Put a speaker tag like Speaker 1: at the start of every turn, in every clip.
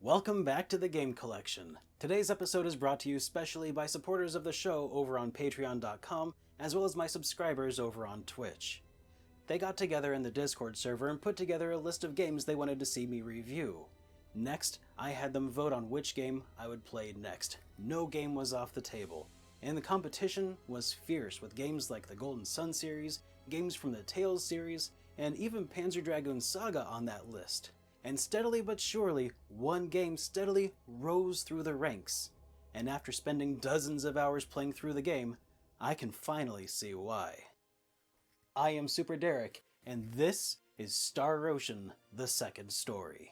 Speaker 1: Welcome back to the Game Collection. Today's episode is brought to you specially by supporters of the show over on patreon.com, as well as my subscribers over on Twitch. They got together in the Discord server and put together a list of games they wanted to see me review. Next, I had them vote on which game I would play next. No game was off the table, and the competition was fierce with games like the Golden Sun series, games from the Tales series, and even Panzer Dragoon Saga on that list. And steadily but surely, one game steadily rose through the ranks. And after spending dozens of hours playing through the game, I can finally see why. I am SuperDerek, and this is Star Ocean: The Second Story.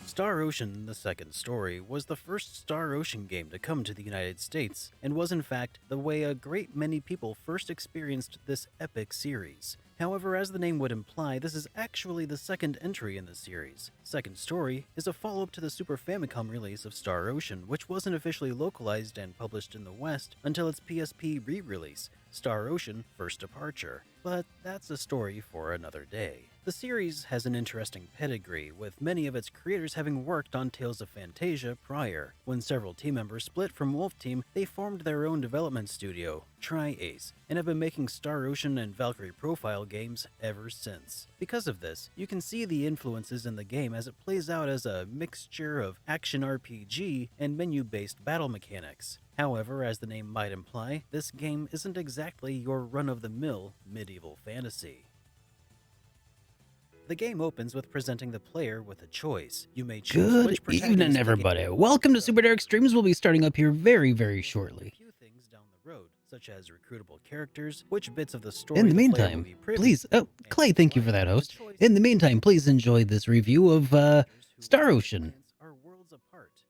Speaker 1: Star Ocean: The Second Story was the first Star Ocean game to come to the United States, and was in fact the way a great many people first experienced this epic series. However, as the name would imply, this is actually the second entry in the series. Second Story is a follow-up to the Super Famicom release of Star Ocean, which wasn't officially localized and published in the West until its PSP re-release, Star Ocean: First Departure. But that's a story for another day. The series has an interesting pedigree, with many of its creators having worked on Tales of Phantasia prior. When several team members split from Wolf Team, they formed their own development studio, Tri-Ace, and have been making Star Ocean and Valkyrie Profile games ever since. Because of this, you can see the influences in the game as it plays out as a mixture of action RPG and menu-based battle mechanics. However, as the name might imply, this game isn't exactly your run-of-the-mill medieval fantasy. The game opens with presenting the player with a choice. You may choose which
Speaker 2: Good evening, everybody. Welcome to SuperDerek Streams. We'll be starting up here very shortly.
Speaker 1: A few things down the road, such as recruitable characters, which bits of the story.
Speaker 2: In the meantime, please, Clay, thank you for that, host. In the meantime, please enjoy this review of Star Ocean: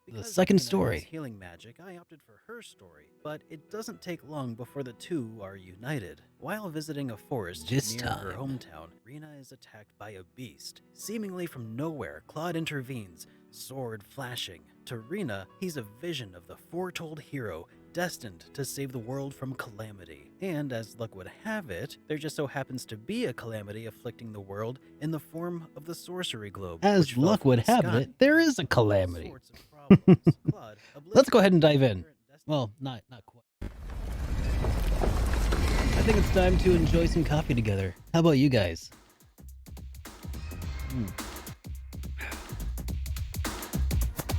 Speaker 2: The Second Story.
Speaker 1: Healing magic, I opted for her story, but it doesn't take long before the two are united. While visiting a forest near her hometown, Rena is attacked by a beast. Seemingly from nowhere, Claude intervenes, sword flashing. To Rena, he's a vision of the foretold hero destined to save the world from calamity. And as luck would have it, there just so happens to be a calamity afflicting the world in the form of the sorcery globe.
Speaker 2: As luck would have it, there is a calamity. Let's go ahead and dive in. Well, not quite. I think it's time to enjoy some coffee together. How about you guys?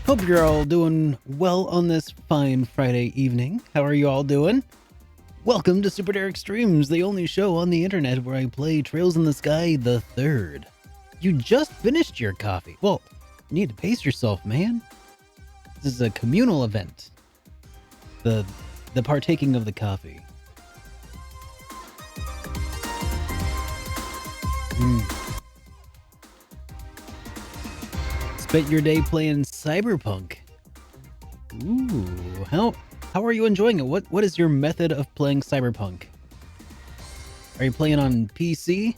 Speaker 2: Hope you're all doing well on this fine Friday evening. How are you all doing? Welcome to SuperDerek Streams, the only show on the internet where I play Trails in the Sky the Third. You just finished your coffee. Well, you need to pace yourself, man. This is a communal event. The partaking of the coffee. Spent your day playing Cyberpunk. Ooh, how are you enjoying it? What is your method of playing Cyberpunk? Are you playing on PC?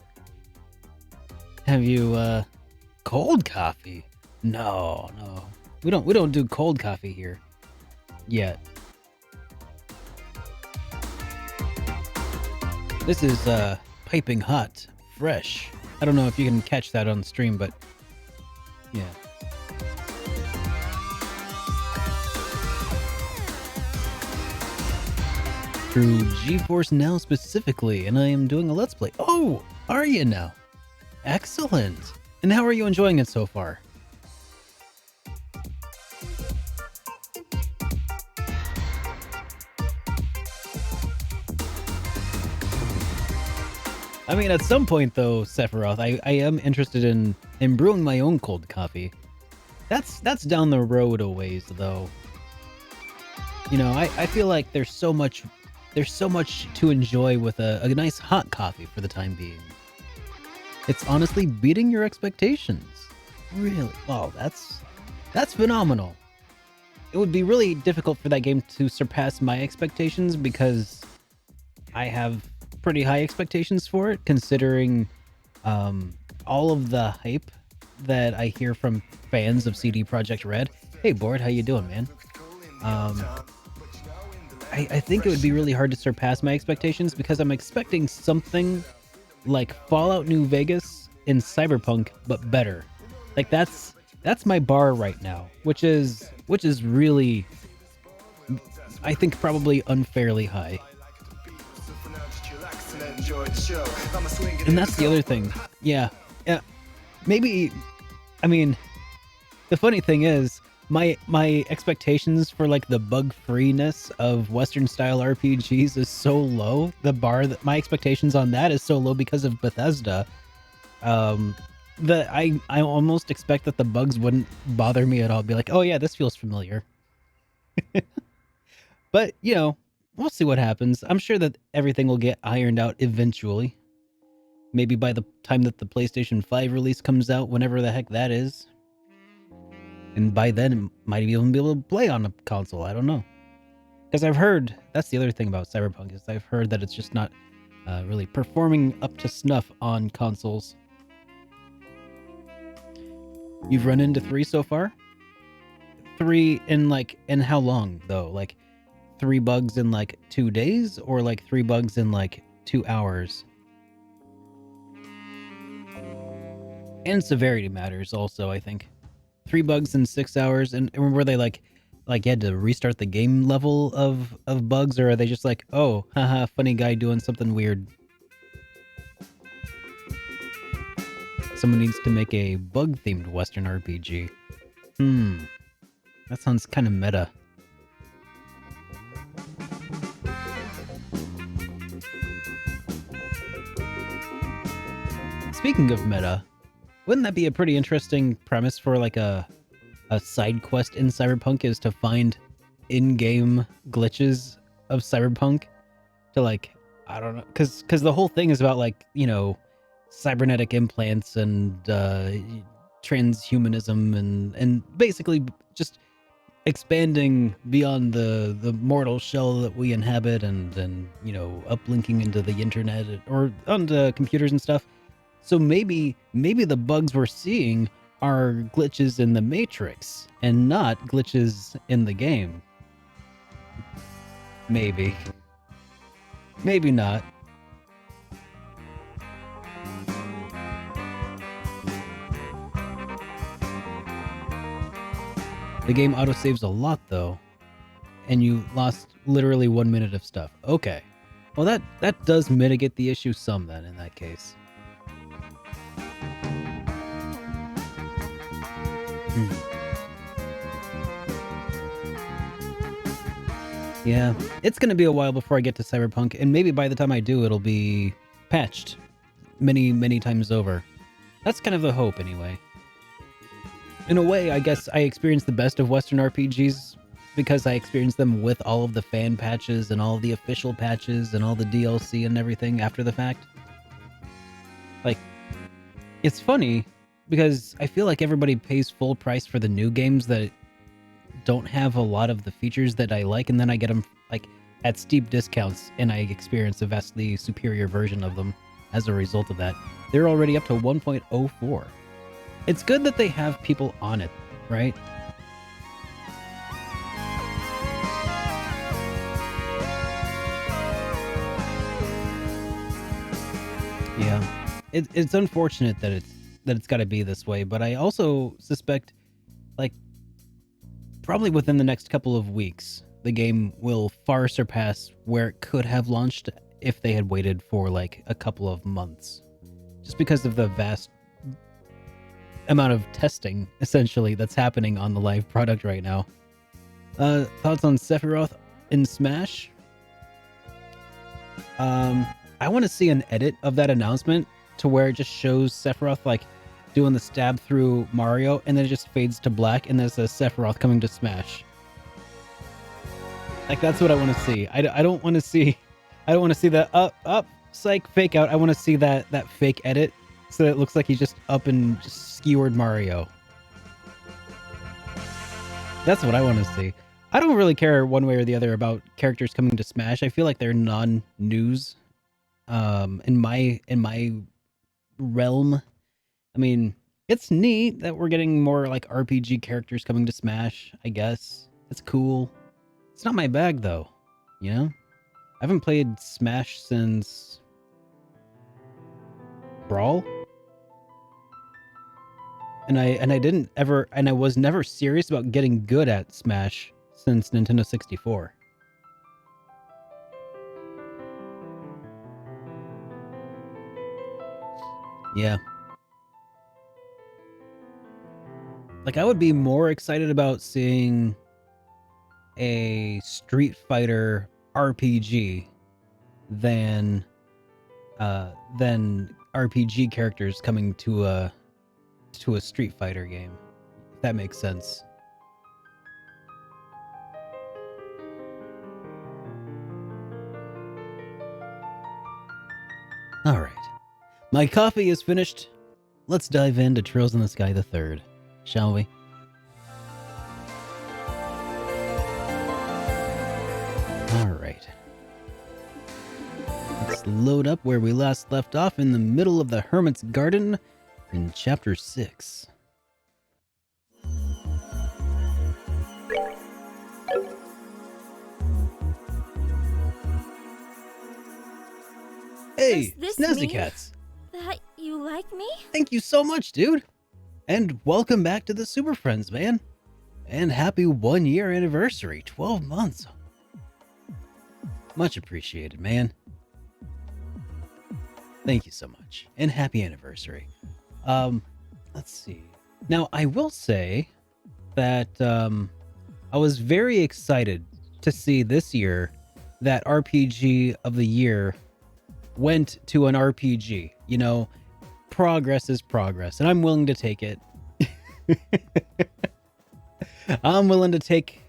Speaker 2: Have you cold coffee? No. We don't do cold coffee here yet. This is piping hot, fresh. I don't know if you can catch that on the stream, but yeah. Through GeForce Now specifically, and I am doing a Let's Play. Oh, are you now? Excellent. And how are you enjoying it so far? I mean, at some point, though, Sephiroth, I am interested in brewing my own cold coffee. That's down the road a ways, though. You know, I feel like there's so much to enjoy with a nice hot coffee for the time being. It's honestly beating your expectations. Really? Wow, that's phenomenal. it would be really difficult for that game to surpass my expectations because I have pretty high expectations for it, considering all of the hype that I hear from fans of CD Projekt Red. Hey, Board, how you doing, man? I think it would be really hard to surpass my expectations because I'm expecting something like Fallout New Vegas in Cyberpunk, but better. Like that's my bar right now, which is really, I think, probably unfairly high. And that's the other thing. Yeah. Maybe, I mean, the funny thing is, my expectations for like the bug freeness of Western style RPGs is so low. The bar that my expectations on that is so low because of Bethesda. That I almost expect that the bugs wouldn't bother me at all. Be like, oh yeah, this feels familiar. But you know, we'll see what happens. I'm sure that everything will get ironed out eventually. Maybe by the time that the PlayStation 5 release comes out, whenever the heck that is. And by then, it might even be able to play on a console. I don't know. Because I've heard, that's the other thing about Cyberpunk, is I've heard that it's just not really performing up to snuff on consoles. You've run into 3 so far? 3 in how long, though? Like, 3 bugs in, 2 days? Or, 3 bugs in, 2 hours? And severity matters also, I think. 3 bugs in 6 hours, and were they like you had to restart the game level of bugs, or are they just like, oh, haha, funny guy doing something weird? Someone needs to make a bug-themed Western RPG. That sounds kind of meta. Speaking of meta, wouldn't that be a pretty interesting premise for like a side quest in Cyberpunk, is to find in-game glitches of Cyberpunk to I don't know, because the whole thing is about cybernetic implants and transhumanism and basically just expanding beyond the mortal shell that we inhabit and uplinking into the internet or onto computers and stuff. So maybe the bugs we're seeing are glitches in the Matrix and not glitches in the game. Maybe. Maybe not. The game autosaves a lot though, and you lost literally 1 minute of stuff. Okay. Well, that does mitigate the issue some then in that case. Yeah, it's going to be a while before I get to Cyberpunk, and maybe by the time I do, it'll be patched many, many times over. That's kind of the hope, anyway. In a way, I guess I experienced the best of Western RPGs because I experienced them with all of the fan patches and all of the official patches and all the DLC and everything after the fact. It's funny because I feel like everybody pays full price for the new games that don't have a lot of the features that I like, and then I get them at steep discounts, and I experience a vastly superior version of them as a result of that. They're already up to 1.04. It's good that they have people on it, right? Yeah. It's unfortunate that it's got to be this way, but I also suspect probably within the next couple of weeks, the game will far surpass where it could have launched if they had waited for a couple of months. Just because of the vast amount of testing, essentially, that's happening on the live product right now. Thoughts on Sephiroth in Smash? I want to see an edit of that announcement to where it just shows Sephiroth doing the stab through Mario, and then it just fades to black, and there's a Sephiroth coming to Smash. That's what I want to see. I don't want to see that psych fake out. I want to see that fake edit so that it looks like he just up and just skewered Mario. That's what I want to see. I don't really care one way or the other about characters coming to Smash. I feel like they're non-news in my realm. I mean, it's neat that we're getting more like RPG characters coming to Smash, I guess. It's cool. It's not my bag though, you know? I haven't played Smash since Brawl. And I was never serious about getting good at Smash since Nintendo 64. Yeah. Like, I would be more excited about seeing a Street Fighter RPG than RPG characters coming to a Street Fighter game. If that makes sense. All right. My coffee is finished. Let's dive into Trails in the Sky the Third, shall we? All right. Let's load up where we last left off in the middle of the Hermit's Garden in Chapter 6. Hey, Snazzy Cats!
Speaker 3: That you like me?
Speaker 2: Thank you so much, dude! And welcome back to the Super Friends, man! And happy 1-year anniversary, 12 months! Much appreciated, man. Thank you so much. And happy anniversary. Let's see. Now, I will say that I was very excited to see this year that RPG of the year went to an RPG. You know, progress is progress, and I'm willing to take it. I'm willing to take,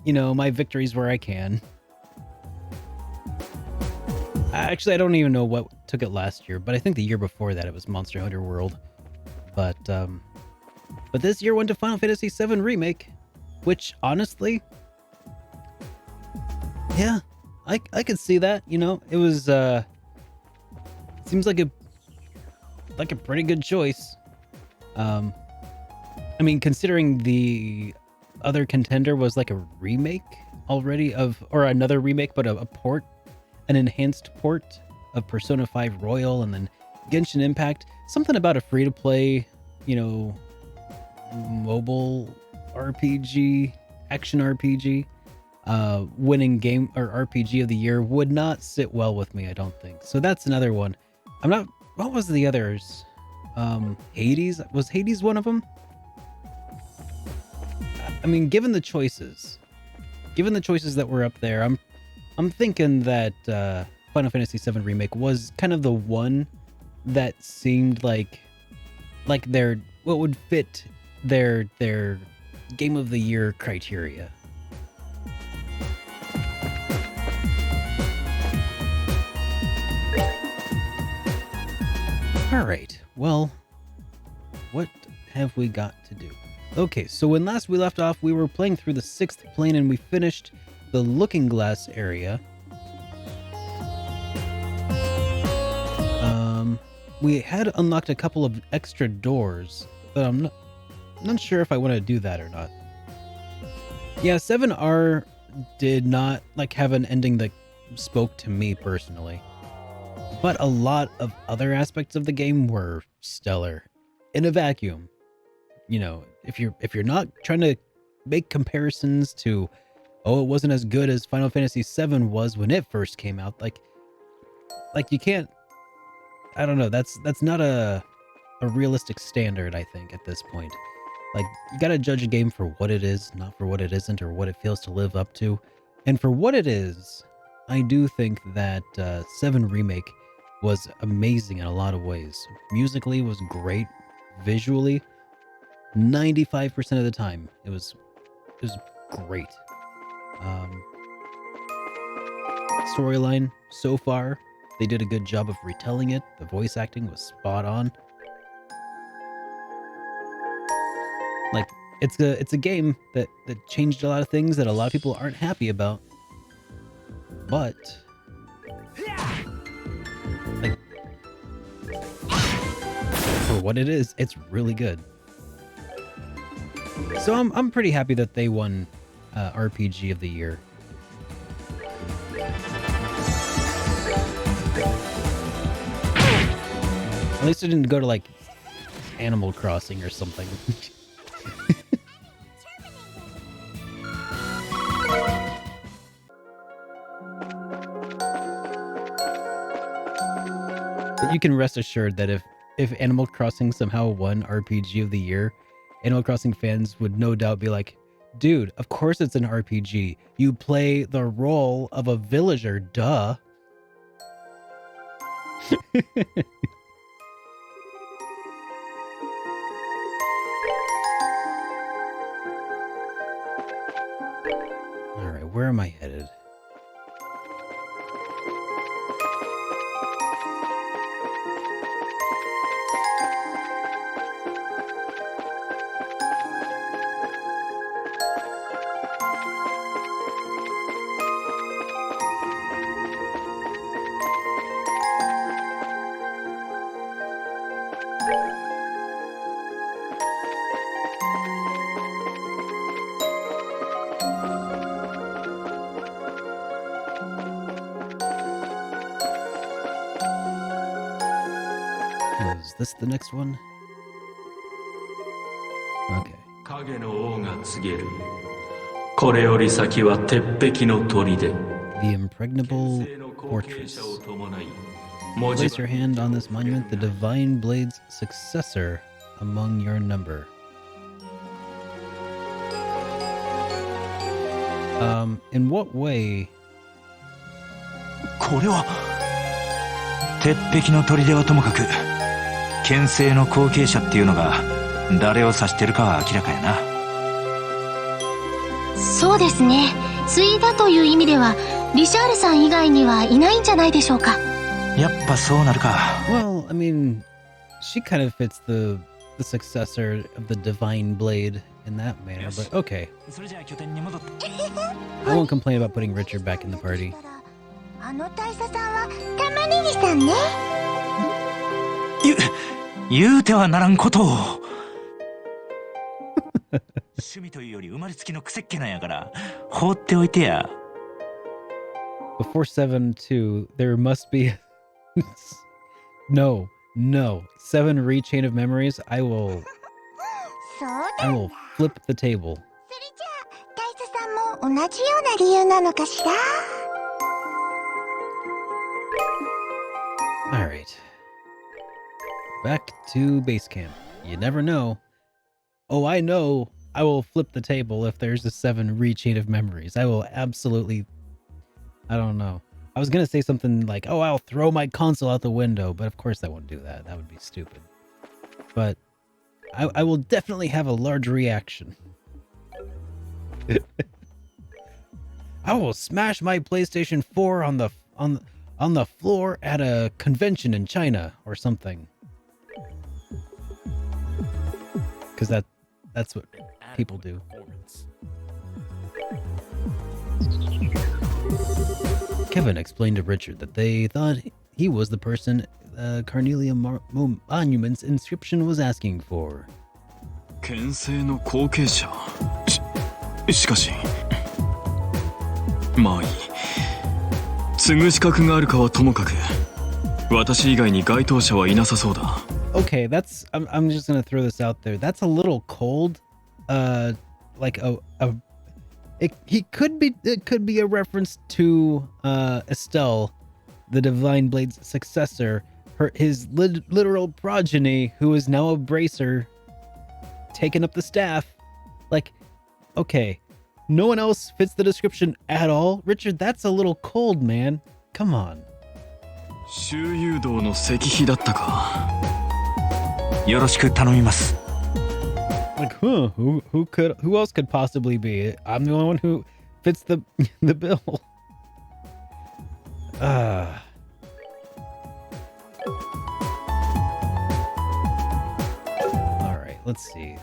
Speaker 2: you know, my victories where I can. Actually, I don't even know what took it last year, but I think the year before that it was Monster Hunter World. But this year went to Final Fantasy VII Remake, which honestly, yeah, I could see that. You know, it was seems like a pretty good choice. I mean, considering the other contender was like a remake already or another remake, but a port. An enhanced port of Persona 5 Royal, and then Genshin Impact. Something about a free-to-play, you know, mobile RPG, action RPG, winning game or RPG of the year would not sit well with me, I don't think. So that's another one. What was the others? Hades? Was Hades one of them? I mean, given the choices that were up there, I'm thinking that Final Fantasy VII Remake was kind of the one that seemed like their what would fit their game of the year criteria. All right. Well, what have we got to do? Okay, so when last we left off, we were playing through the 6th plane and we finished the Looking Glass area. We had unlocked a couple of extra doors, but I'm not sure if I want to do that or not. Yeah, 7R did not have an ending that spoke to me personally, but a lot of other aspects of the game were stellar in a vacuum. You know, if you're not trying to make comparisons to, oh, it wasn't as good as Final Fantasy VII was when it first came out. Like you can't. I don't know. That's not a realistic standard, I think, at this point. Like, you gotta judge a game for what it is, not for what it isn't, or what it feels to live up to. And for what it is, I do think that 7 Remake was amazing in a lot of ways. Musically was great. Visually, 95% of the time, it was great. Storyline so far, they did a good job of retelling it. The voice acting was spot on. Like, it's a game that changed a lot of things that a lot of people aren't happy about. But like for what it is, it's really good. So I'm pretty happy that they won RPG of the year. At least it didn't go to like Animal Crossing or something. But you can rest assured that if Animal Crossing somehow won RPG of the year, Animal Crossing fans would no doubt be like, dude, of course it's an RPG. You play the role of a villager, duh. Alright, where am I headed? Is this the next one? Okay.
Speaker 4: 影の王が告げる。これより先は鉄壁の砦。
Speaker 2: The impregnable fortress. Place your hand on this monument, the Divine Blade's successor among your number. In what way?
Speaker 5: これは鉄壁の砦はともかく権勢の後継者っていうのが誰を指してるかは明らかやな。
Speaker 3: そうですね。継いだという意味ではリシャールさん以外にはいないんじゃないでしょうか。
Speaker 5: やっぱそうなるか。
Speaker 2: Well, I mean, she kind of fits the successor of the Divine Blade in that manner, but okay.
Speaker 5: それじゃあ拠点に戻って。
Speaker 2: I won't complain about putting Richard back in the party.
Speaker 3: あの大佐さんは玉ねぎさんね。
Speaker 5: 言うてはならんことを。趣味というより生まれつきの癖っ気なんやから放っておいてや。
Speaker 2: Before 7-2, there must be... No. 7 rechain of memories. I will flip the table.
Speaker 3: それじゃあ大佐さんも同じような理由なのかしら。
Speaker 2: Alright. Back to base camp. You never know. Oh, I know. I will flip the table if there's a 7 rechain of memories. I will absolutely... I don't know. I was going to say something like, oh, I'll throw my console out the window, but of course I won't do that. That would be stupid. But I will definitely have a large reaction. I will smash my PlayStation 4 on the floor at a convention in China or something. Because that's what people do. Kevin explained to Richard that they thought he was the person Carnelia Monument's inscription was asking for.
Speaker 4: 権勢の後継者。しかし、まあいい。継ぐ資格があるかはともかく、私以外に該当者はいなさそうだ。
Speaker 2: Okay, I'm just gonna throw this out there. That's a little cold. Like it could be a reference to Estelle, the Divine Blade's successor, his literal progeny, who is now a bracer, taking up the staff. Like, okay, no one else fits the description at all. Richard, that's a little cold, man. Come on.
Speaker 4: 周遊道の石碑だったか。
Speaker 5: よろしく頼みます。
Speaker 2: Like, who else could possibly be? I'm the only one who fits the bill. All right, let's see.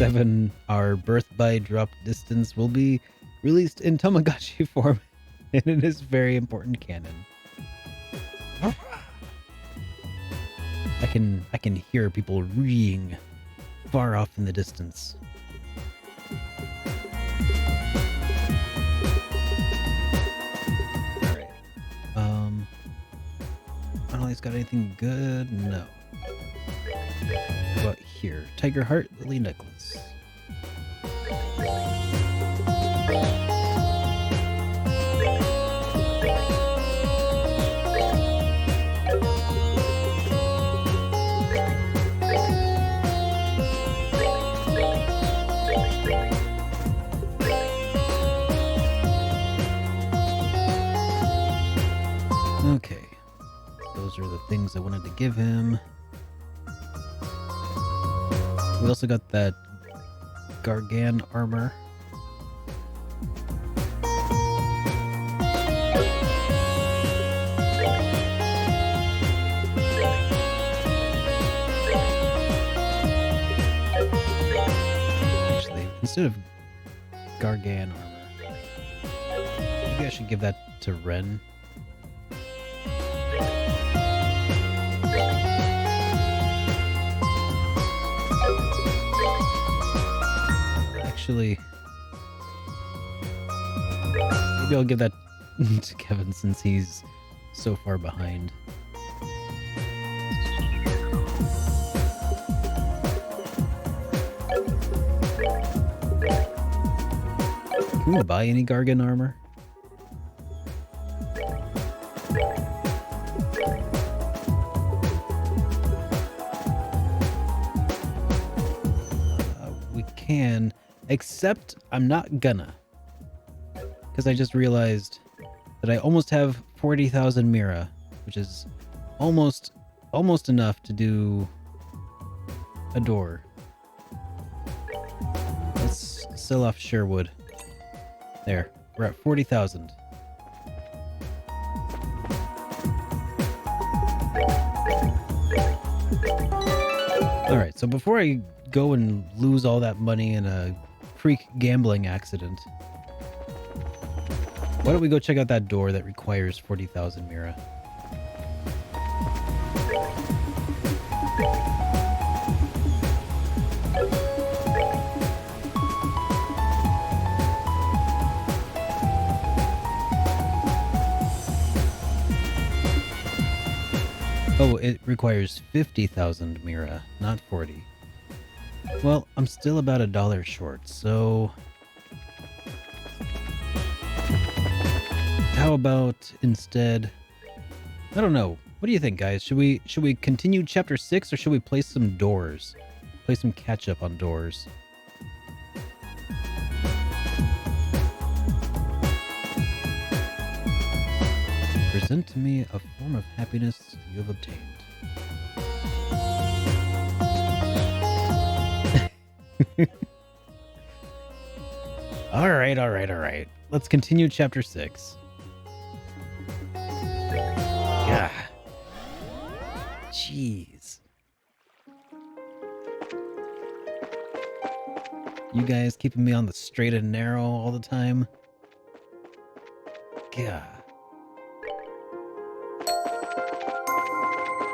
Speaker 2: 7, our birth by drop distance, will be released in Tamagotchi form, and it is very important canon. I can hear people reeing far off in the distance. Alright. Annalise got anything good? No. How about here? Tiger Heart, Lily Necklace. Okay. Those are the things I wanted to give him. We also got that Gargan armor. Actually, instead of Gargan armor, maybe I should give that to Ren. Actually, maybe I'll give that to Kevin since he's so far behind. Can we buy any Gargan armor? We can. Except I'm not gonna. Because I just realized that I almost have 40,000 Mira, which is almost enough to do a door. Let's sell off Sherwood. There, we're at 40,000. Alright, so before I go and lose all that money in a freak gambling accident, why don't we go check out that door that requires 40,000 Mira? Oh, it requires 50,000 Mira, not 40. Well, I'm still about $1 short, so how about instead, I don't know. What do you think, guys? Should we continue chapter 6 or should we play some doors? Play some catch up on doors. Present to me a form of happiness you have obtained. All right. Let's continue chapter 6. Yeah. Jeez. You guys keeping me on the straight and narrow all the time. God.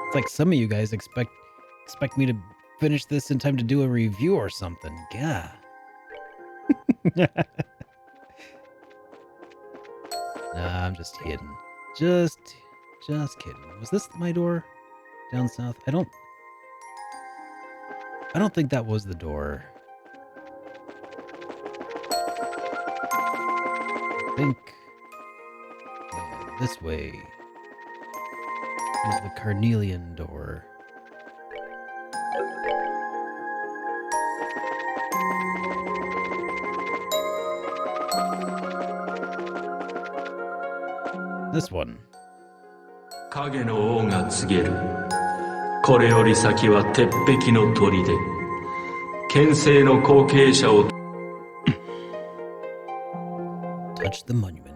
Speaker 2: It's like some of you guys expect me to finish this in time to do a review or something. Yeah. Nah, I'm just kidding. Just kidding. Was this my door down south? I don't think that was the door. I think this way is the carnelian door. This one.
Speaker 4: 影の王が告げる。これより先は鉄壁の砦。権勢の後継者を
Speaker 2: Touch the monument.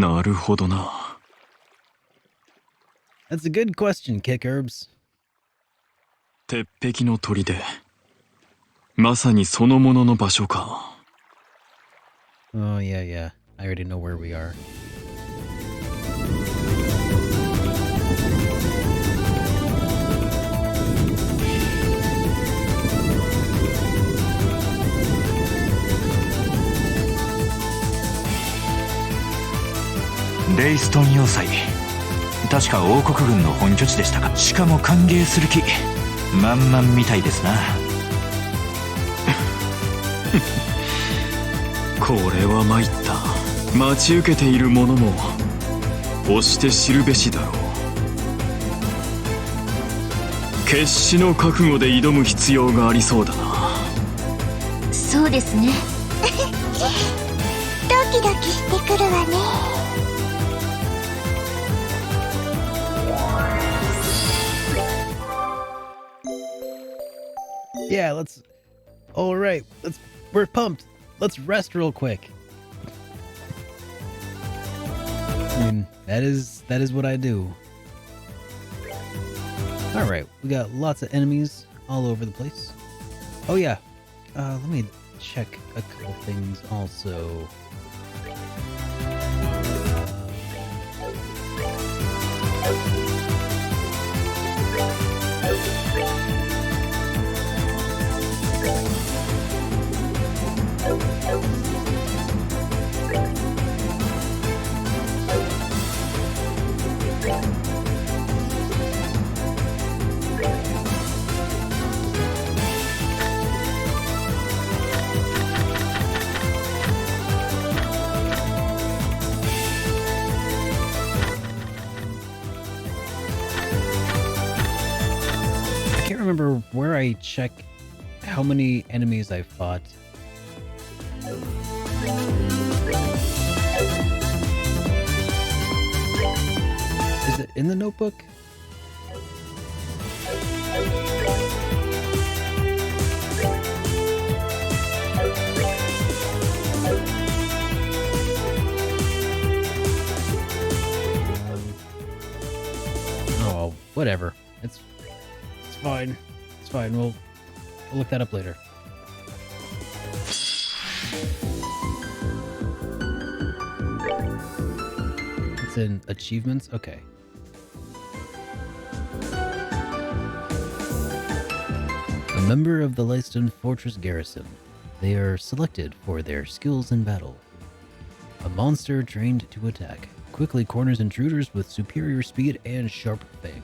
Speaker 4: なるほどな。
Speaker 2: That's a good question, Kick Herbs.
Speaker 4: 鉄壁の砦。まさにそのものの場所か。
Speaker 2: Oh, yeah. I already know where we are.
Speaker 5: レイストン要塞、確か王国軍の本拠地でしたか。しかも歓迎する気満々みたいですな。
Speaker 4: これは参った。待ち受けている者も押して知るべしだろう。決死の覚悟で挑む必要がありそうだな。
Speaker 3: そうですね。ドキドキしてくるわね。
Speaker 2: Yeah, all right, we're pumped. Let's rest real quick. I mean, that is what I do. All right, we got lots of enemies all over the place. Oh yeah, let me check a couple things also. I can't remember where I check how many enemies I fought. Is it in the notebook? Oh, whatever. It's fine. It's fine. We'll look that up later. It's in achievements? Okay. A member of the Leiston Fortress Garrison. They are selected for their skills in battle. A monster trained to attack. Quickly corners intruders with superior speed and sharp fangs.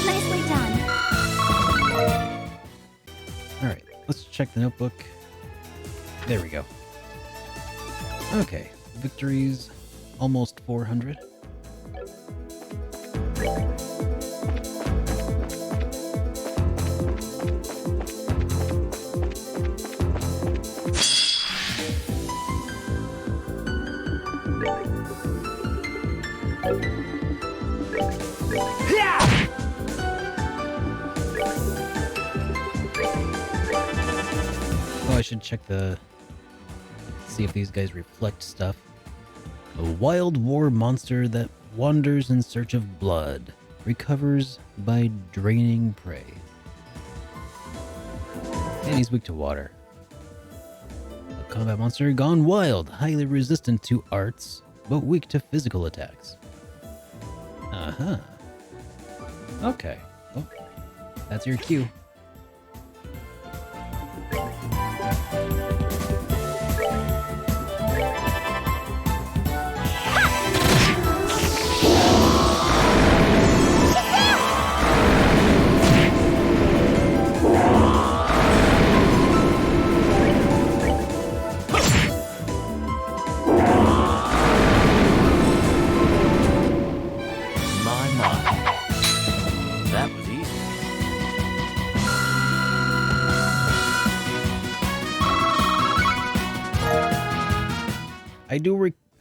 Speaker 3: Nicely done.
Speaker 2: Alright, let's check the notebook. There we go. Okay, victories, almost 400. Oh, I should check see if these guys reflect stuff. A wild war monster that wanders in search of blood, recovers by draining prey. And he's weak to water. A combat monster gone wild, highly resistant to arts, but weak to physical attacks. Uh-huh. Okay. Well, that's your cue.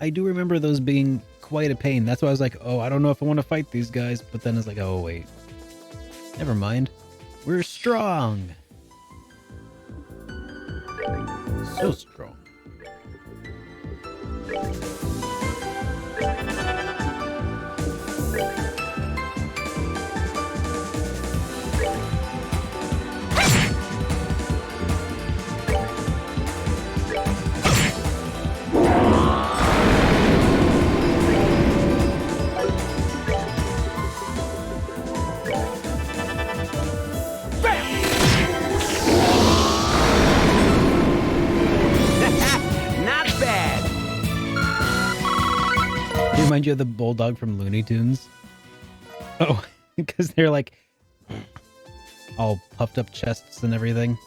Speaker 2: I do remember those being quite a pain. That's why I was like, oh, I don't know if I want to fight these guys. But then it's like, oh wait, never mind. We're strong. So strong. Remind you of the bulldog from Looney Tunes? Oh, because they're like all puffed up chests and everything.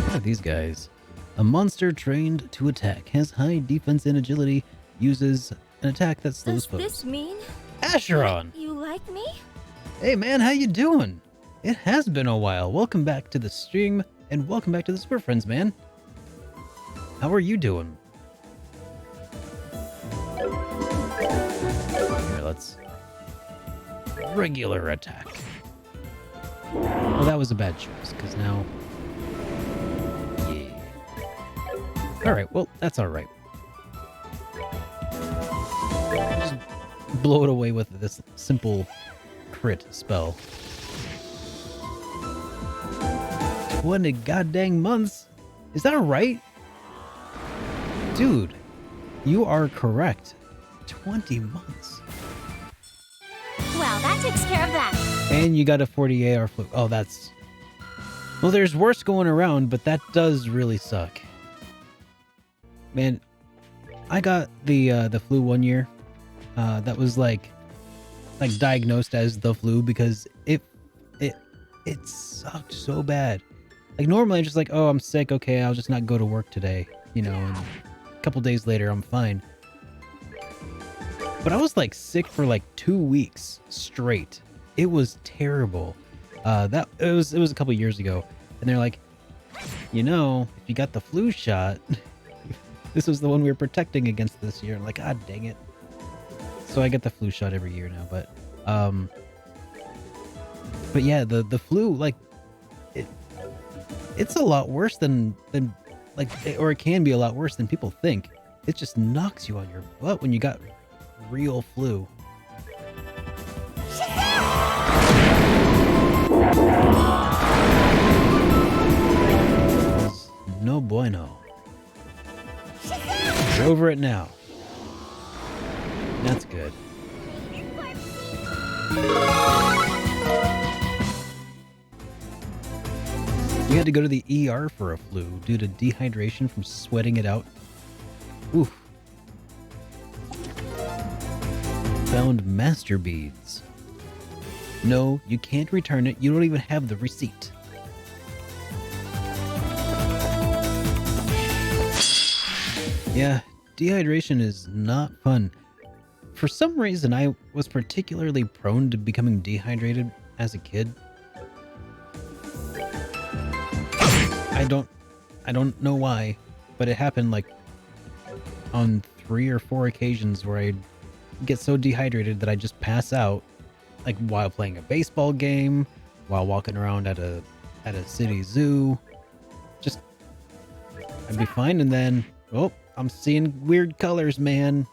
Speaker 2: Look at these guys. A monster trained to attack, has high defense and agility, uses an attack that slows foes.
Speaker 6: Does this mean
Speaker 2: Asheron!
Speaker 6: you like me?
Speaker 2: Hey man, how you doing? It has been a while. Welcome back to the stream, and welcome back to the Super Friends, man. How are you doing? Here, let's... Regular attack. Well, that was a bad choice, because now... Alright, well, that's alright. Just blow it away with this simple crit spell. 20 goddamn months? Is that right? Dude, you are correct. 20 months.
Speaker 6: Well, that takes care of that.
Speaker 2: And you got a 40 AR fluke. Oh, that's... Well, there's worse going around, but that does really suck. Man, I got the flu one year. That was like diagnosed as the flu because it sucked so bad. Like normally I'm just like, oh, I'm sick. Okay, I'll just not go to work today. You know, and a couple days later I'm fine. But I was like sick for like 2 weeks straight. It was terrible. It was a couple years ago, and they're like, you know, if you got the flu shot. This was the one we were protecting against this year. I'm like, God dang it. So I get the flu shot every year now, but yeah, the flu, like, it's a lot worse than like, or it can be a lot worse than people think. It just knocks you on your butt when you got real flu. No bueno. We're over it now. That's good. We had to go to the ER for a flu due to dehydration from sweating it out. Oof. Found master beads. No, you can't return it. You don't even have the receipt. Yeah, dehydration is not fun. For some reason, I was particularly prone to becoming dehydrated as a kid. I don't know why, but it happened like on 3 or 4 occasions where I'd get so dehydrated that I just pass out, like while playing a baseball game, while walking around at a city zoo. Just I'd be fine, and then I'm seeing weird colors, man.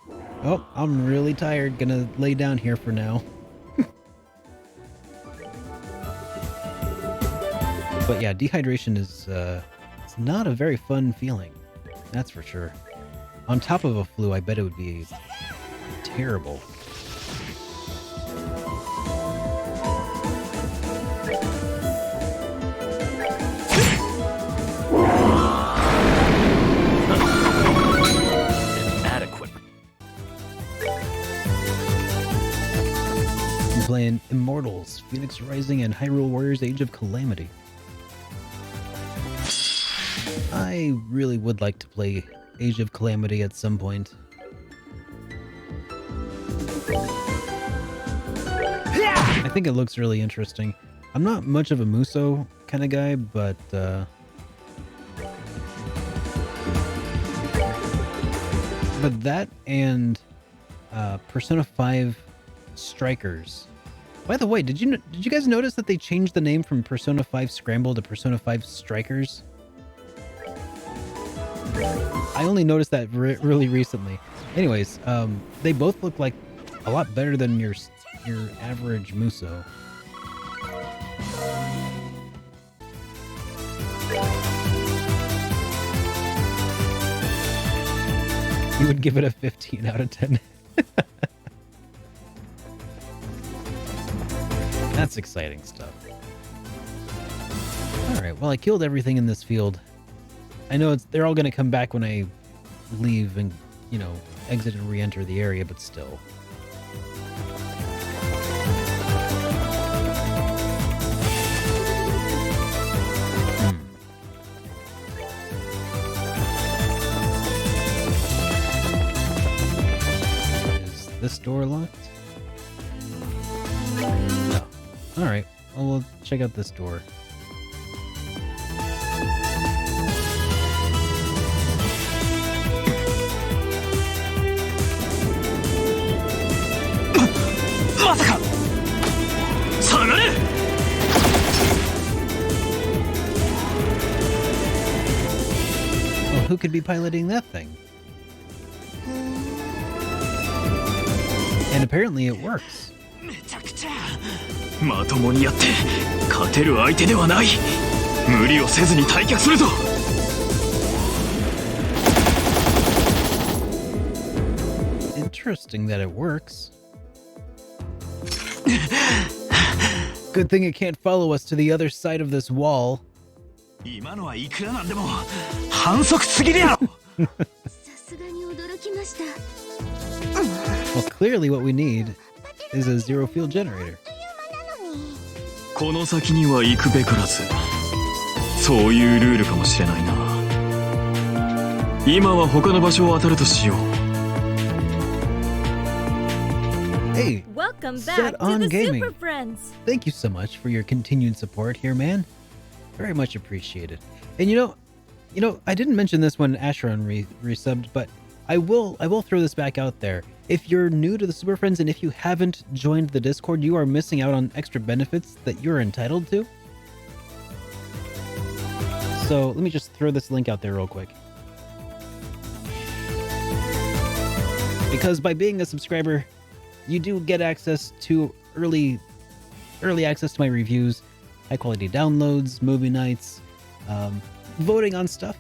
Speaker 2: Oh, I'm really tired. Gonna lay down here for now. But yeah, dehydration is it's not a very fun feeling. That's for sure. On top of a flu, I bet it would be terrible. Playing Immortals, Phoenix Rising, and Hyrule Warriors Age of Calamity. I really would like to play Age of Calamity at some point. I think it looks really interesting. I'm not much of a Muso kind of guy, but that and Persona 5 Strikers. By the way, did you guys notice that they changed the name from Persona 5 Scramble to Persona 5 Strikers? I only noticed that really recently. Anyways, they both look like a lot better than your average Muso. You would give it a 15 out of 10. That's exciting stuff. Alright, well I killed everything in this field. I know they're all going to come back when I leave and, you know, exit and re-enter the area, but still. Is this door locked? No. Alright, well we'll check out this door. Well, who could be piloting that thing? And apparently it works.
Speaker 4: まともにやって勝てる相手ではない。無理をせずに退却するぞ。
Speaker 2: Interesting that it works. Good thing it can't follow us to the other side of this wall.
Speaker 5: 今のはいくらなんでも反則すぎるやろ。
Speaker 3: さすがに驚きました。
Speaker 2: Well, clearly what we need is a zero field generator.
Speaker 4: この先には行くべからず。そういうルールかもしれないな。今は他の場所を当たるとしよう。
Speaker 2: Hey,
Speaker 6: Welcome
Speaker 2: Set
Speaker 6: back
Speaker 2: on
Speaker 6: to the
Speaker 2: gaming.
Speaker 6: Super Friends.
Speaker 2: Thank you so much for your continued support here, man. Very much appreciated. And you know, I didn't mention this when Asheron resubbed, but I will throw this back out there. If you're new to the Super Friends and if you haven't joined the Discord, you are missing out on extra benefits that you're entitled to. So let me just throw this link out there real quick. Because by being a subscriber, you do get access to early access to my reviews, high quality downloads, movie nights, voting on stuff,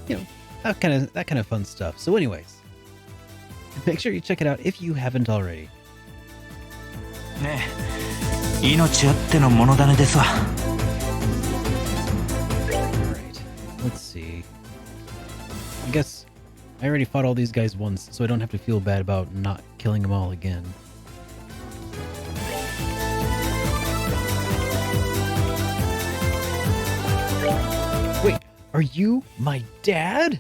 Speaker 2: you know, that kind of fun stuff. So anyways, make sure you check it out if you haven't already.
Speaker 5: ねえ、命あってのもの種ですわ。
Speaker 2: Alright, let's see. I guess I already fought all these guys once, so I don't have to feel bad about not killing them all again. Wait, are you my dad?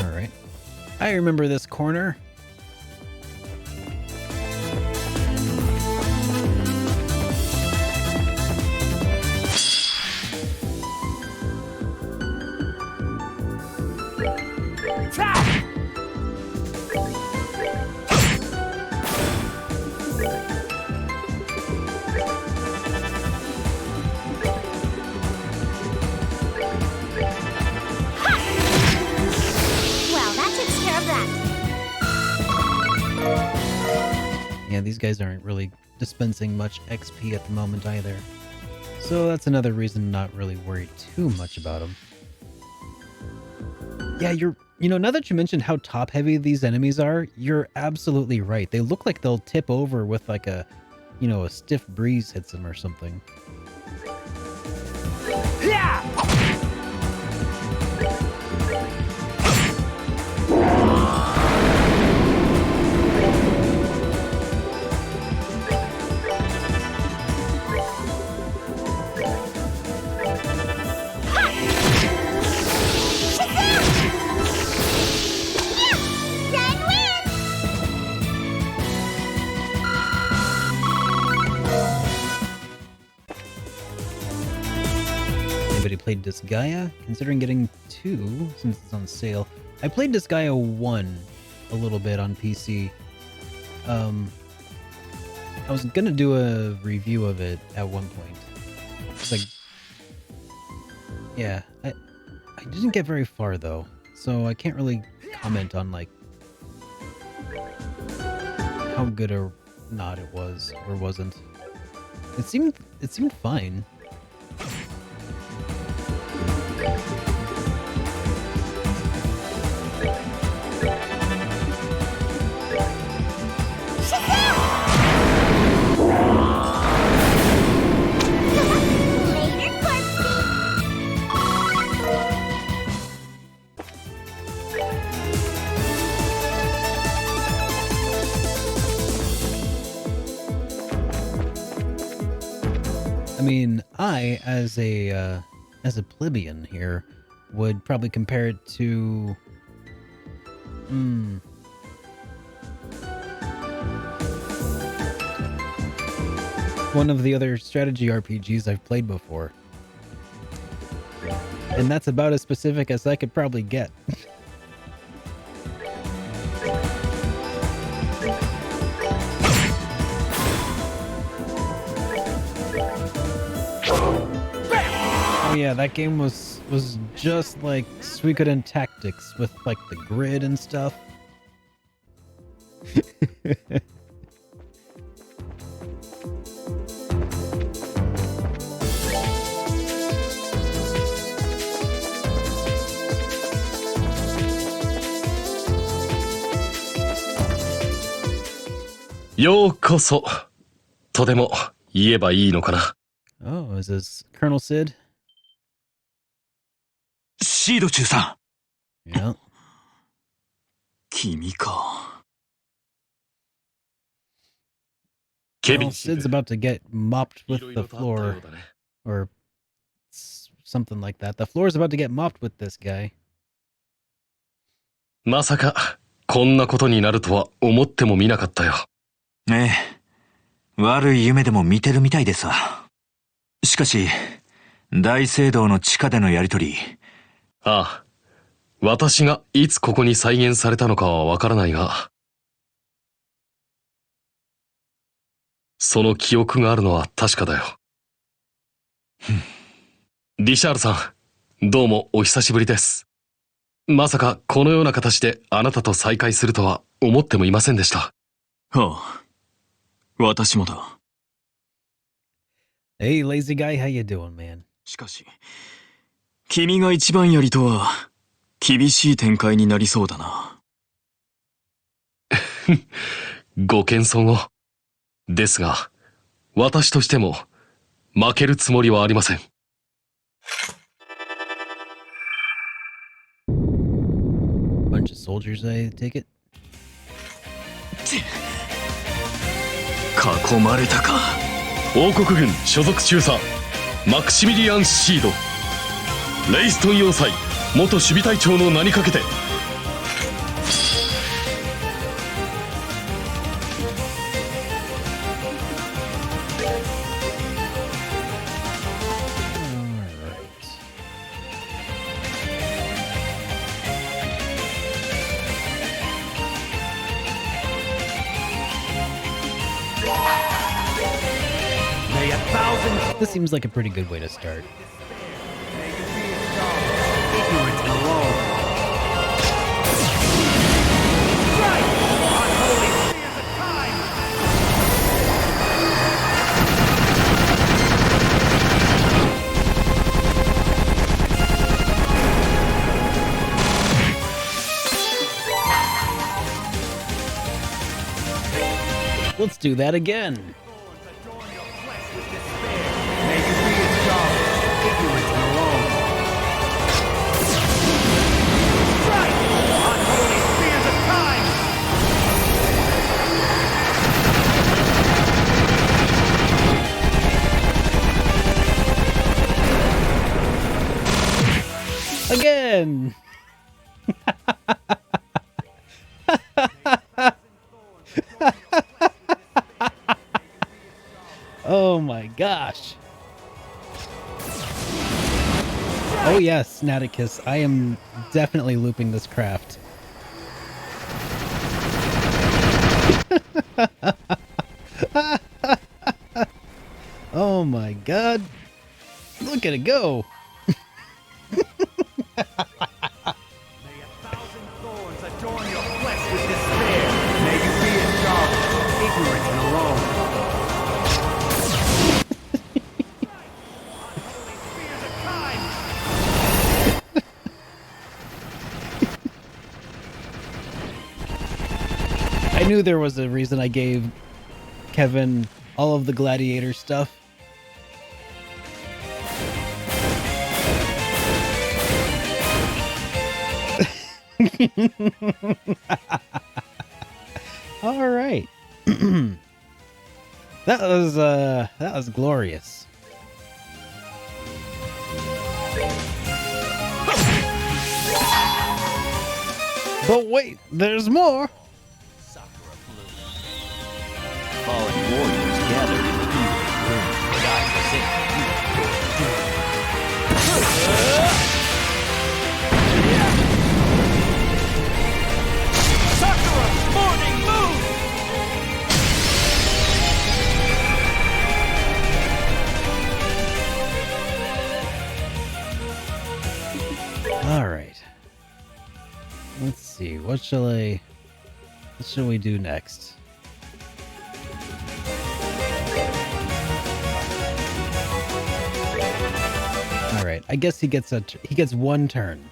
Speaker 2: Alright. I remember this corner.
Speaker 6: Well, that takes care of that.
Speaker 2: Yeah, these guys aren't really dispensing much XP at the moment either. So that's another reason to not really worry too much about them. Yeah, you know, now that you mentioned how top heavy these enemies are, you're absolutely right. They look like they'll tip over with like a, you know, a stiff breeze hits them or something. anybody played Disgaea? Considering getting 2 since it's on sale. I played Disgaea 1 a little bit on PC. I was gonna do a review of it at one point. It's like, yeah, I didn't get very far though, so I can't really comment on like how good or not it was or wasn't. It seemed fine. I mean, I, as a plebeian here, would probably compare it to, one of the other strategy RPGs I've played before. And that's about as specific as I could probably get. Oh yeah, that game was just like Suikoden Tactics with like the grid and stuff. Oh, is this Colonel Sid?
Speaker 5: シード中さん
Speaker 2: Yeah.
Speaker 5: 君か
Speaker 2: Well, Sid's about to get mopped with the floor. Or something like that. The floor's about to get mopped with this guy.
Speaker 7: まさかこんなことになるとは思ってもみなかったよ。
Speaker 5: ええ、悪い夢でも見てるみたいでさ。しかし、大聖堂の地下でのやりとり。
Speaker 7: ああ、私がいつここに再現されたのかはわからないが、その記憶があるのは確かだよ。リシャールさん、どうもお久しぶりです。まさかこのような形であなたと再会するとは思ってもいませんでした。
Speaker 5: はあ、私もだ。
Speaker 2: Hey, lazy guy, how you doing, man?
Speaker 5: しかし、君が一番やりとは厳しい展開になりそうだな。
Speaker 7: ご謙遜を。ですが、私としても負けるつもりはありません。
Speaker 2: Bunch of soldiers, I take it?
Speaker 5: 囲まれたか。
Speaker 7: 王国軍所属中佐マクシミリアン・シード、レイストン要塞元守備隊長の名にかけて。
Speaker 2: This seems like a pretty good way to start. Let's do that again. Again. Oh my gosh. Oh yes, Naticus, I am definitely looping this craft. Oh my god. Look at it go.
Speaker 8: May a thousand thorns adorn your flesh with despair. May you be in darkness, ignorant and alone. Unholy fears of time.
Speaker 2: I knew there was a reason I gave Kevin all of the gladiator stuff. All right. that was glorious. But wait, there's more.
Speaker 9: Fallen warriors gathered in the evening room. God sent
Speaker 8: Sakura, morning moon.
Speaker 2: All right. Let's see. What shall we do next? All right. I guess he gets one turn.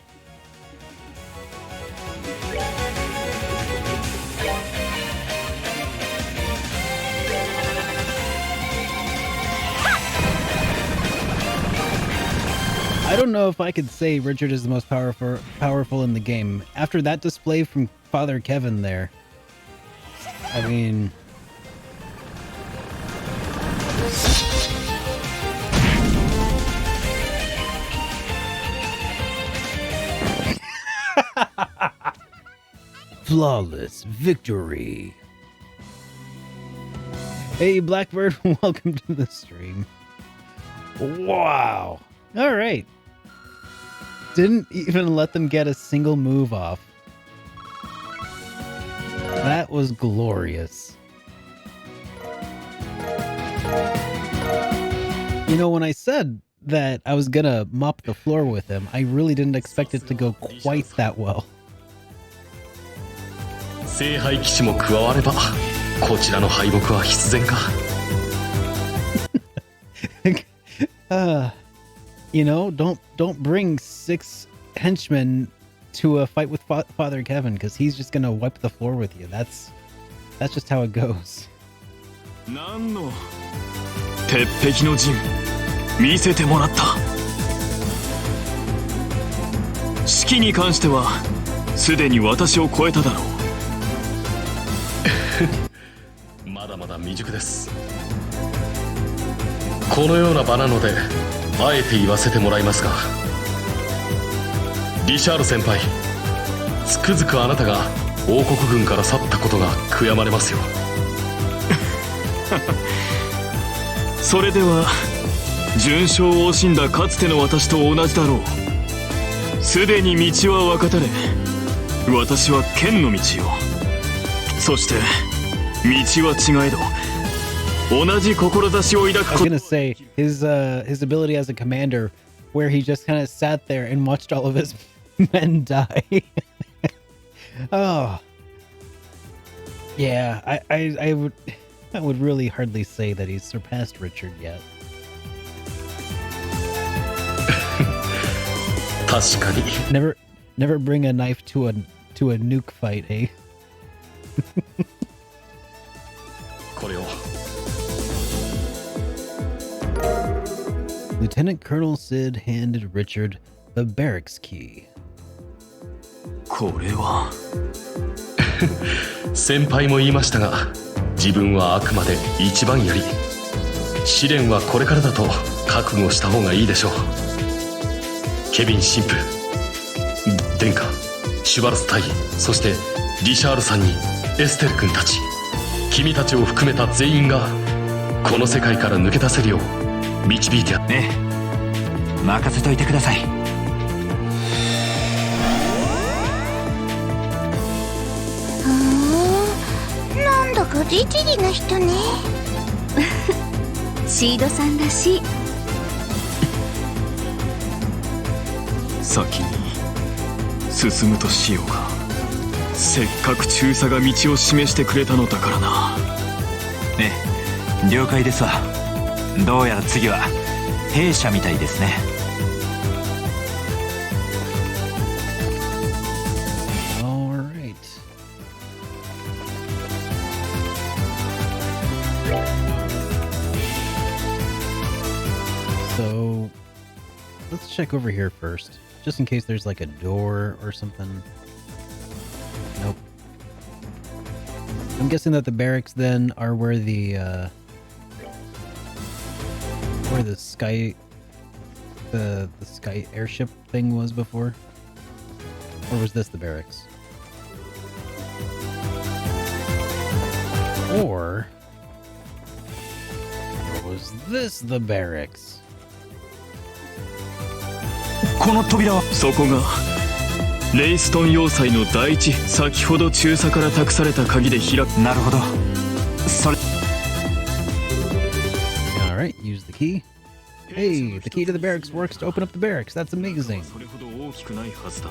Speaker 2: I don't know if I could say Richard is the most powerful in the game. After that display from Father Kevin there, I mean... Flawless victory. Hey, Blackbird, welcome to the stream. Wow. All right. Didn't even let them get a single move off. That was glorious. You know, when I said that I was gonna mop the floor with him, I really didn't expect it to go quite that well.
Speaker 7: 聖杯騎士も加わればこちらの敗北は必然か
Speaker 2: You know, don't bring 6 henchmen to a fight with Father Kevin, because he's just gonna wipe the floor with you. That's just how it goes.
Speaker 5: 何の鉄壁の陣見せてもらった士気に関してはすでに私を超えただろう
Speaker 7: まだまだ未熟です。このような場なのであえて言わせてもらいますが、リシャール先輩、つくづくあなたが王国軍から去ったことが悔やまれますよ。
Speaker 5: それでは順将を惜しんだかつての私と同じだろう。すでに道は分かたれ、私は剣の道を、そして道は違えど同じ志を抱く。
Speaker 2: I was gonna say his ability as a commander, where he just kind of sat there and watched all of his men die. Oh, yeah. I would really hardly say that he's surpassed Richard yet.
Speaker 7: 確かに。
Speaker 2: Never bring a knife to a nuke fight, eh?
Speaker 7: これを。
Speaker 2: Lieutenant Colonel Sid handed Richard the barracks key.
Speaker 5: これは
Speaker 7: 先輩も言いましたが、自分はあくまで一番槍。試練はこれからだと覚悟した方がいいでしょう。ケビン神父、殿下、シュバルス大尉、そしてリシャールさんにエステル君たち、君たちを含めた全員がこの世界から抜け出せるよう導いてや。
Speaker 5: ねえ、任せといてください。
Speaker 3: ぐりじりな人ね。
Speaker 6: シードさんらしい。
Speaker 5: 先に進むとしようが、せっかく中佐が道を示してくれたのだからな。
Speaker 9: ええ、了解ですわ。どうやら次は弊社みたいですね。
Speaker 2: Alright. So let's check over here first, just in case there's like a door or something. Nope. I'm guessing that the barracks then are where the sky the sky airship thing was before. Or was this the barracks? Or was this the barracks?
Speaker 9: この扉は
Speaker 5: そこがレイストン要塞の第一、先ほど中佐から託された鍵で開く。
Speaker 9: なるほど。それ
Speaker 2: Alright, use the key. Hey, the key to the barracks works to open up the barracks. That's amazing.
Speaker 5: それほど大きくないはずだ。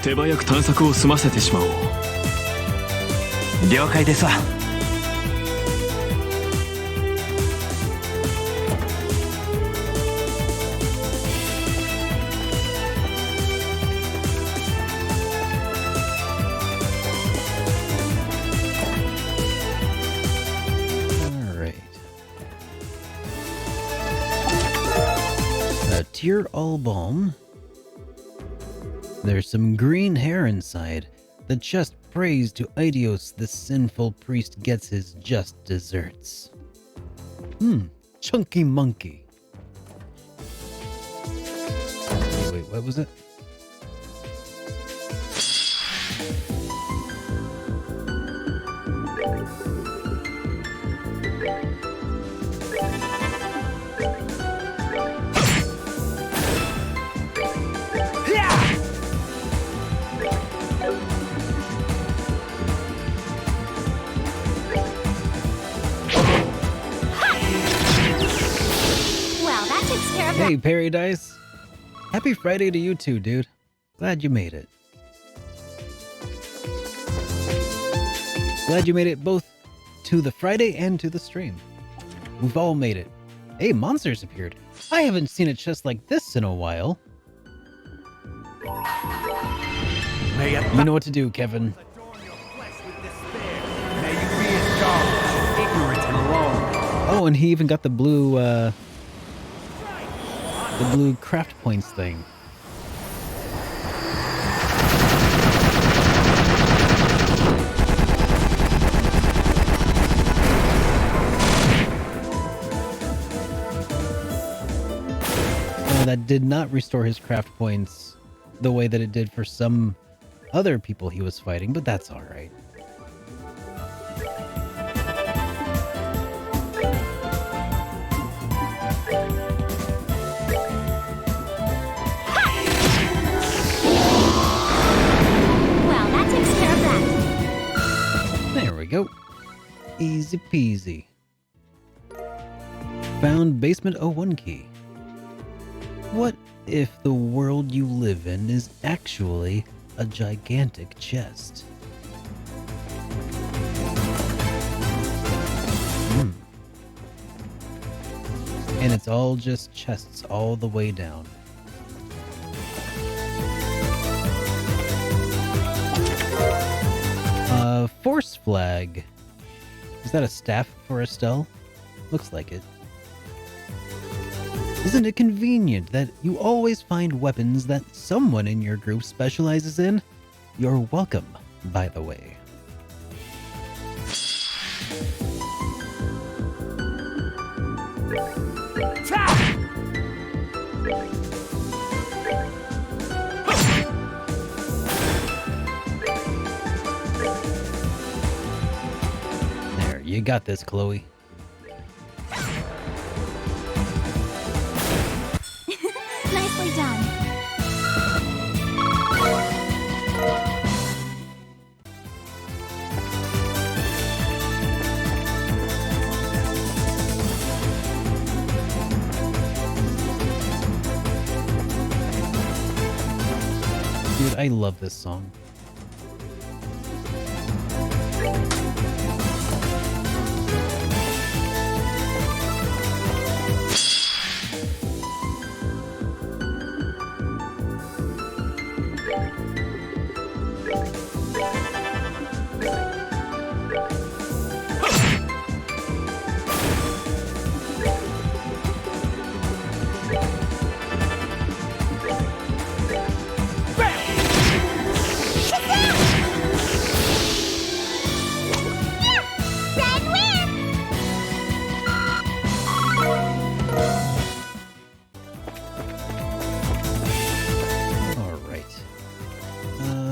Speaker 5: 手早く探索を済ませてしまおう。
Speaker 9: 了解ですわ。
Speaker 2: Tear all balm. There's some green hair inside. The chest prays to Idios, the sinful priest gets his just deserts. Chunky monkey. Wait, what was it? Hey, Perry Dice. Happy Friday to you too, dude. Glad you made it. Glad you made it both to the Friday and to the stream. We've all made it. Hey, monsters appeared. I haven't seen a chest like this in a while. You know what to do, Kevin. Oh, and he even got the blue craft points thing. That did not restore his craft points the way that it did for some other people he was fighting, but that's all right.
Speaker 6: Well, that takes care of that.
Speaker 2: There we go. Easy peasy. Found basement 01 key. What if the world you live in is actually a gigantic chest? And it's all just chests all the way down. Force flag. Is that a staff for Estelle? Looks like it. Isn't it convenient that you always find weapons that someone in your group specializes in? You're welcome, by the way. There, you got this, Chloe.
Speaker 6: Nicely done.
Speaker 2: Dude, I love this song.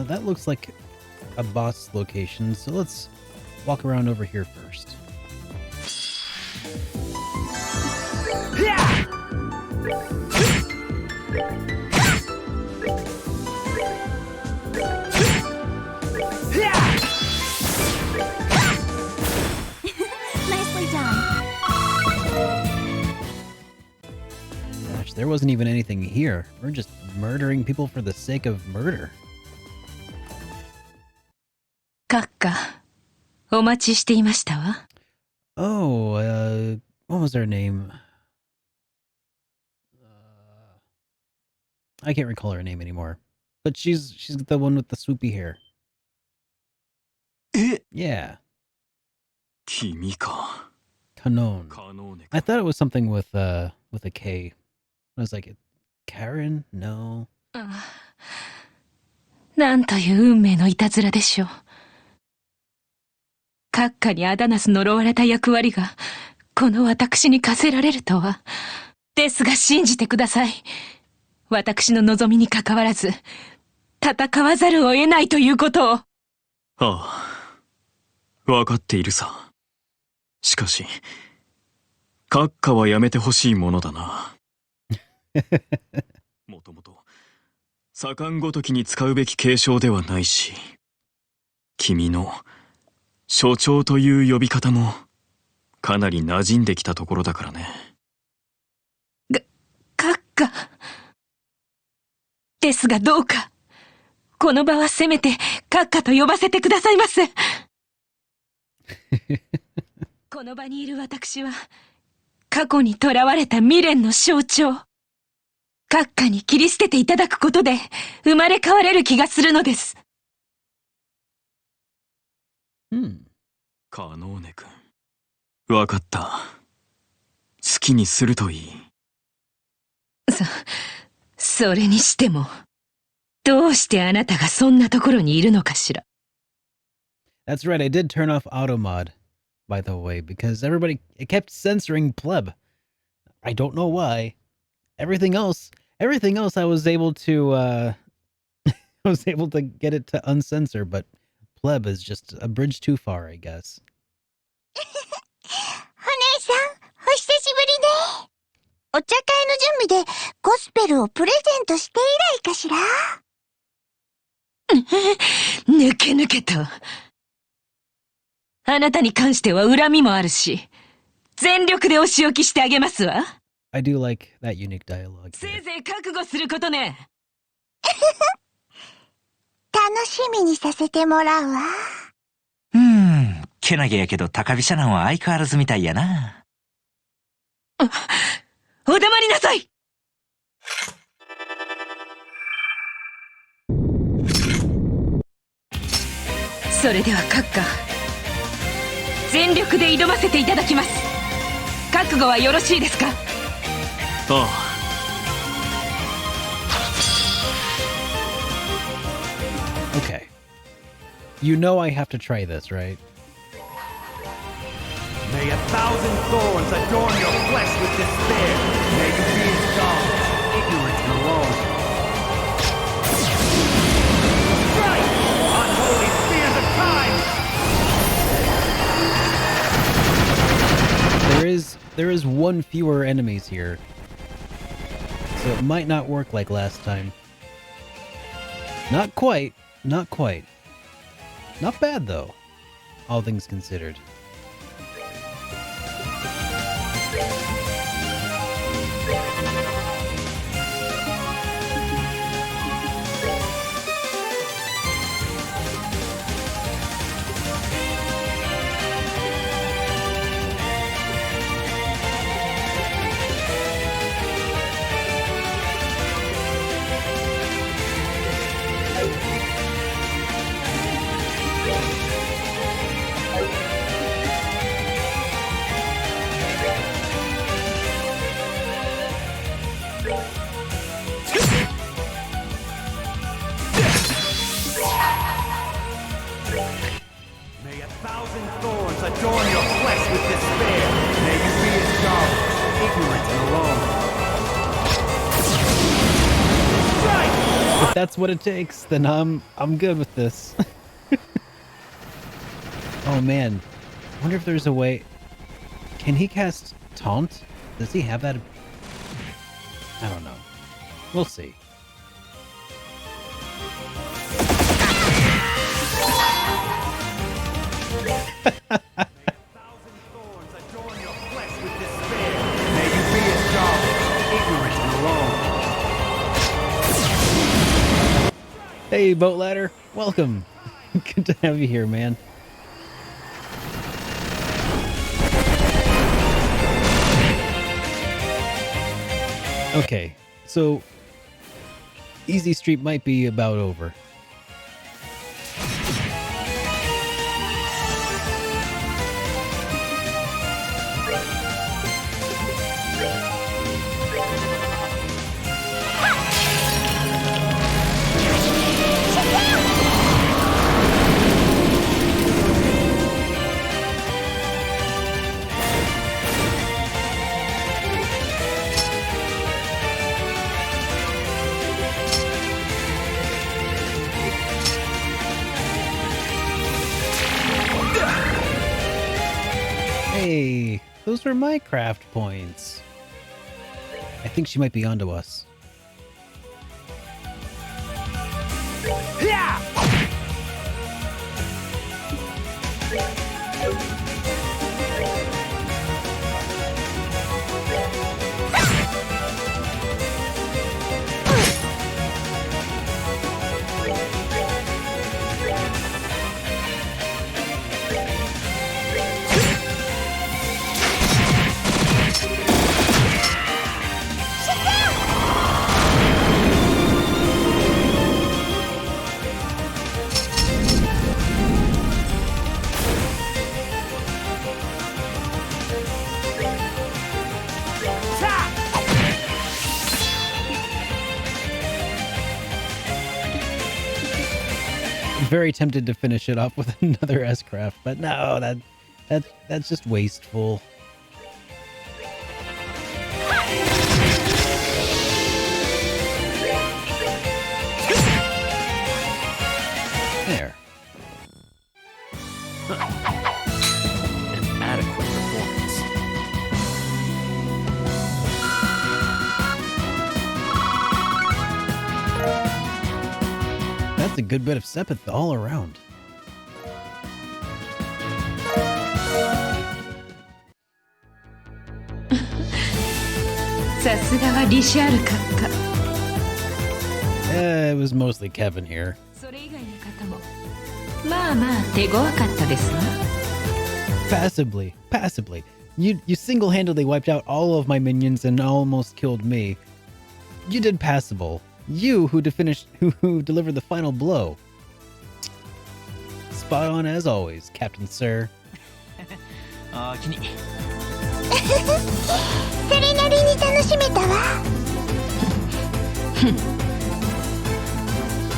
Speaker 2: That looks like a boss location, so let's walk around over here first.
Speaker 6: Nicely done.
Speaker 2: Gosh, there wasn't even anything here. We're just murdering people for the sake of murder.
Speaker 10: 閣下、お待ちしていましたわ。
Speaker 2: Oh, what was her name? I can't recall her name anymore. But she's the one with the swoopy hair.
Speaker 5: え
Speaker 2: Yeah.
Speaker 5: 君か。
Speaker 2: Kanon.
Speaker 5: カノーネ
Speaker 2: I
Speaker 5: か。
Speaker 2: thought it was something with a K. I was like, Karen? No.
Speaker 10: なんという運命のいたずらでしょう。閣下にアダナス呪われた役割が、この私に課せられるとは。ですが信じてください。私の望みにかかわらず、戦わざるを得ないということを。
Speaker 5: ああ、わかっているさ。しかし、閣下はやめてほしいものだな。もともと、盛んごときに使うべき継承ではないし、君の、所長という呼び方も、かなり馴染んできたところだからね。
Speaker 10: 閣下。ですがどうか、この場はせめて閣下と呼ばせてくださいます。この場にいる私は、過去に囚われた未練の象徴。閣下に切り捨てていただくことで、生まれ変われる気がするのです。
Speaker 5: カノーネ君。わかった。好きにするといい。
Speaker 10: それにしても、どうしてあなたがそんなところにいるのかしら。
Speaker 2: That's right, I did turn off auto mod, by the way, because it kept censoring pleb. I don't know why. Everything else I was able to, I was able to get it to uncensor, but pleb is just a bridge too far, I guess.
Speaker 3: お姉さん、お久しぶりね。お茶会の準備でゴスペルをプレゼントして以来かしら。
Speaker 10: 抜け抜けと。あなたに関しては恨みもあるし、全力でお仕置きしてあげますわ。
Speaker 2: I do like that unique dialogue.
Speaker 10: せいぜい覚悟することね。
Speaker 3: 楽しみにさせてもらうわ。
Speaker 9: けなげやけど高飛車なんは相変わらずみたいやな。
Speaker 10: お黙りなさい。それでは閣下、全力で挑ませていただきます。覚悟はよろしいですか？
Speaker 5: ああ。
Speaker 2: Okay. You know I have to try this, right?
Speaker 8: May a thousand thorns adorn your flesh with despair. May you be indulged, ignorant and alone. Strike! Unholy spears of time!
Speaker 2: There is one fewer enemies here. So it might not work like last time. Not quite. Not quite. Not bad though, all things considered.
Speaker 8: ignorant and alone.
Speaker 2: If that's what it takes, then I'm good with this. Oh man, I wonder if there's a way. Can he cast Taunt? Does he have that? I don't know. We'll see. Hey, Boat Ladder. Welcome. Good to have you here, man. Okay, so Easy Street might be about over. Hey, those were my craft points. I think she might be onto us. Very tempted to finish it off with another S-Craft, but no, that's just wasteful. There.
Speaker 1: An adequate performance.
Speaker 2: That's a good bit of Sepith all around. It was mostly Kevin here. Passively. You single-handedly wiped out all of my minions and almost killed me. You did passable. You who delivered the final blow. Spot on as always, Captain Sir.
Speaker 3: それなりに楽しめたわ。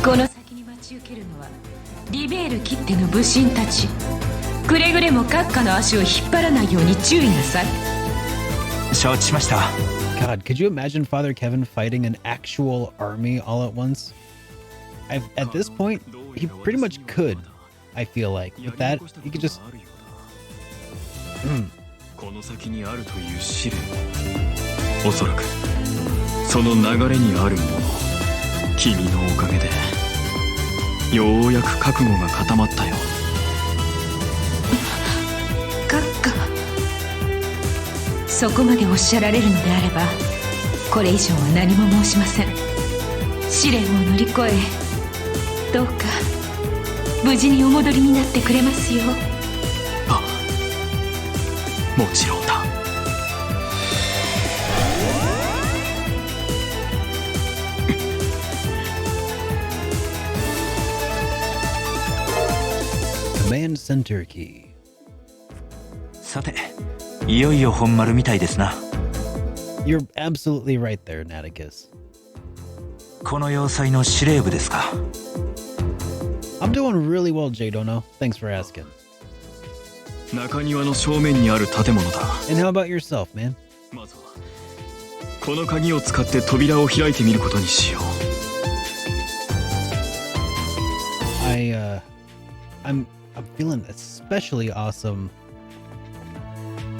Speaker 10: この先に待ち受けるのはリベールきっての武神たち。くれぐれも閣下の足を引っ張らないように注意なさい。
Speaker 9: 承知しました。
Speaker 2: God, could you imagine Father Kevin fighting an actual army all at once? At this point, he pretty much could, I feel like. With that, he could just...
Speaker 5: この先にあるという試練、おそらくその流れにあるもの、君のおかげでようやく覚悟が固まったよ。
Speaker 10: 閣下、そこまでおっしゃられるのであれば、これ以上は何も申しません。試練を乗り越え、どうか無事にお戻りになってくれますよ。
Speaker 5: ああ、もちろんだ。
Speaker 2: Command Center Key.
Speaker 9: さて、いよいよ本丸みたいですな。
Speaker 2: You're absolutely right there, Naticus.
Speaker 9: この要塞の司令部ですか。
Speaker 2: I'm doing really well, Jdono. Thanks for asking.
Speaker 5: 中庭の正面にある建物だ。
Speaker 2: And how about yourself, man?
Speaker 5: まずはこの鍵を使って扉を開いてみることにしよう。
Speaker 2: I'm feeling especially awesome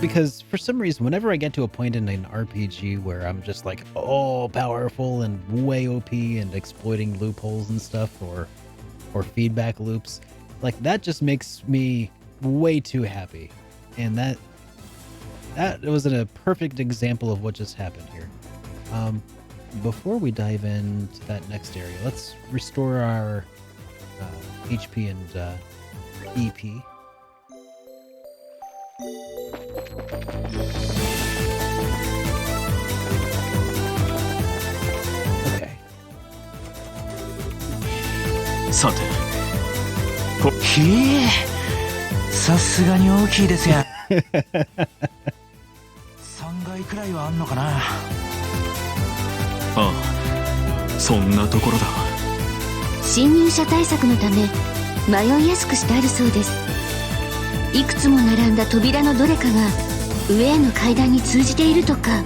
Speaker 2: because for some reason, whenever I get to a point in an RPG where I'm just like all powerful and way OP and exploiting loopholes and stuff or feedback loops, like that just makes me way too happy. And that was a perfect example of what just happened here. Before we dive into that next area, let's restore our HP and EP. Okay.
Speaker 5: さて、
Speaker 9: ひえ、さすがに大きいですや。3階くらいはあんのかな。
Speaker 5: ああ、そんなところだ。
Speaker 3: 侵入者対策のため迷いやすくしてあるそうです。いくつも並んだ扉のどれかが上への階段に通じているとか。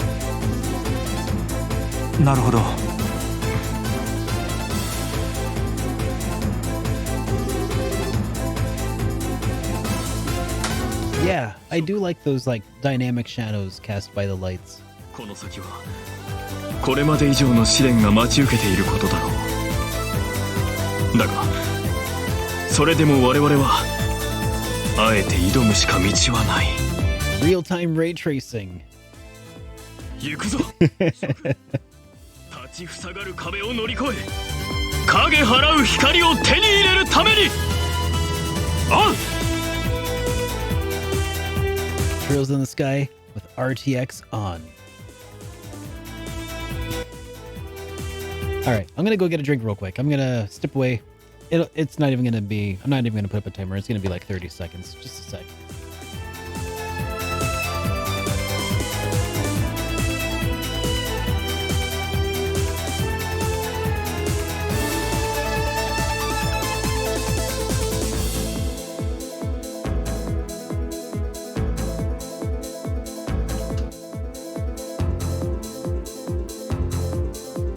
Speaker 9: なるほど。
Speaker 2: Yeah, I do like those like dynamic shadows cast by the lights.
Speaker 5: この先はこれまで以上の試練が待ち受けていることだろう。だがそれでも我々はあえて挑むしか道はない。
Speaker 2: Real-time ray tracing.
Speaker 5: 行くぞ。立ちふさがる壁を乗り越え影払う光を手に入れるために。おう。
Speaker 2: Trails in the sky with RTX on. All right, I'm gonna go get a drink real quick. I'm gonna step away. It's not even gonna be. I'm not even gonna put up a timer. It's gonna be like 30 seconds. Just a sec.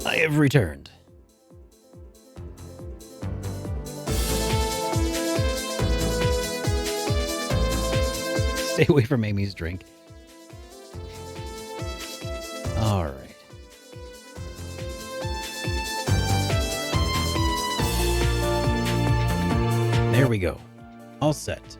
Speaker 2: I have returned. Stay away from Amy's drink. All right. There we go. All set.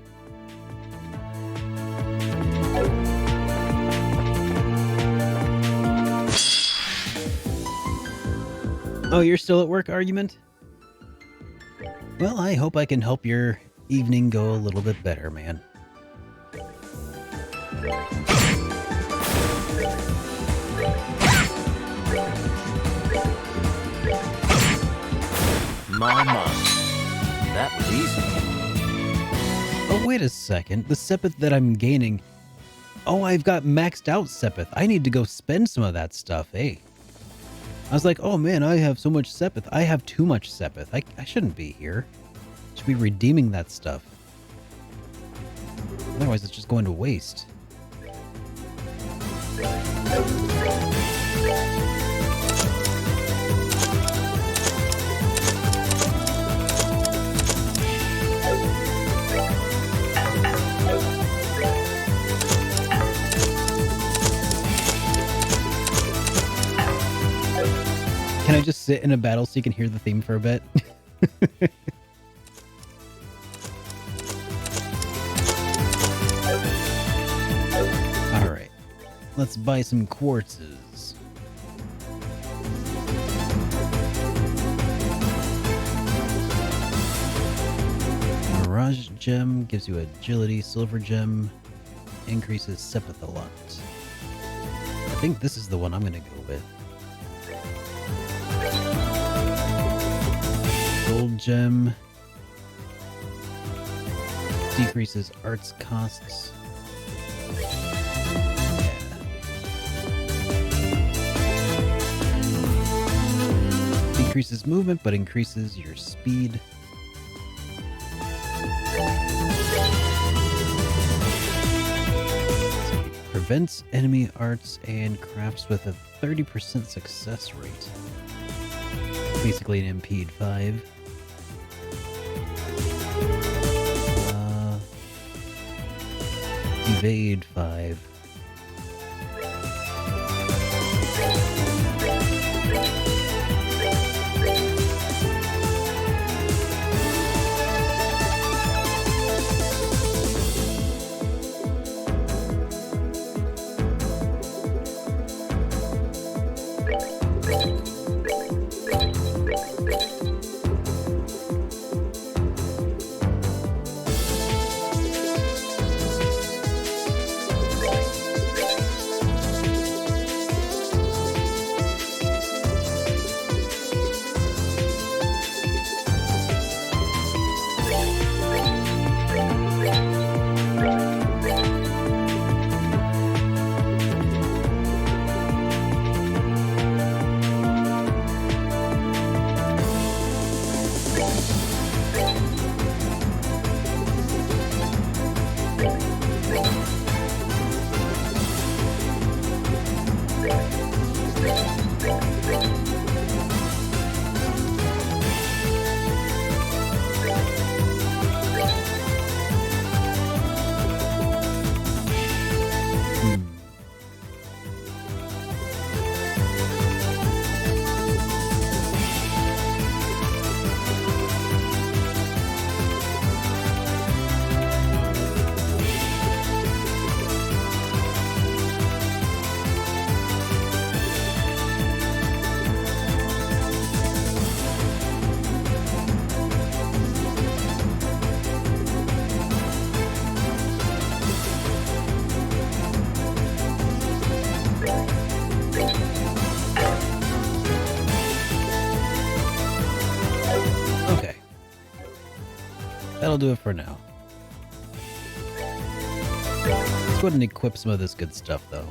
Speaker 2: Oh, you're still at work, argument? Well, I hope I can help your evening go a little bit better, man.
Speaker 11: Mama, that was easy.
Speaker 2: Oh, wait a second. The Sepith that I'm gaining... Oh, I've got maxed out Sepith. I need to go spend some of that stuff, eh? I was like, oh man, I have so much Sepith. I have too much Sepith. I shouldn't be here. I should be redeeming that stuff. Otherwise, it's just going to waste. Can I just sit in a battle so you can hear the theme for a bit? Alright. Let's buy some quartzes. Mirage gem gives you agility. Silver gem increases Sepith a lot. I think this is the one I'm gonna go with. Gold gem decreases arts costs. Yeah. Decreases movement but increases your speed. Prevents enemy arts and crafts with a 30% success rate. Basically an impede 5. Evade 5. Okay. That'll do it for now. Let's go ahead and equip some of this good stuff, though.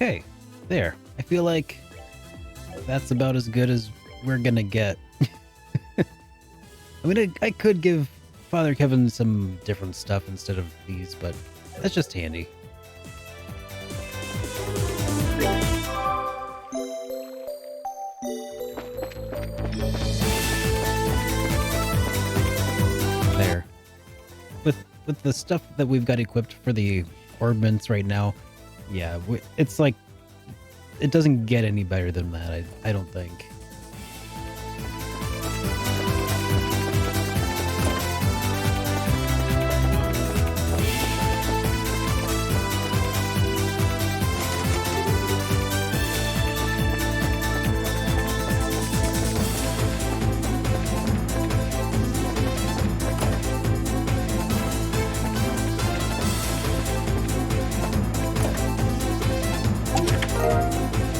Speaker 2: Okay, there. I feel like that's about as good as we're gonna get. I mean, I could give Father Kevin some different stuff instead of these, but that's just handy. There. With the stuff that we've got equipped for the orbments right now, yeah, it's like, it doesn't get any better than that, I don't think.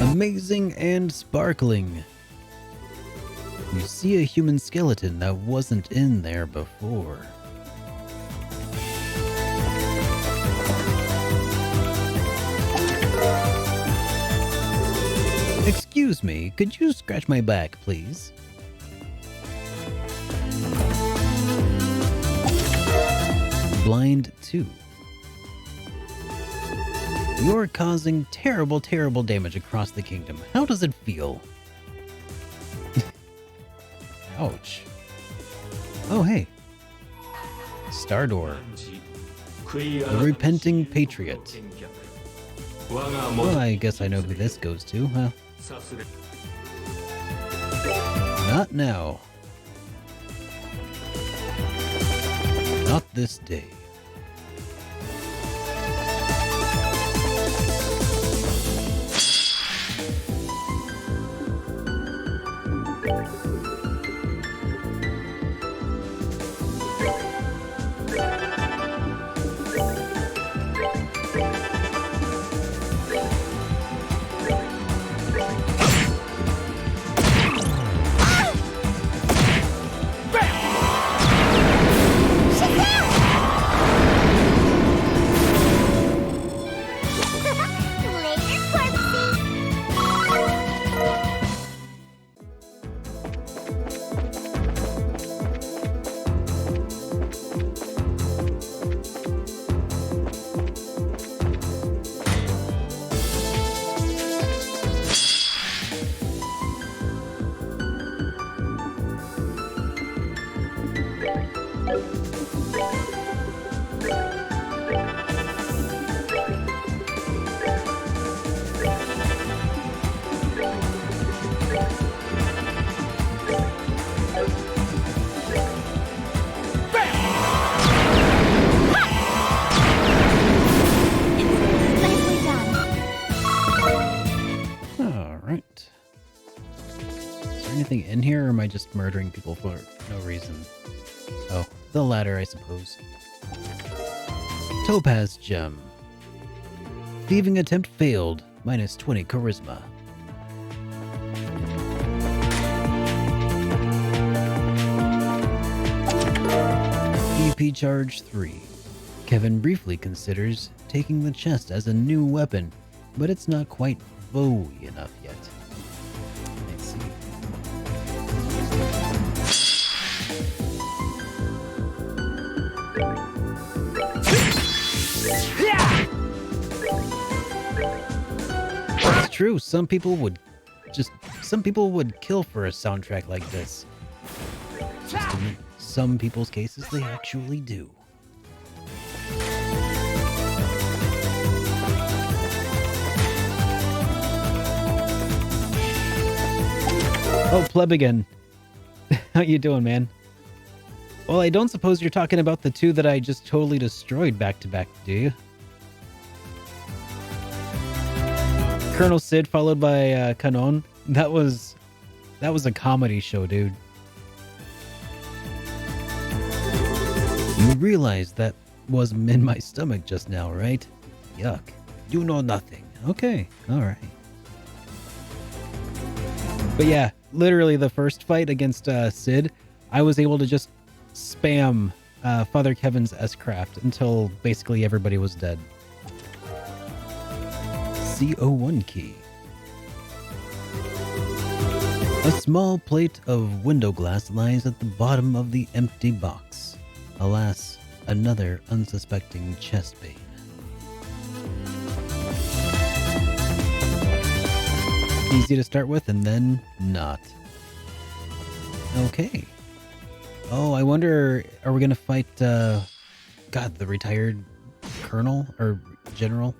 Speaker 2: Amazing and sparkling. You see a human skeleton that wasn't in there before. Excuse me, could you scratch my back, please? Blind 2. You're causing terrible, terrible damage across the kingdom. How does it feel? Ouch. Oh, hey. Stardor. The Repenting Patriot. Well, I guess I know who this goes to, huh? Not now. Not this day. In here, or am I just murdering people for no reason? Oh, the latter, I suppose. Topaz Gem. Thieving attempt failed. Minus 20 charisma. EP charge 3. Kevin briefly considers taking the chest as a new weapon, but it's not quite Bowie enough yet. It's true, some people would kill for a soundtrack like this. Just in some people's cases, they actually do. Oh, pleb again. How you doing, man? Well, I don't suppose you're talking about the two that I just totally destroyed back to back, do you? Colonel Sid followed by Canon. That was a comedy show, dude. You realize that wasn't in my stomach just now, right? Yuck. You know nothing. Okay, alright. But yeah, literally the first fight against Sid, I was able to just spam Father Kevin's S-Craft until basically everybody was dead. CO1 key. A small plate of window glass lies at the bottom of the empty box. Alas, another unsuspecting chest pain. Easy to start with and then not. Okay. Oh, I wonder, are we gonna fight, the retired colonel or general?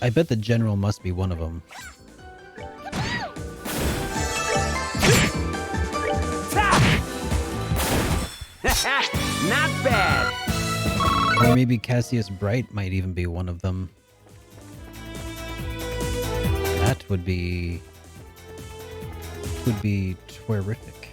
Speaker 2: I bet the general must be one of them.
Speaker 8: Not bad.
Speaker 2: Or maybe Cassius Bright might even be one of them. That would be terrific.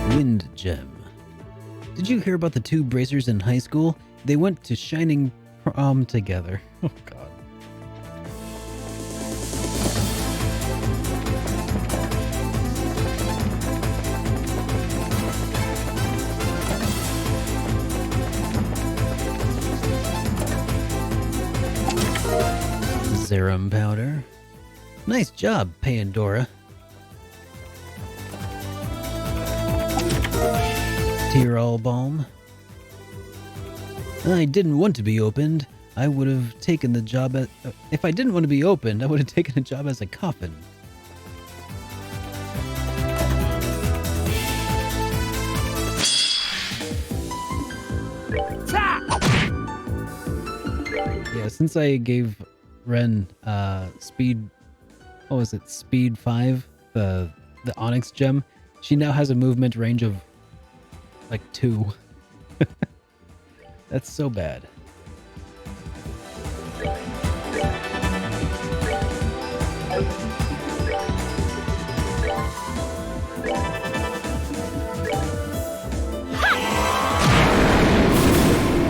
Speaker 2: Wind Gem. Did you hear about the two bracers in high school? They went to Shining Prom together. Oh god. Serum powder. Nice job, Pandora. Tear-all balm. I didn't want to be opened. I would have taken the job at... if I didn't want to be opened, I would have taken a job as a coffin. Yeah, since I gave Ren speed... what was it? Speed 5? The Onyx gem. She now has a movement range of like 2. That's so bad.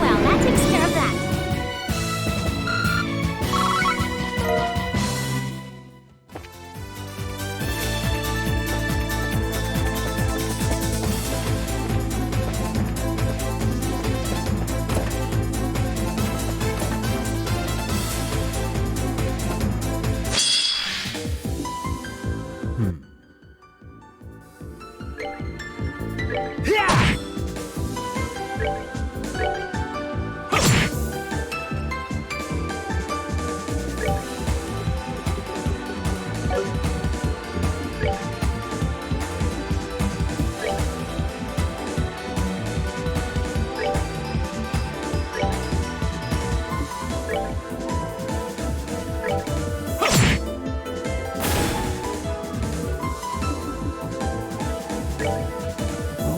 Speaker 6: Well, that takes care of that.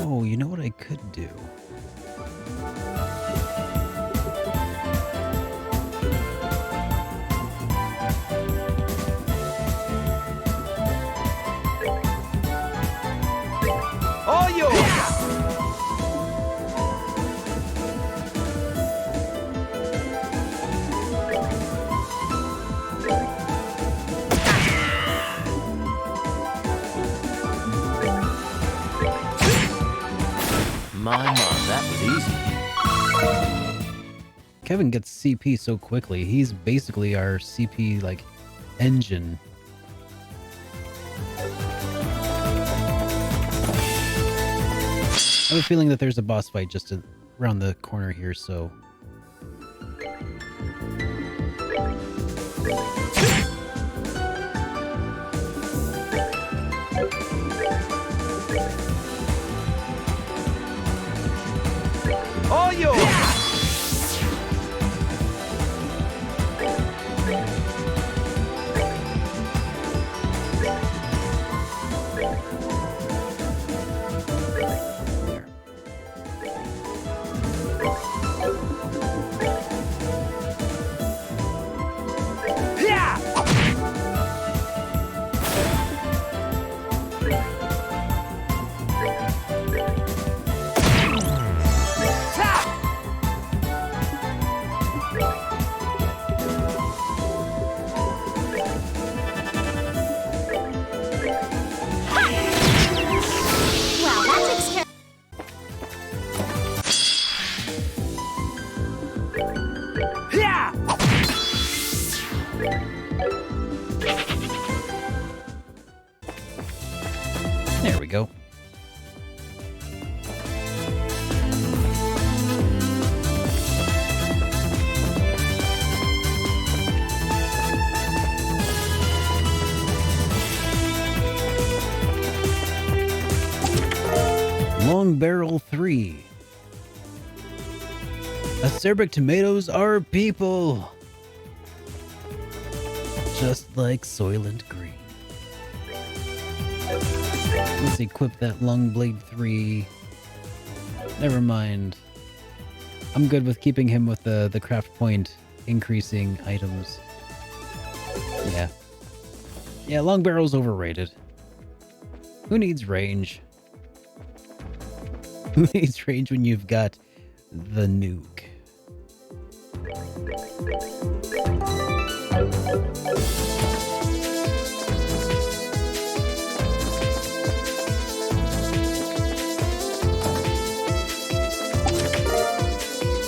Speaker 2: Oh, you know what I could do?
Speaker 8: All yours.
Speaker 11: My, that was easy.
Speaker 2: Kevin gets CP so quickly. He's basically our CP, like, engine. I have a feeling that there's a boss fight just around the corner here, so...
Speaker 8: All yours.
Speaker 2: Long Barrel 3. Acerbic tomatoes are people. Just like Soylent Green. Let's equip that Long Blade 3. Never mind. I'm good with keeping him with the craft point increasing items. Yeah. Yeah, Long Barrel's overrated. Who needs range? Who needs range when you've got the nuke?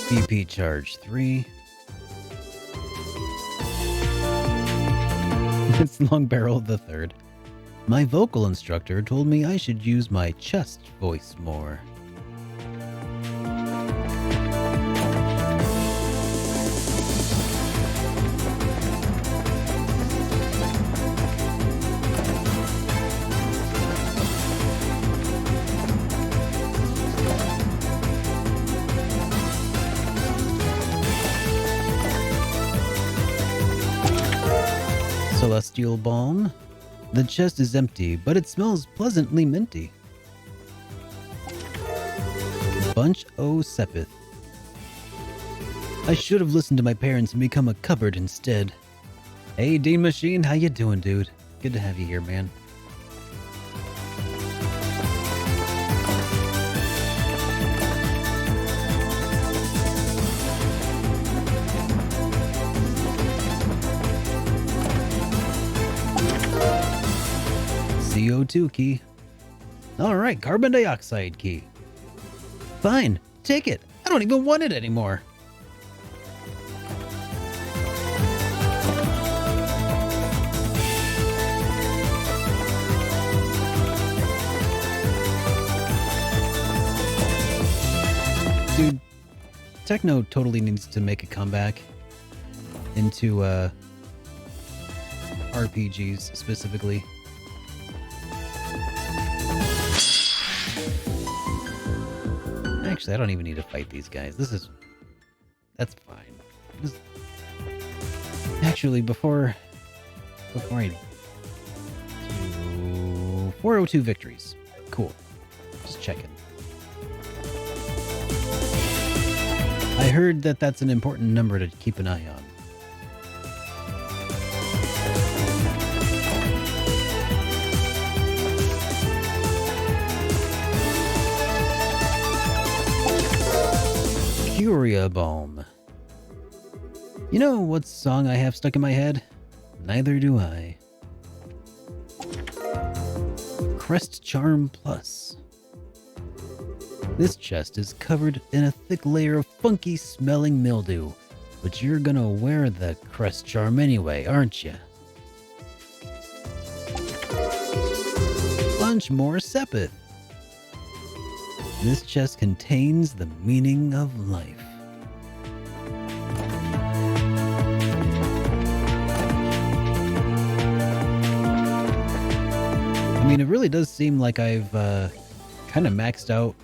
Speaker 2: BP charge 3. It's Long Barrel the third. My vocal instructor told me I should use my chest voice more. Celestial Balm. The chest is empty, but it smells pleasantly minty. Bunch O' Sepith. I should have listened to my parents and become a cupboard instead. Hey, Dean Machine, how you doing, dude? Good to have you here, man. CO2 key. Alright, carbon dioxide key. Fine, take it. I don't even want it anymore. Dude, Techno totally needs to make a comeback into RPGs specifically. Actually, I don't even need to fight these guys. That's fine. Actually, before I do 402 victories. Cool. Just checking. I heard that that's an important number to keep an eye on. Curia Balm. You know what song I have stuck in my head? Neither do I. Crest Charm Plus. This chest is covered in a thick layer of funky smelling mildew, but you're gonna wear the Crest Charm anyway, aren't you? Bunch more Sepith. This chest contains the meaning of life. I mean, it really does seem like I've kind of maxed out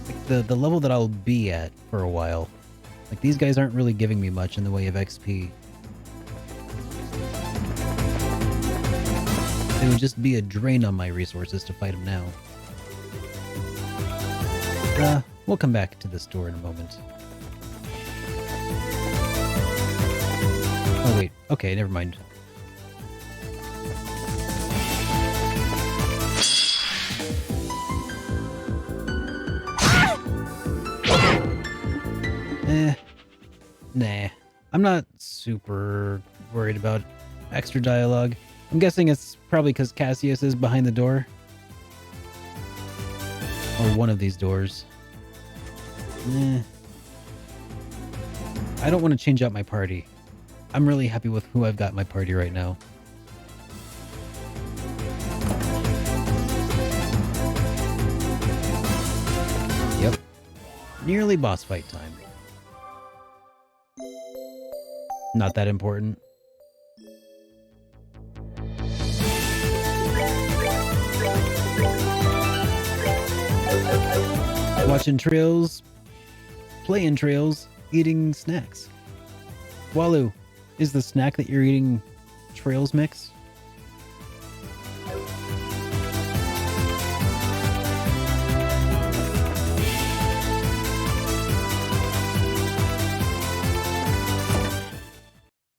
Speaker 2: like the level that I'll be at for a while. Like, these guys aren't really giving me much in the way of XP. It would just be a drain on my resources to fight them now. We'll come back to this door in a moment. Oh wait, okay, never mind. Nah. I'm not super worried about extra dialogue. I'm guessing it's probably because Cassius is behind the door. Or one of these doors. I don't want to change out my party. I'm really happy with who I've got in my party right now. Yep. Nearly boss fight time. Not that important. watching trails, playing trails, eating snacks. Walu, is the snack that you're eating trails mix?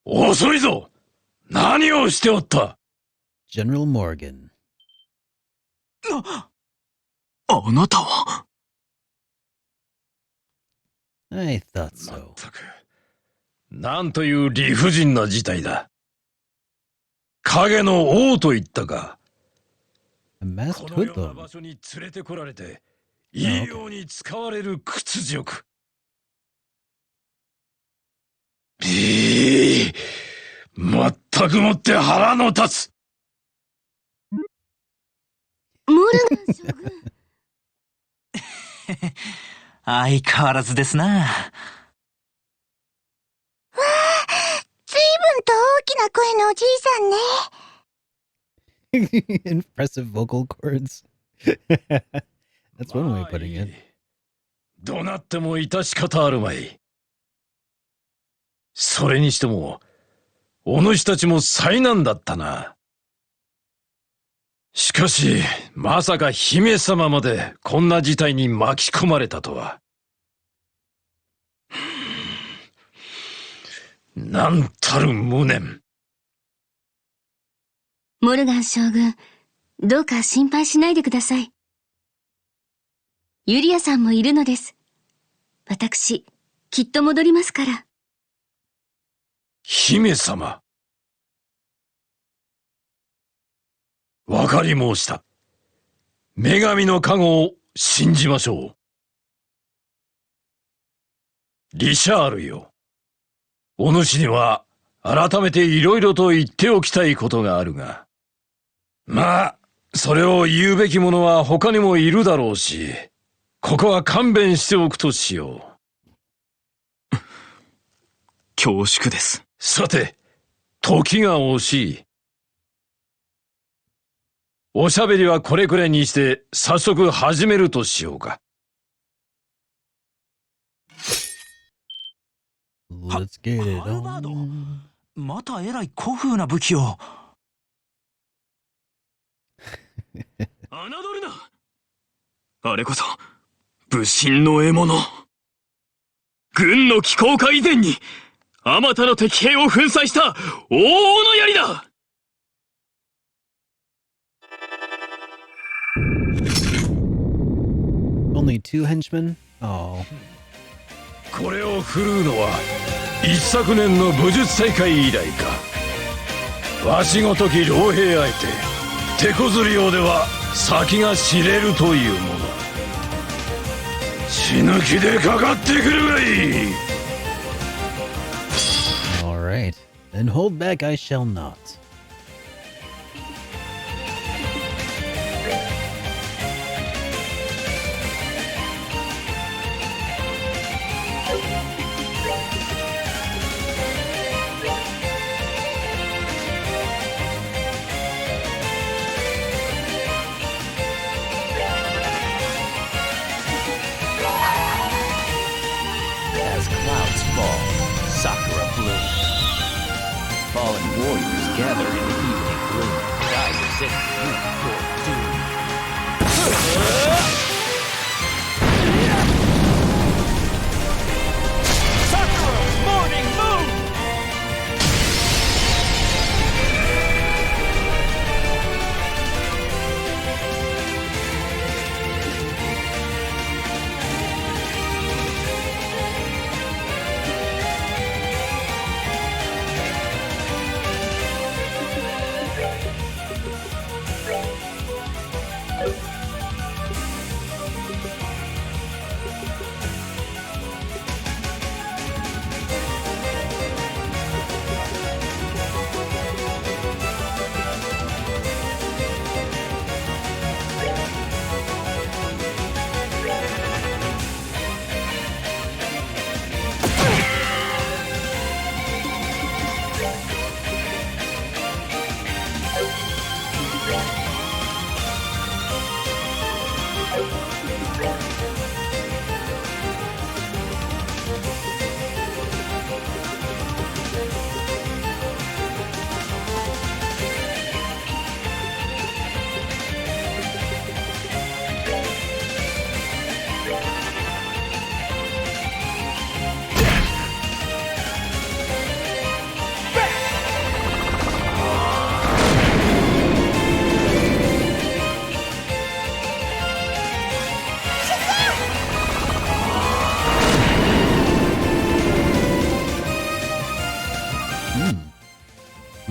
Speaker 5: 遅いぞ。何をしておった。
Speaker 2: General Morgan.
Speaker 5: あなたは。
Speaker 2: I thought so.
Speaker 5: なんという理不尽な事態だ。影の王と言ったか。
Speaker 2: A masked
Speaker 5: このような
Speaker 2: hoodlum.
Speaker 5: 場所に連れてこられて、いいように使われる屈辱。まったくもって腹の立つ。
Speaker 3: モルガン将軍。
Speaker 9: 相変わらずですな。
Speaker 3: わあ、ずいぶんと大きな声のおじいさんね。
Speaker 2: Impressive vocal cords. That's one way of putting it.
Speaker 5: どなっても致し方あるまい。それにしても、お主たちも災難だったな。しかし、まさか姫様までこんな事態に巻き込まれたとは。なんたる無念。
Speaker 3: モルガン将軍、どうか心配しないでください。ユリアさんもいるのです。私、きっと戻りますから。
Speaker 5: 姫様。わかり申した。女神の加護を信じましょう。リシャールよ。お主には改めていろいろと言っておきたいことがあるが。まあ、それを言うべき者は他にもいるだろうし、ここは勘弁しておくとしよう。恐縮です。さて、時が惜しい。おしゃべりはこれくらいにして早速始めるとしようか。
Speaker 2: Let's get it
Speaker 9: ハルバード
Speaker 2: on.
Speaker 9: またえらい古風な武器を。
Speaker 5: 侮るな。あれこそ武神の獲物。軍の機構化以前にあまたの敵兵を粉砕した王の槍だ。
Speaker 2: Only 2 henchmen? Oh.
Speaker 5: これを振るうのは一昨年の武術大会以来か。わしごとき老兵相手、手こずりようでは先が知れるというもの。死ぬ気でかかってくるがいい。
Speaker 2: Alright. Then hold back I shall not.
Speaker 11: As clouds fall, sakura blooms. Fallen warriors gather in the evening gloom, guide us in your doom. Sakura, morning moon!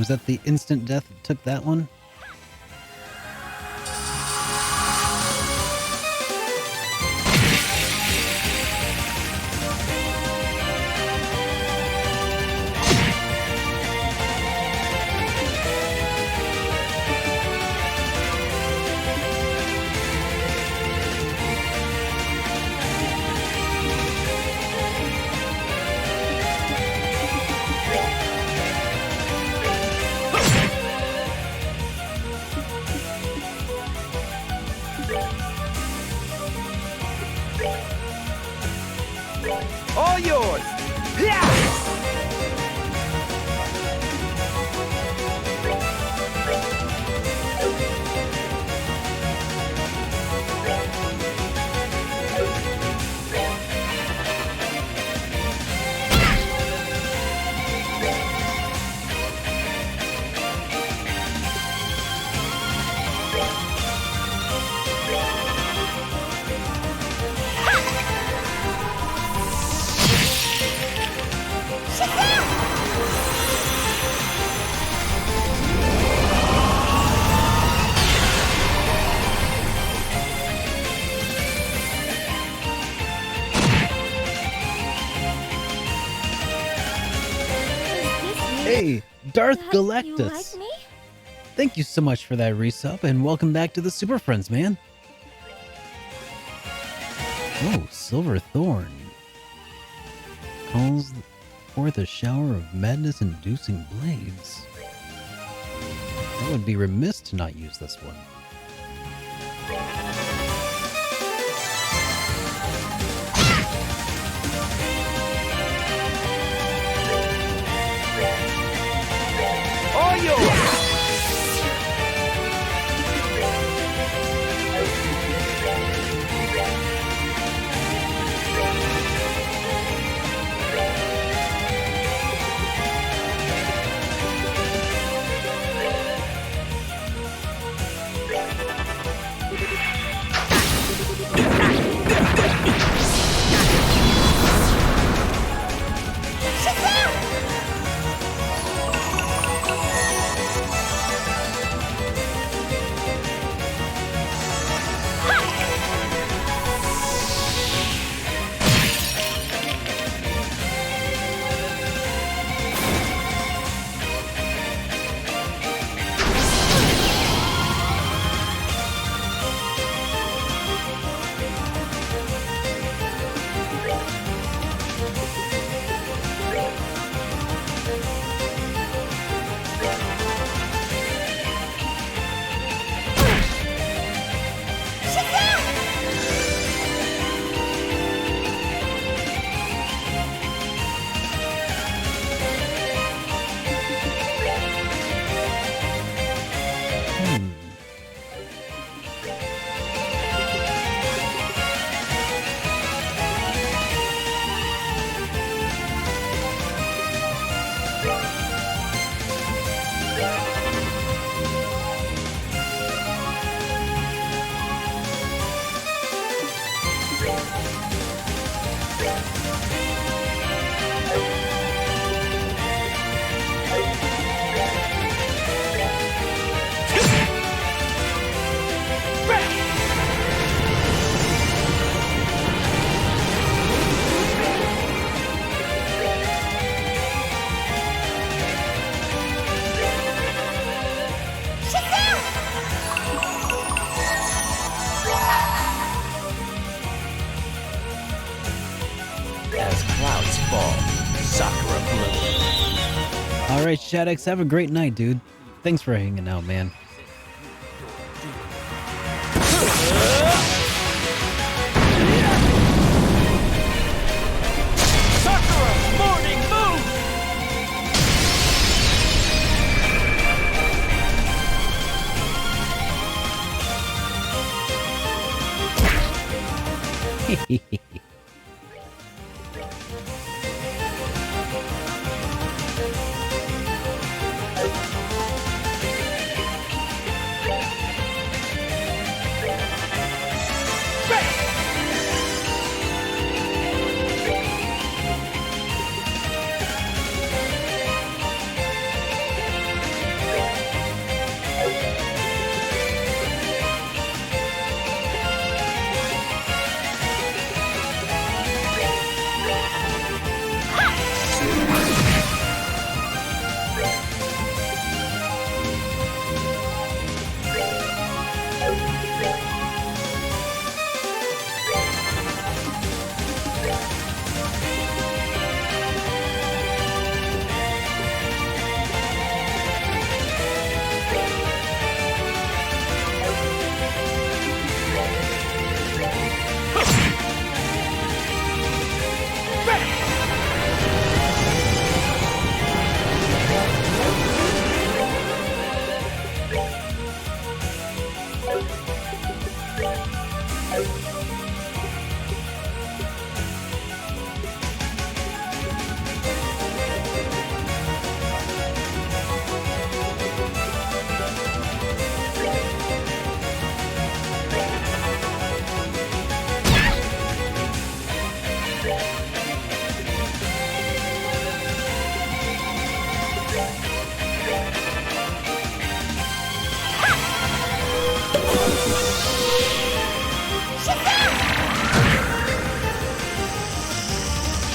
Speaker 2: Was that the instant death that took that one?
Speaker 8: All yours! Yeah!
Speaker 2: Hey, Darth Galactus.
Speaker 6: You like me?
Speaker 2: Thank you so much for that resub, and welcome back to the Super Friends, man. Oh, Silver Thorn. Calls forth a shower of madness-inducing blades. I would be remiss to not use this one.
Speaker 8: All yours!
Speaker 11: As clouds fall, Sakura blooms.
Speaker 2: All right, Shadex, have a great night, dude. Thanks for hanging out, man.
Speaker 8: Sakura, morning move!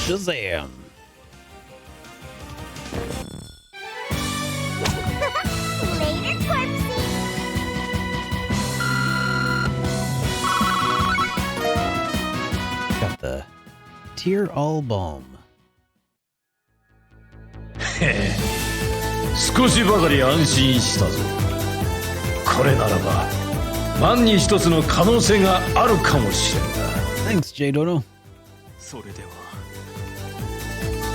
Speaker 2: Shazam!
Speaker 6: Later, Corpsey.
Speaker 2: Got the Tear All Balm.
Speaker 7: へえ、少しばかり安心したぞ。これならば万に一つの可能性があるかもしれんな。
Speaker 2: Thanks, J. Dono.
Speaker 5: それでは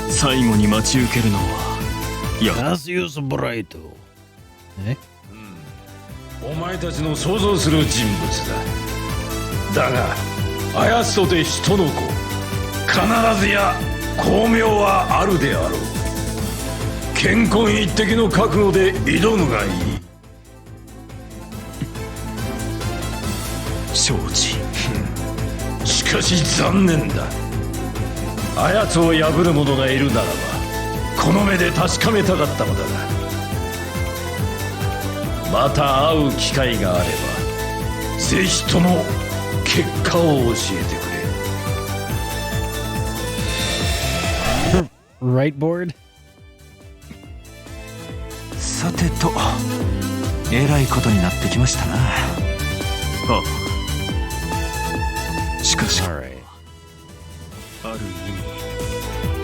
Speaker 5: 最後に待ち受けるのは
Speaker 2: Cassius Bright. え？
Speaker 7: お前たちの想像する人物だ。だが操とて人の子、必ずや光明はあるであろう。健康一滴の覚悟で挑むがいい。
Speaker 5: 承知。
Speaker 7: しかし残念だ。操を破る者がいるならばこの目で確かめたかったのだが、また会う機会があればぜひとも結果を教えてくれ。
Speaker 2: Right board?
Speaker 9: さてと、えらいことになってきましたな。
Speaker 5: ああ、しかし、
Speaker 2: Alright.
Speaker 5: ある意味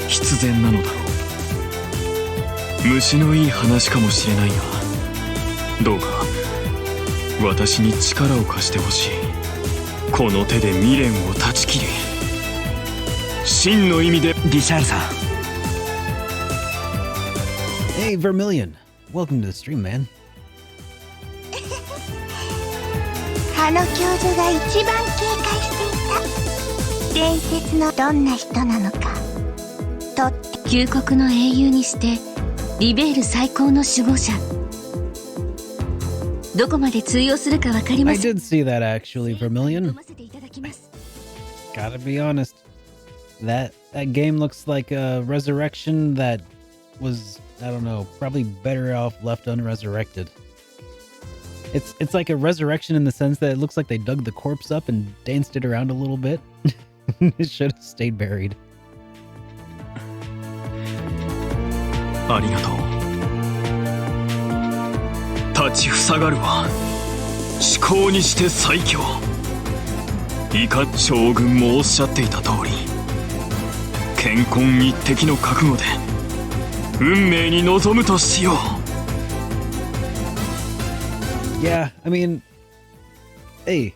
Speaker 5: 必然なのだろう。虫のいい話かもしれないが、どうか私に力を貸してほしい。この手で未練を断ち切り、真の意味で。
Speaker 9: リシャールさん。
Speaker 2: Hey, Vermilion. Welcome to the stream, man.
Speaker 6: あの教授が一番警戒していた伝説のどんな人なのかとって。
Speaker 3: 旧国の英雄にしてリベール最高の守護者。どこまで通用するかわかりま
Speaker 2: I
Speaker 3: せん。
Speaker 2: did see that actually, Vermilion.
Speaker 3: 読ませていただきます。
Speaker 2: Gotta be honest. That game looks like a resurrection that was, I don't know, probably better off left unresurrected. It's like a resurrection in the sense that it looks like they dug the corpse up and danced it around a little bit. It should have stayed buried.
Speaker 5: ありがとう。立ちふさがるは至高にして最強。いか将軍もおっしゃっていた通り、健康一滴の覚悟で運命に臨むとしよう。
Speaker 2: Yeah, I mean, hey,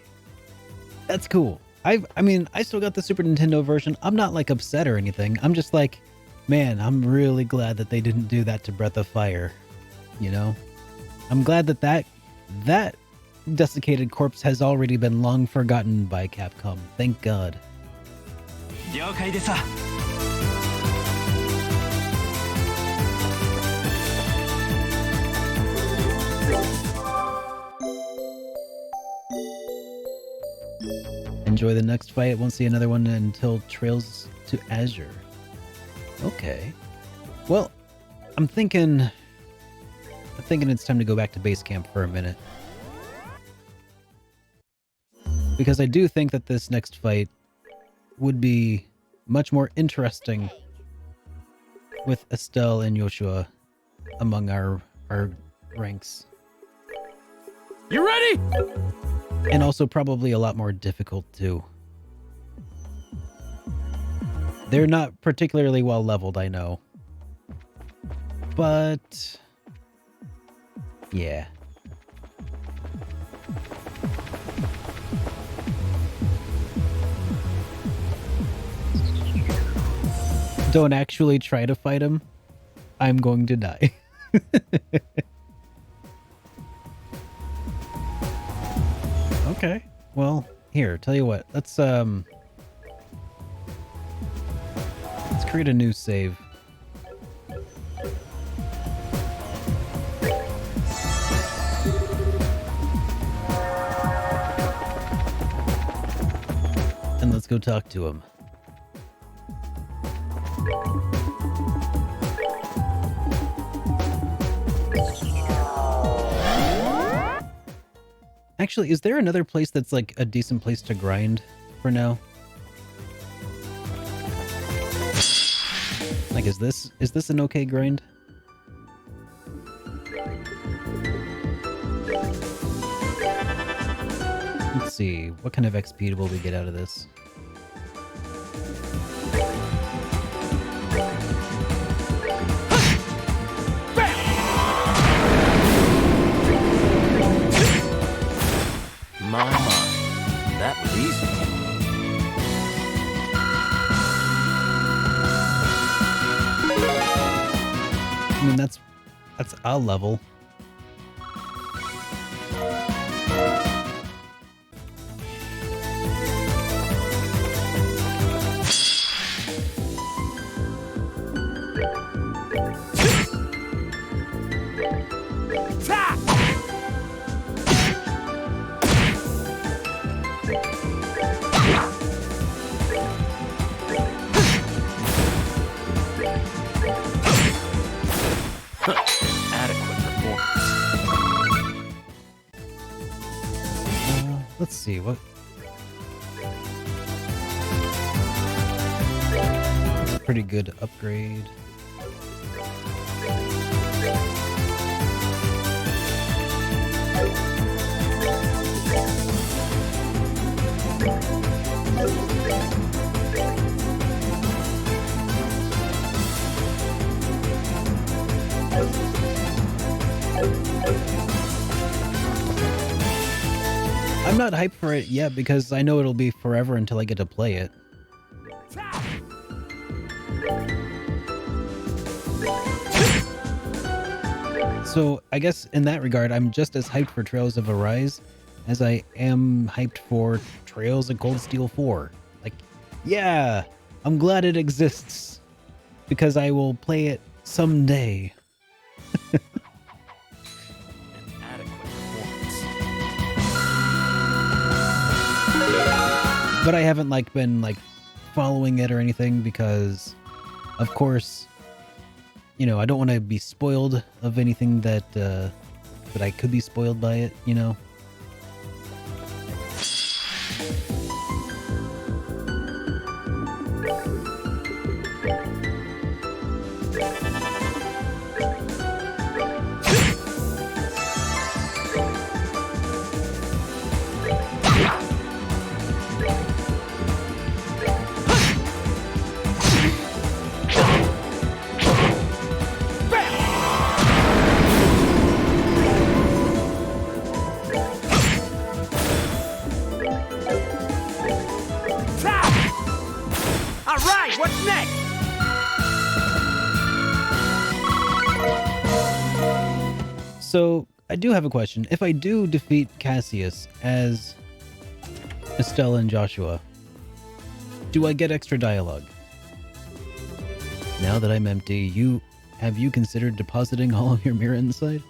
Speaker 2: that's cool. I mean, I still got the Super Nintendo version. I'm not like upset or anything. I'm just like, man, I'm really glad that they didn't do that to Breath of Fire. You know, I'm glad that that desiccated corpse has already been long forgotten by Capcom. Thank God.
Speaker 9: 了解ですわ。
Speaker 2: Enjoy the next fight. Won't see another one until Trails to Azure. Okay. Well, I'm thinking it's time to go back to base camp for a minute. Because I do think that this next fight would be much more interesting with Estelle and Yoshua among our ranks.
Speaker 5: You ready?
Speaker 2: And also probably a lot more difficult too. They're not particularly well leveled, I know. But yeah. Don't actually try to fight him. I'm going to die. Okay. Well, Here, tell you what. Let's create a new save. And let's go talk to him. Actually, is there another place that's like a decent place to grind for now? Like, is this an okay grind? Let's see, what kind of XP will we get out of this?
Speaker 11: My, that was easy.
Speaker 2: I mean, that's a level. Let's see, what... That's a pretty good upgrade. I'm not hyped for it yet because I know it'll be forever until I get to play it. So I guess in that regard, I'm just as hyped for Trails of Arise as I am hyped for Trails of Cold Steel 4. Like, yeah, I'm glad it exists because I will play it someday. But I haven't been following it or anything because, of course, you know, I don't want to be spoiled of anything that I could be spoiled by it, you know.
Speaker 8: What's next?
Speaker 2: So, I do have a question. If I do defeat Cassius as Estella and Joshua, do I get extra dialogue? Now that I'm empty, have you considered depositing all of your mirror inside?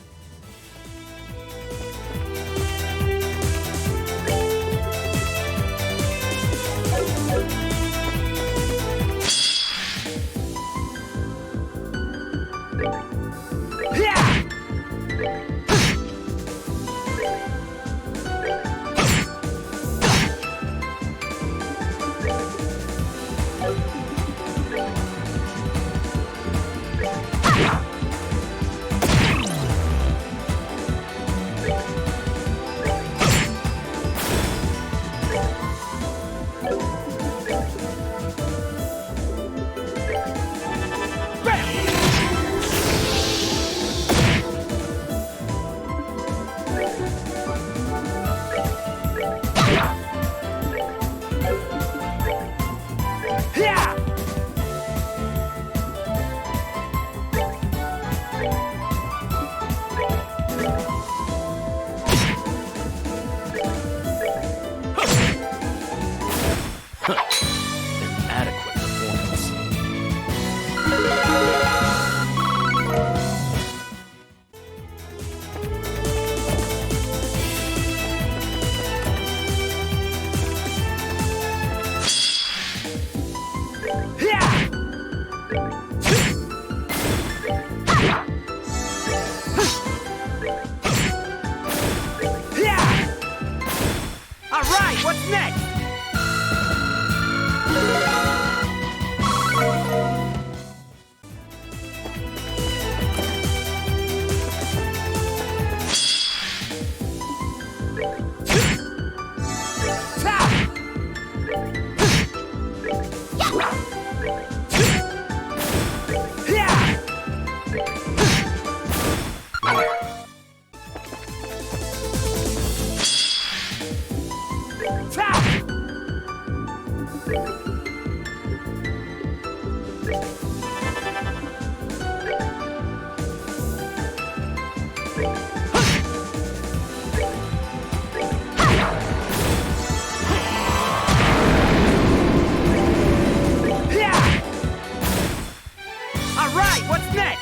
Speaker 8: Alright, what's next?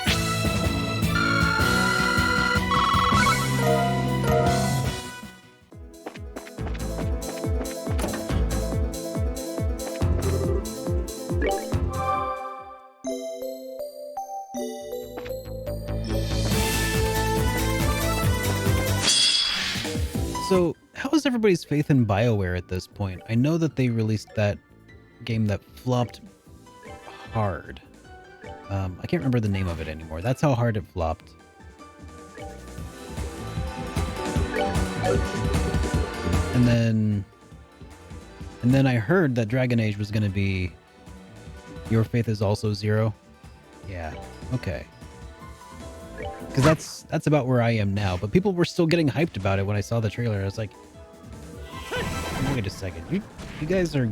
Speaker 2: So, how is everybody's faith in BioWare at this point? I know that they released that game that flopped hard. I can't remember the name of it anymore. That's how hard it flopped. And then I heard that Dragon Age was going to be Your Faith is Also Zero. Yeah, okay. Because that's about where I am now. But people were still getting hyped about it when I saw the trailer. I was like, wait a second. You guys are...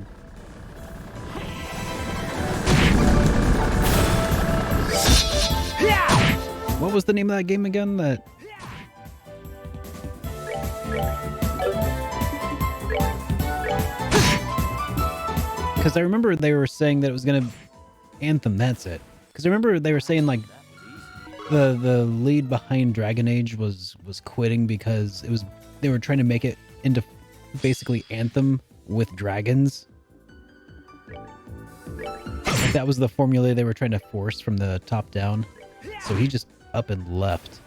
Speaker 2: What was the name of that game again? That... Because I remember they were saying that it was going to... Anthem, that's it. Because I remember they were saying, like, the lead behind Dragon Age was quitting because they were trying to make it into basically Anthem with dragons. Like that was the formula they were trying to force from the top down. So he just up and left.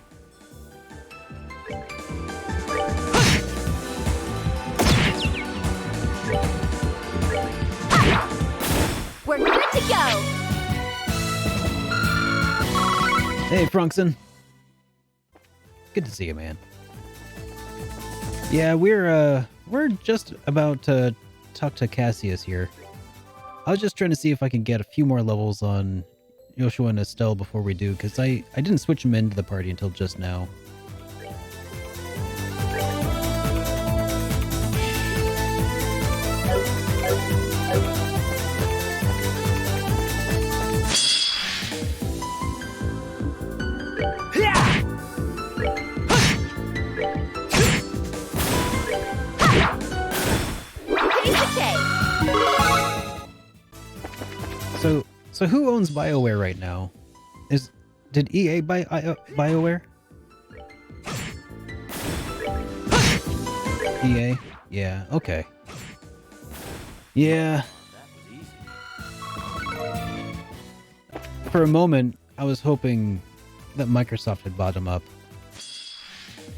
Speaker 3: We're good to go!
Speaker 2: Hey, Frunkson. Good to see you, man. Yeah, we're just about to talk to Cassius here. I was just trying to see if I can get a few more levels on Yoshua and Estelle before we do, because I didn't switch them into the party until just now. So who owns BioWare right now? Did EA buy BioWare? EA? Yeah, okay. Yeah. For a moment, I was hoping that Microsoft had bought them up,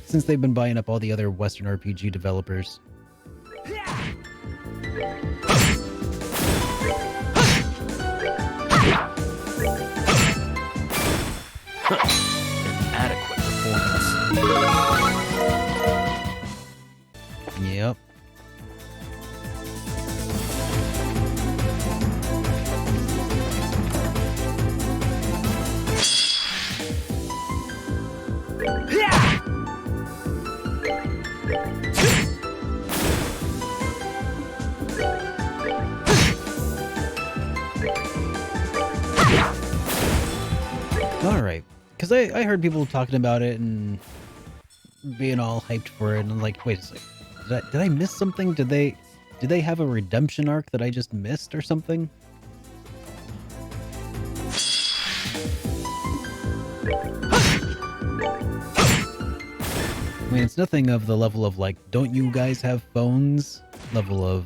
Speaker 2: since they've been buying up all the other Western RPG developers.
Speaker 11: Inadequate performance.
Speaker 2: Yep. All right, because I heard people talking about it and being all hyped for it, and I'm like, wait a second, did I miss something? Did they have a redemption arc that I just missed or something? I mean, it's nothing of the level of like, don't you guys have phones? Level of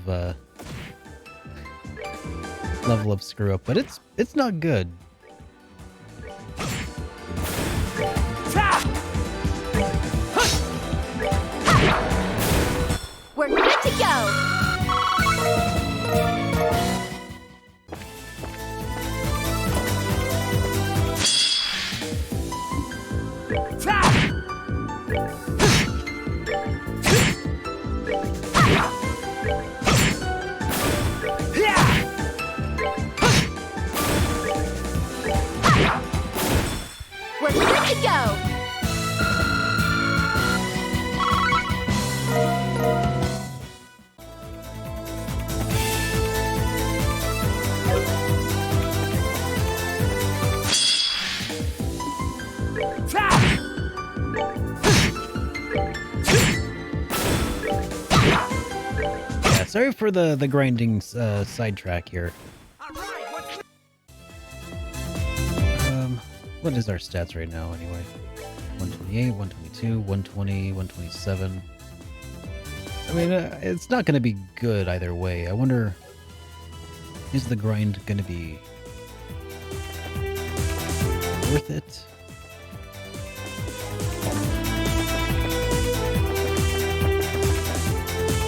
Speaker 2: screw up, but it's not good.
Speaker 3: We're good to go! We're good to go!
Speaker 2: Sorry for the grinding sidetrack here. What is our stats right now anyway? 128, 122, 120, 127. I mean, it's not going to be good either way. I wonder, is the grind going to be worth it?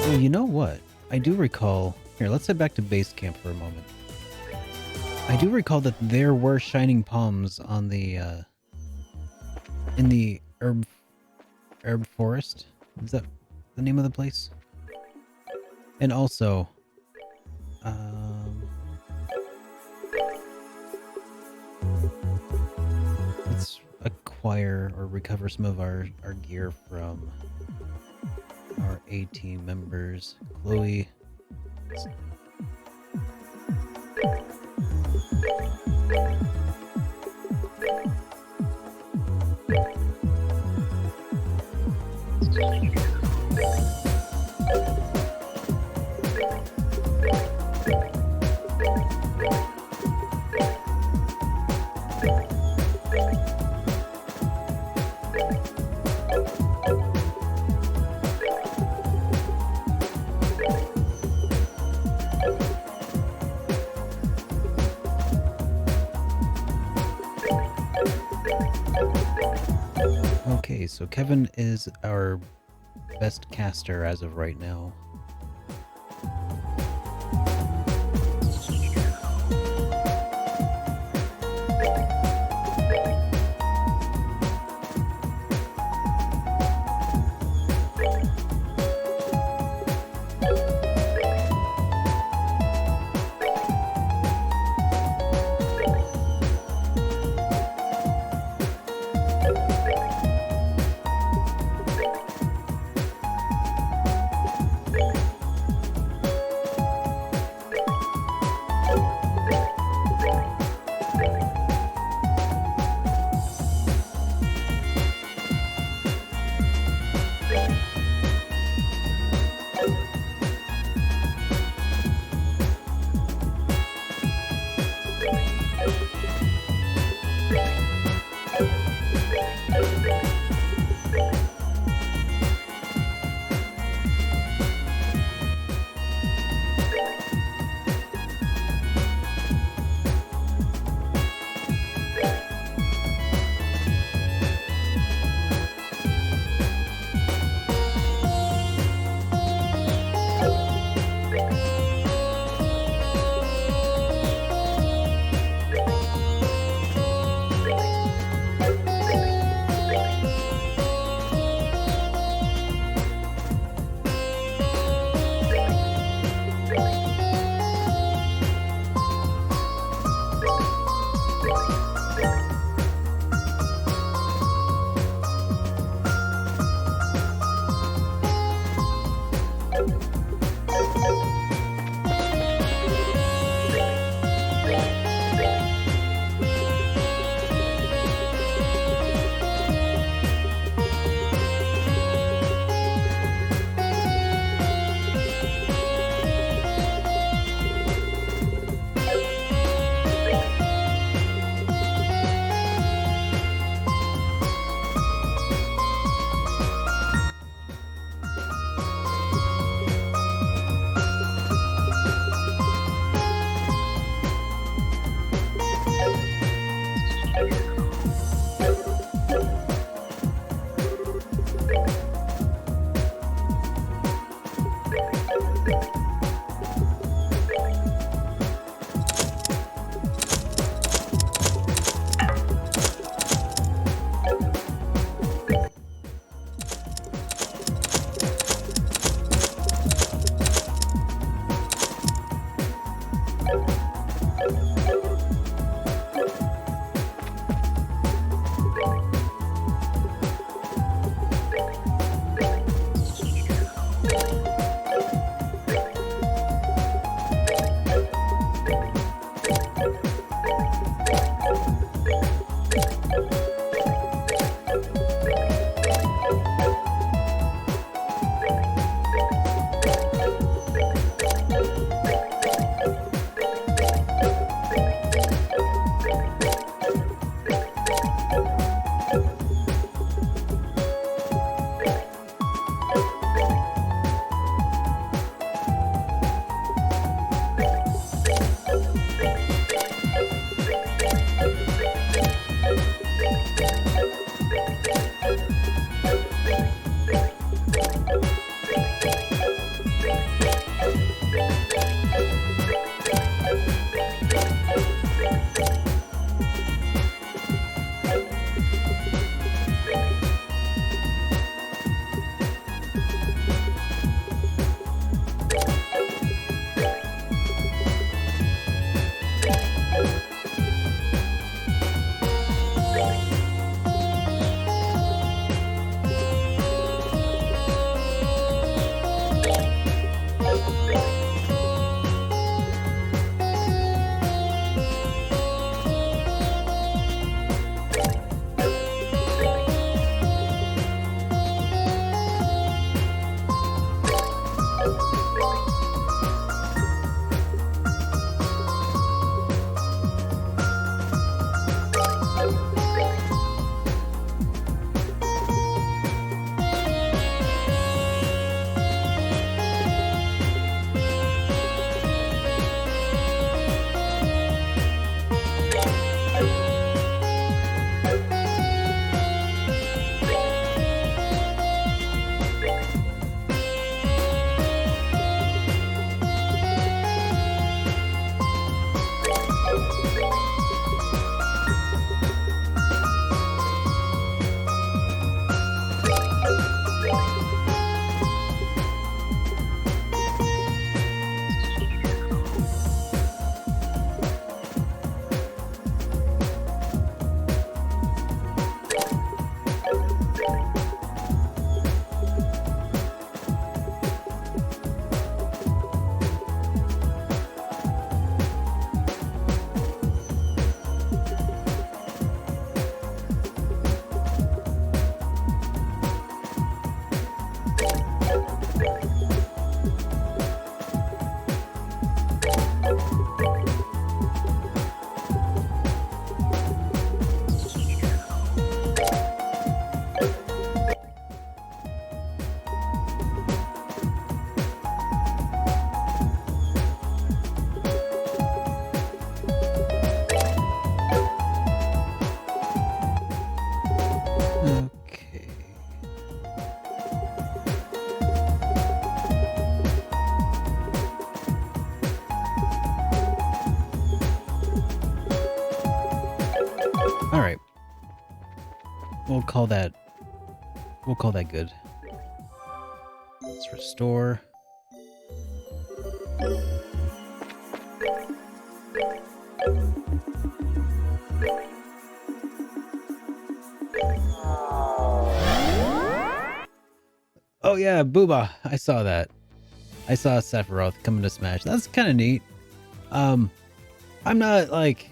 Speaker 2: Oh, you know what? I do recall... Here, let's head back to base camp for a moment. I do recall that there were shining palms on the, in the herb forest. Is that the name of the place? And also, let's acquire or recover some of our gear from our A-team members. Chloe. Okay, so Kevin is our best caster as of right now. All right. We'll call that good. Let's restore. Oh yeah, Booba. I saw that. I saw Sephiroth coming to Smash. That's kind of neat. I'm not like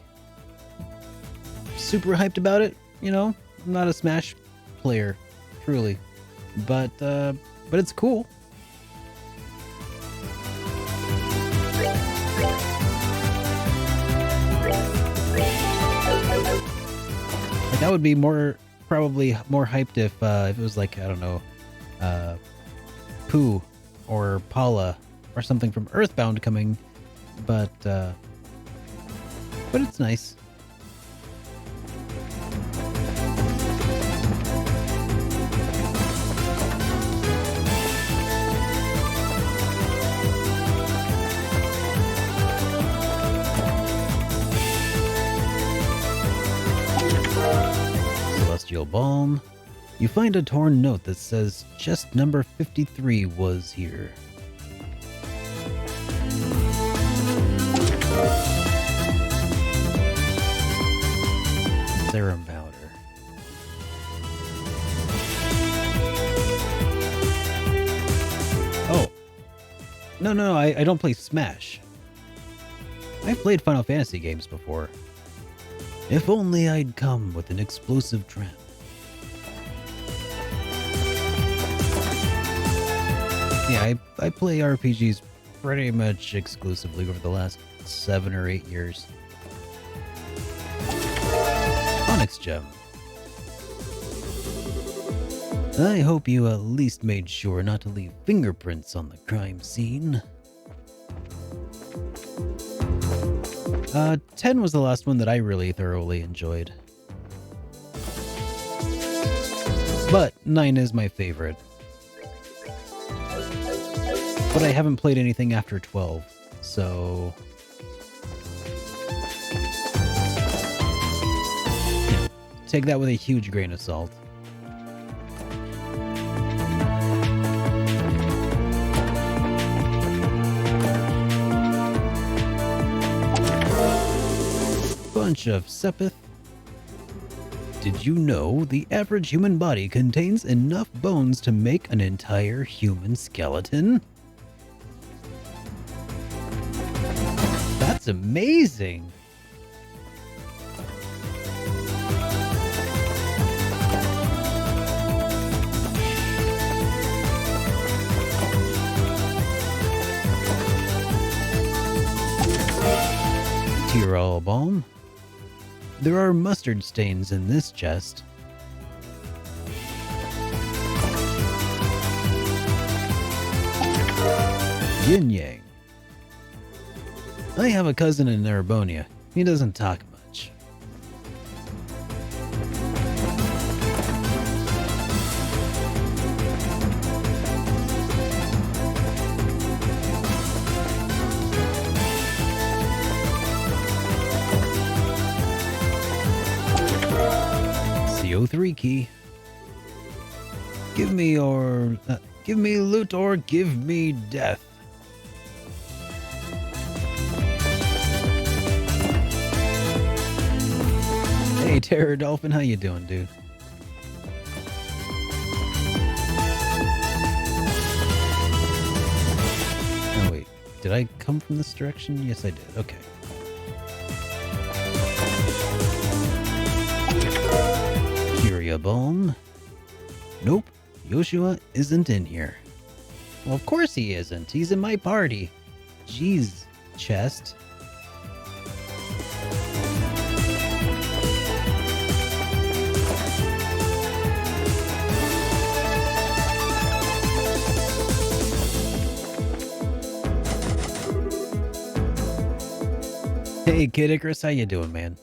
Speaker 2: super hyped about it, you know? I'm not a Smash player, truly. But it's cool. Like, I would be probably more hyped if it was like, I don't know, Pooh or Paula or something from Earthbound coming, but it's nice. Celestial Balm. You find a torn note that says chest number 53 was here. Serum powder. Oh. No, I don't play Smash. I've played Final Fantasy games before. If only I'd come with an explosive trap. Yeah, I play RPGs pretty much exclusively over the last 7 or 8 years. Onyx Gem. I hope you at least made sure not to leave fingerprints on the crime scene. 10 was the last one that I really thoroughly enjoyed. But 9 is my favorite. But I haven't played anything after 12, so... yeah, take that with a huge grain of salt. Bunch of Sepith. Did you know the average human body contains enough bones to make an entire human skeleton? That's amazing! Tyrol Balm. There are mustard stains in this chest. Yin Yang. I have a cousin in Narabonia. He doesn't talk much. CO3 key. Give me loot or give me death. Hey, Terror Dolphin, how you doing, dude? Oh, wait. Did I come from this direction? Yes, I did. Okay. Curia Balm. Nope. Yoshua isn't in here. Well, of course he isn't. He's in my party. Jeez, chest. Hey, Kid Icarus, how you doing, man?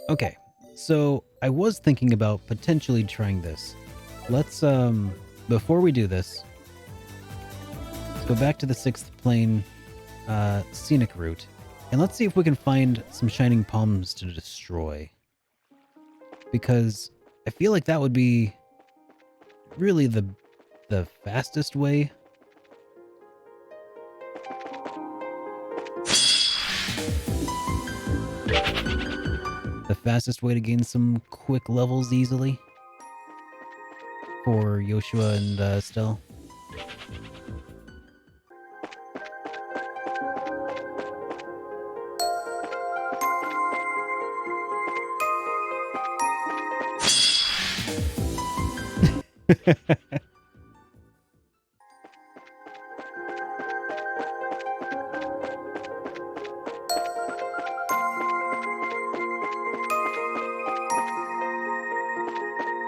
Speaker 2: Okay, So I was thinking about potentially trying this. Let's, before we do this, let's go back to the 6th plane scenic route, and let's see if we can find some shining palms to destroy. Because I feel like that would be really the fastest way. The fastest way to gain some quick levels easily for Yoshua and Estelle.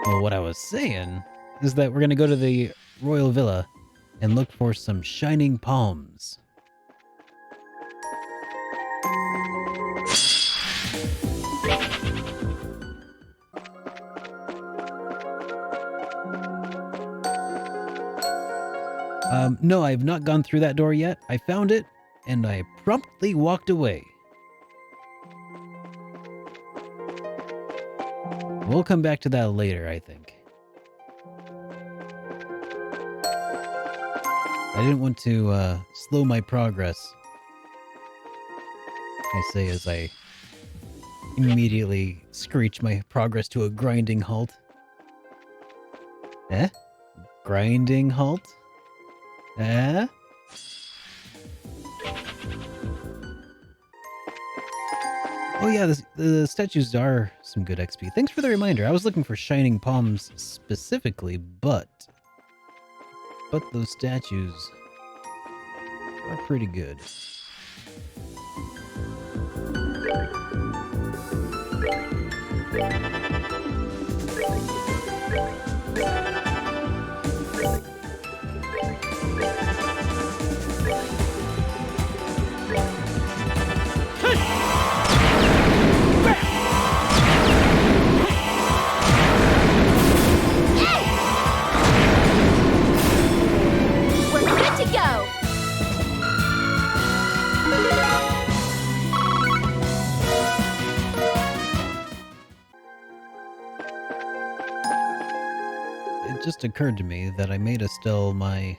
Speaker 2: Well, what I was saying is that we're going to go to the Royal Villa and look for some shining palms. No, I have not gone through that door yet. I found it, and I promptly walked away. We'll come back to that later, I think. I didn't want to slow my progress, I say as I immediately screech my progress to a grinding halt. Eh? Grinding halt? Eh? Oh yeah, the statues are some good XP. Thanks for the reminder. I was looking for shining palms specifically, but those statues are pretty good. It just occurred to me that I made Estelle my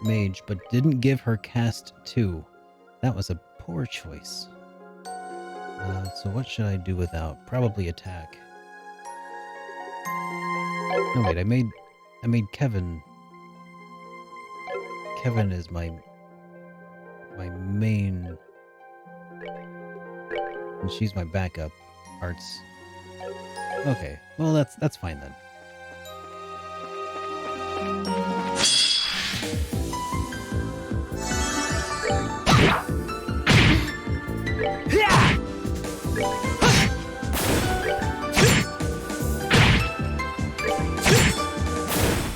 Speaker 2: mage, but didn't give her cast 2. That was a poor choice. So what should I do without? Probably attack. No wait, I made Kevin. Kevin is my main, and she's my backup arts. Okay, well that's fine then.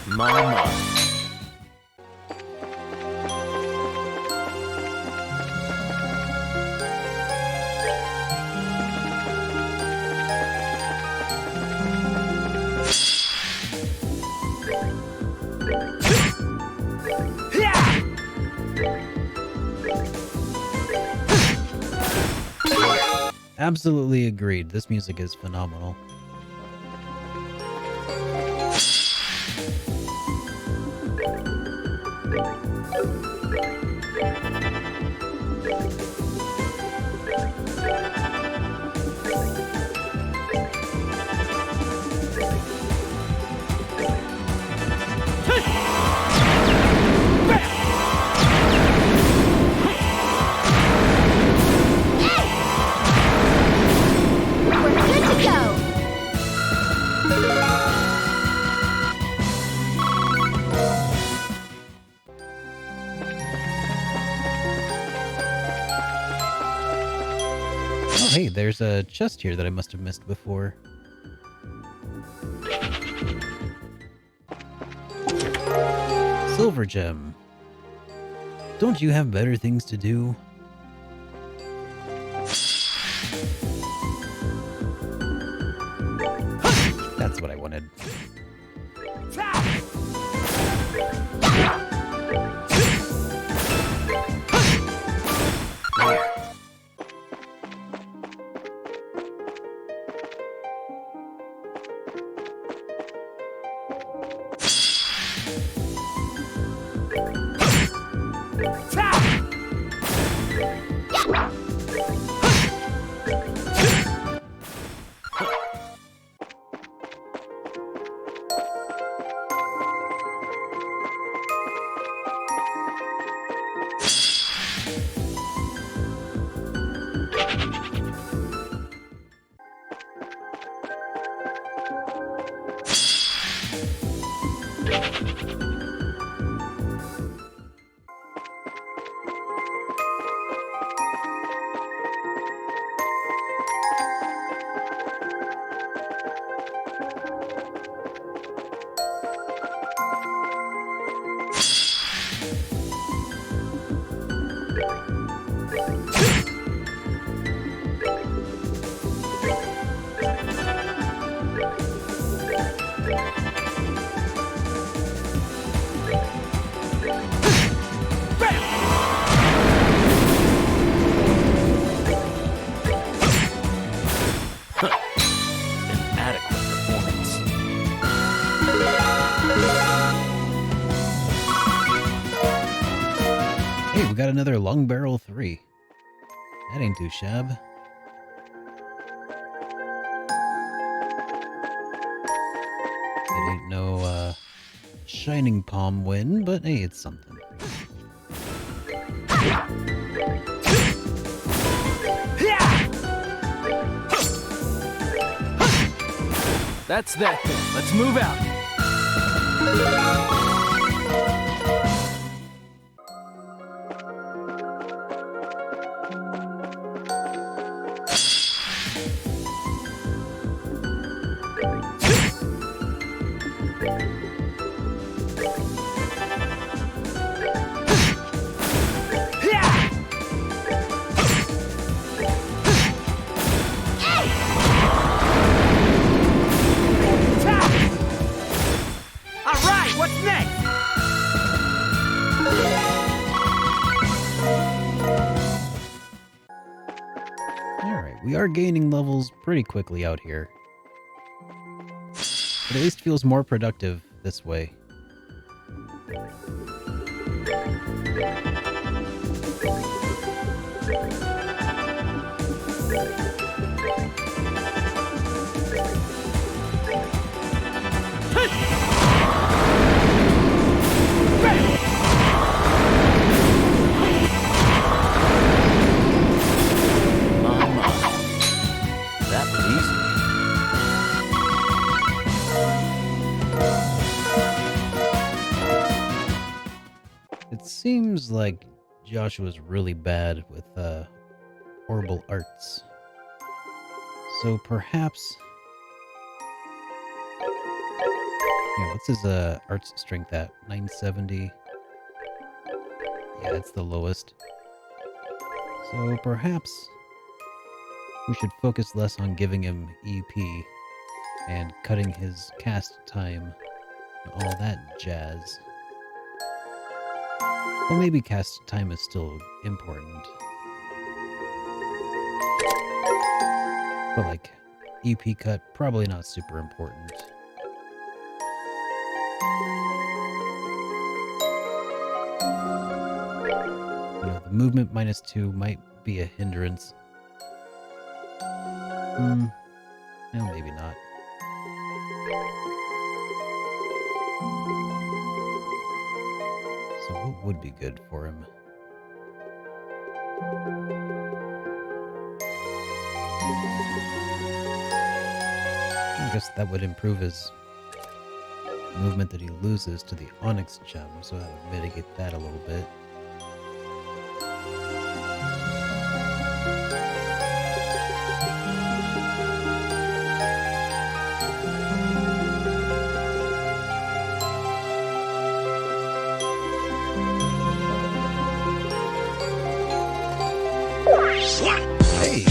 Speaker 11: Mama.
Speaker 2: Absolutely agreed. This music is phenomenal. Oh, hey, there's a chest here that I must have missed before. Silver gem. Don't you have better things to do? That's what I wanted. Hey, we got another Long Barrel 3. That ain't too shab. It ain't no, Shining Palm win, but hey, it's something.
Speaker 12: That's that then. Let's move out.
Speaker 2: We are gaining levels pretty quickly out here. It at least feels more productive this way. It seems like Joshua's really bad with horrible arts. So perhaps... Yeah, what's his arts strength at? 970? Yeah, it's the lowest. So perhaps we should focus less on giving him EP and cutting his cast time and all that jazz. Well, maybe cast time is still important. But like, EP cut, probably not super important. You know, the movement -2 might be a hindrance. No, maybe not. So what would be good for him? I guess that would improve his movement that he loses to the Onyx gem, so that would mitigate that a little bit.
Speaker 13: Hey!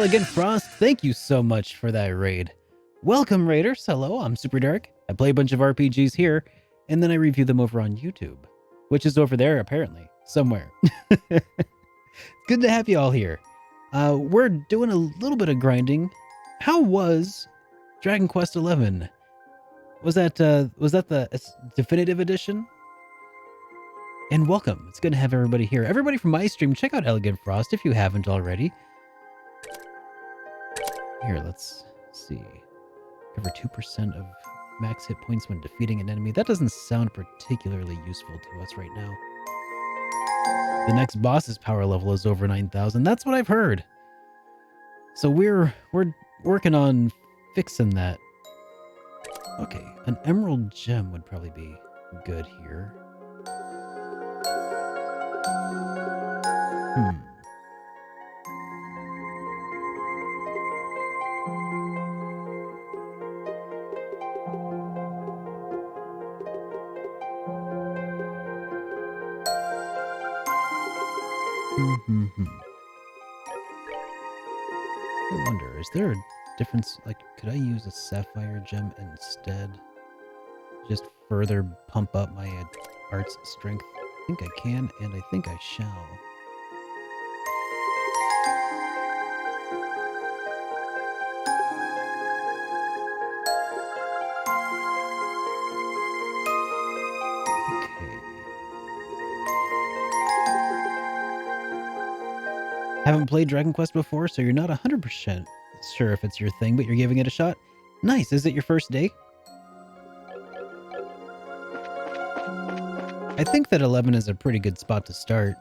Speaker 2: Elegant Frost, thank you so much for that raid. Welcome, raiders. Hello, I'm SuperDerek. I play a bunch of RPGs here, and then I review them over on YouTube, which is over there, apparently, somewhere. It's good to have you all here. We're doing a little bit of grinding. How was Dragon Quest XI? Was that the definitive edition? And welcome. It's good to have everybody here. Everybody from my stream, check out Elegant Frost if you haven't already. Here, let's see. Cover 2% of max hit points when defeating an enemy. That doesn't sound particularly useful to us right now. The next boss's power level is over 9,000. That's what I've heard. So we're working on fixing that. Okay, an emerald gem would probably be good here. I wonder, is there a difference? Like, could I use a sapphire gem instead? Just further pump up my art's strength? I think I can, and I think I shall. Haven't played Dragon Quest before, so you're not 100% sure if it's your thing, but you're giving it a shot? Nice. Is it your first day? I think that 11 is a pretty good spot to start.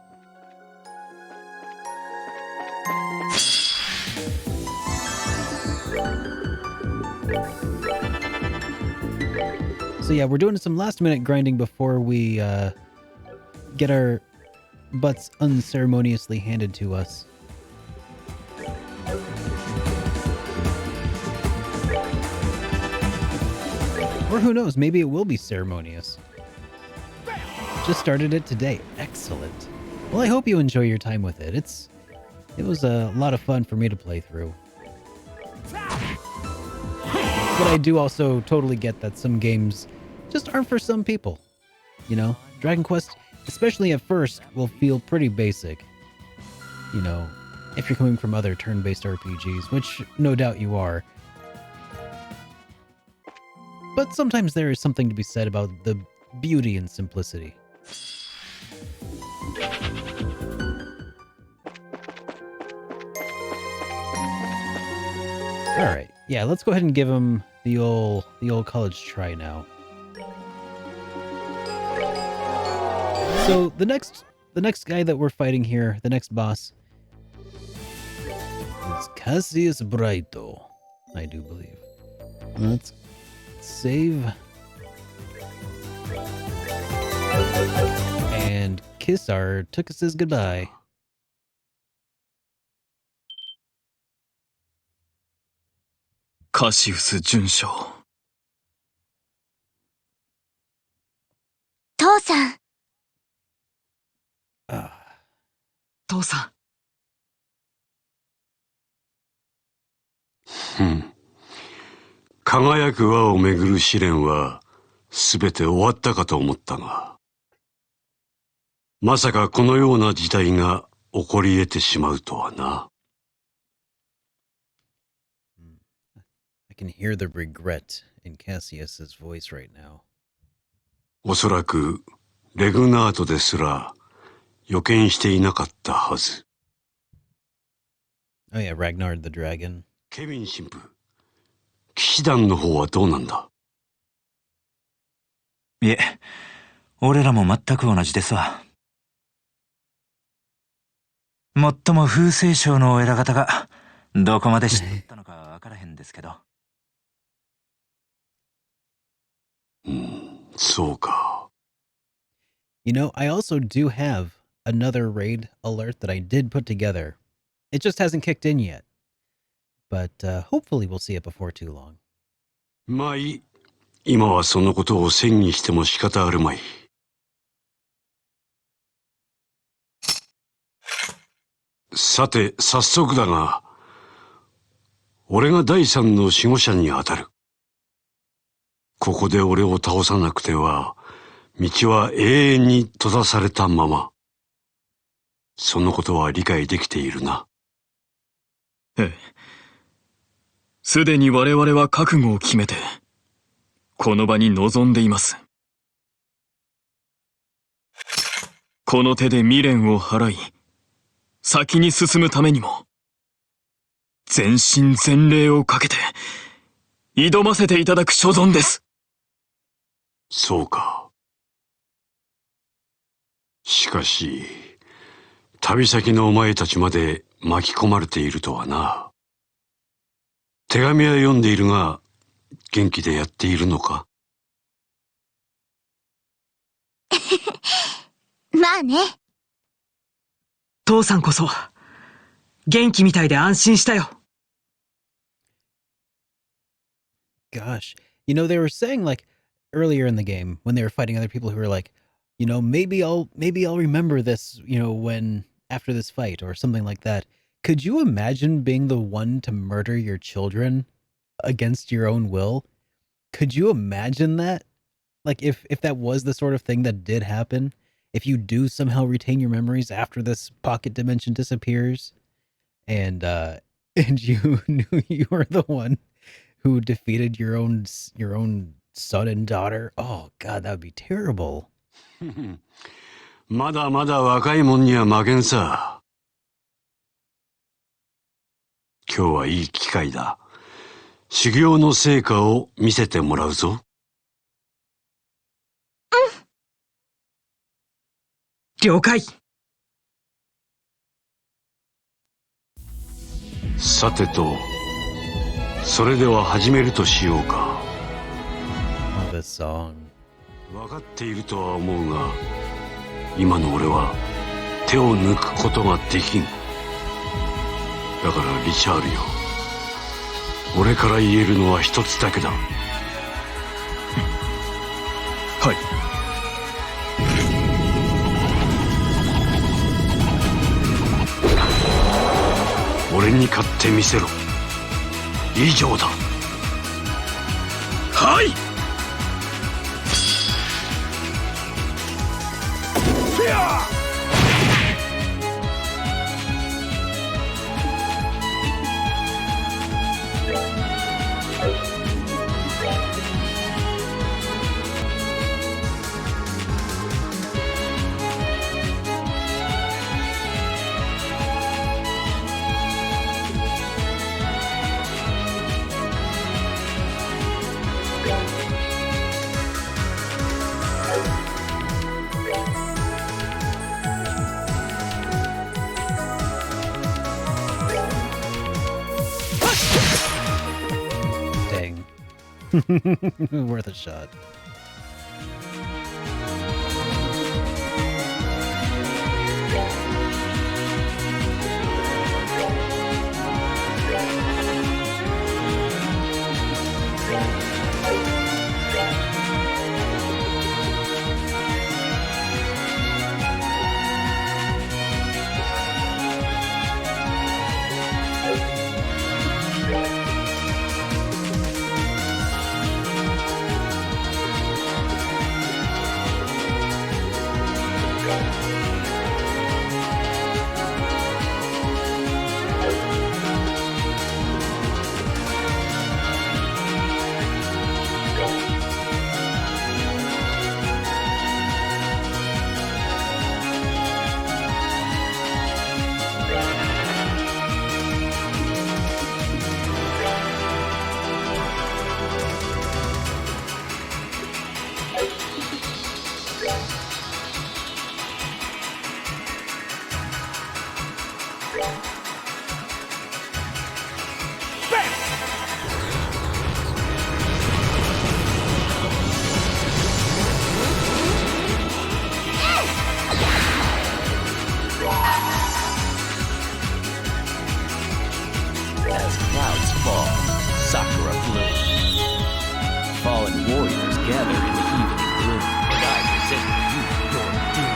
Speaker 2: So yeah, we're doing some last-minute grinding before we get our butts unceremoniously handed to us. Or who knows, maybe it will be ceremonious. Just started it today. Excellent. Well, I hope you enjoy your time with it. It was a lot of fun for me to play through. But I do also totally get that some games just aren't for some people. You know, Dragon Quest, especially at first, will feel pretty basic. You know, if you're coming from other turn-based RPGs, which no doubt you are. But sometimes there is something to be said about the beauty and simplicity. Alright, yeah, let's go ahead and give him the old college try now. So the next guy that we're fighting here, the next boss, is Cassius Brighto, I do believe. Let's save and kiss our Tukuses goodbye.
Speaker 5: Cassius 准将。
Speaker 3: 父さん。
Speaker 5: 父さ
Speaker 13: ん。輝く輪をめぐる試練はすべて終わったかと思ったが、まさかこのような事態が起こり得てしまうとはな。
Speaker 2: I can hear the regret in Cassius's voice right now.
Speaker 13: おそらくレグナートですら予見していなかったはず。
Speaker 2: Oh yeah, Ragnar the Dragon.
Speaker 13: ケビン神父、騎士団の方はどうなんだ？
Speaker 9: いえ、俺らも全く同じですわ。もっとも風星賞のお偉方がどこまで知ったのかわからへんですけど。
Speaker 13: そうか。
Speaker 2: You know, I also do have another raid alert that I did put together. It just hasn't kicked in yet. But hopefully we'll see it before too long.
Speaker 13: まあいい。今はそのことを詮議しても仕方あるまい。さて、早速だが、俺が第三の守護者に当たる。ここで俺を倒さなくては、道は永遠に閉ざされたまま。そのことは理解できているな。
Speaker 5: ええ。すでに我々は覚悟を決めて、この場に臨んでいます。この手で未練を払い、先に進むためにも、全身全霊をかけて、挑ませていただく所存です。
Speaker 13: そうか。しかし、旅先のお前たちまで巻き込まれているとはな。手紙は読んでいるが、元気でやっているのか？
Speaker 6: まあね。
Speaker 14: 父さんこそ、元気みたいで安心したよ。
Speaker 2: Gosh. You know, they were saying like earlier in the game when they were fighting other people who were like, you know, maybe I'll remember this, you know, when after this fight or something like that. Could you imagine being the one to murder your children against your own will? Could you imagine that? Like if that was the sort of thing that did happen, if you do somehow retain your memories after this pocket dimension disappears and you knew you were the one who defeated your own son and daughter. Oh God, that would be terrible.
Speaker 13: まだまだ若いもんには負けんさ。今日はいい機会だ。修行の成果を見せてもらうぞ。
Speaker 14: 了解。
Speaker 13: さてと、それでは始めるとしようか。
Speaker 2: The song.
Speaker 13: 分かっているとは思うが、今の俺は手を抜くことができん。だからリチャールよ、俺から言えるのは一つだけだ。はい。俺に勝ってみせろ。以上だ。はい。
Speaker 2: Worth a shot.
Speaker 11: As clouds fall, sakura blooms. Fallen warriors gather in the evening gloom, and I present you your doom.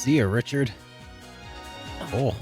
Speaker 2: See ya, Richard. Oh.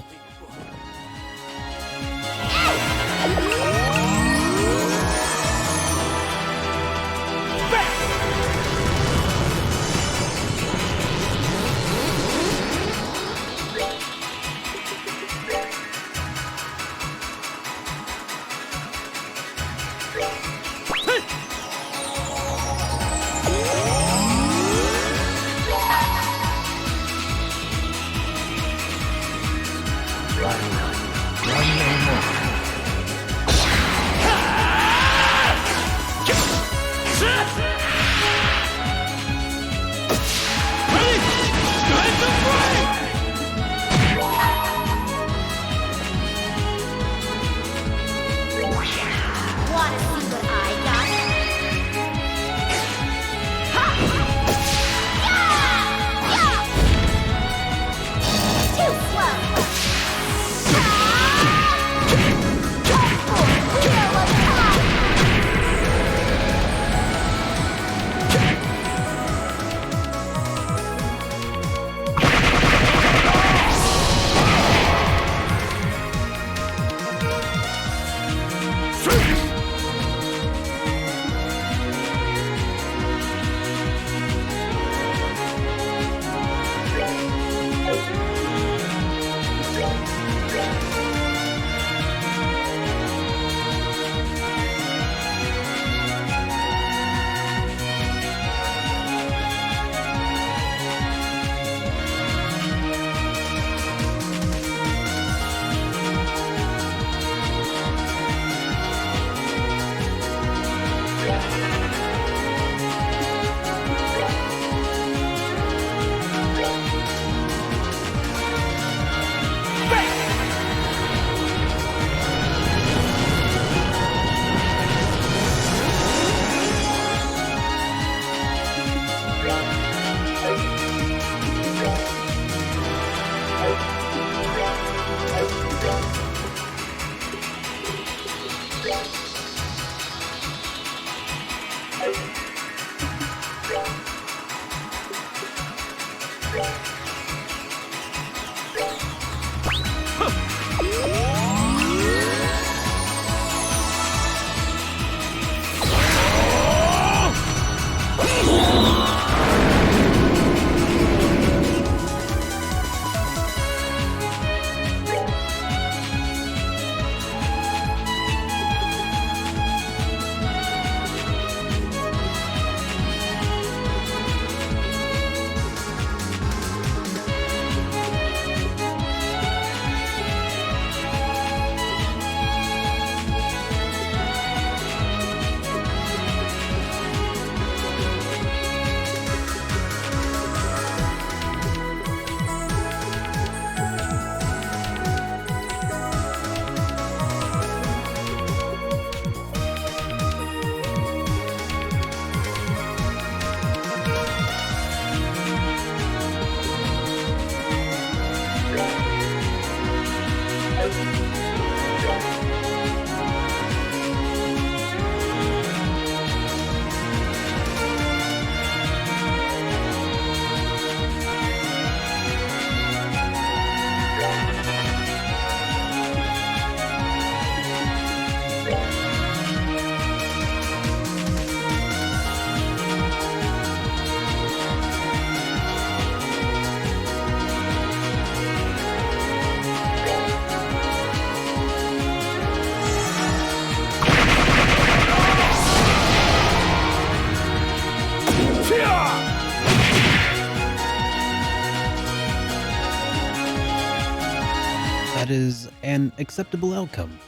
Speaker 2: That is an acceptable outcome.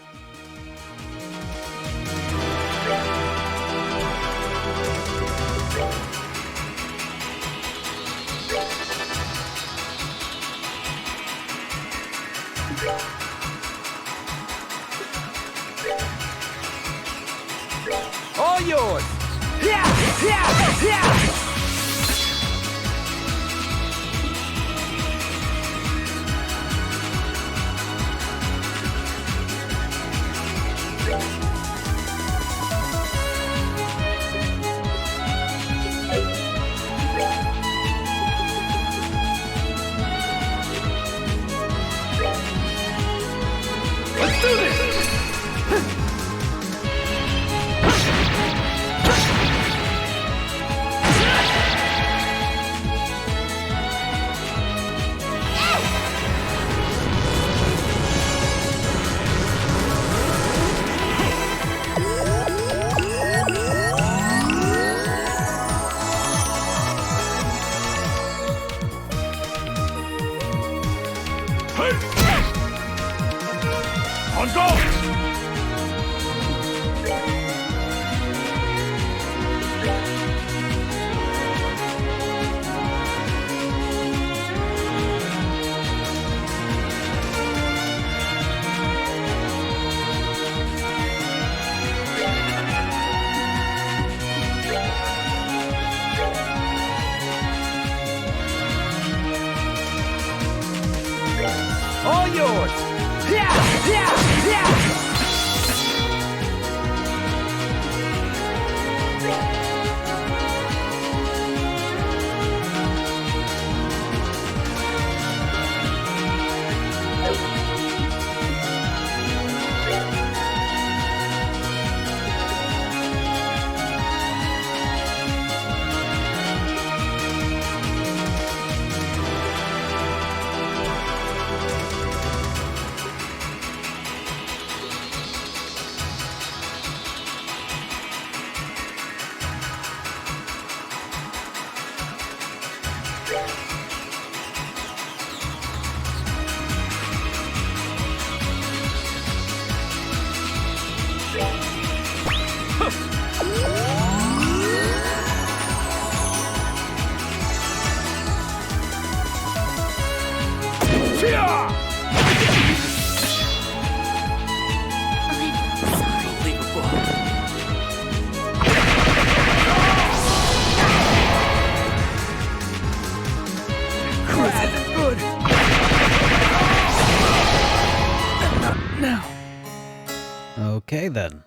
Speaker 8: All yours! Yeah! Yeah! Yeah! Let's do this! On go! All yours! Yeah! Yeah! Yeah! Good. Not now.
Speaker 2: Okay then.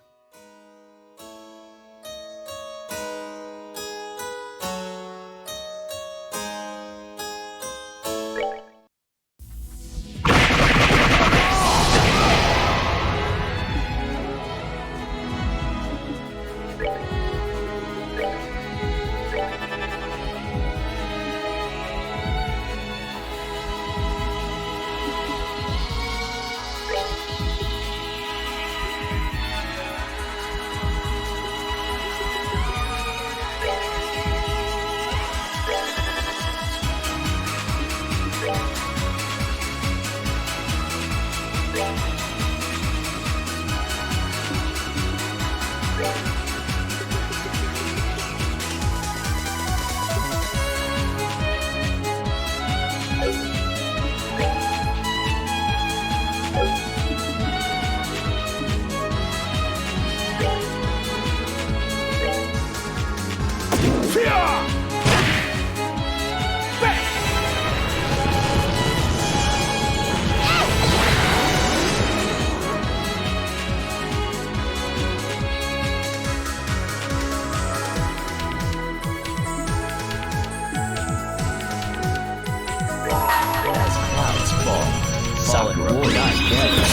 Speaker 11: Sakura will die together.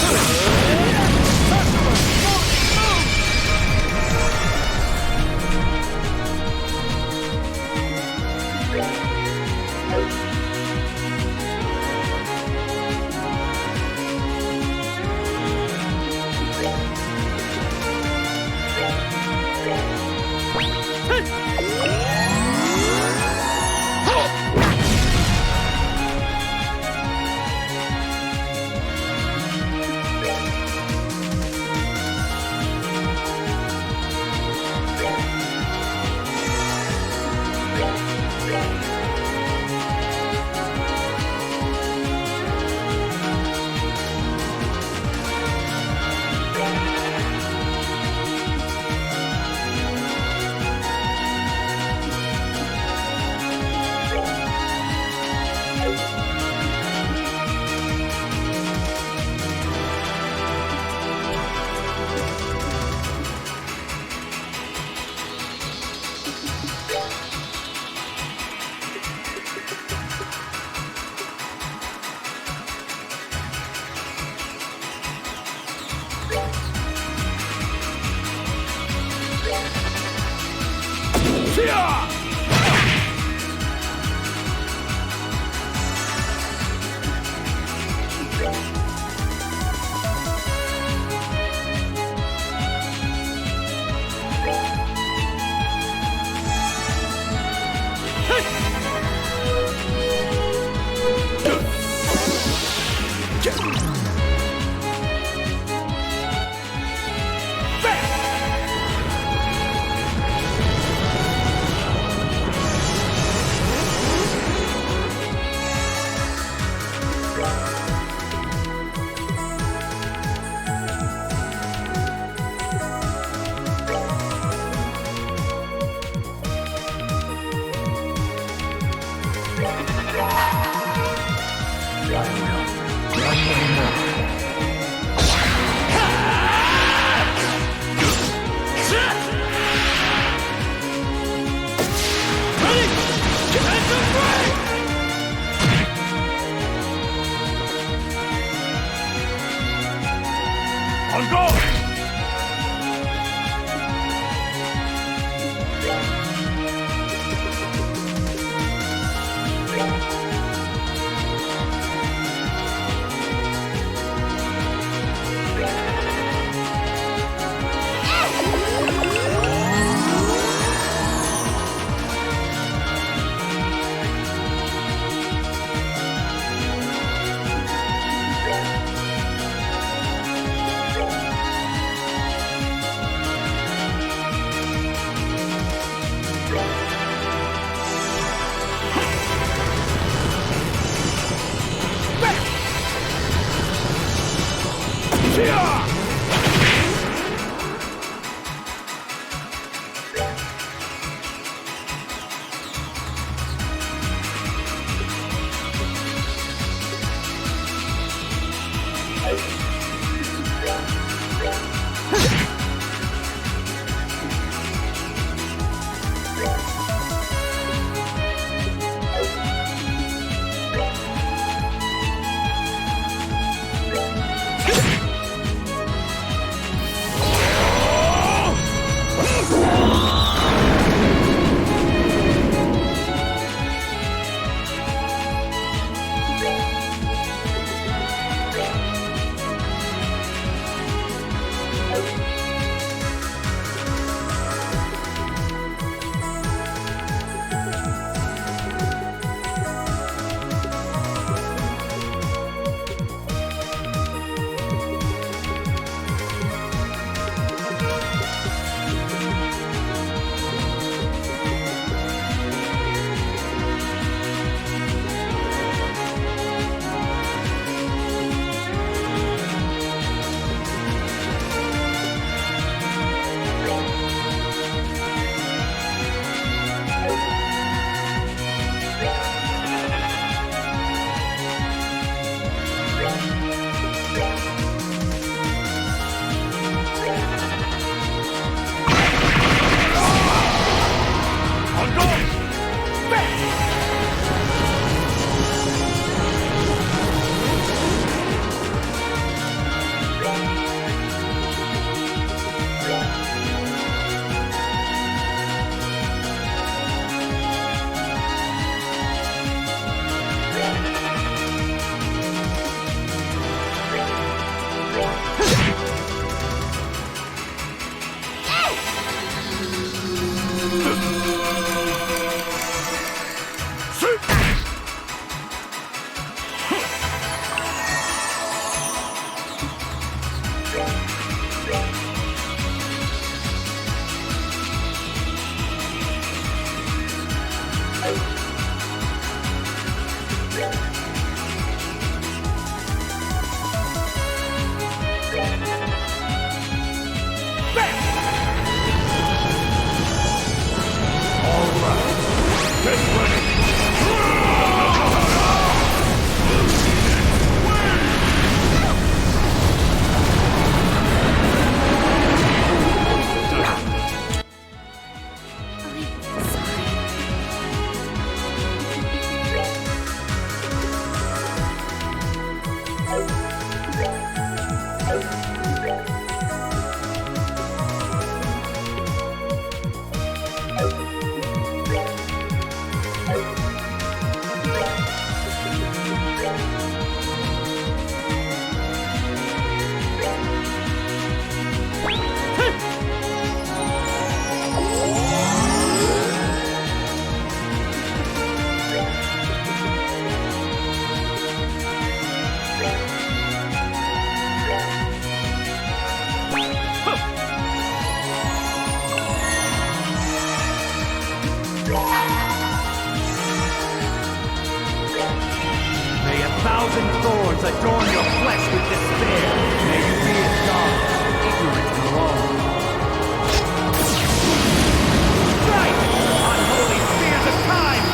Speaker 15: you
Speaker 8: 1,000 thorns adorn your flesh with despair. May you be as dark, ignorant and alone. Strike! Unholy spears of time!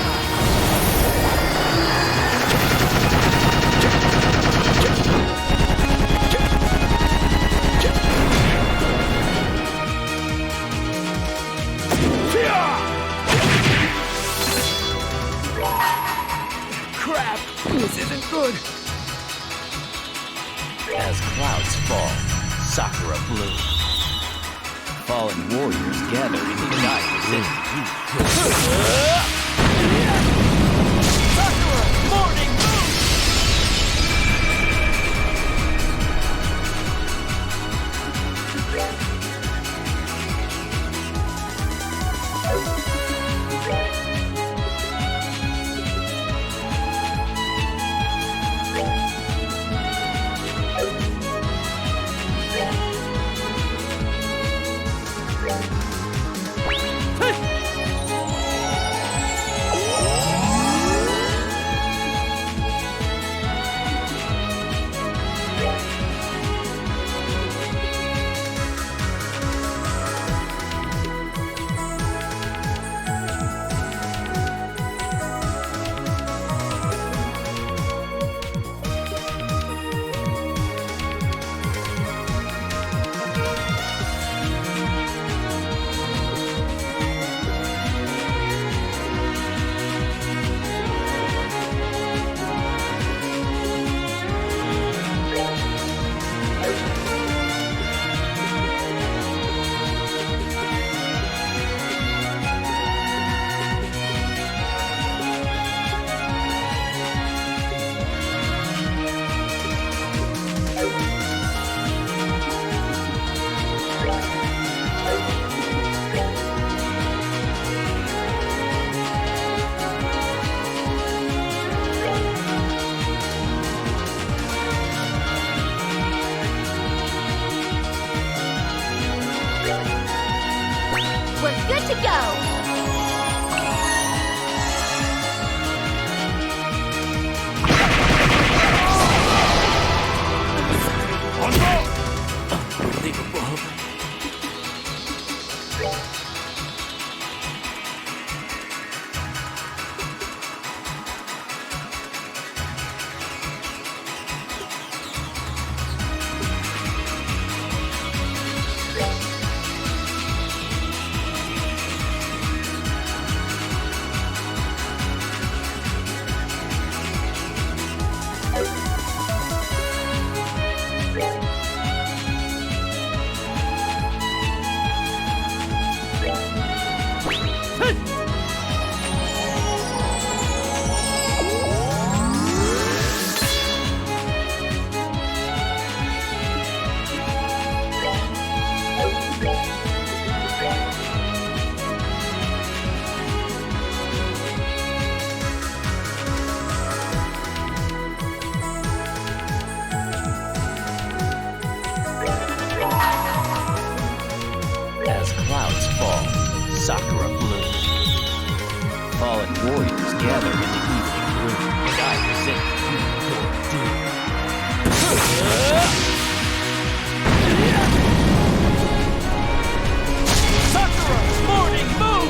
Speaker 12: Crap! This isn't good!
Speaker 11: As clouds fall, sakura blooms. Fallen warriors gather in the dying city.
Speaker 12: Sakura! Morning moon!
Speaker 3: We're good to go!
Speaker 11: As clouds fall, sakura blooms. Fallen warriors gather in the evening gloom. Dire city.
Speaker 12: Sakura! Morning moon!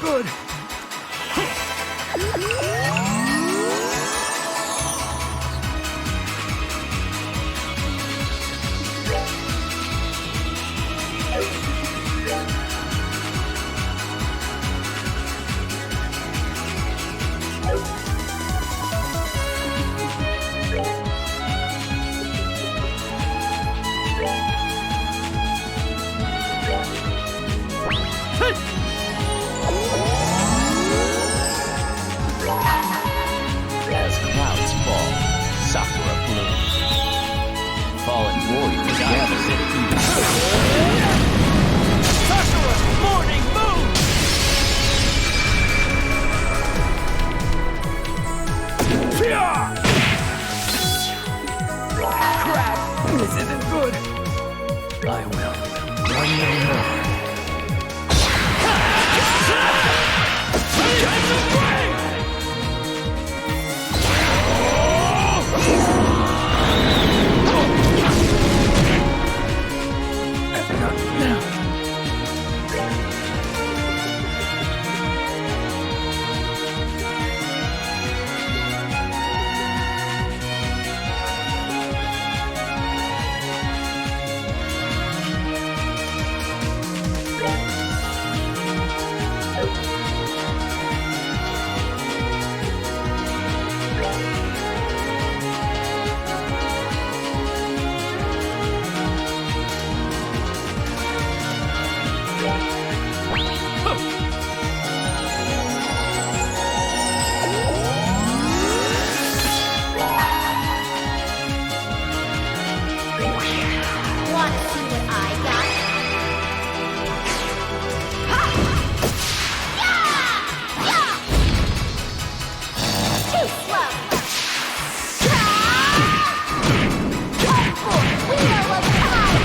Speaker 12: good.
Speaker 11: As clouds fall, sakura blooms. Fallen warriors gather in even.
Speaker 12: Sakura's morning moon! Crap! This isn't good!
Speaker 11: I will run no more.
Speaker 12: Not now.
Speaker 6: Wanna see what I got? Ha! Yeah! Yeah! Too slow! Careful! Wheel of time!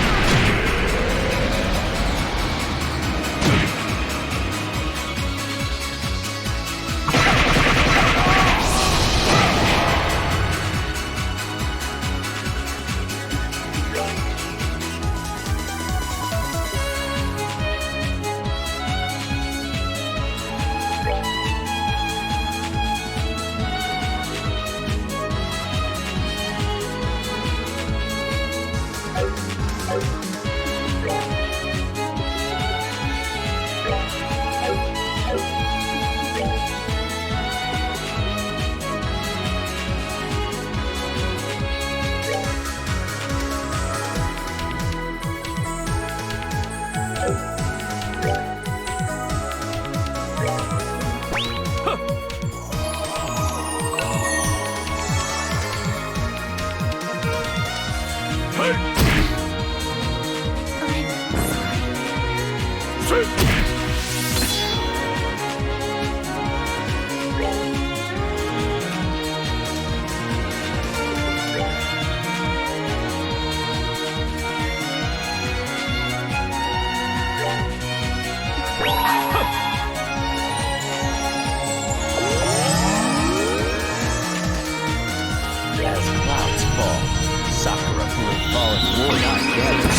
Speaker 11: As clouds fall, sakura bloom. Fallen warriors gather.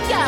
Speaker 10: we go!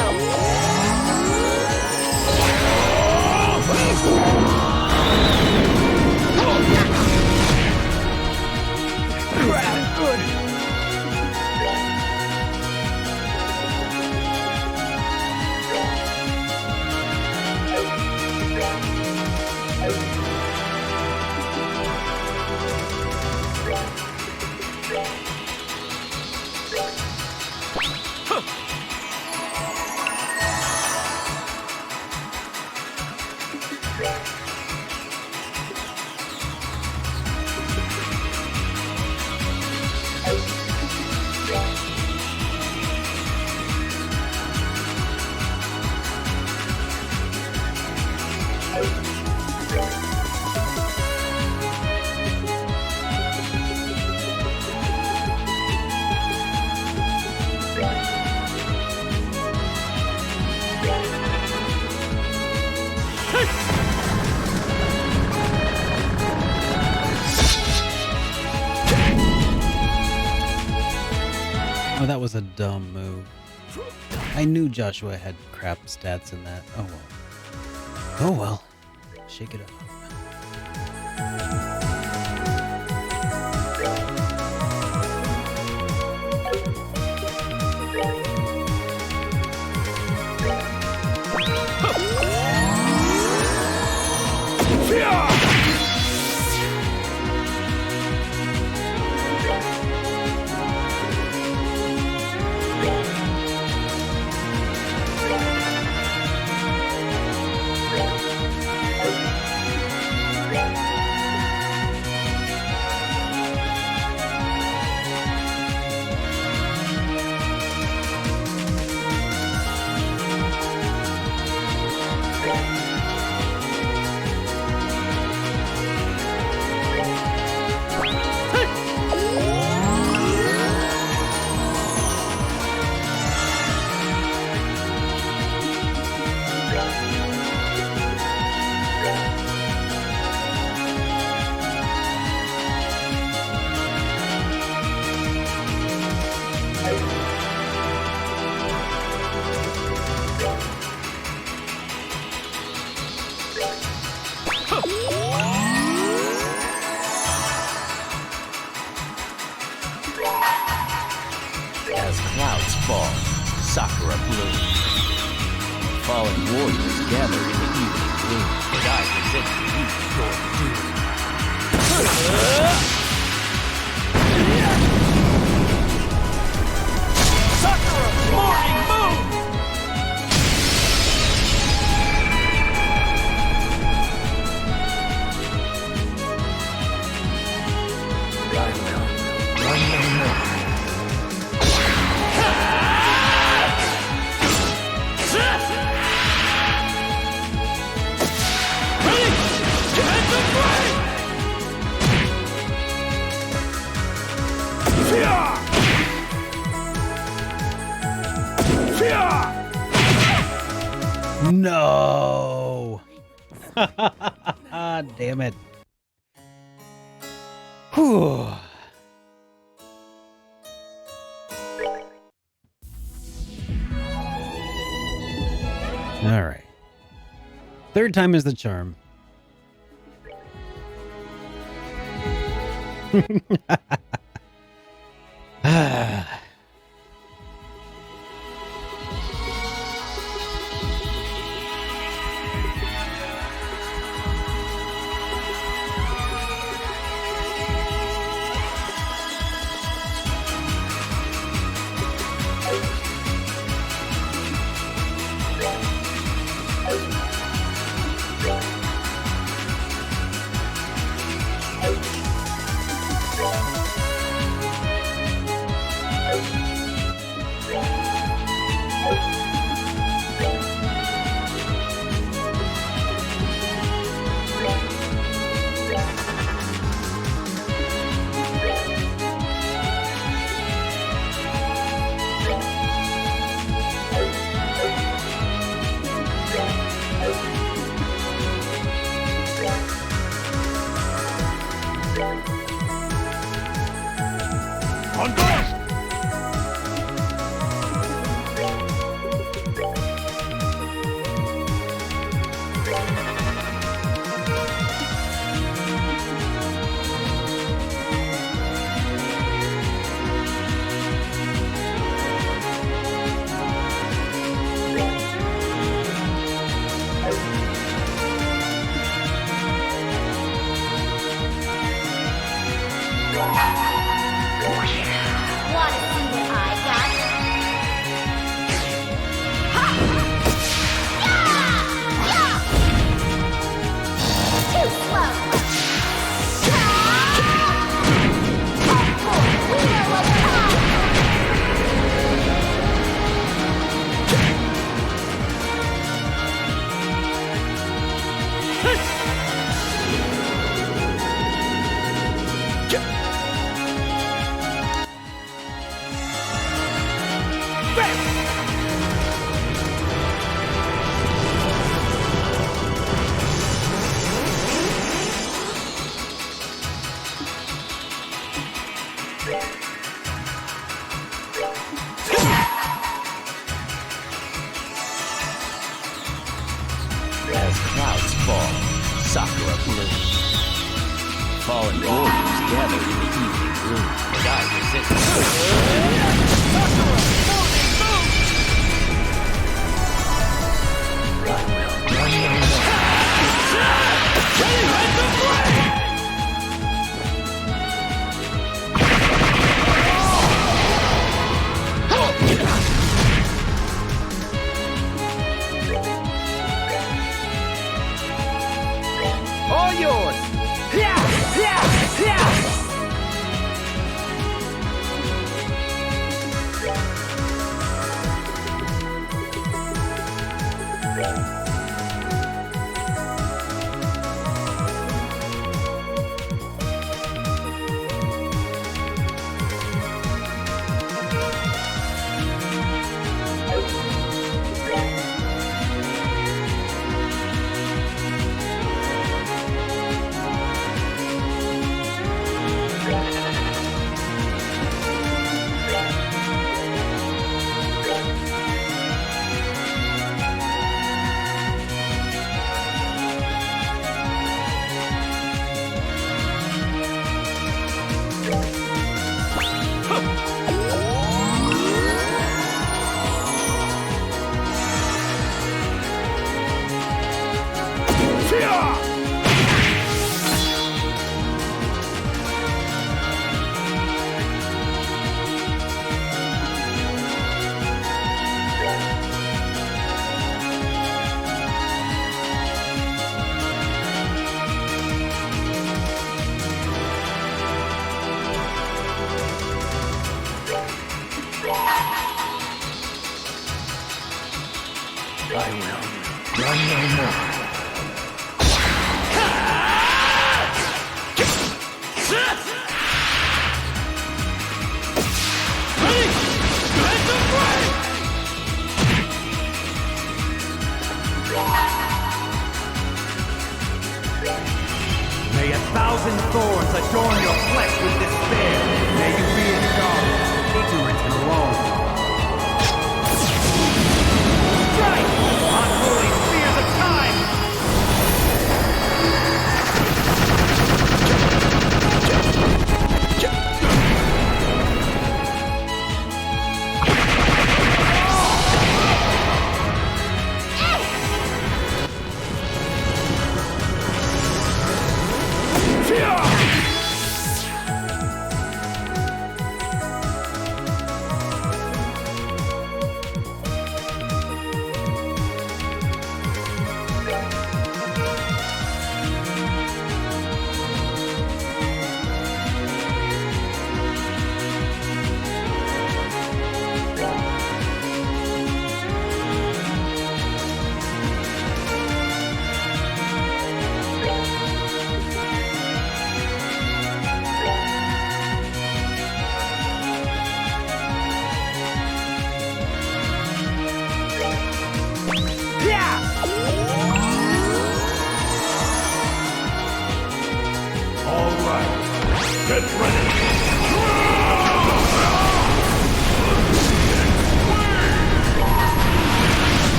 Speaker 2: Oh, that was a dumb move. I knew Joshua had crap stats in that. Oh well. Oh well. Shake it up.
Speaker 11: As clouds fall, sakura blooms. Fallen warriors gather in the evening gloom, and I present to you your doom. Sakura, morning moon!
Speaker 2: No! Damn it. Whew. All right. Third time is the charm.
Speaker 11: Sakura blooms. Fallen warriors gather in the evening gloom. Die resist.
Speaker 8: All yours! Yeah! Yeah! Yeah!
Speaker 11: I will run no more.
Speaker 8: May 1,000 thorns adorn your flesh with despair. May you be in darkness, ignorant and alone. Strike! Unholy spears of time!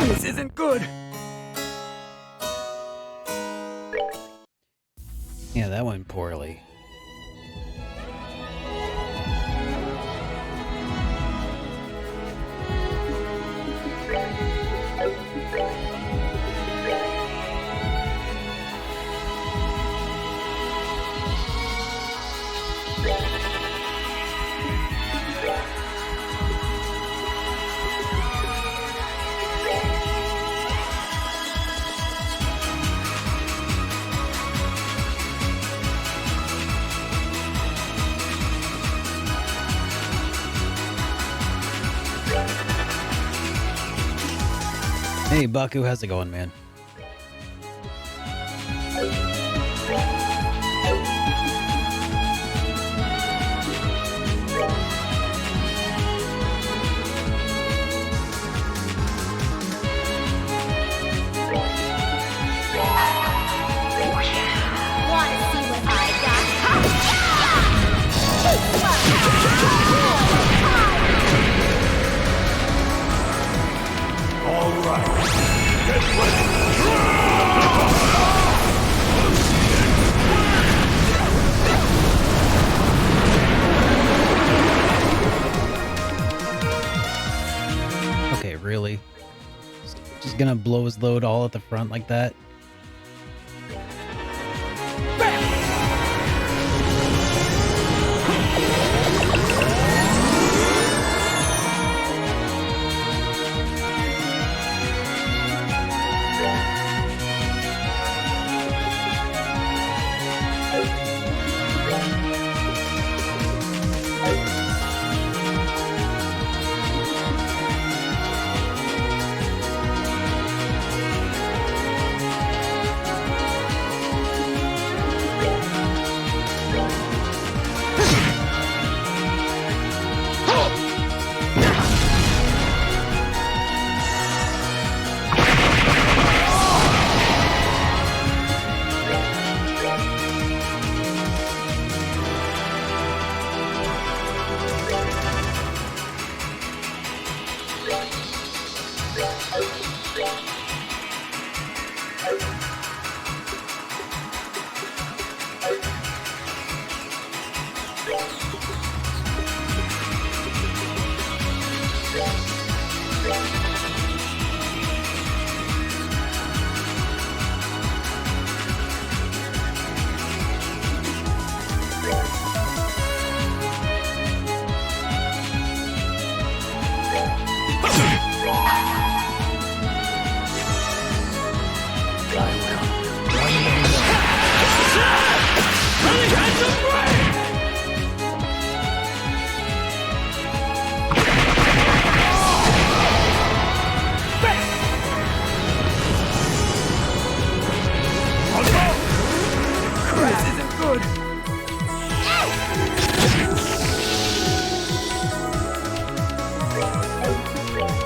Speaker 8: This isn't good!
Speaker 2: Yeah, that went poorly. Hey, Baku, how's it going, man?
Speaker 6: Want to see what I
Speaker 8: right. Get ready.
Speaker 2: Okay, really? Just gonna blow his load all at the front like that?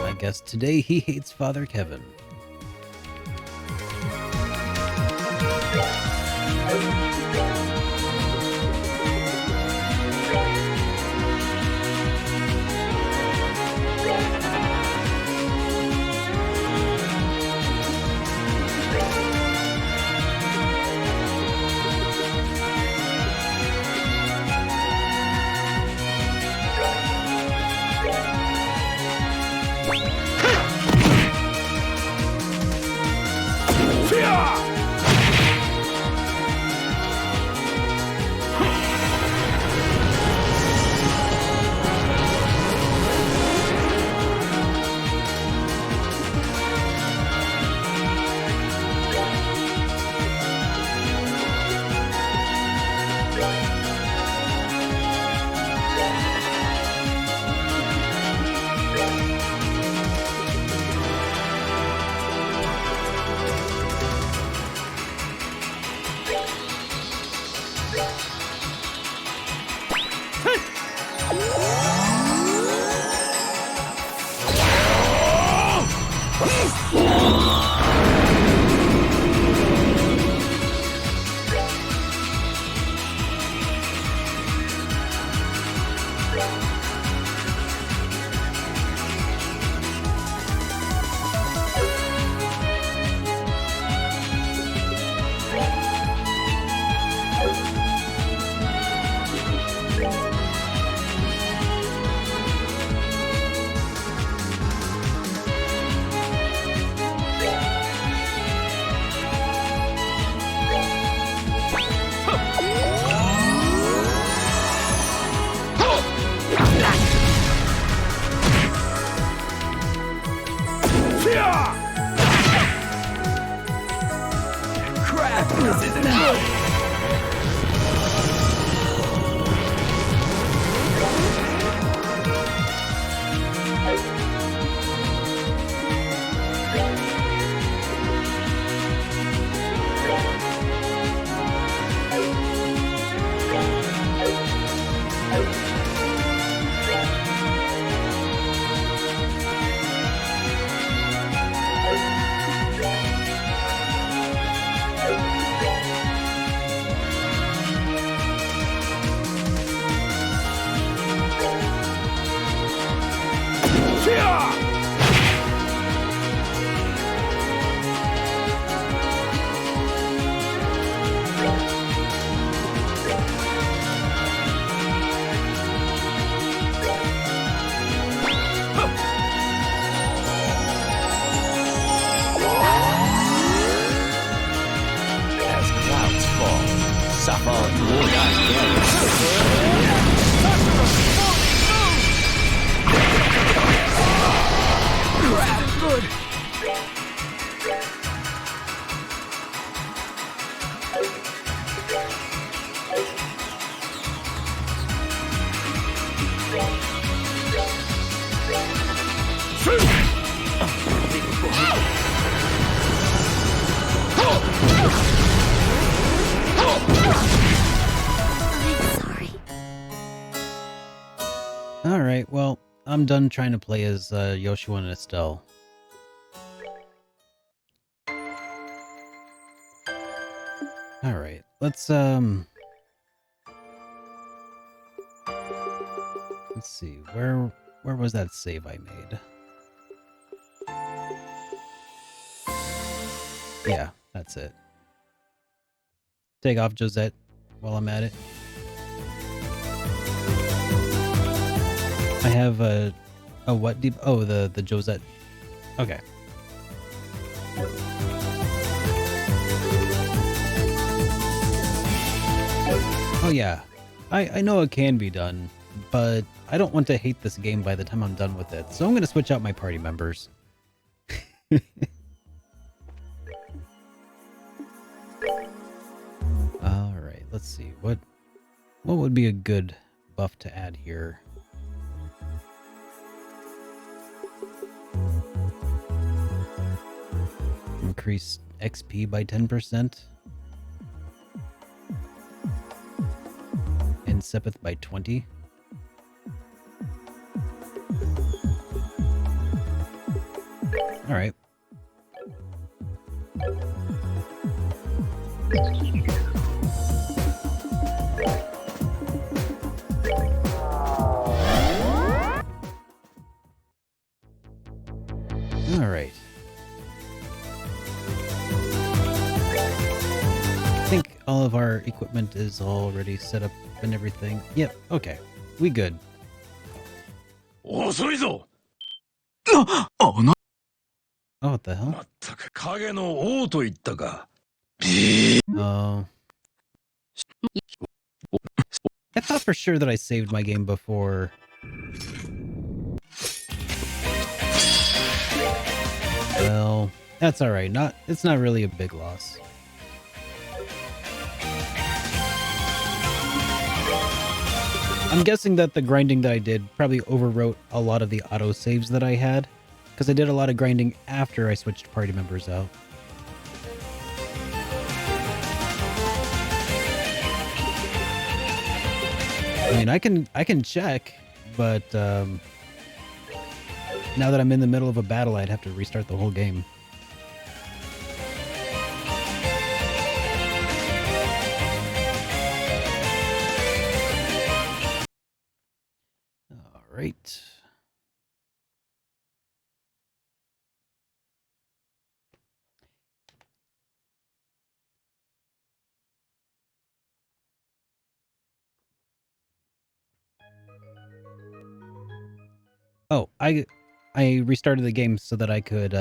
Speaker 2: I guess today he hates Father Kevin.
Speaker 8: Crap, this isn't good.
Speaker 2: Alright, well, I'm done trying to play as Yoshua and Estelle. Alright, let's see, where was that save I made? Yeah, that's it. Take off Josette while I'm at it. I have a what deep? Oh, the Josette. Okay. Oh yeah, I know it can be done, but I don't want to hate this game by the time I'm done with it, so I'm gonna switch out my party members. All right, let's see what would be a good buff to add here. Increase XP by 10%. And Sepith by 20. Alright. Alright. I think all of our equipment is already set up and everything. Yep, okay. We good. Oh, what the hell? Oh. I thought for sure that I saved my game before. Well, that's alright. It's not really a big loss. I'm guessing that the grinding that I did probably overwrote a lot of the autosaves that I had, because I did a lot of grinding after I switched party members out. I mean, I can check, but now that I'm in the middle of a battle, I'd have to restart the whole game. All right. Oh, I restarted the game so that I could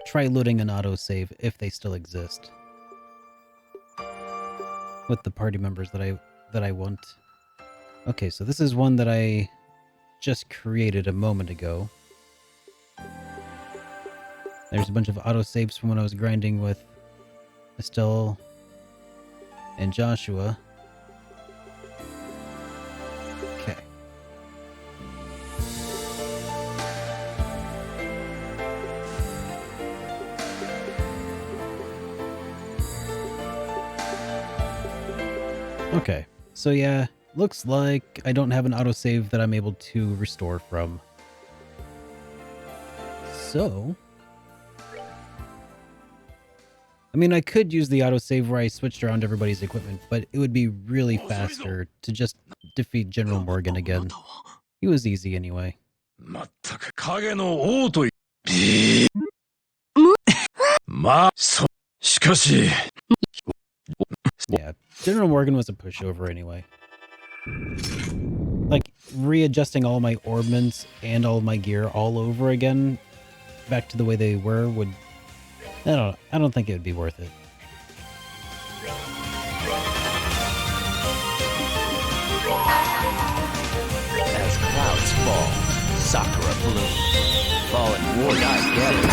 Speaker 2: try loading an autosave if they still exist with the party members that I want. Okay, so this is one that I just created a moment ago. There's a bunch of autosaves from when I was grinding with Estelle and Joshua. Okay. Okay, so yeah, looks like I don't have an autosave that I'm able to restore from. So, I mean, I could use the autosave where I switched around everybody's equipment, but it would be really faster to just defeat General Morgan again. He was easy anyway. Yeah, General Morgan was a pushover anyway. Like, readjusting all my orbments and all my gear all over again, back to the way they were, would... I don't think it would be worth it.
Speaker 11: fall. Sakura blooms. Fallen warriors gather.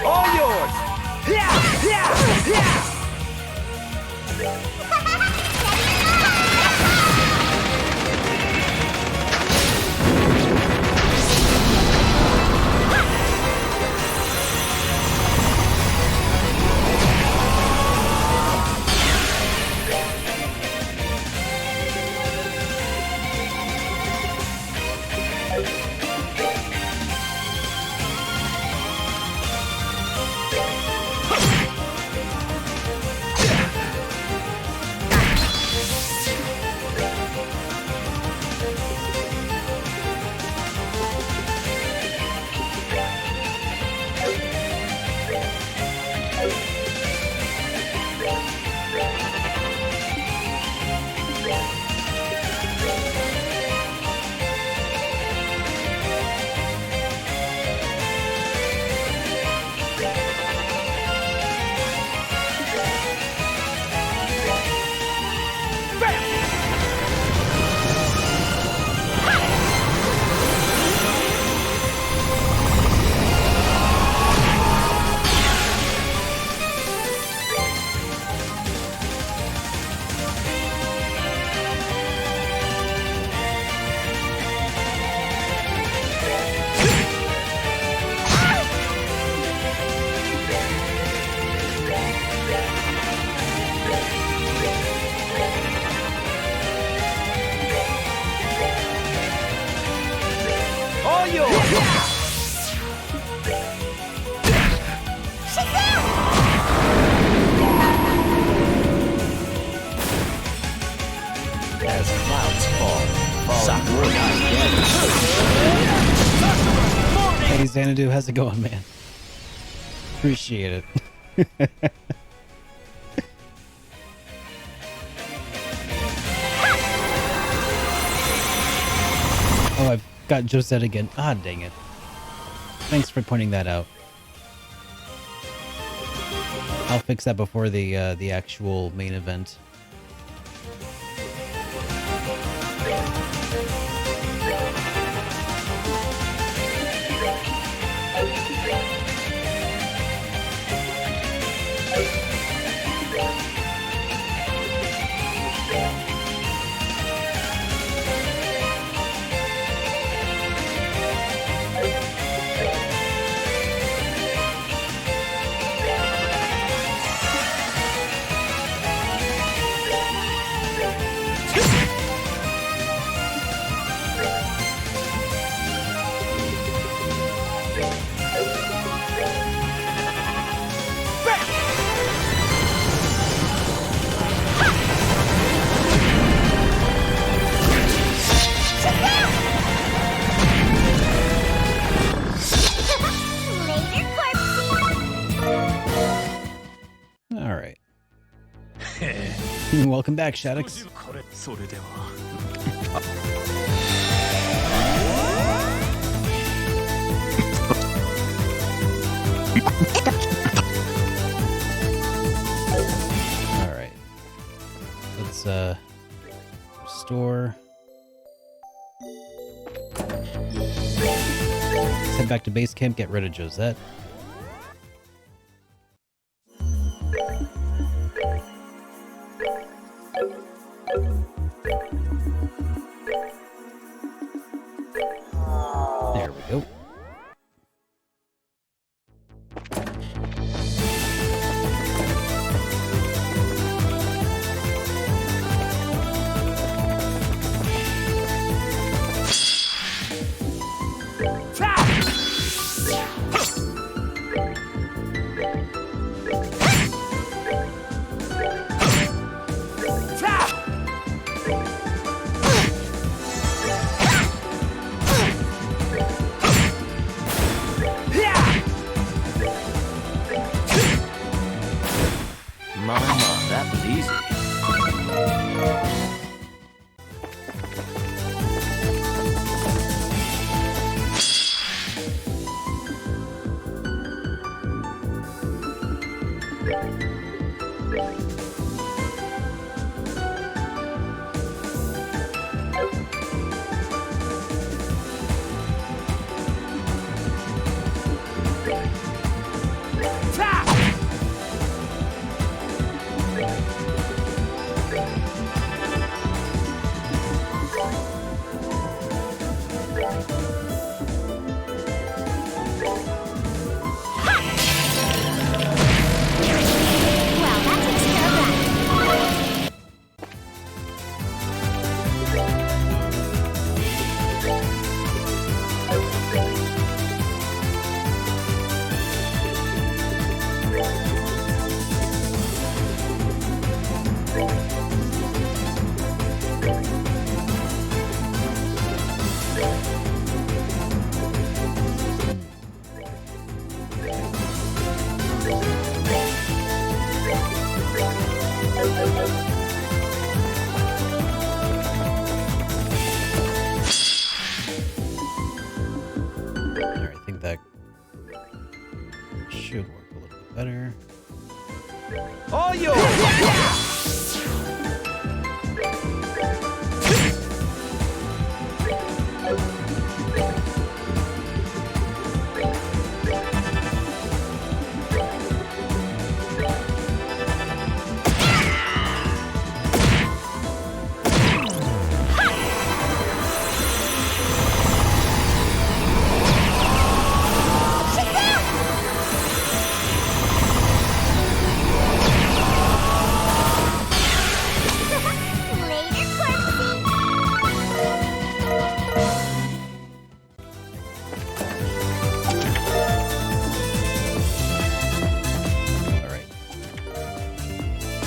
Speaker 8: All yours! Yeah! Yeah! Yeah! All yours!
Speaker 11: As clouds fall, fallen warriors gather.
Speaker 2: Hey Xanadu, how's it going, man? Appreciate it. Oh, I've got Josette again. Ah, dang it. Thanks for pointing that out. I'll fix that before the actual main event. Alright. Welcome back, Shaddix. Alright. Let's restore. Let's head back to base camp, get rid of Josette.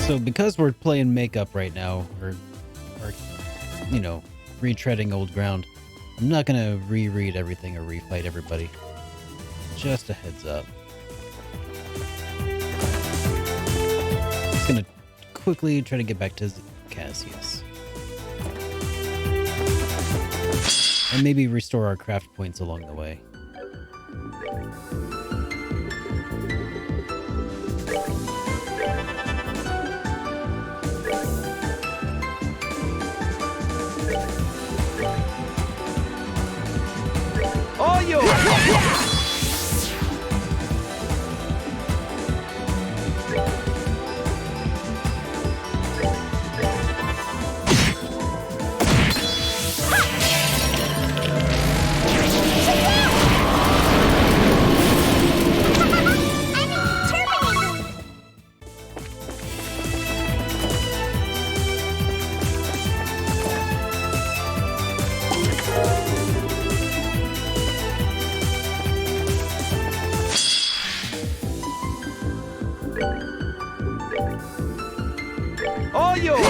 Speaker 2: So because we're playing makeup right now, or you know, retreading old ground, I'm not gonna reread everything or refight everybody. Just a heads up. Just gonna quickly try to get back to Cassius. And maybe restore our craft points along the way.
Speaker 8: All yours! All yours!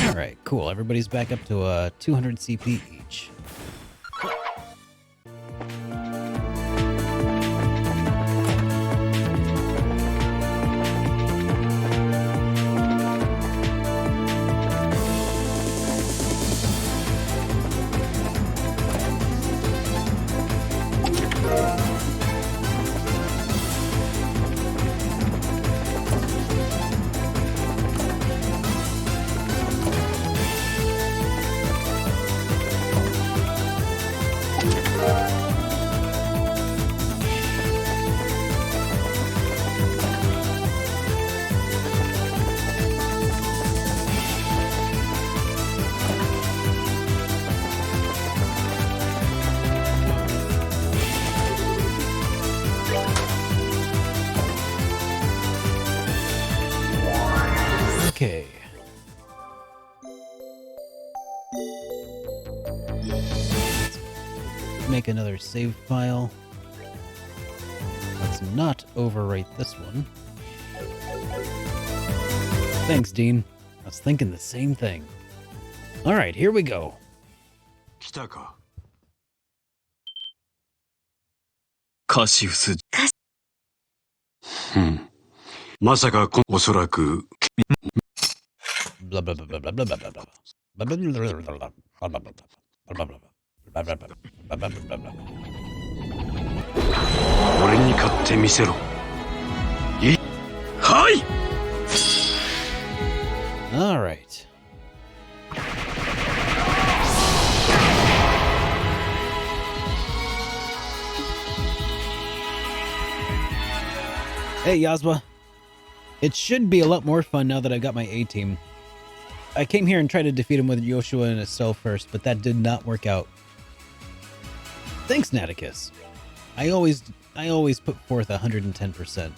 Speaker 2: Alright, cool. Everybody's back up to 200 CP each. Okay. Let's make another save file. Let's not overwrite this one. Thanks, Dean. I was thinking the same thing. Alright, here we go.
Speaker 13: 来たか。
Speaker 5: カシウス。
Speaker 13: まさかおそらく。
Speaker 2: Blah blah blah blah blah blah blah blah blah. Blah blah blah blah blah blah blah blah blah blah blah blah blah blah.
Speaker 13: 俺に勝ってみせろ。
Speaker 5: はい。
Speaker 2: All right. Hey, Yazba. It should be a lot more fun now that I've got my A-team. I came here and tried to defeat him with Yoshua and Estelle first, but that did not work out. Thanks, Naticus. I always put forth 110%.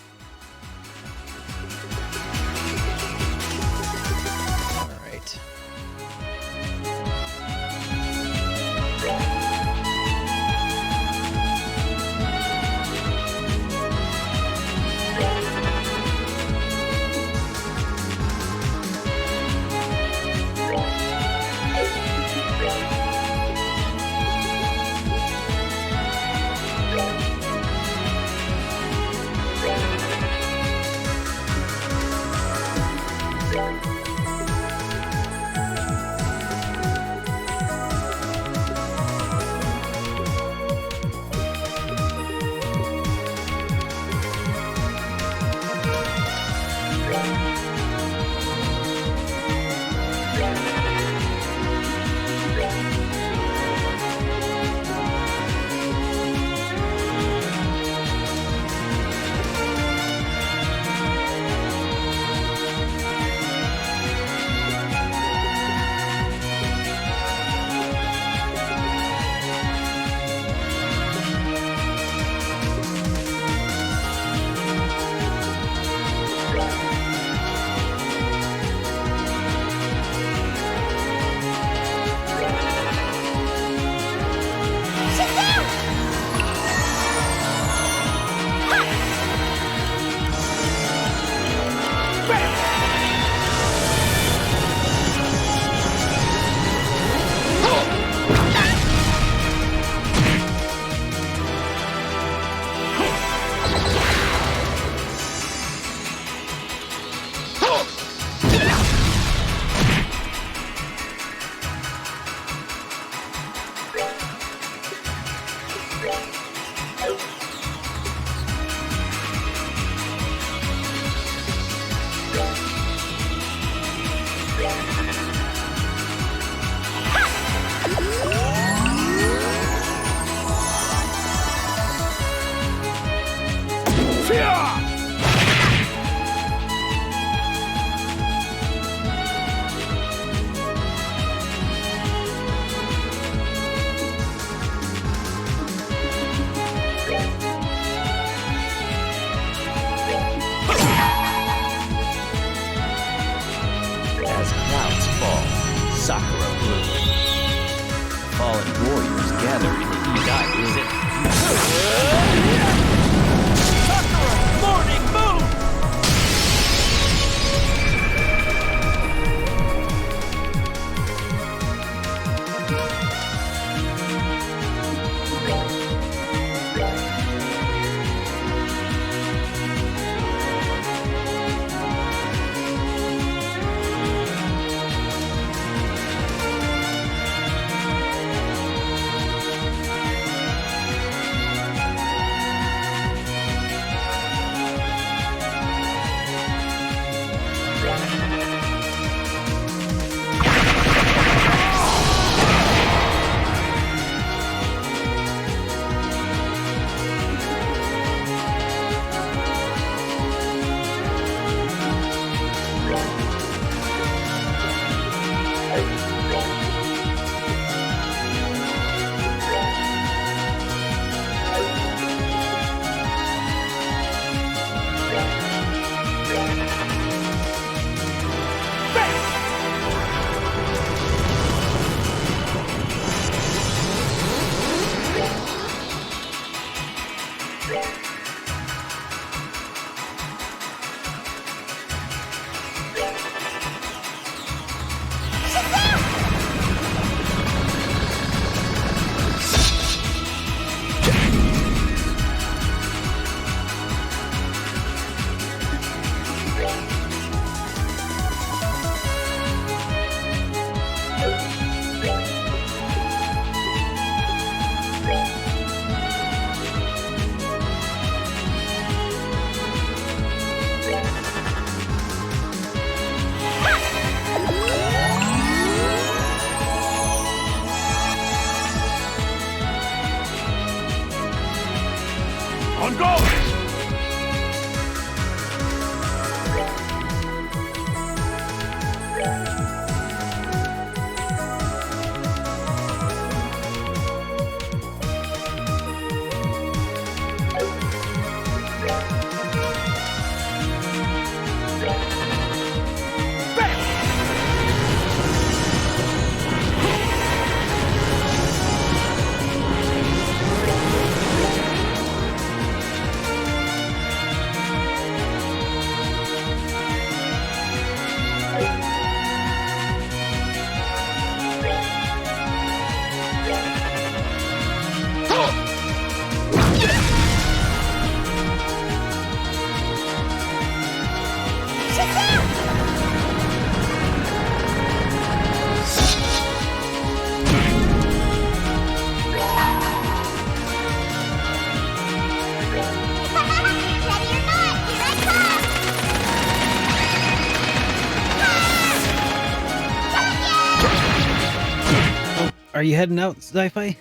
Speaker 2: you heading out, Sci-Fi?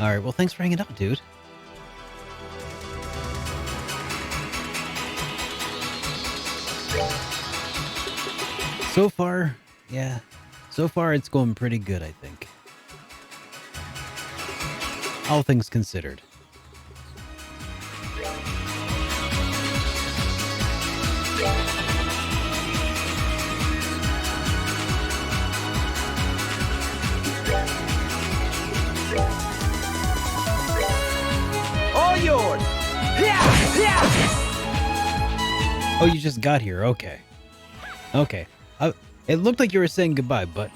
Speaker 2: Alright, well, thanks for hanging out, dude. So far, yeah. So far, it's going pretty good, I think. All things considered.
Speaker 8: All yours!
Speaker 2: Oh, you just got here. Okay. Okay. It looked like you were saying goodbye, but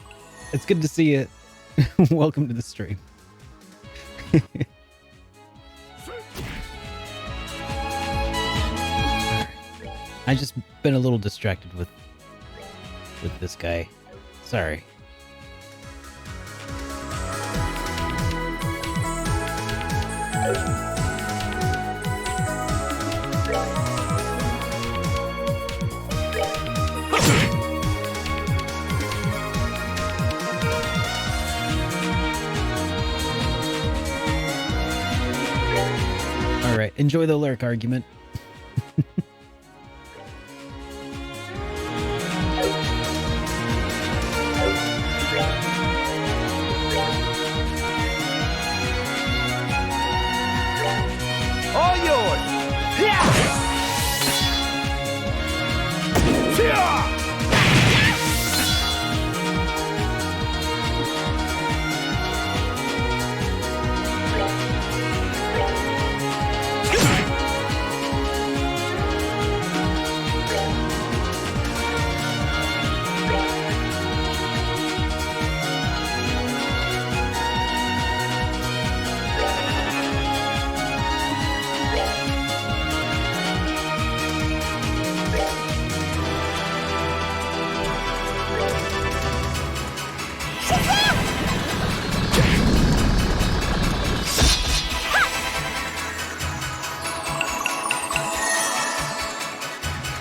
Speaker 2: it's good to see you. Welcome to the stream. I just been a little distracted with this guy. Sorry. Alright, enjoy the lurk argument.
Speaker 8: All yours!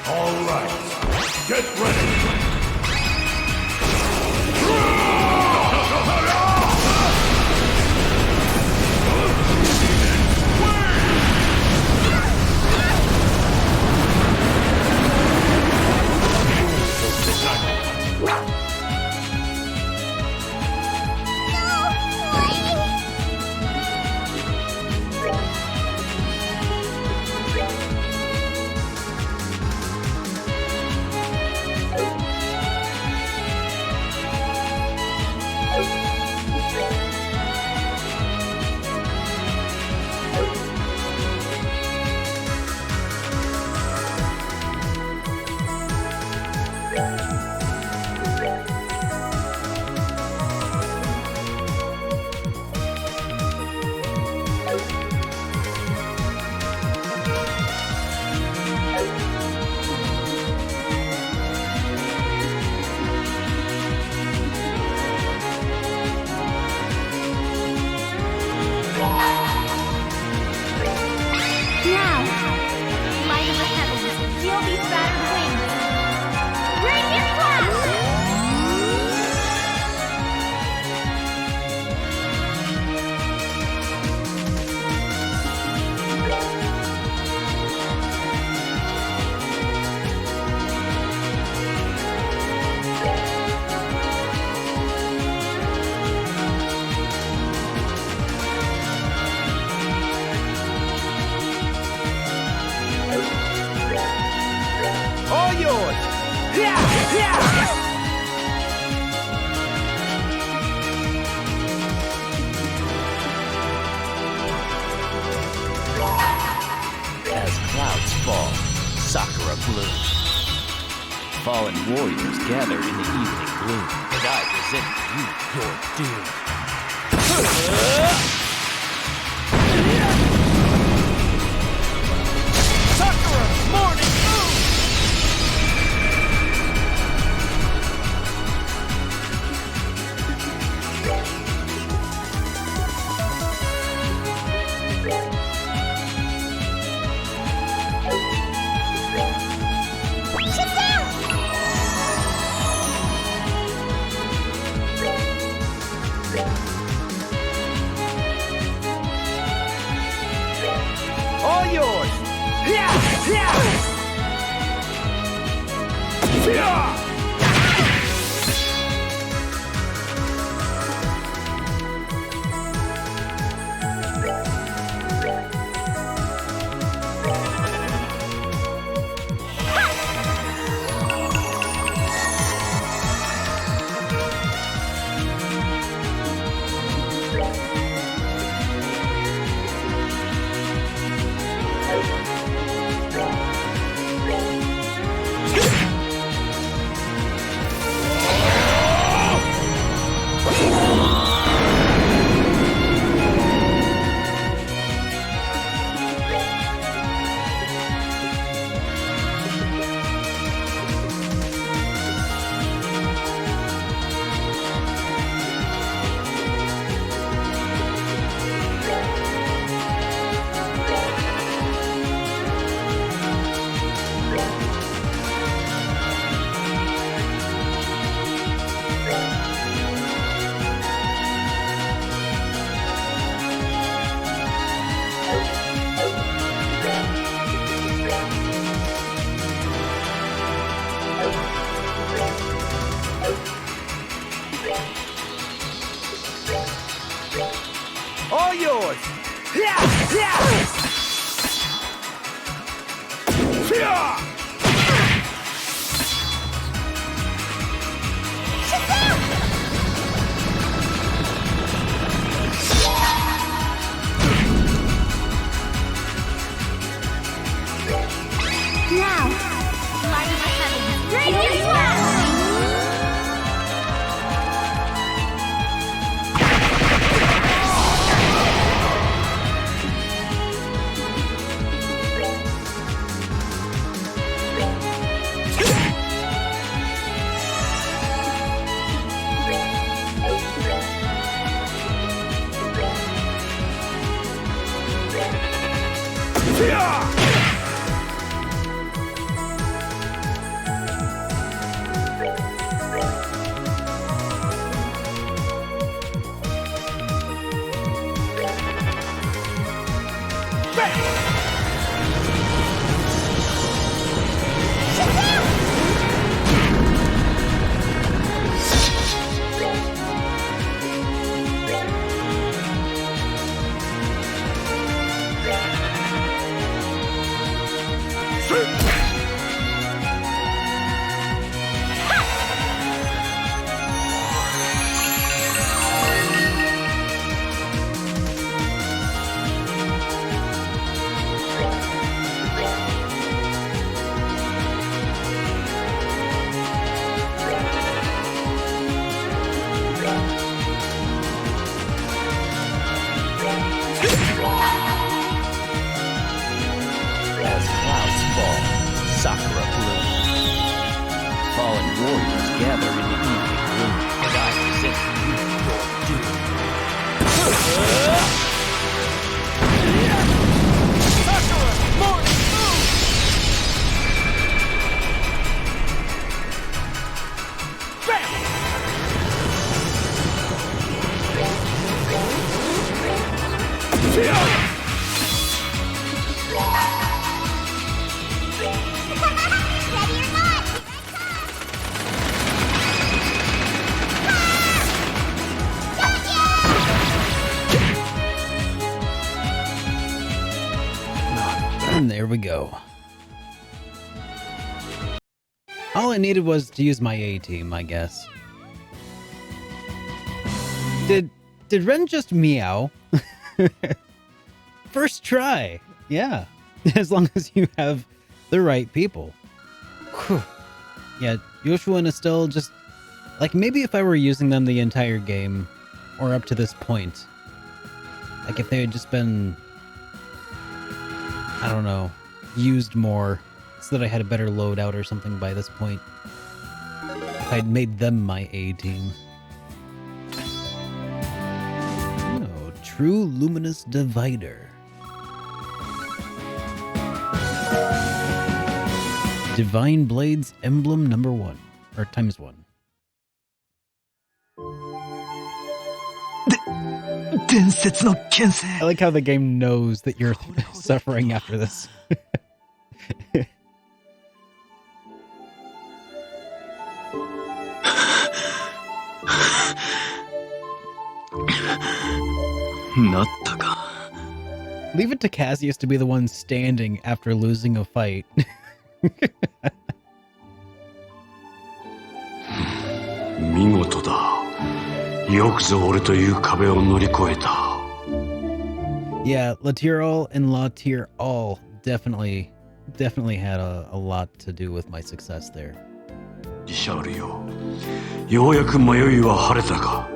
Speaker 15: All right, get ready.
Speaker 8: All yours!
Speaker 11: As clouds fall, Sakura blooms. Fallen warriors gather in the evening gloom, and I present you your doom.
Speaker 8: Sakura's morning moon!
Speaker 6: Sit down!
Speaker 8: All yours! Yeah! Yeah! Yeah! All yours! Yeah! Yeah! Yeah!
Speaker 6: Now, light my heaven. Great one!
Speaker 11: As clouds fall, sakura bloom. Fallen warriors gather in the evening gloom, and I present to you your doom.
Speaker 8: Sakura! More!
Speaker 2: And there we go. All I needed was to use my A team, I guess. Did Ren just meow? First try. Yeah. As long as you have the right people. Whew. Yeah, Yoshua and Estelle just... Like, maybe if I were using them the entire game, or up to this point, like if they had just been, I don't know, used more, so that I had a better loadout or something by this point. If I'd made them my A team. Oh, True Luminous Divider. Divine Blades Emblem number 1, or times 1.
Speaker 9: 伝説の剣聖
Speaker 2: I like how the game knows that you're suffering after this.
Speaker 5: なったか。
Speaker 2: Leave it to Cassius to be the one standing after losing a fight.
Speaker 13: 見事だ。よくぞ俺という壁を乗り越えた。
Speaker 2: Yeah, Latirol and Latirol definitely had a lot to do with my success there.
Speaker 13: リシャールよ。ようやく迷いは晴れたか。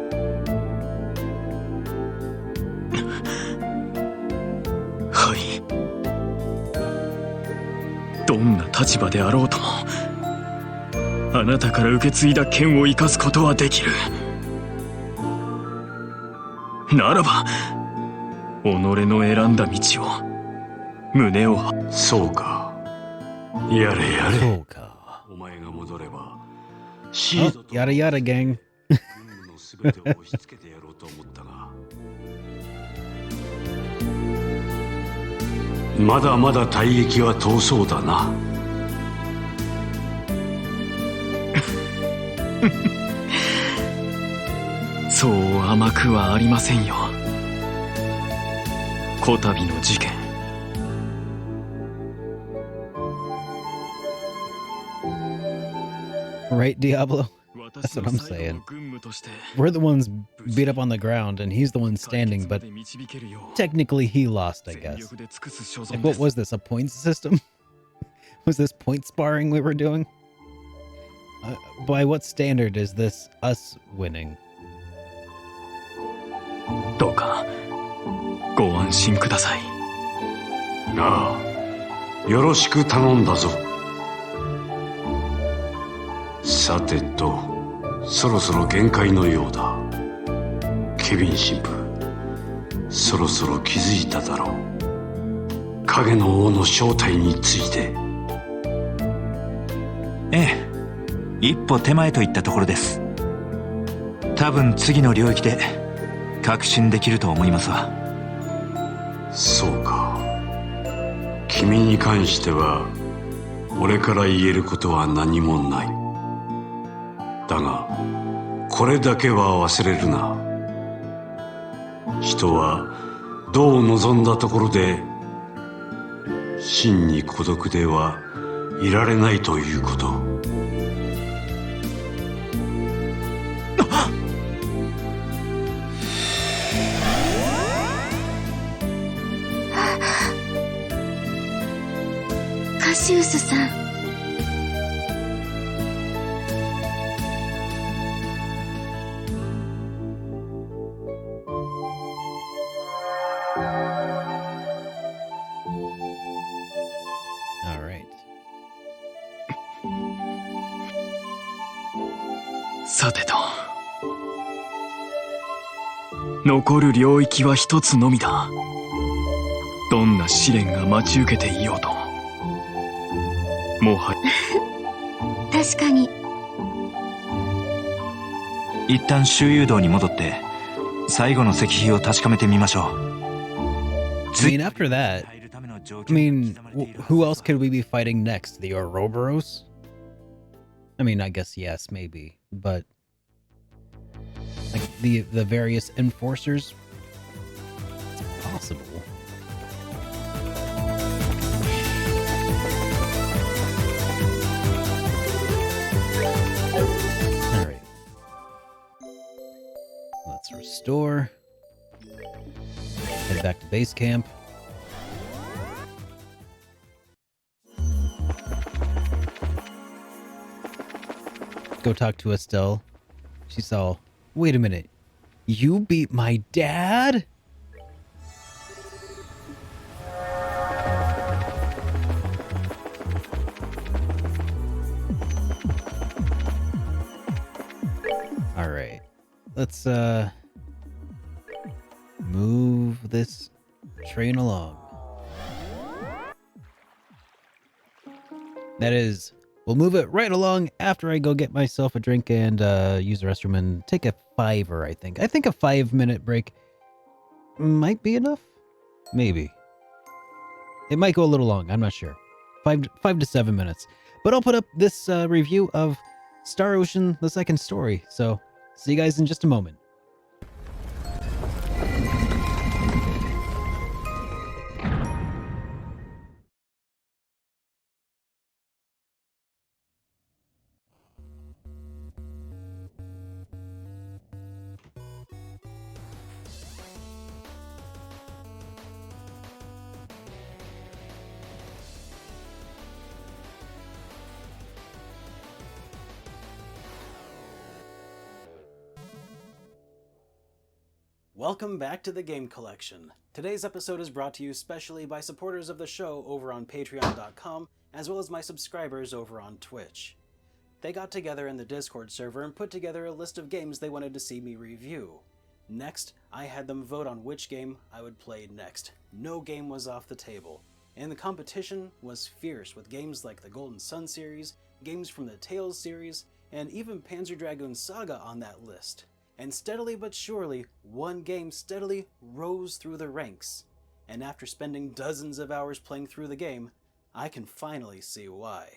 Speaker 5: はい。どんな立場であろうとも、あなたから受け継いだ剣を生かすことはできる。ならば、己の選んだ道を、胸を。
Speaker 13: そうか。やれやれ。
Speaker 2: そうか。
Speaker 13: お前が戻れば、シードと
Speaker 2: yada yada gang.
Speaker 13: 軍務のすべてを押し付けてやろうと思ったが。まだまだ大役は遠そうだな。
Speaker 5: そう甘くはありませんよ。こたびの事件。
Speaker 2: Right, Diablo? That's what I'm saying. We're the ones beat up on the ground, and he's the one standing, but technically he lost, I guess. Like, what was this, a points system? Was this point sparring we were doing? By what standard is this us winning?
Speaker 5: どうかご安心ください。
Speaker 13: ああ、よろしく頼んだぞ。さてと、そろそろ限界のようだ。ケビン神父、そろそろ気づいただろう。影の王の正体について。
Speaker 9: ええ、一歩手前といったところです。多分次の領域で確信できると思いますわ。
Speaker 13: そうか。君に関しては俺から言えることは何もない。だがこれだけは忘れるな。人はどう望んだところで真に孤独ではいられないということ。
Speaker 3: カシウスさん。
Speaker 5: さてと、残る領域は一つのみだ。どんな試練が待ち受けていようと、もはや
Speaker 3: 確かに。
Speaker 9: 一旦周遊道に戻って最後の石碑を確かめてみましょう。
Speaker 2: I mean, after that, I mean, who else could we be fighting next? The Ouroboros? I mean, I guess yes, maybe, but like the various enforcers, it's possible. All right, let's restore. Head back to base camp. Go talk to Estelle. She's all, wait a minute. You beat my dad? All right. Let's move this train along. That is, we'll move it right along after I go get myself a drink and use the restroom and take a 5 I think. I think a 5-minute break might be enough. Maybe. It might go a little long. I'm not sure. 5 to 7 minutes. But I'll put up this review of Star Ocean: The Second Story. So see you guys in just a moment.
Speaker 1: Welcome back to the Game Collection. Today's episode is brought to you specially by supporters of the show over on patreon.com, as well as my subscribers over on Twitch. They got together in the Discord server and put together a list of games they wanted to see me review. Next, I had them vote on which game I would play next. No game was off the table, and the competition was fierce with games like the Golden Sun series, games from the Tales series, and even Panzer Dragoon Saga on that list. And steadily but surely, one game steadily rose through the ranks. And after spending dozens of hours playing through the game, I can finally see why.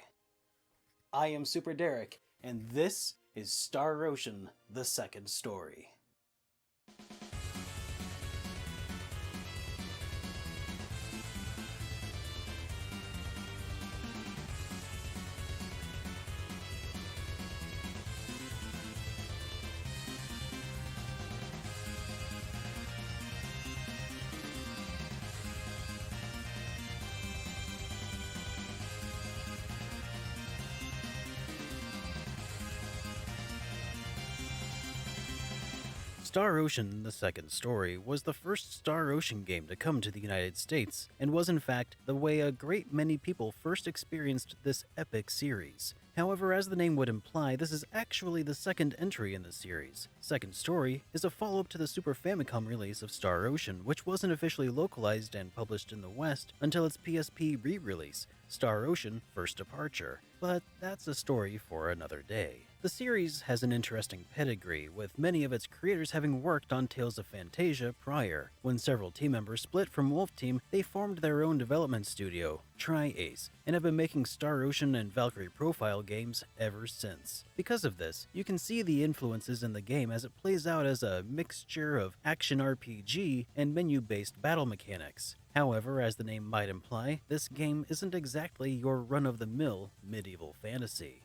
Speaker 1: I am SuperDerek, and this is Star Ocean: The Second Story. Star Ocean: The Second Story was the first Star Ocean game to come to the United States, and was in fact the way a great many people first experienced this epic series. However, as the name would imply, this is actually the second entry in the series. Second Story is a follow-up to the Super Famicom release of Star Ocean, which wasn't officially localized and published in the West until its PSP re-release, Star Ocean: First Departure. But that's a story for another day. The series has an interesting pedigree, with many of its creators having worked on Tales of Phantasia prior. When several team members split from Wolf Team, they formed their own development studio, Tri-Ace, and have been making Star Ocean and Valkyrie Profile games ever since. Because of this, you can see the influences in the game as it plays out as a mixture of action RPG and menu-based battle mechanics. However, as the name might imply, this game isn't exactly your run-of-the-mill medieval fantasy.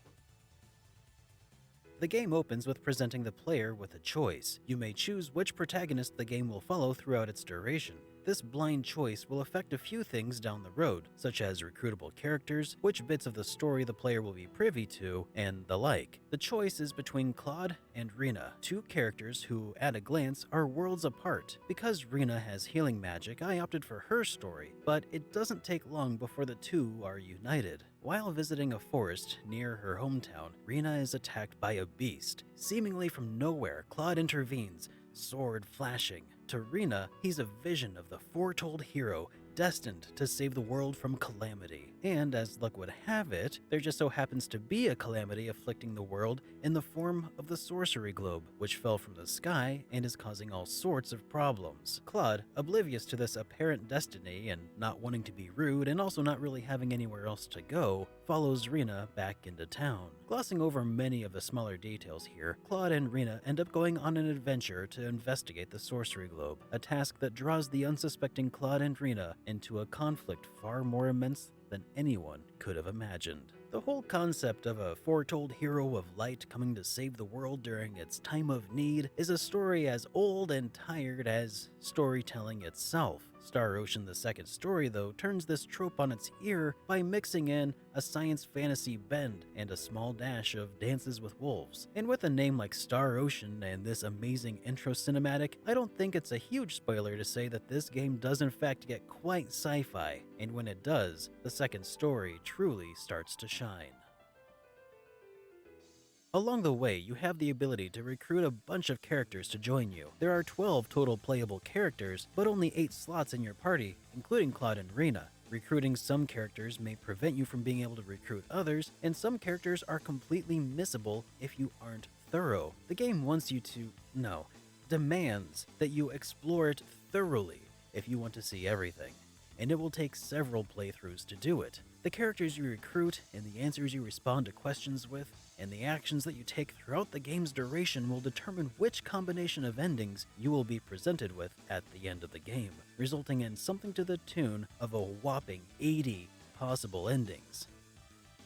Speaker 1: The game opens with presenting the player with a choice. You may choose which protagonist the game will follow throughout its duration. This blind choice will affect a few things down the road, such as recruitable characters, which bits of the story the player will be privy to, and the like. The choice is between Claude and Rena, two characters who, at a glance, are worlds apart. Because Rena has healing magic, I opted for her story, but it doesn't take long before the two are united. While visiting a forest near her hometown, Rena is attacked by a beast. Seemingly from nowhere, Claude intervenes, sword flashing. To Rena, he's a vision of the foretold hero destined to save the world from calamity. And as luck would have it, there just so happens to be a calamity afflicting the world in the form of the sorcery globe, which fell from the sky and is causing all sorts of problems. Claude, oblivious to this apparent destiny and not wanting to be rude and also not really having anywhere else to go, follows Rena back into town. Glossing over many of the smaller details here, Claude and Rena end up going on an adventure to investigate the sorcery globe, a task that draws the unsuspecting Claude and Rena into a conflict far more immense than anyone could have imagined. The whole concept of a foretold hero of light coming to save the world during its time of need is a story as old and tired as storytelling itself. Star Ocean: The Second Story, though, turns this trope on its ear by mixing in a science fantasy bend and a small dash of Dances with Wolves. And with a name like Star Ocean and this amazing intro cinematic, I don't think it's a huge spoiler to say that this game does in fact get quite sci-fi, and when it does, the second story truly starts to shine. Along the way, you have the ability to recruit a bunch of characters to join you. There are 12 total playable characters, but only 8 slots in your party, including Claude and Rena. Recruiting some characters may prevent you from being able to recruit others, and some characters are completely missable if you aren't thorough. The game wants you to, demands that you explore it thoroughly if you want to see everything, and it will take several playthroughs to do it. The characters you recruit, and the answers you respond to questions with, and the actions that you take throughout the game's duration will determine which combination of endings you will be presented with at the end of the game, resulting in something to the tune of a whopping 80 possible endings.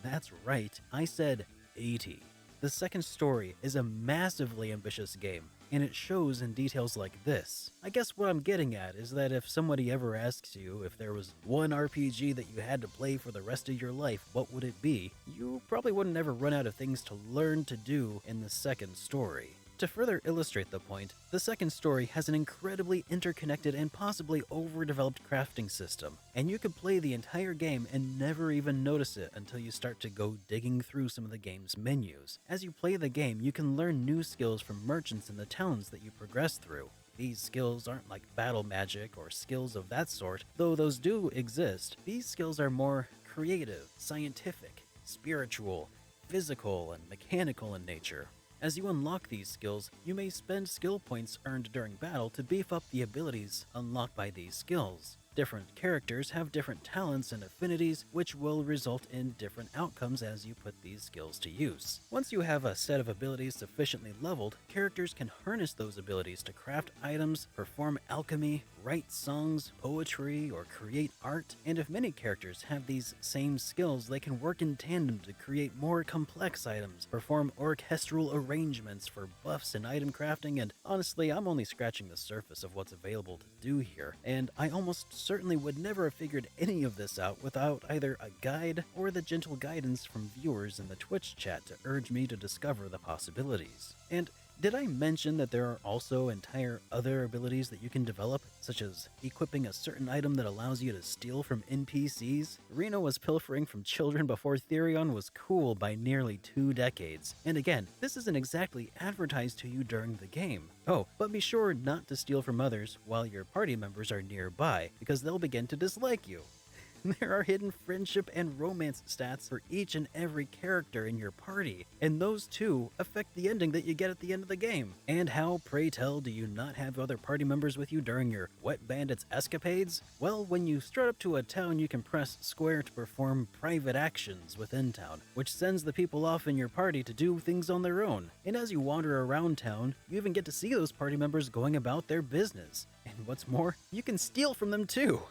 Speaker 1: That's right, I said 80. The second story is a massively ambitious game, and it shows in details like this. I guess what I'm getting at is that if somebody ever asks you if there was one RPG that you had to play for the rest of your life, what would it be? You probably wouldn't ever run out of things to learn to do in the second story. To further illustrate the point, the second story has an incredibly interconnected and possibly overdeveloped crafting system, and you could play the entire game and never even notice it until you start to go digging through some of the game's menus. As you play the game, you can learn new skills from merchants in the towns that you progress through. These skills aren't like battle magic or skills of that sort, though those do exist. These skills are more creative, scientific, spiritual, physical, and mechanical in nature. As you unlock these skills, you may spend skill points earned during battle to beef up the abilities unlocked by these skills. Different characters have different talents and affinities, which will result in different outcomes as you put these skills to use. Once you have a set of abilities sufficiently leveled, characters can harness those abilities to craft items, perform alchemy, write songs, poetry, or create art, and if many characters have these same skills, they can work in tandem to create more complex items, perform orchestral arrangements for buffs and item crafting, and honestly, I'm only scratching the surface of what's available to do here, and I almost certainly would never have figured any of this out without either a guide or the gentle guidance from viewers in the Twitch chat to urge me to discover the possibilities. And did I mention that there are also entire other abilities that you can develop, such as equipping a certain item that allows you to steal from NPCs? Reno was pilfering from children before Therion was cool by nearly 2 decades. And again, this isn't exactly advertised to you during the game. Oh, but be sure not to steal from others while your party members are nearby, because they'll begin to dislike you. There are hidden friendship and romance stats for each and every character in your party, and those too affect the ending that you get at the end of the game. And how, pray tell, do you not have other party members with you during your Wet Bandits escapades? Well, when you strut up to a town, you can press square to perform private actions within town, which sends the people off in your party to do things on their own. And as you wander around town, you even get to see those party members going about their business. And what's more, you can steal from them too.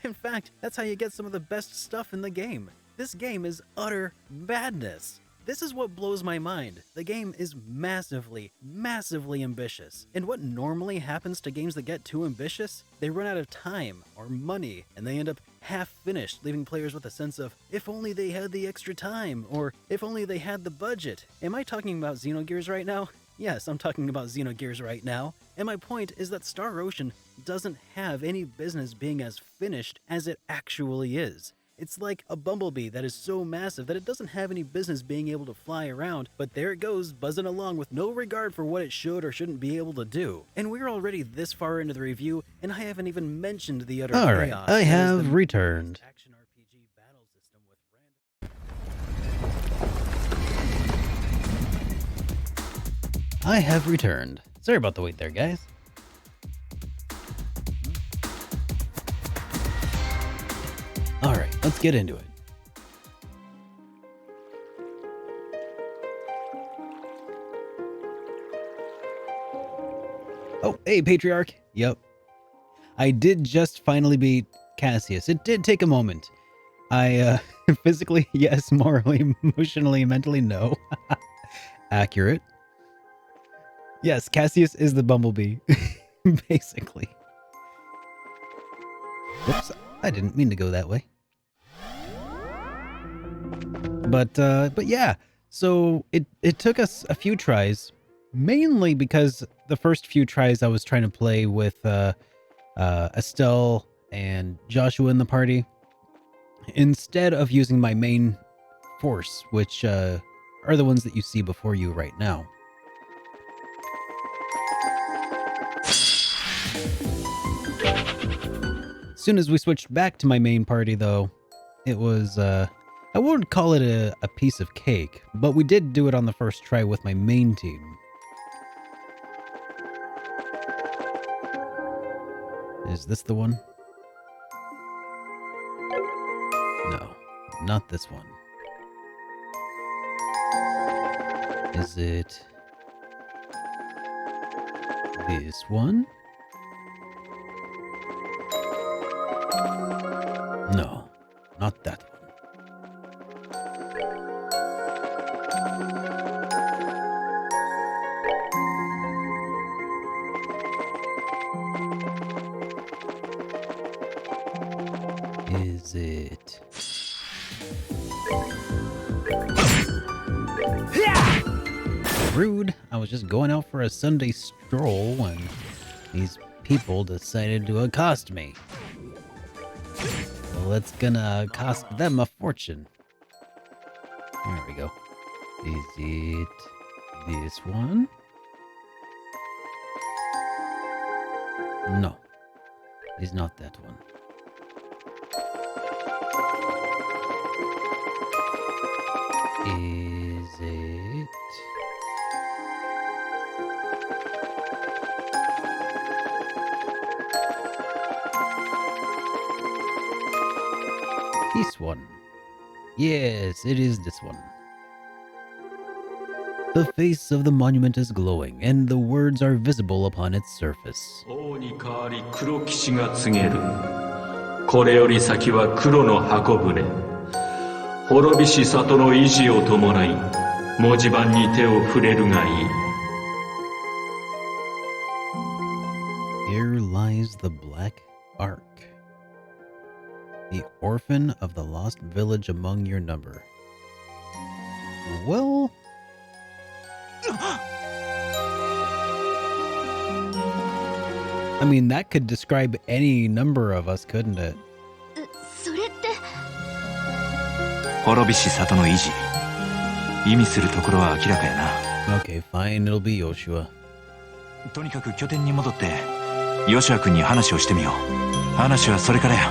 Speaker 1: In fact, that's how you get some of the best stuff in the game. This game is utter madness. This is what blows my mind. The game is massively, massively ambitious. And what normally happens to games that get too ambitious? They run out of time or money, and they end up half-finished, leaving players with a sense of, if only they had the extra time, or if only they had the budget. Am I talking about Xenogears right now? Yes, I'm talking about Xenogears right now. And my point is that Star Ocean doesn't have any business being as finished as it actually is. It's like a bumblebee that is so massive that it doesn't have any business being able to fly around, but there it goes, buzzing along with no regard for what it should or shouldn't be able to do. And we're already this far into the review, and I haven't even mentioned the utter
Speaker 2: Alright,
Speaker 1: chaos.
Speaker 2: I have returned. I have returned. Sorry about the wait there, guys. Alright, let's get into it. Oh, hey, Patriarch. Yep. I did just finally beat Cassius. It did take a moment. I, physically, yes. Morally, emotionally, mentally, no. Accurate. Yes, Cassius is the bumblebee, basically. Whoops, I didn't mean to go that way. But yeah, so it took us a few tries, mainly because the first few tries I was trying to play with Estelle and Joshua in the party, instead of using my main force, which are the ones that you see before you right now. As soon as we switched back to my main party, though, it was, I wouldn't call it a piece of cake, but we did do it on the first try with my main team. Is this the one? No, not this one. Is it this one? No, not that one. Is it? Rude. I was just going out for a Sunday stroll when these people decided to accost me. Well, it's gonna cost them a fortune. There we go. Is it this one? No, it's not that one. Is it? This one. Yes, it is this one. The face of the monument is glowing, and the words are visible upon its surface.
Speaker 4: 王に代わり黒騎士が告げる。これより先は黒の箱舟。滅びし里の維持を伴い、文字盤に手を触れるがいい。
Speaker 2: Here lies the Black Ark, the orphan of the lost village among your number. Well... I mean, that could describe any number of us, couldn't it?
Speaker 3: それって。
Speaker 9: 滅びし里の維持。意味するところは明らかやな。
Speaker 2: Okay, fine, it'll be Yoshua.
Speaker 9: とにかく拠点に戻って、ヨシュア君に話をしてみよう。話はそれからや。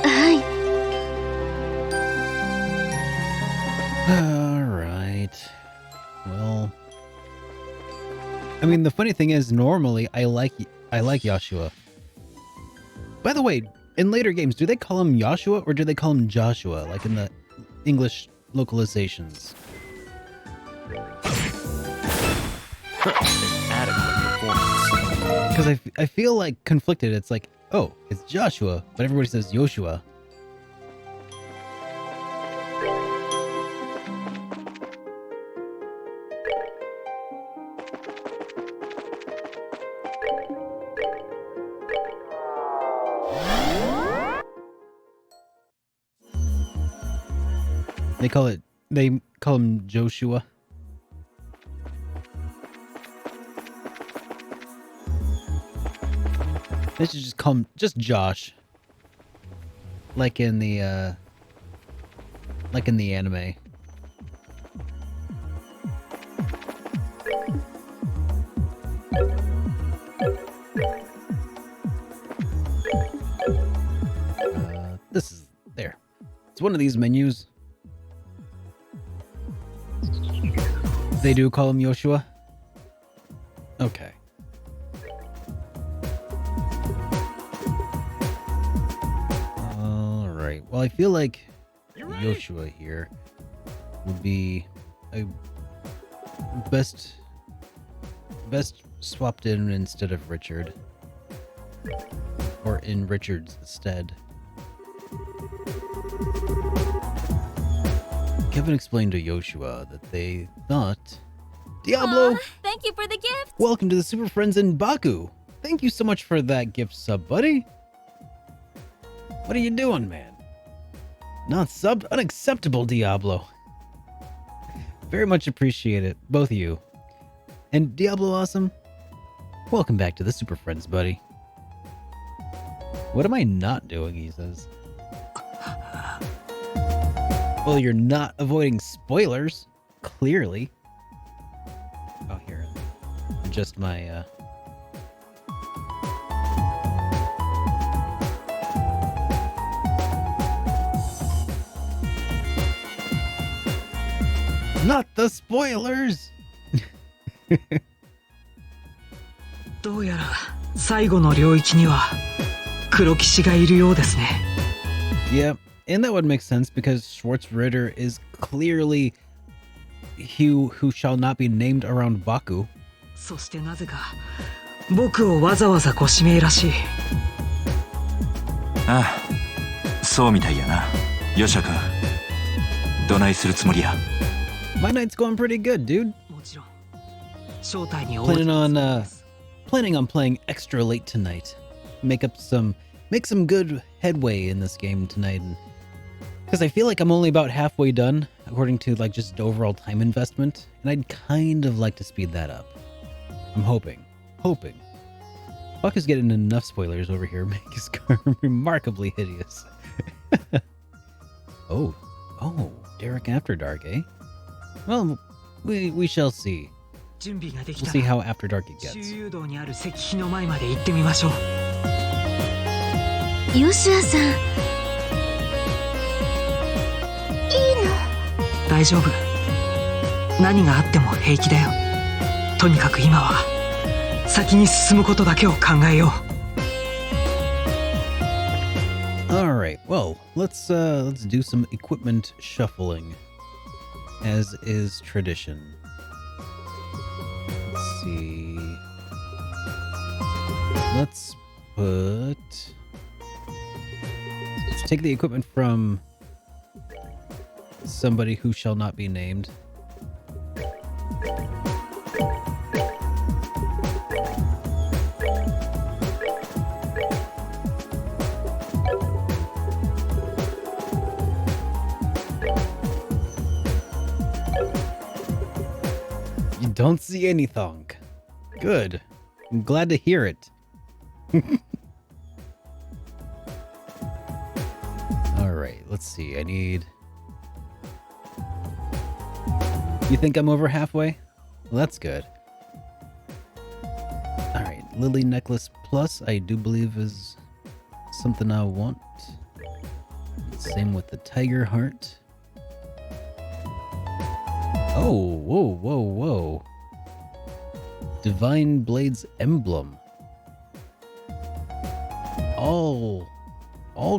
Speaker 3: はい。
Speaker 2: Alright. Well... I mean, the funny thing is, normally, I like Yoshua. By the way, in later games, do they call him Joshua or do they call him Joshua, like in the English localizations? Because I feel like conflicted. It's like, oh, it's Joshua, but everybody says Joshua. They call him Joshua. They should just call him just Josh. Like in the anime. This is there. It's one of these menus. They do call him Joshua? Okay. Alright. Well, I feel like Joshua here would be a best swapped in instead of Richard. Or in Richard's stead. Kevin explained to Joshua that they thought... Diablo!
Speaker 16: Thank you for the gift!
Speaker 2: Welcome to the Super Friends in Baku! Thank you so much for that gift sub, buddy! What are you doing, man? Not subbed? Unacceptable, Diablo! Very much appreciate it, both of you. And Diablo Awesome, welcome back to the Super Friends, buddy. What am I not doing, he says. Well, you're not avoiding spoilers, clearly. Oh, here. Adjust my, Not the spoilers!
Speaker 14: どうやら最後の領域には黒騎士がいるようですね。
Speaker 2: Yeah, and that would make sense because Schwarzenegger is clearly he who shall not be named around Baku.
Speaker 14: そしてなぜか僕をわざわざご指名らしい。
Speaker 9: ああ、そうみたいやな。ヨシャ君、どないするつもりや？
Speaker 2: My night's going pretty good, dude.
Speaker 14: もちろん招待に応じ
Speaker 2: Planning on playing extra late tonight. Make some good headway in this game tonight, because I feel like I'm only about halfway done according to like just overall time investment, and I'd kind of like to speed that up. I'm hoping. Fuck is getting enough spoilers over here, make his car remarkably hideous. Oh, Derek After Dark, eh? Well, we shall see.
Speaker 14: 準備ができ
Speaker 2: We'll
Speaker 14: た
Speaker 2: see
Speaker 14: ら
Speaker 2: how After Dark it
Speaker 14: 周
Speaker 2: gets.
Speaker 14: 遊道にある石碑の前まで行ってみましょう。
Speaker 3: ヨシュアさん、
Speaker 6: いいの？
Speaker 14: 大丈夫。何があっても平気だよ。とにかく今は先に進むことだけを考えよう。
Speaker 2: Alright, well, let's do some equipment shuffling, as is tradition. Let's see. Let's take the equipment from somebody who shall not be named. You don't see anything. Good. I'm glad to hear it. Alright, let's see. I need... You think I'm over halfway? Well, that's good. Alright, Lily Necklace Plus, I do believe is something I want. Same with the Tiger Heart. Oh, whoa. Divine Blade's Emblem. All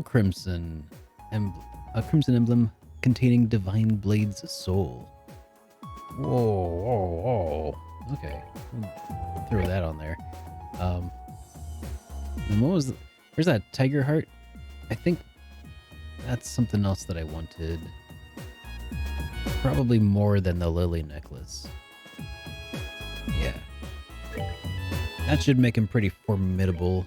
Speaker 2: Crimson Emblem. A Crimson Emblem containing Divine Blade's Soul. Whoa. Okay. We'll throw that on there. And where's that Tiger Heart? I think that's something else that I wanted. Probably more than the Lily Necklace. Yeah. That should make him pretty formidable.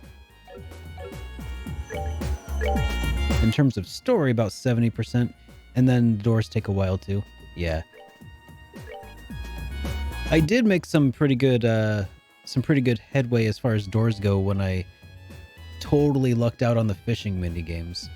Speaker 2: In terms of story, about 70%. And then the doors take a while too. Yeah. I did make some pretty good headway as far as doors go when I totally lucked out on the fishing mini games.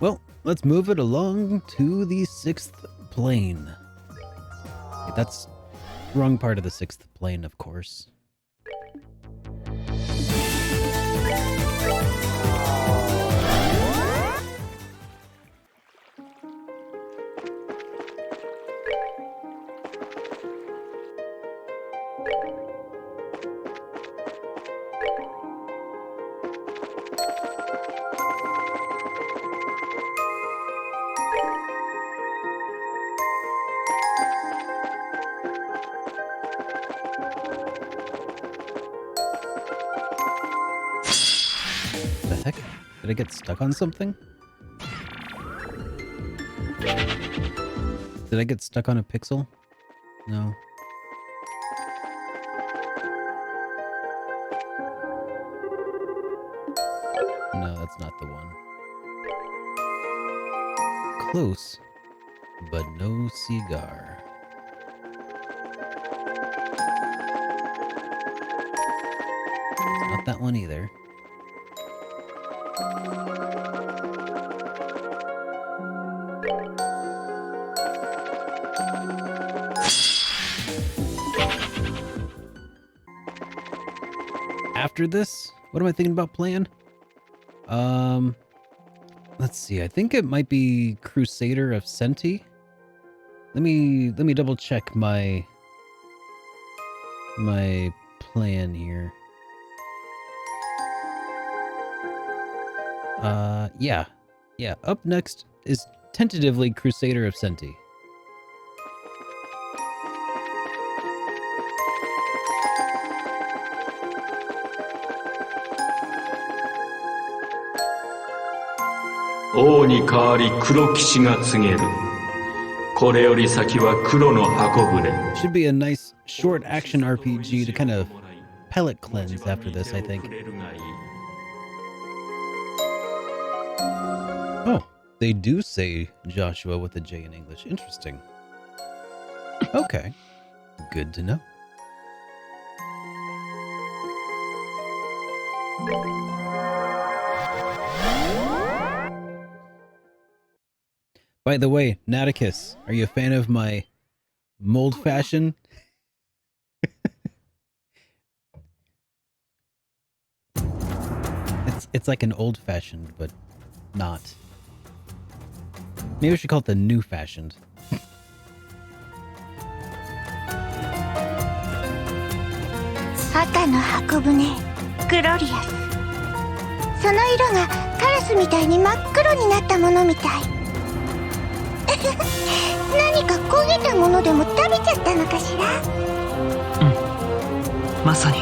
Speaker 2: Well, let's move it along to the 6th plane. Okay, that's the wrong part of the 6th plane, of course. The heck? Did I get stuck on something? Did I get stuck on a pixel? No. No, that's not the one. Close, but no cigar. It's not that one either. after this? What am I thinking about playing? Let's see. I think it might be Crusader of Senti. Let me double check my plan here. Yeah. Up next is tentatively Crusader of Senti.
Speaker 4: 王に代わり黒騎士が告げる。これより先は黒の箱舟。
Speaker 2: Should be a nice short action RPG to kind of palate cleanse after this, I think. Oh, they do say Joshua with a J in English. Interesting. Okay. Good to know. By the way, Naticus, are you a fan of my mold fashion? It's like an old fashioned, but not. Maybe we should call it the new fashioned.
Speaker 6: 赤の箱舟グロリアス。その色がカラスみたいに真っ黒になったものみたい。何か焦げたものでも食べちゃったのかしら。
Speaker 14: まさに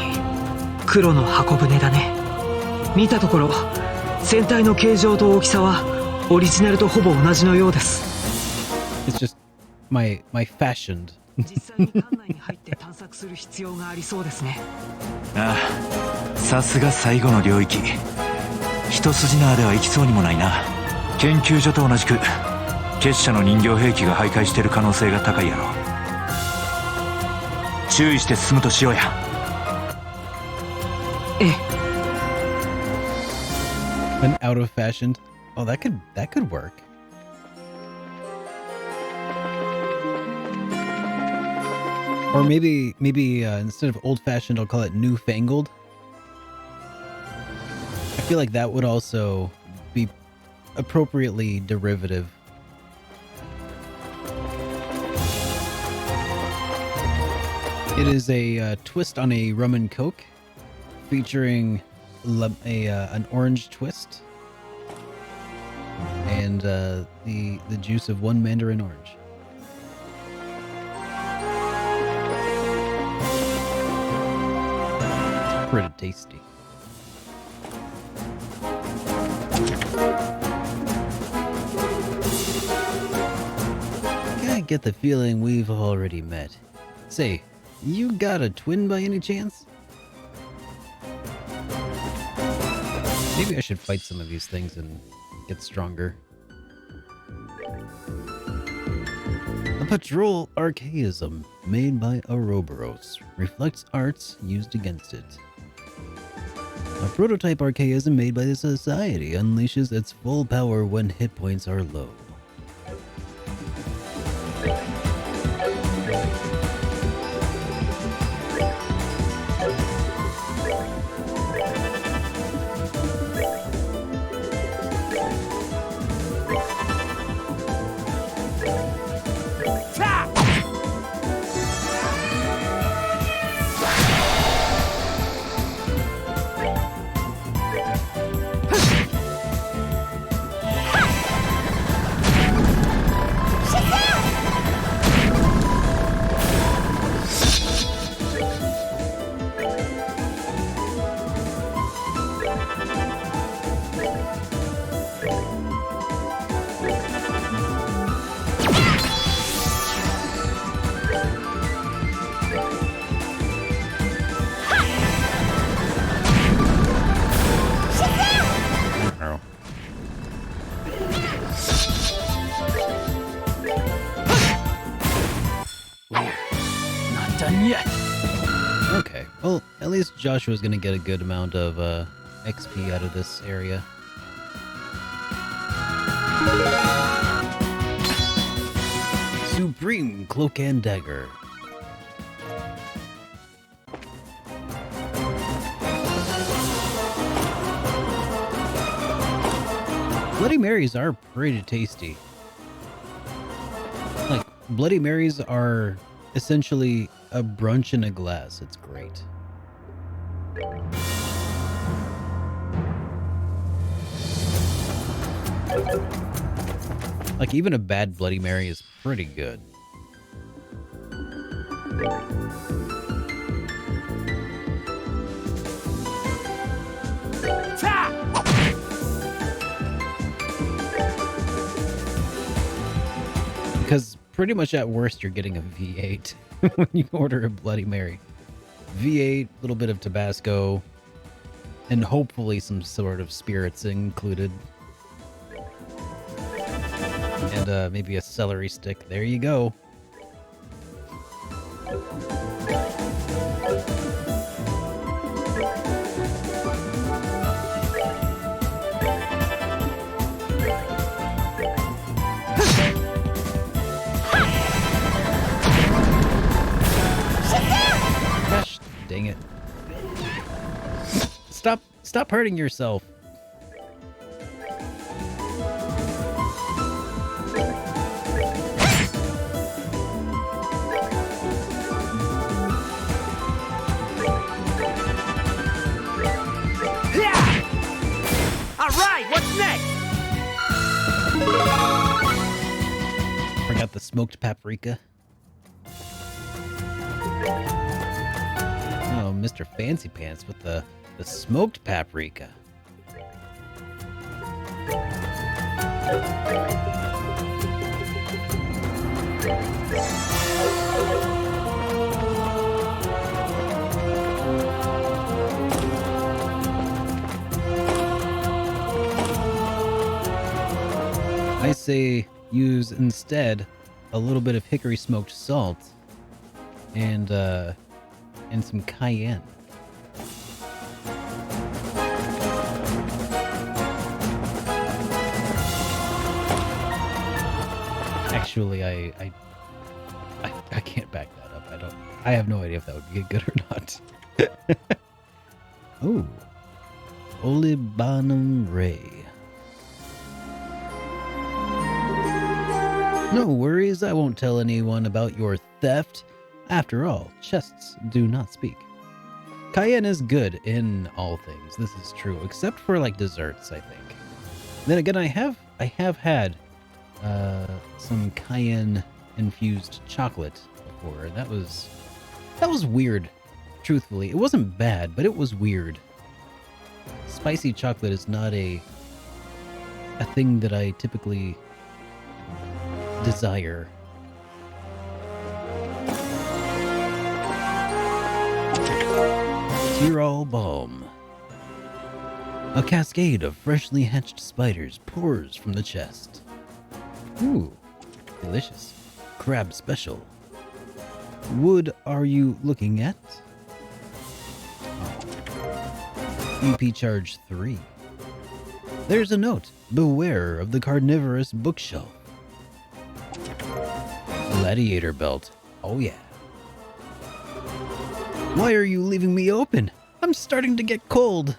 Speaker 14: 黒の箱舟だね。見たところ船体の形状と大きさはオリジナルとほぼ同じのようです。
Speaker 2: It's just my fashioned.
Speaker 14: 実際に館内に入って探索する必要がありそうですね。
Speaker 9: ああ、さすが最後の領域。一筋縄では行きそうにもないな。研究所と同じく結社の人形兵器が徘徊している可能性が高いやろ。注意して進むとしようや。
Speaker 14: ええ。
Speaker 2: An out of fashioned. Oh, that could work. Or maybe instead of old fashioned, I'll call it newfangled. I feel like that would also be appropriately derivative. It is a twist on a rum and coke, featuring an orange twist and the juice of one mandarin orange. Pretty tasty. I get the feeling we've already met. Say, you got a twin by any chance? Maybe I should fight some of these things and get stronger. A patrol archaism made by Ouroboros reflects arts used against it. A prototype archaism made by the society unleashes its full power when hit points are low. Okay, well, at least Joshua's gonna get a good amount of XP out of this area. Supreme Cloak and Dagger. Bloody Marys are pretty tasty. Like, Bloody Marys are essentially a brunch in a glass. It's great. Like, even a bad Bloody Mary is pretty good. Because pretty much at worst, you're getting a V8 when you order a Bloody Mary. V8, a little bit of Tabasco, and hopefully some sort of spirits included. And maybe a celery stick. There you go. Gosh, dang it. Stop hurting yourself. Forgot the smoked paprika. Oh, Mr. Fancy Pants with the smoked paprika. I say use instead a little bit of hickory smoked salt and some cayenne. Actually, I can't back that up. I have no idea if that would be good or not. Oh, Olibanum Ray. No worries, I won't tell anyone about your theft. After all, chests do not speak. Cayenne is good in all things. This is true, except for like desserts, I think. Then again, I have had some cayenne infused chocolate before. That was weird. Truthfully, it wasn't bad, but it was weird. Spicy chocolate is not a thing that I typically desire. Tyrol Balm. A cascade of freshly hatched spiders pours from the chest. Ooh, delicious. Crab special. Wood are you looking at? EP charge 3. There's a note. Beware of the carnivorous bookshelf. Gladiator belt. Oh yeah. Why are you leaving me open? I'm starting to get cold.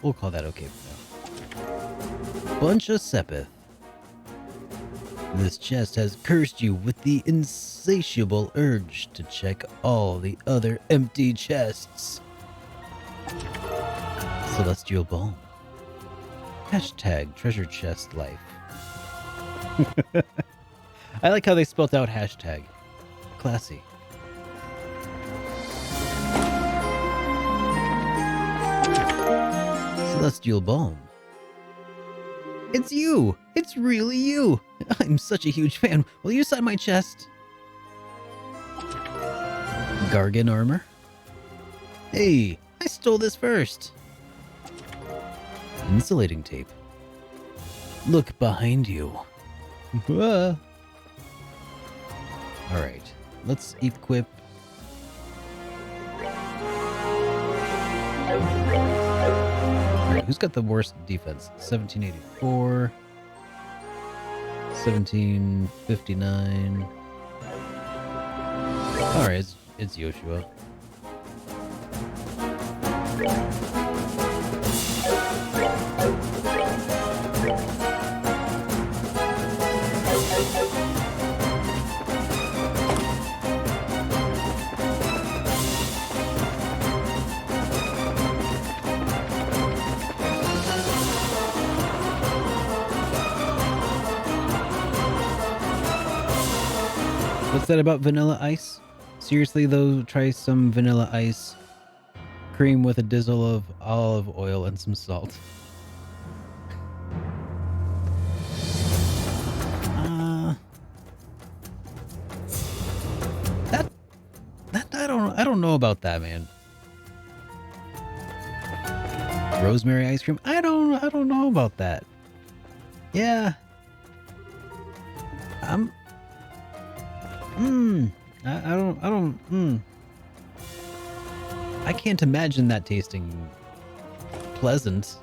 Speaker 2: We'll call that okay for now. Bunch of Sepith. This chest has cursed you with the insatiable urge to check all the other empty chests. Celestial Balm. Hashtag treasure chest life. I like how they spelled out hashtag. Classy. Celestial Balm. It's you! It's really you! I'm such a huge fan. Will you sign my chest? Gargan armor. Hey, I stole this first. Insulating tape. Look behind you. Alright, let's equip. Alright, who's got the worst defense? 1784. 1759. Alright, it's Yoshua. What's that about vanilla ice? Seriously though, try some vanilla ice cream with a drizzle of olive oil and some salt. That I don't know about that, man. Rosemary ice cream? I don't know about that. Yeah. I can't imagine that tasting pleasant.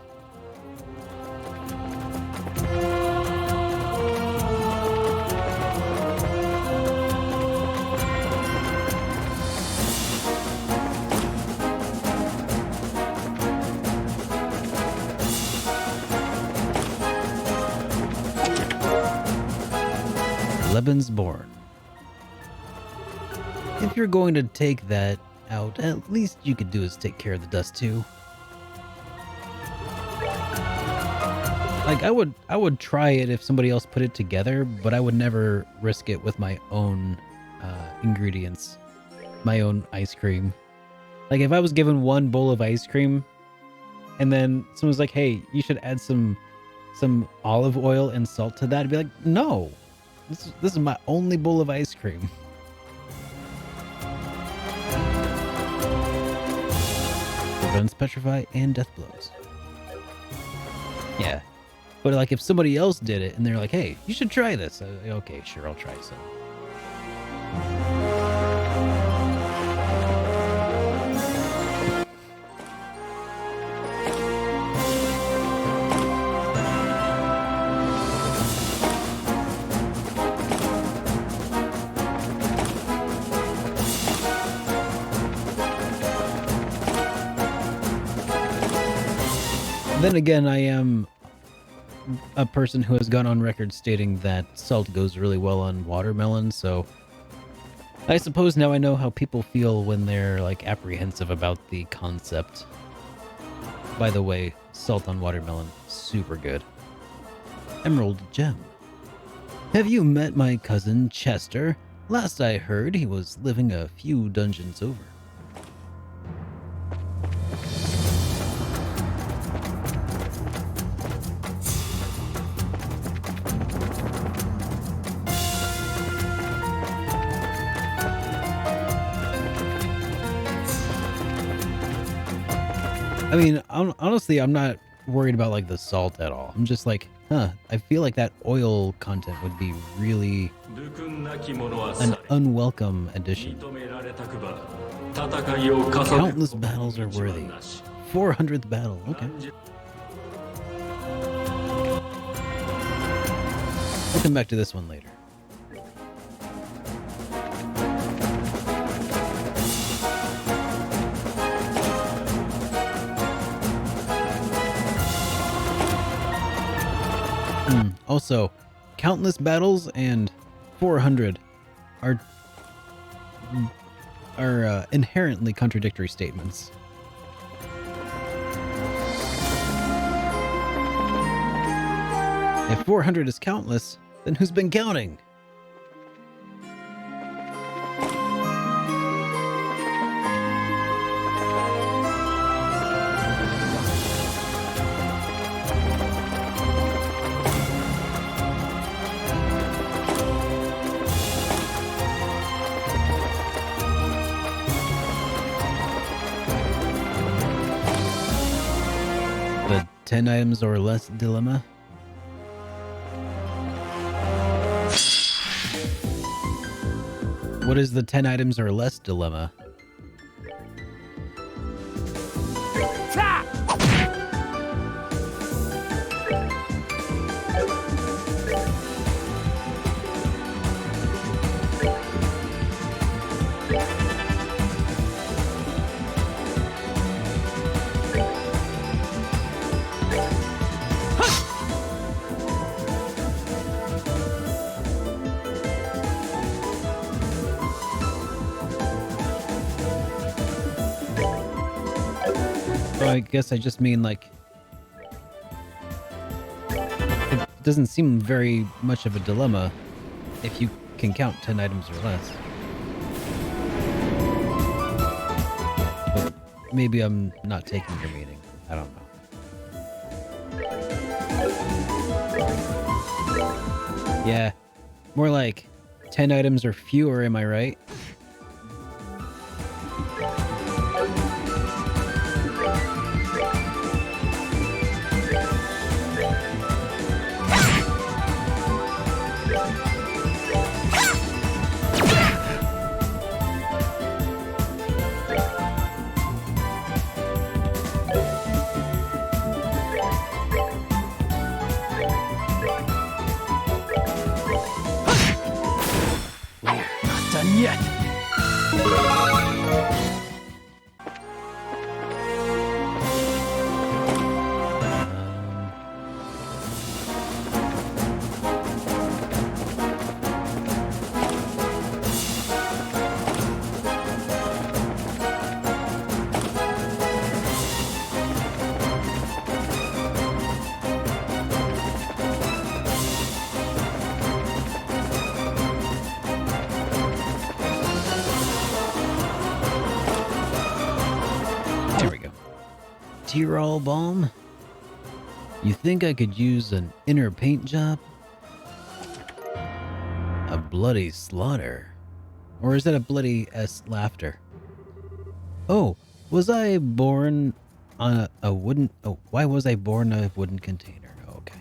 Speaker 2: Lebensborn. If you're going to take that out, at least you could do is take care of the dust too. Like I would try it if somebody else put it together, but I would never risk it with my own ingredients, my own ice cream. Like if I was given one bowl of ice cream, and then someone's like, "Hey, you should add some olive oil and salt to that," I'd be like, "No, this is my only bowl of ice cream." Prevents petrify and death blows. Yeah. But like if somebody else did it and they're like, "Hey, you should try this." Okay, sure, I'll try some. Then again, I am a person who has gone on record stating that salt goes really well on watermelon, so I suppose now I know how people feel when they're like apprehensive about the concept. By the way, salt on watermelon, super good. Emerald gem. Have you met my cousin Chester? Last I heard, he was living a few dungeons over. I mean, honestly, I'm not worried about like the salt at all. I'm just like, I feel like that oil content would be really an unwelcome addition. Countless battles are worthy. 400th battle, okay. We'll come back to this one later. Also, countless battles and 400 are inherently contradictory statements. If 400 is countless, then who's been counting? 10 items or less dilemma? What is the 10 items or less dilemma? I guess I just mean, like, it doesn't seem very much of a dilemma if you can count 10 items or less. But maybe I'm not taking your meaning. I don't know. Yeah, more like 10 items or fewer, am I right?
Speaker 12: Yet.
Speaker 2: Tirol Balm? You think I could use an inner paint job? A bloody slaughter? Or is that a bloody laughter? Oh, was I born on a wooden... Oh, why was I born on a wooden container? Okay.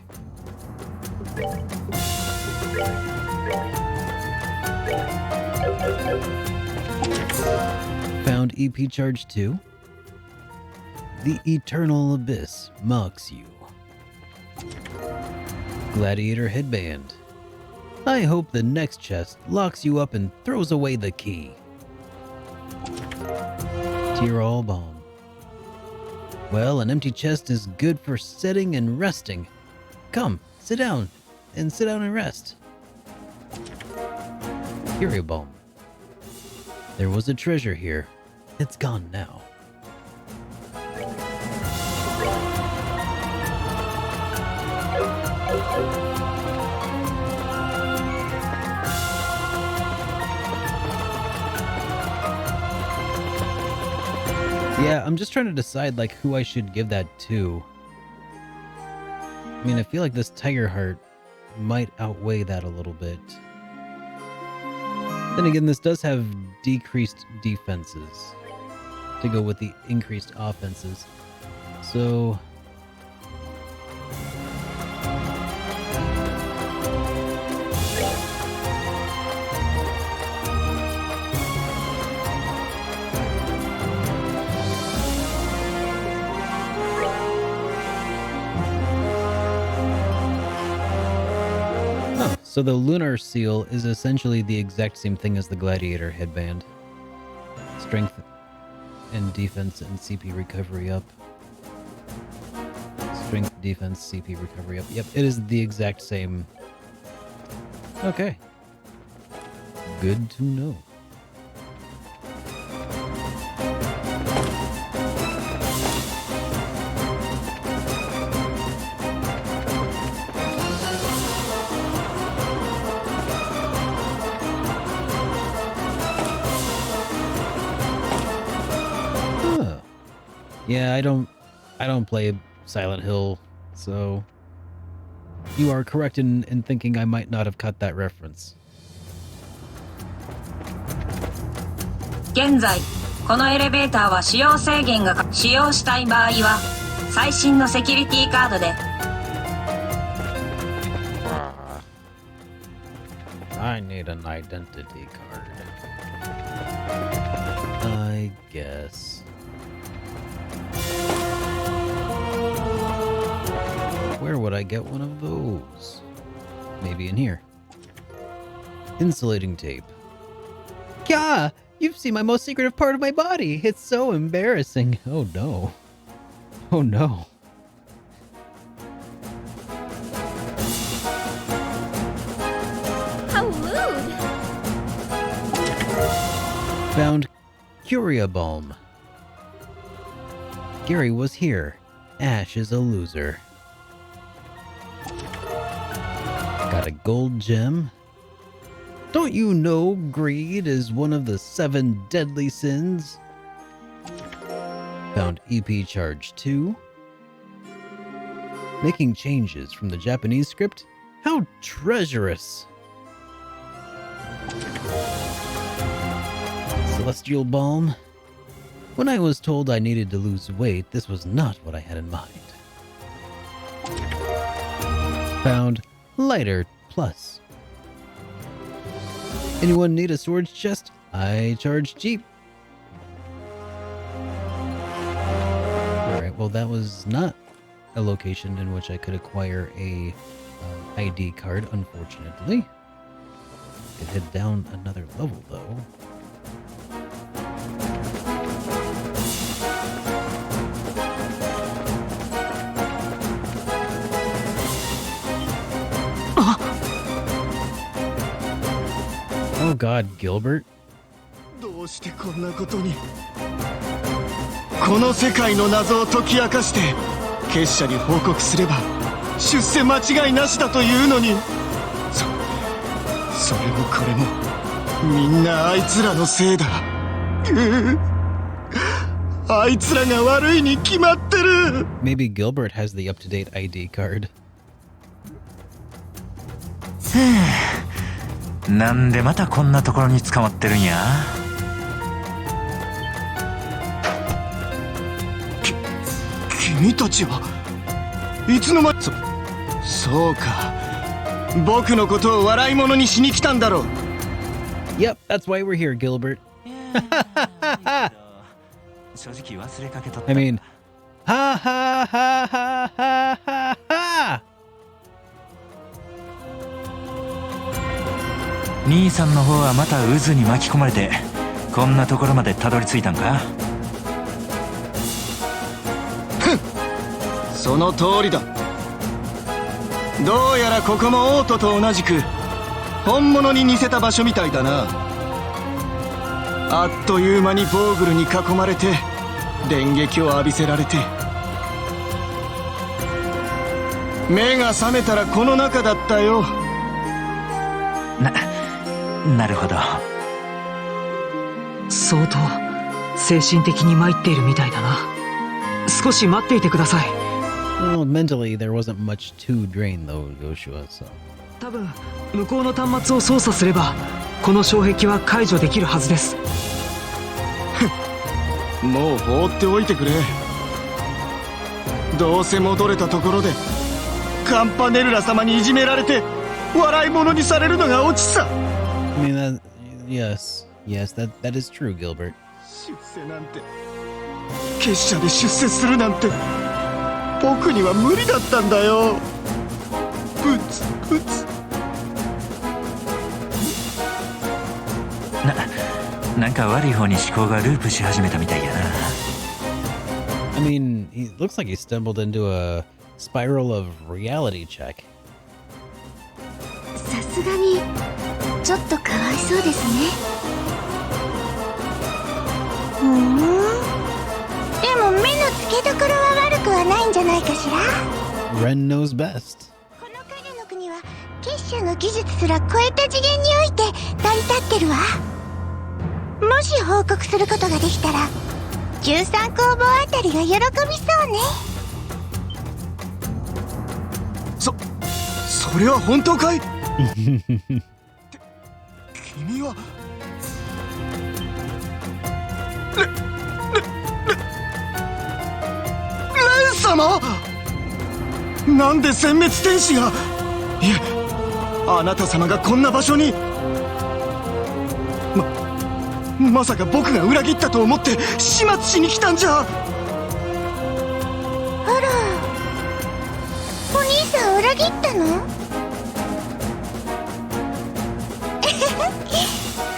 Speaker 2: Found EP charge 2. The eternal abyss mocks you. Gladiator headband. I hope the next chest locks you up and throws away the key. Tirol Balm. Well, an empty chest is good for sitting and resting. Come, sit down and rest. Curio Balm. There was a treasure here. It's gone now. Yeah, I'm just trying to decide, like, who I should give that to. I mean, I feel like this Tiger Heart might outweigh that a little bit. Then again, this does have decreased defenses to go with the increased offenses. So... So the Lunar Seal is essentially the exact same thing as the Gladiator headband. Strength and defense and CP recovery up. Strength, defense, CP recovery up. Yep, it is the exact same. Okay. Good to know. Yeah, I don't play Silent Hill, so you are correct in thinking I might not have cut that reference.
Speaker 10: 現在このエレベーターは使用制限が使用したい場合は
Speaker 16: 最新のセキュリティカードで。
Speaker 2: I need an identity card. I guess. Where would I get one of those? Maybe in here. Insulating tape. Gah! You've seen my most secretive part of my body. It's so embarrassing. Oh no. Oh no.
Speaker 3: How rude!
Speaker 2: Found Curia Balm. Gary was here. Ash is a loser. Got a gold gem. Don't you know greed is one of the 7 deadly sins? Found EP Charge 2. Making changes from the Japanese script? How treacherous! Celestial Balm. When I was told I needed to lose weight, this was not what I had in mind. Found Lighter Plus. Anyone need a storage chest? I charge cheap. Alright, well that was not a location in which I could acquire a ID card, unfortunately. Could head down another level though. Oh God, Gilbert.
Speaker 17: どうしてこんなことに。この世界の謎を解き明かして結社に報告すれば出世間違いなしだというのに、それもこれもみんなあいつらのせいだ。あいつらが悪いに決まってる。
Speaker 2: Maybe Gilbert has the up-to-date ID card.
Speaker 9: なんでまたこんなところに捕まってるんや。
Speaker 17: 君たちはいつの間に。そうか、僕のことを笑い物にしに来たんだろう。
Speaker 2: Yep, that's why we're here, Gilbert. I mean, ha ha ha ha ha ha ha.
Speaker 9: 兄さんの方はまた渦に巻き込まれてこんなところまでたどり着いたんか。
Speaker 17: その通りだ。どうやらここもオートと同じく本物に似せた場所みたいだな。あっという間にボーグルに囲まれて電撃を浴びせられて、目が覚めたらこの中だったよ。
Speaker 9: なるほど。
Speaker 14: 相当精神的に参っているみたいだな。少し待っていてください。
Speaker 2: Well, mentally there wasn't much to drain though, Goshua, so.
Speaker 14: 多分向こうの端末を操作すればこの障壁は解除できるはずです。
Speaker 17: もう放っておいてくれ。どうせ戻れたところでカンパネルラ様にいじめられて笑い物にされるのがオチさ。
Speaker 2: I mean, yes, that is true, Gilbert.
Speaker 17: 出世なんて、結社で出世するなんて僕には無理だったんだよ。ブツブツ。
Speaker 9: なんか悪い方に思考がループし始めたみたいやな。
Speaker 2: I mean, he looks like he stumbled into a spiral of reality check.
Speaker 6: さすがにちょっとかわいそうですね。でも目の付けどころは悪くはないんじゃないかしら。
Speaker 2: Ren knows best.
Speaker 6: この影の国は結社の技術すら超えた次元において成り立ってるわ。もし報告することができたら13工房あたりが喜びそうね。
Speaker 17: それは本当かい？君はレン様。様？なんで殲滅天使が？いえ、あなた様がこんな場所に。まさか僕が裏切ったと思って始末しに来たんじゃ。
Speaker 6: あら、お兄さん裏切ったの？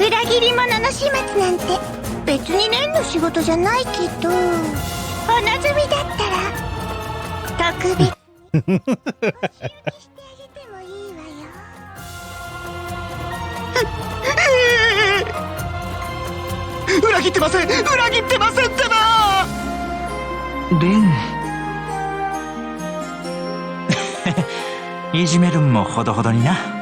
Speaker 6: 裏切り者の始末なんて別に蓮の仕事じゃないけど、お望みだったら特別にお仕置きしてあげてもいいわよ。
Speaker 17: 裏切ってません、裏切ってませんってば。
Speaker 9: 蓮いじめるんもほどほどにな。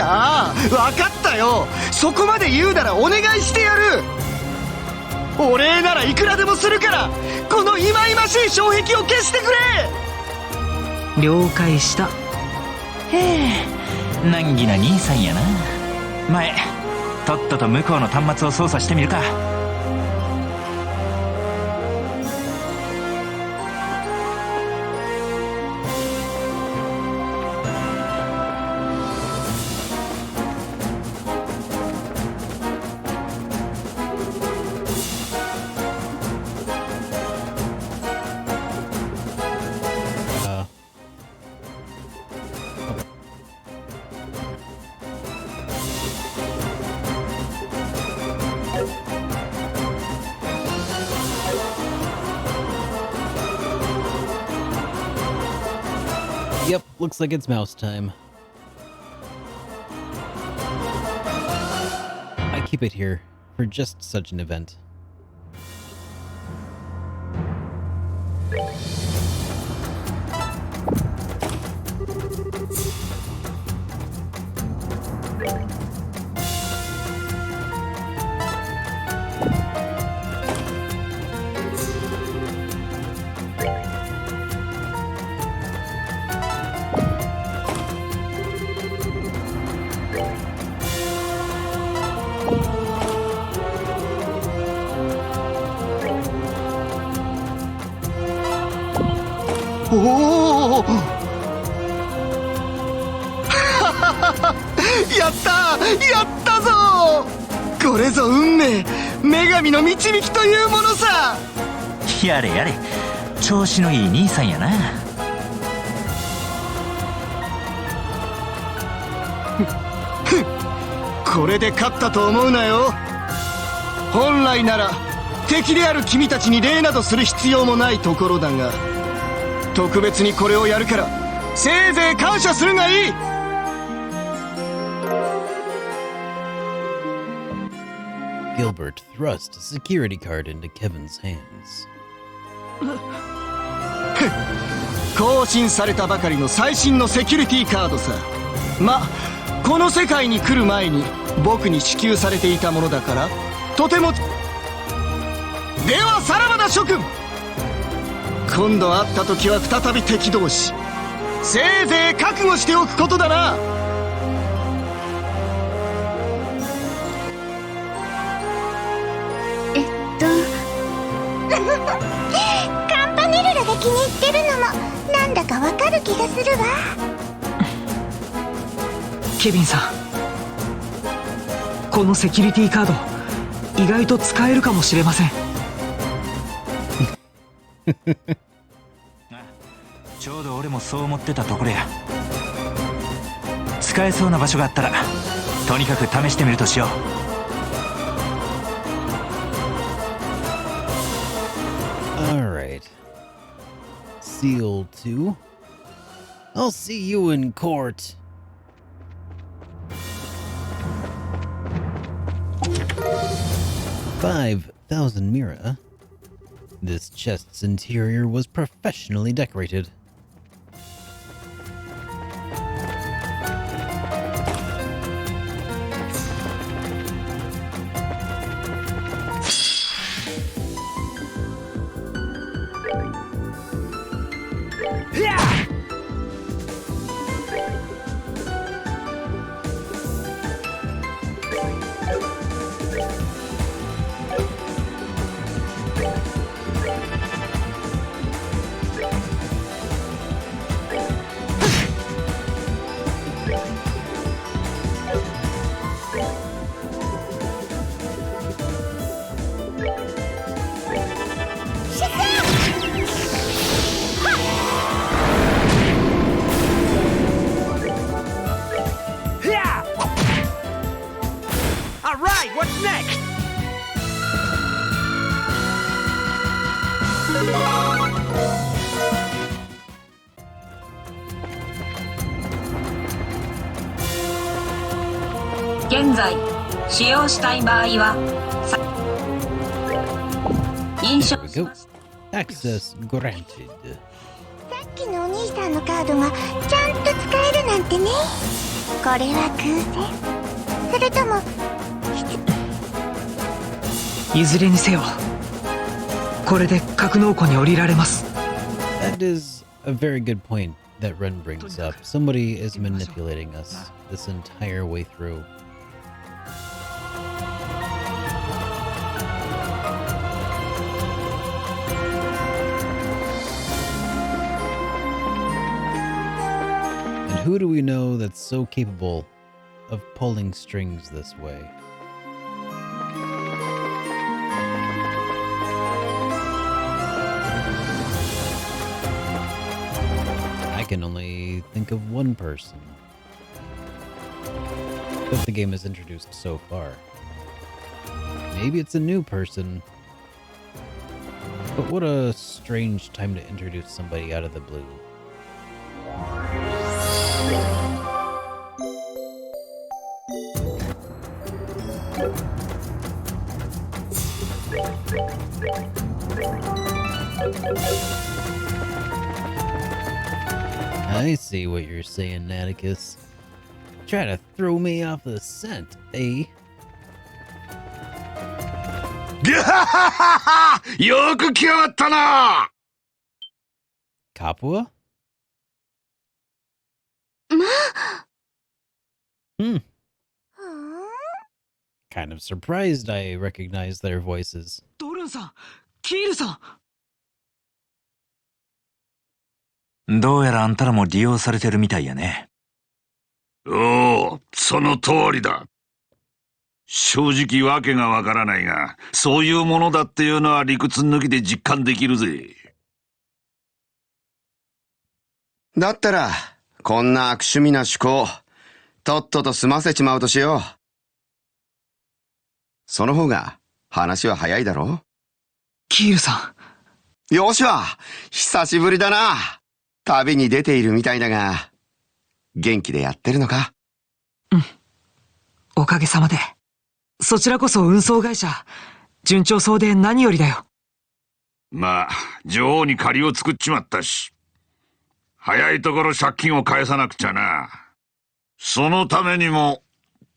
Speaker 17: ああ、分かったよ。そこまで言うならお願いしてやる。お礼ならいくらでもするから、この忌々しい障壁を消してくれ。
Speaker 14: 了解した。
Speaker 9: へえ、難儀な兄さんやな。前とっとと向こうの端末を操作してみるか。
Speaker 2: Yep, looks like it's mouse time. I keep it here for just such an event.
Speaker 17: おおやったやったぞ。これぞ運命、女神の導きというものさ。
Speaker 9: やれやれ、調子のいい兄さんやな。
Speaker 17: これで勝ったと思うなよ。本来なら敵である君たちに礼などする必要もないところだが、特別にこれをやるからせいぜい感謝するがいい。
Speaker 2: Gilbert thrust a security card into Kevin's hands.
Speaker 17: 更新されたばかりの最新のセキュリティカードさ。この世界に来る前に僕に支給されていたものだから、とても。ではさらばだ諸君。今度会った時は再び敵同士。せいぜい覚悟しておくことだな。
Speaker 6: カンパネルラが気に入ってるのもなんだかわかる気がするわ。
Speaker 14: ケビンさん、このセキュリティカード意外と使えるかもしれません。
Speaker 9: ちょうど俺もそう思ってたところや。使えそうな場所があったらとにかく試してみるとしよう。
Speaker 2: Alright. Seal 2. I'll see you in court. $5,000 Mira. This chest's interior was professionally decorated.
Speaker 16: 現在使用したい場合は認証
Speaker 2: There we go. Access granted.
Speaker 6: さっきのお兄さんのカードがちゃんと使えるなんてね。これは偶然、それとも
Speaker 14: いずれにせよこれで格納庫に降りられます。
Speaker 2: That is a very good point that Ren brings up. Somebody is manipulating us this entire way through. And who do we know that's so capable of pulling strings this way? I can only think of one person that the game has introduced so far. Maybe it's a new person, but what a strange time to introduce somebody out of the blue. I see what you're saying, Naticus. Try to throw me off the scent, eh?
Speaker 13: よく来やがったな
Speaker 2: Kapua?
Speaker 6: まあ
Speaker 2: Kind of surprised I recognized their voices.
Speaker 14: ドルンさん、キールさ
Speaker 9: ん。どうやらあんたらも利用されてるみたいやね。
Speaker 13: おお、その通りだ。正直わけがわからないが、そういうものだっていうのは理屈抜きで実感できるぜ。
Speaker 18: だったら、こんな悪趣味な趣向、とっとと済ませちまうとしよう。その方が話は早いだろ？
Speaker 14: キールさ
Speaker 18: ん。よしは、久しぶりだな。旅に出ているみたいだが、元気でやってるのか？
Speaker 14: うん。おかげさまで。そちらこそ運送会社、順調そうで何よりだよ。
Speaker 13: まあ、女王に借りを作っちまったし、早いところ借金を返さなくちゃな。そのためにも、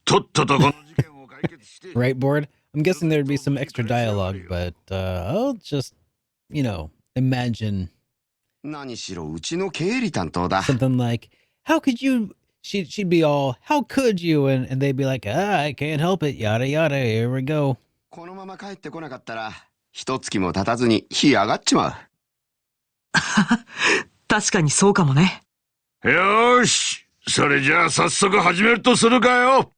Speaker 13: とっととこの事件を解決して。
Speaker 2: Right, board? I'm guessing there'd be some extra dialogue, but I'll just, imagine.
Speaker 18: 何しろうちの経理担当だ。
Speaker 2: Something like, how could you... She'd be all, how could you? And they'd be like, I can't help it, yada yada, here we go.
Speaker 18: このまま帰ってこなかったら、一月も経たずに干上がっちまう。
Speaker 14: 確かにそうかもね。
Speaker 13: よーし、それじゃあ早速始めるとするかよ。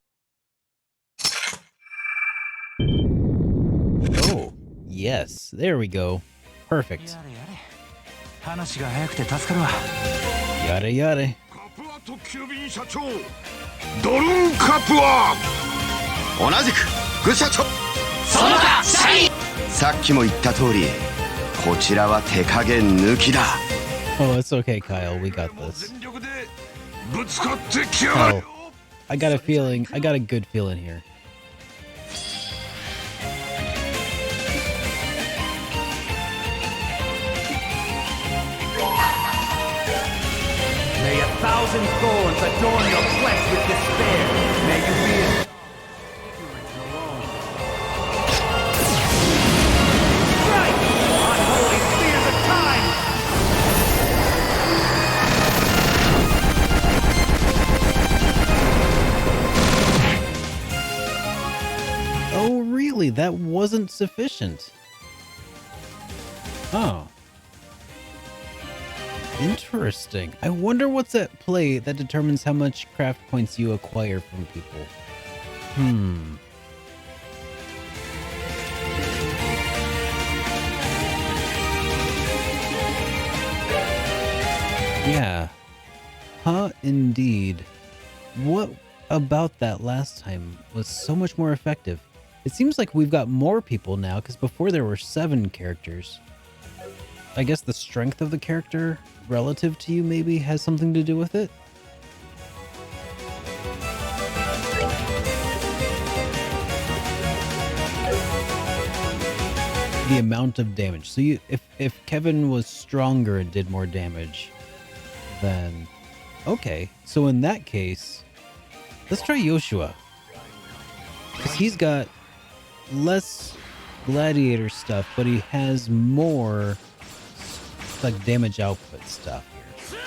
Speaker 2: Oh, yes, there we go. Perfect.
Speaker 9: 話が早くて助かるわ。
Speaker 2: Yada yada.
Speaker 13: 特急便社長ドルンカプア
Speaker 18: 同じく副社長
Speaker 17: その他社員
Speaker 18: さっきも言った通りこちらは手加減抜きだ
Speaker 2: Oh, it's okay, Kyle. We got this.
Speaker 13: ぶつかってきやがる
Speaker 2: I got a good feeling here.
Speaker 8: May 1,000 thorns adorn your flesh with despair. May you be in Strike! Unholy spears of time!
Speaker 2: Oh, really? That wasn't sufficient. Oh. Interesting. I wonder what's at play that determines how much craft points you acquire from people. Yeah. Huh, indeed. What about that last time was so much more effective? It seems like we've got more people now, because before there were 7 characters. I guess the strength of the character relative to you maybe has something to do with it? the amount of damage. So if Kevin was stronger and did more damage, then okay. So in that case, let's try Yoshua, because he's got less gladiator stuff, but he has more like damage output stuff here.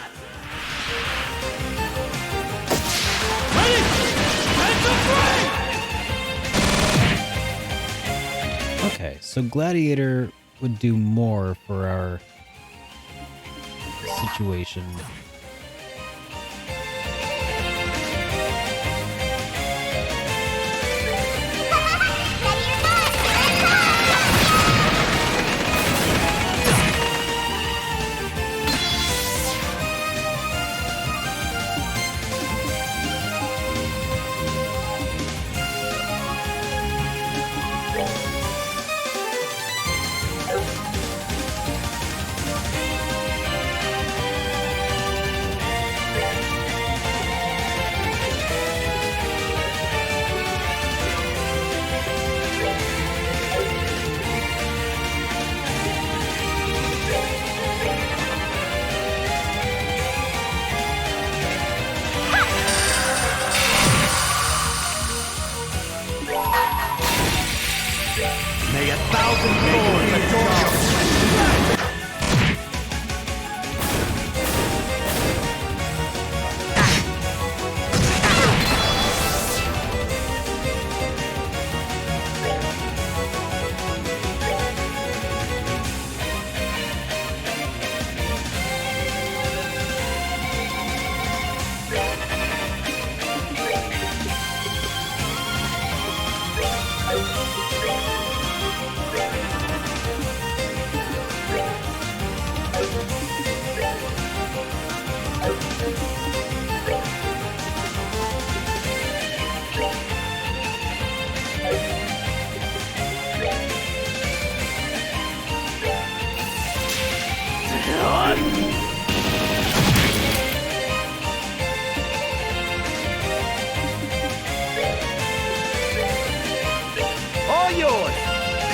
Speaker 2: Okay, so gladiator would do more for our situation.
Speaker 8: May 1,000 thorns adorn your flesh. All yours!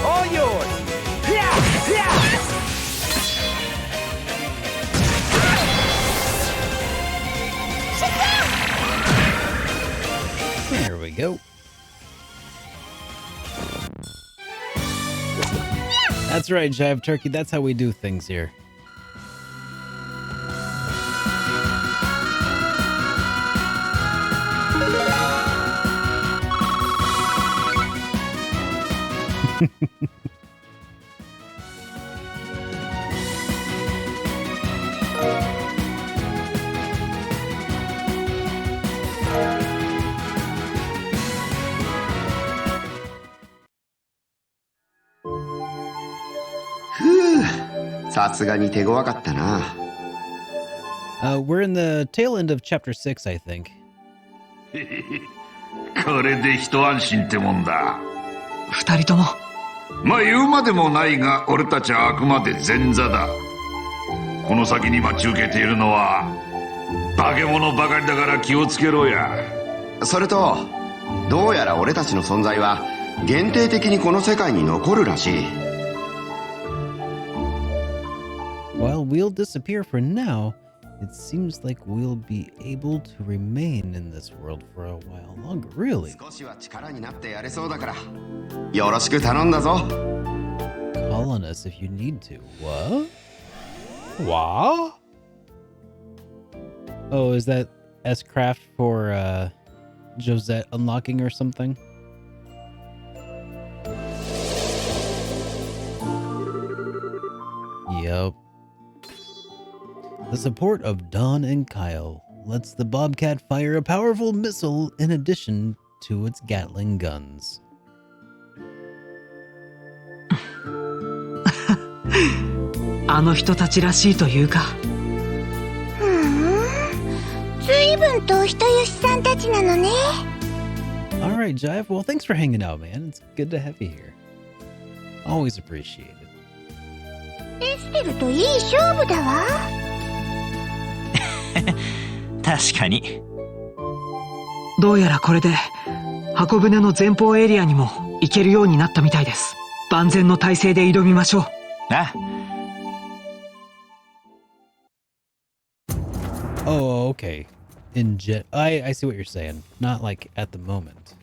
Speaker 8: All yours!
Speaker 2: There we go. That's right, Jive Turkey. That's how we do things here.
Speaker 18: さすがに手強かったな。
Speaker 2: We're in the tail end of chapter 6, I think.
Speaker 19: これで一安心ってもんだ。
Speaker 14: 二人とも。
Speaker 19: まあ言うまでもないが、俺たちはあくまで前座だ。この先に待ち受けているのは化け物ばかりだから気をつけろや。
Speaker 18: それと、どうやら俺たちの存在は限定的にこの世界に残るらしい。
Speaker 2: While we'll disappear for now, it seems like we'll be able to remain in this world for a while longer. Really?
Speaker 18: 少しは力になってやれそうだから、よろしく頼んだぞ。
Speaker 2: call on us if you need to. What? What? Oh, is that S-Craft for Josette unlocking or something? Yup. The support of Dawn and Kyle lets the Bobcat fire a powerful missile in addition to its Gatling guns.
Speaker 14: あの人たちらしいというか。
Speaker 6: 随分とお人よしさんたちなのね。
Speaker 2: Alright, Jive. Well, thanks for hanging out, man. It's good to have you here. Always appreciate it.
Speaker 6: エステルといい勝負だわ。
Speaker 9: 確かに。
Speaker 14: どうやらこれで箱舟の前方エリアにも行けるようになったみたいです。万全の体制で挑みましょう。
Speaker 9: あ。
Speaker 2: Oh, okay. In jet, I see what you're saying. Not like at the moment.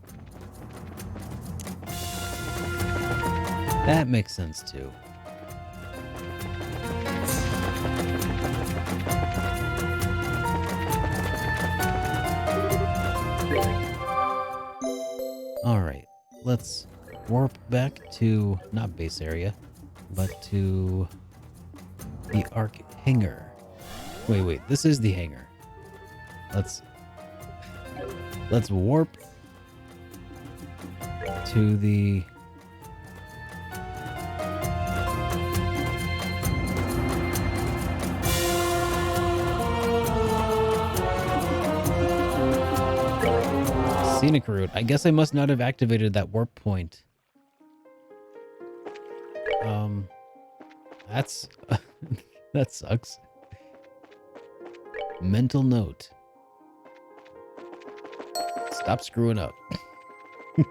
Speaker 2: That makes sense too. All right, let's warp back to not base area, but to the Ark hangar. Wait, this is the hangar. Let's warp to the scenic route. I guess I must not have activated that warp point. That's that sucks. Mental note. Stop screwing up. I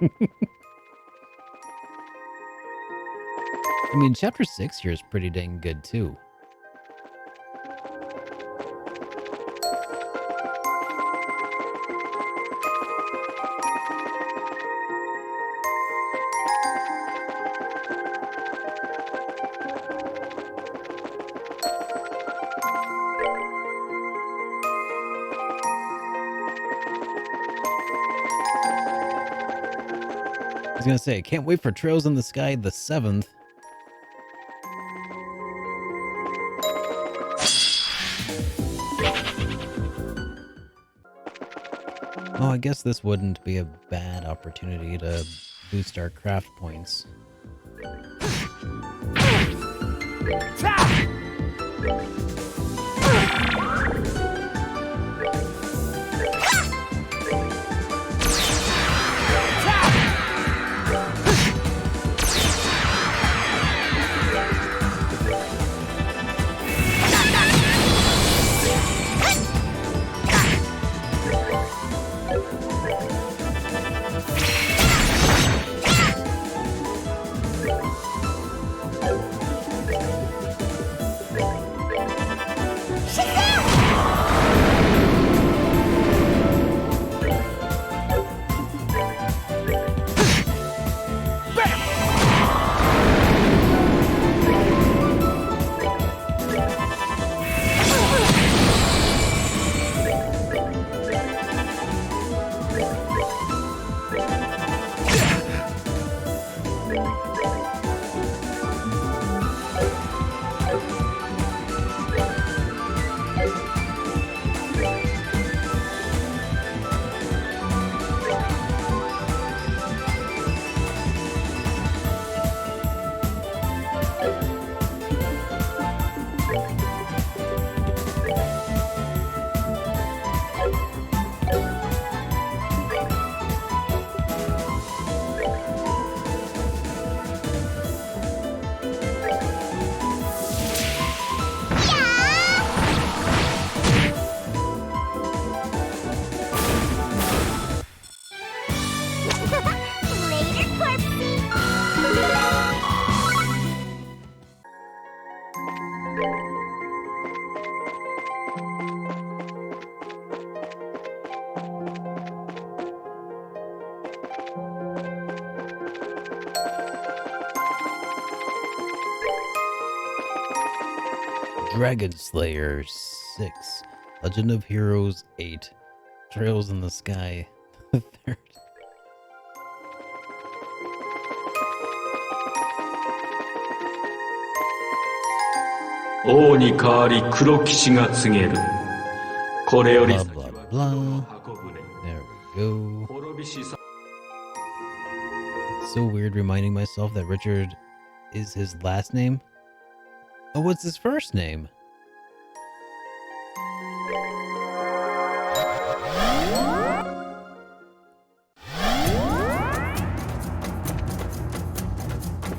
Speaker 2: mean, chapter 6 here is pretty dang good too. I was gonna say, can't wait for Trails in the Sky the 7th. Oh, I guess this wouldn't be a bad opportunity to boost our craft points. Dragon Slayer 6, Legend of Heroes 8, Trails in the Sky 3rd.
Speaker 4: 王に代わり黒騎士が告げる。これより
Speaker 2: Blah
Speaker 4: 先
Speaker 2: blah
Speaker 4: は
Speaker 2: blah. There we go.
Speaker 4: 滅びしさ
Speaker 2: It's so weird reminding myself that Richard is his last name. Oh, what's his first name?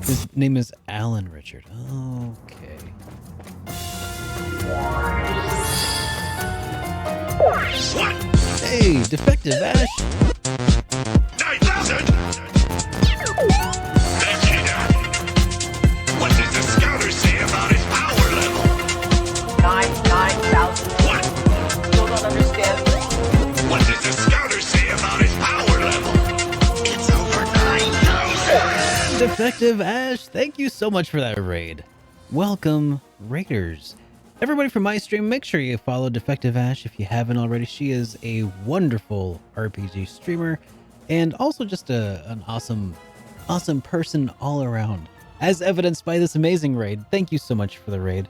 Speaker 2: His name is Alan Richard. Okay. Hey, Defective Ash!
Speaker 15: 9,000! Vegeta! What does the scouter say about his power level?
Speaker 20: 9,000.
Speaker 15: What?
Speaker 20: Still don't understand.
Speaker 15: What does the scouter say about his power level? It's over 9,000!
Speaker 2: Defective Ash, thank you so much for that raid. Welcome, Raiders. Everybody from my stream, make sure you follow Defective Ash if you haven't already. She is a wonderful RPG streamer and also just an awesome person all around, as evidenced by this amazing raid. Thank you so much for the raid.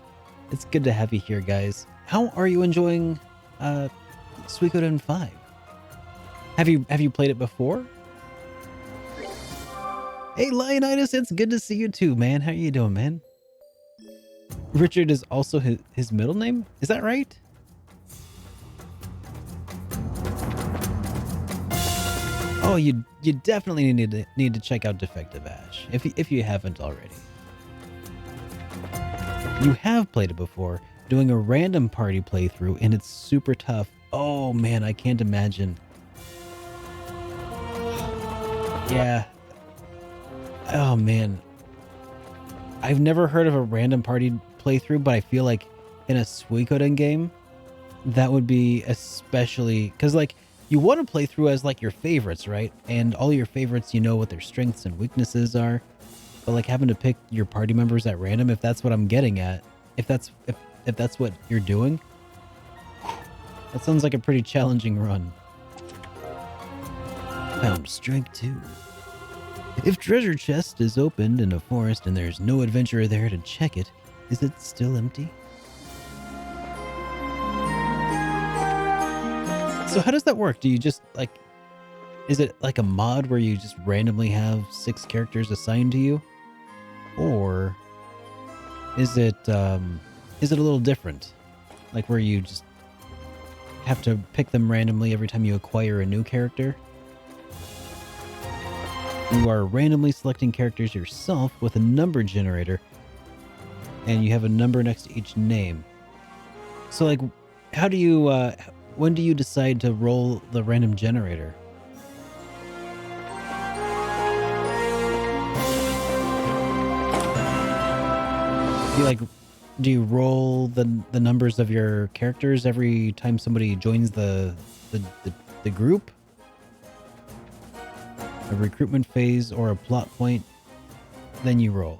Speaker 2: It's good to have you here, guys. How are you enjoying Suikoden 5? Have you played it before? Hey, Lionitis, it's good to see you too, man. How you doing, man? Richard is also his middle name? Is that right? Oh, you definitely need to check out Defective Ash if you haven't already. You have played it before, doing a random party playthrough, and it's super tough. Oh man, I can't imagine. Yeah. Oh man. I've never heard of a random party playthrough, but I feel like in a Suikoden game, that would be especially, because like you want to play through as like your favorites, right? And all your favorites, you know what their strengths and weaknesses are. But like having to pick your party members at random, if that's what I'm getting at, if that's what you're doing, that sounds like a pretty challenging run. Found Strike 2. If treasure chest is opened in a forest and there's no adventurer there to check it, is it still empty? So how does that work? Do you just like, is it like a mod where you just randomly have 6 characters assigned to you? Or is it a little different? Like where you just have to pick them randomly every time you acquire a new character? You are randomly selecting characters yourself with a number generator, and you have a number next to each name. So like, how do you, when do you decide to roll the random generator? Do you roll the numbers of your characters every time somebody joins the group? A recruitment phase or a plot point, then you roll.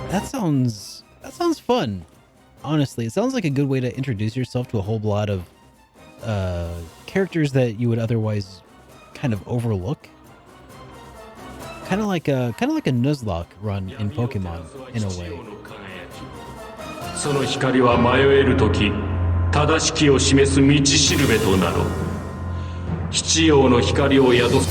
Speaker 2: That sounds fun. Honestly, it sounds like a good way to introduce yourself to a whole lot of characters that you would otherwise kind of overlook. Kind of like a Nuzlocke run in Pokemon in a way.
Speaker 4: その光は迷えるとき、正しきを示す道しるべとなろう。七葉の光を宿す。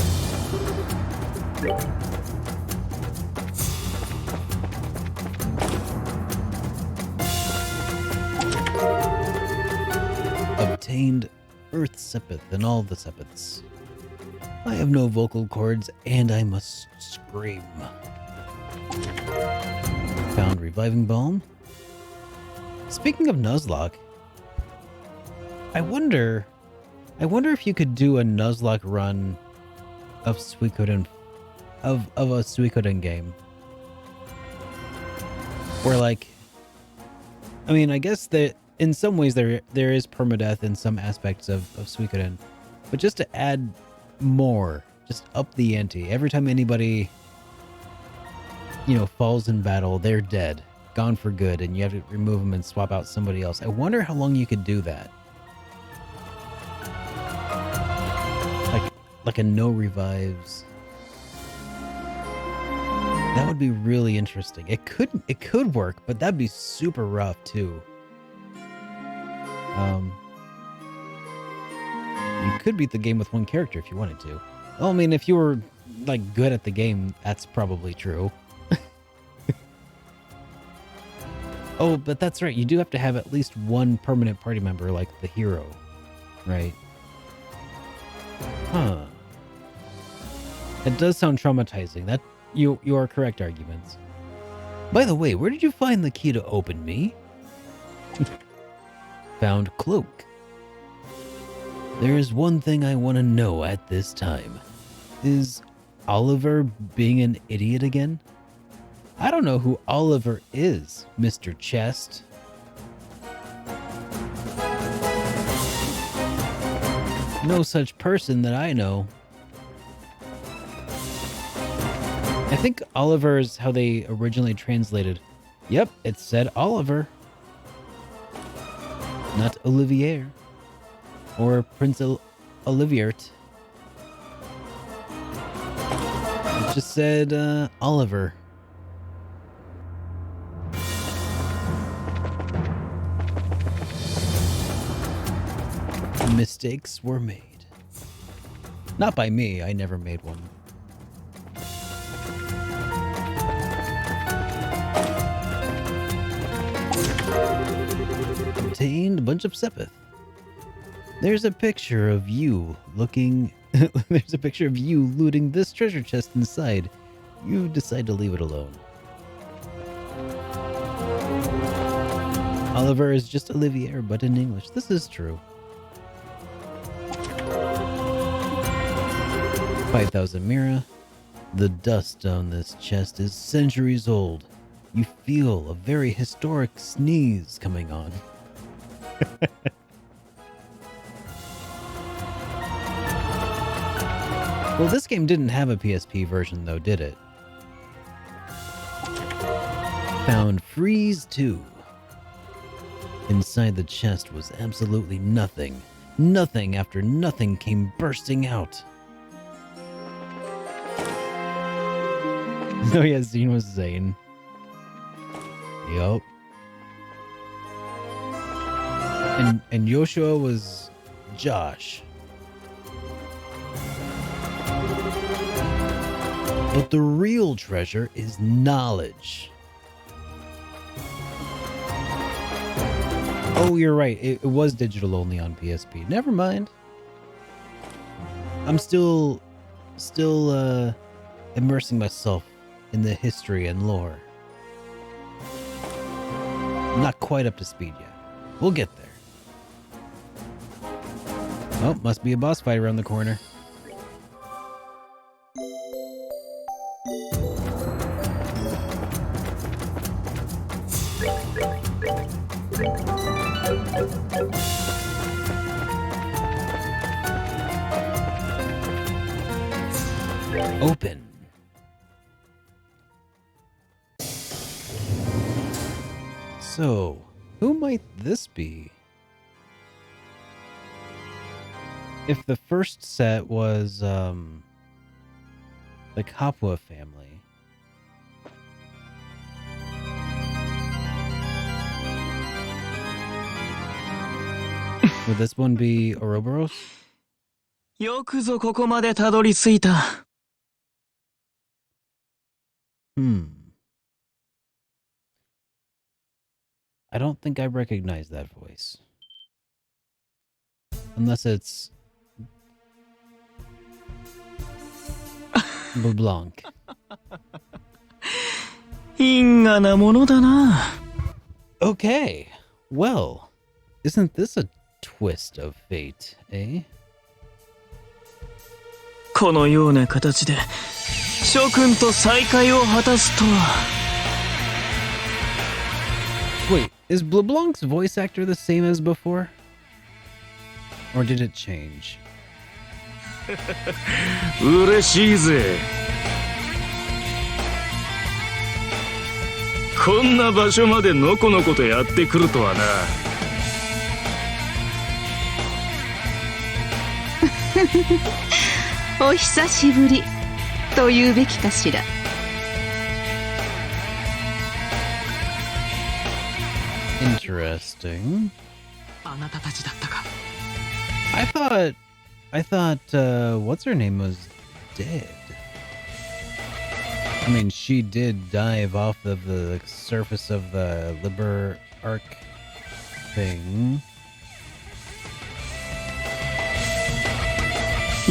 Speaker 2: Obtained Earth Sepith and all the Sepiths. I have no vocal cords and I must scream. Found Reviving Balm. Speaking of Nuzlocke, I wonder if you could do a Nuzlocke run of Suikoden, of a Suikoden game. Where like, I mean, I guess that in some ways there is permadeath in some aspects of Suikoden, but just to add more, just up the ante. Every time anybody, falls in battle, they're dead, gone for good and you have to remove them and swap out somebody else. I wonder how long you could do that. Like a no revives. That would be really interesting. It could work, but that'd be super rough too. You could beat the game with one character if you wanted to. Well, I mean, if you were like good at the game, that's probably true. Oh, but that's right. You do have to have at least one permanent party member, like the hero, right? Huh. It does sound traumatizing. That you are correct, arguments. By the way, where did you find the key to open me? Found cloak. There is one thing I want to know at this time. Is Oliver being an idiot again? I don't know who Oliver is, Mr. Chest. No such person that I know. I think Oliver is how they originally translated. Yep, it said Oliver. Not Olivier. Or Prince Oliviert. It just said Oliver. Mistakes were made. Not by me, I never made one. Contained a bunch of Sepith. There's a picture of you looking... There's a picture of you looting this treasure chest inside. You decide to leave it alone. Oliver is just Olivier, but in English. This is true. 5,000 Mira. The dust on this chest is centuries old. You feel a very historic sneeze coming on. Well, this game didn't have a PSP version though, did it? Found Freeze 2. Inside the chest was absolutely nothing. Nothing after nothing came bursting out. Oh yeah, Zane was Zane. Yup. And Yoshua was Josh. But the real treasure is knowledge. Oh, you're right. It was digital only on PSP. Never mind. I'm still immersing myself in the history and lore. Not quite up to speed yet. We'll get there. Oh, must be a boss fight around the corner. Open. So, who might this be? If the first set was the Kapua family. Would this one be Ouroboros?
Speaker 14: よくぞここまでたどり着いた。
Speaker 2: I don't think I recognize that voice. Unless it's... LeBlanc.
Speaker 14: 因果なものだな。
Speaker 2: Okay. Well, isn't this a twist of fate, eh?
Speaker 14: このような形で諸君と再会を果たすとは。
Speaker 2: Wait, is LeBlanc's voice actor the same as before? Or did it change?
Speaker 5: 嬉しいぜ。こんな場所までのこのことやってくるとはな。
Speaker 10: お久しぶりと言うべきかしら。
Speaker 2: Interesting.
Speaker 14: あなたたちだったか。
Speaker 2: I thought, what's her name was dead. I mean, she did dive off of the surface of the Liber Arc thing.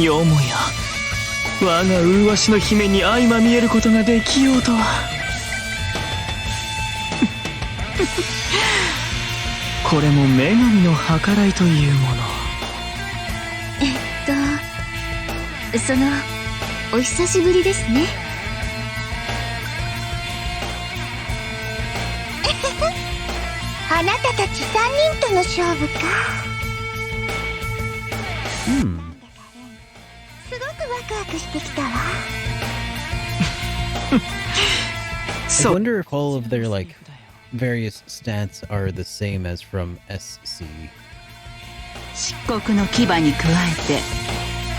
Speaker 14: よもや我が麗しの姫に相まみえることができようとは。これも女神の計らいというもの。
Speaker 3: そのお久しぶりですね。
Speaker 6: あなたたち3人との勝負か。すごくワクワクしてきたわ。
Speaker 2: I wonder if all of their like various stats are the same as from SC.
Speaker 10: 漆黒の牙に加えて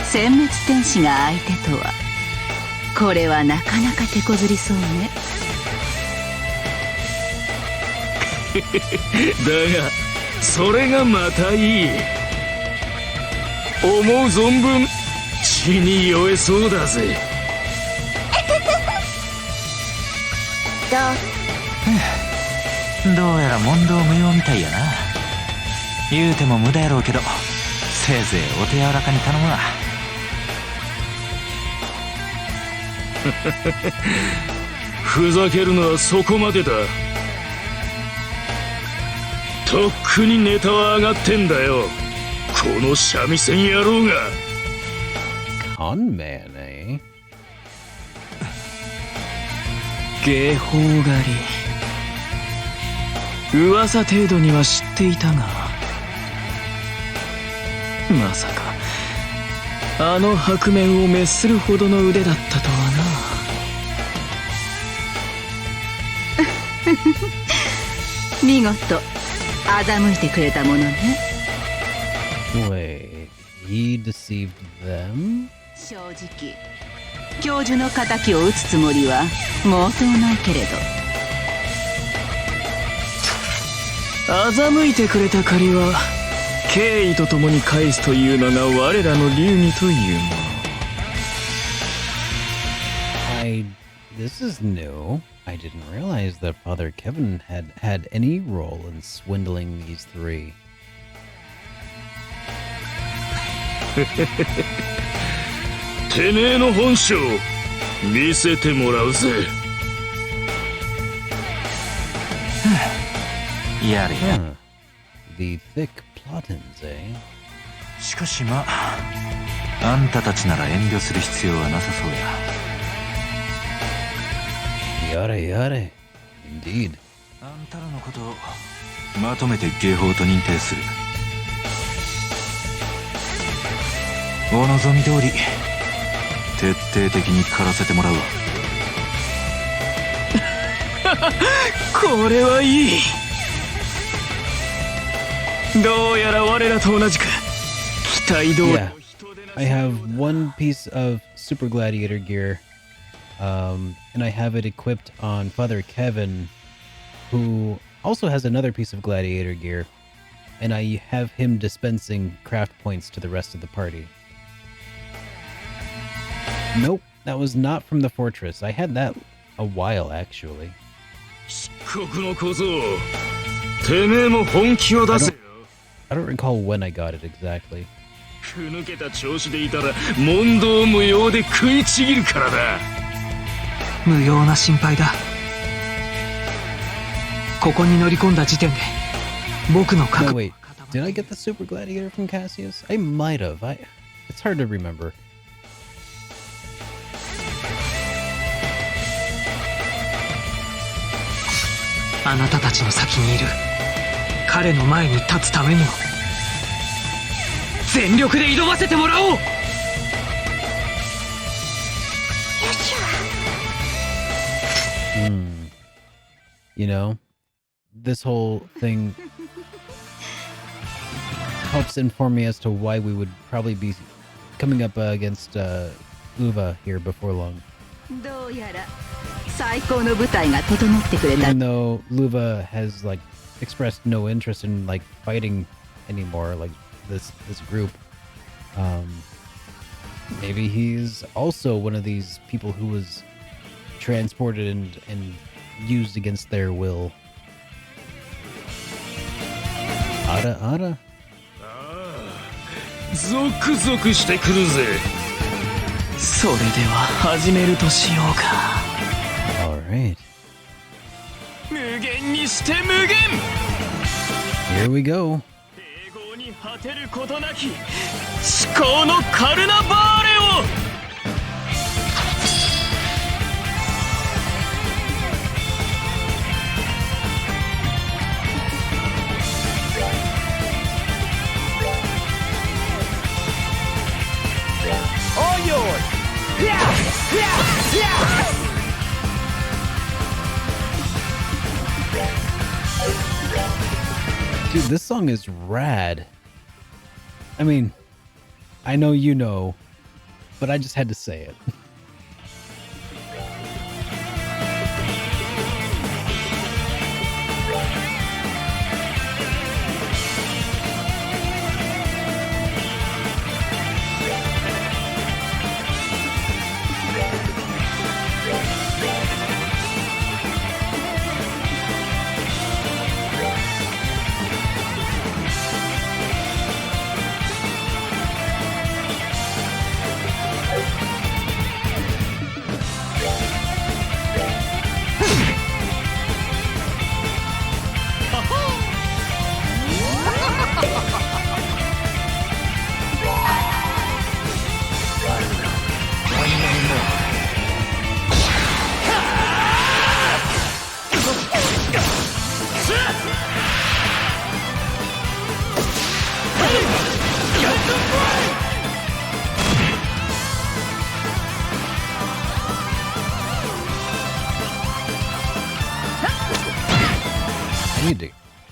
Speaker 10: 殲滅天使が相手とは、これはなかなか手こずりそうね。
Speaker 5: だがそれがまたいい。思う存分血に酔えそうだぜ。
Speaker 9: どうやら問答無用みたいやな。言うても無駄やろうけど、せいぜいお手柔らかに頼むわ。
Speaker 5: ふざけるのはそこまでだ。とっくにネタは上がってんだよ、この三味線野郎が。
Speaker 2: Con man, eh?
Speaker 14: 芸法狩り、噂程度には知っていたが、まさかあの白面を滅するほどの腕だったとは
Speaker 10: な。見事欺いてくれたものね。
Speaker 2: Wait, he deceived them?
Speaker 10: 正直教授の仇を討つつもりは毛頭ないけれど、
Speaker 14: 欺いてくれた借りは敬意とともに返すというのが我らの流儀というもの。
Speaker 2: This is new. I didn't realize that Father Kevin had had any role in swindling these three.
Speaker 5: てめえの本性見せてもらうぜ。
Speaker 9: やれや。
Speaker 2: The thick plottins, eh?
Speaker 9: しかしまあ、あんたたちなら遠慮する必要はなさそうや。
Speaker 2: Yare yare. Indeed.
Speaker 9: あんたらのことをまとめて芸法と認定する。お望み通り徹底的に狩らせてもらうわ。
Speaker 14: これはいい。どうやら我らと同じく期待通り。
Speaker 2: Yeah, I have one piece of Super Gladiator gear, and I have it equipped on Father Kevin, who also has another piece of Gladiator gear, and I have him dispensing craft points to the rest of the party. Nope, that was not from the fortress. I had that a while, actually.
Speaker 5: 漆黒の小僧、てめえも本気を出せよ。
Speaker 2: I don't recall when I got it exactly.
Speaker 5: ふぬけた調子でいたら問答無用で食いちぎるからだ。
Speaker 14: 無用な心配だ。ここに乗り込んだ時点で僕の覚悟。
Speaker 2: No, wait. Did I get the Super Gladiator from Cassius? I might have. It's hard to remember.
Speaker 14: あなたたちの先にいる彼の前に立つためにも全力で挑ませてもらおう。
Speaker 2: You know, this whole thing helps inform me as to why we would probably be coming up against Uva here before long. Even though Luva has like expressed no interest in like fighting anymore, like this group, maybe he's also one of these people who was transported and used against their will. Ara.
Speaker 5: ゾクゾクしてくるぜ。
Speaker 14: それでは始めるとしようか。
Speaker 2: Alright.
Speaker 5: 無限にして無限。
Speaker 2: Here we go.
Speaker 5: 永劫に果てることなき至高のカルナバーレを。
Speaker 8: All yours! Yeah!
Speaker 2: Dude, this song is rad. I mean, I know you know, but I just had to say it.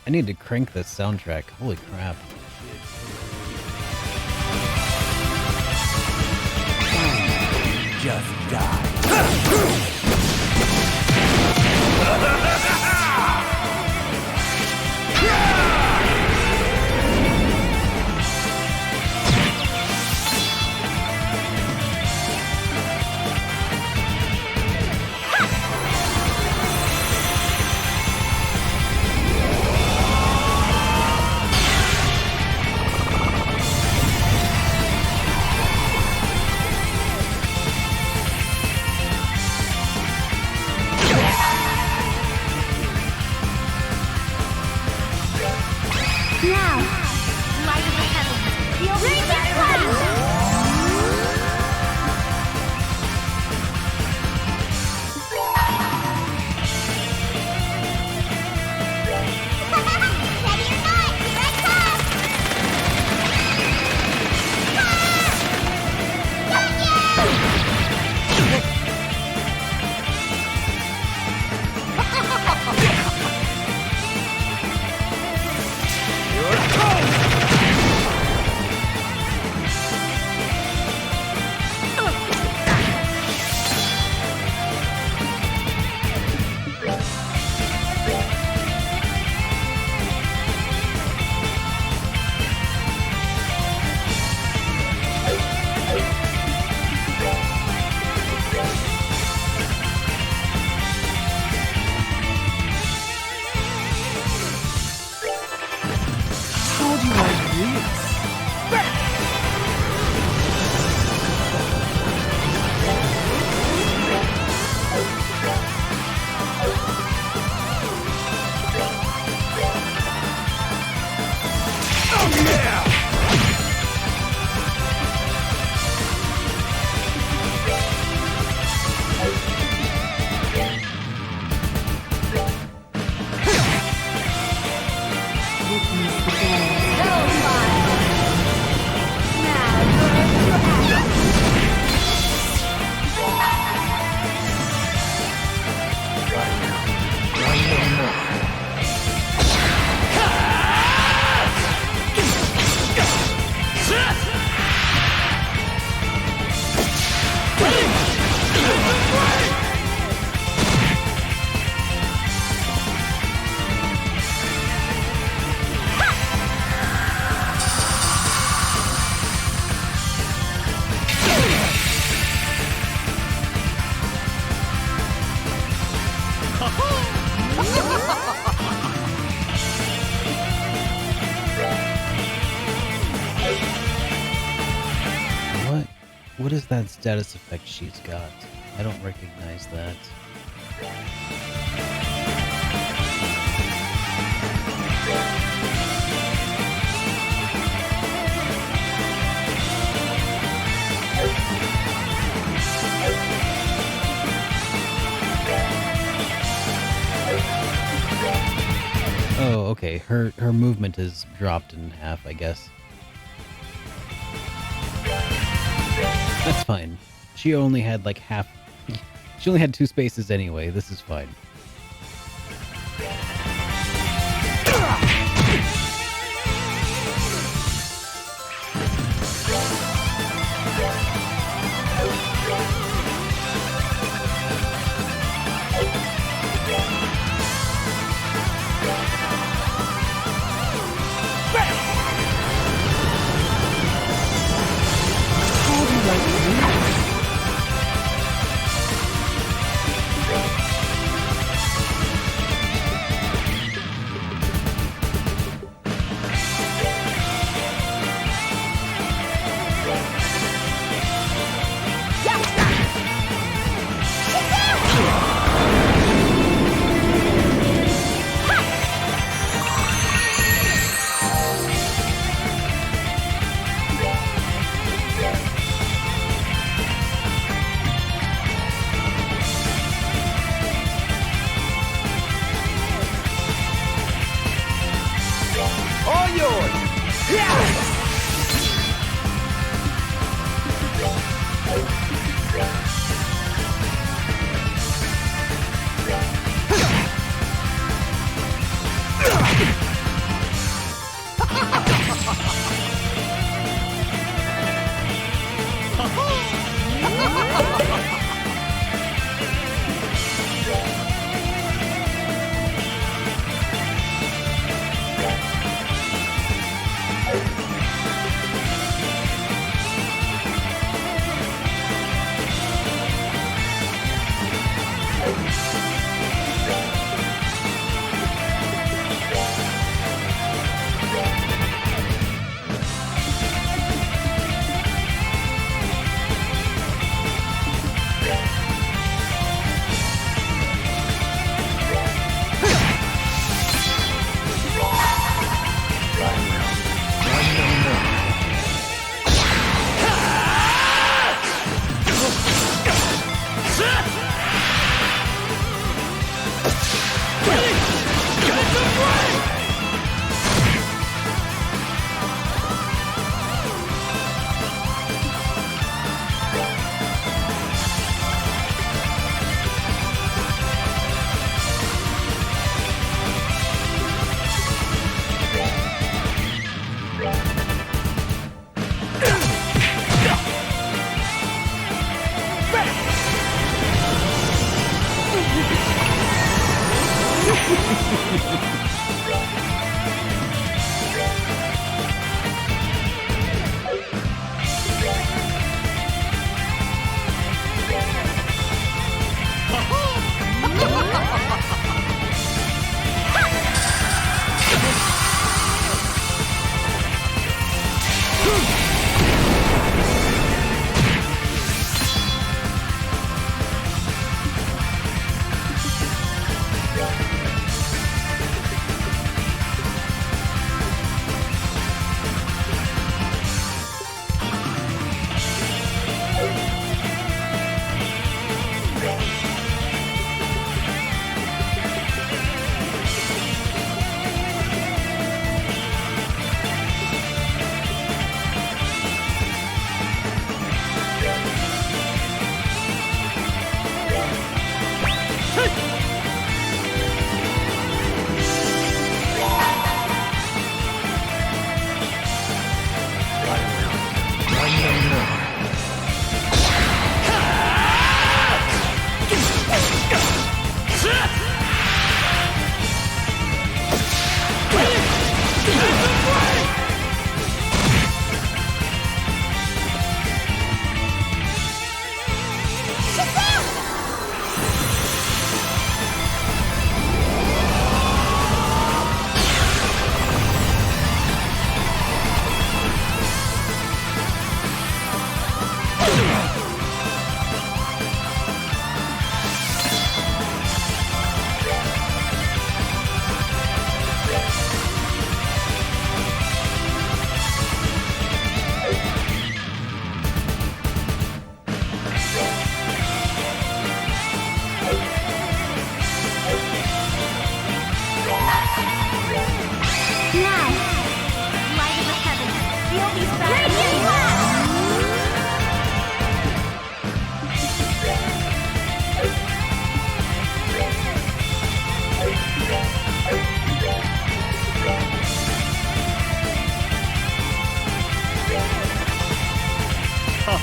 Speaker 2: I need to crank this soundtrack. Holy crap.
Speaker 8: Just die.
Speaker 2: What is that status effect she's got? I don't recognize that. Oh, okay. Her movement is dropped in half, I guess. That's fine. She only had like half... She only had 2 spaces anyway. This is fine.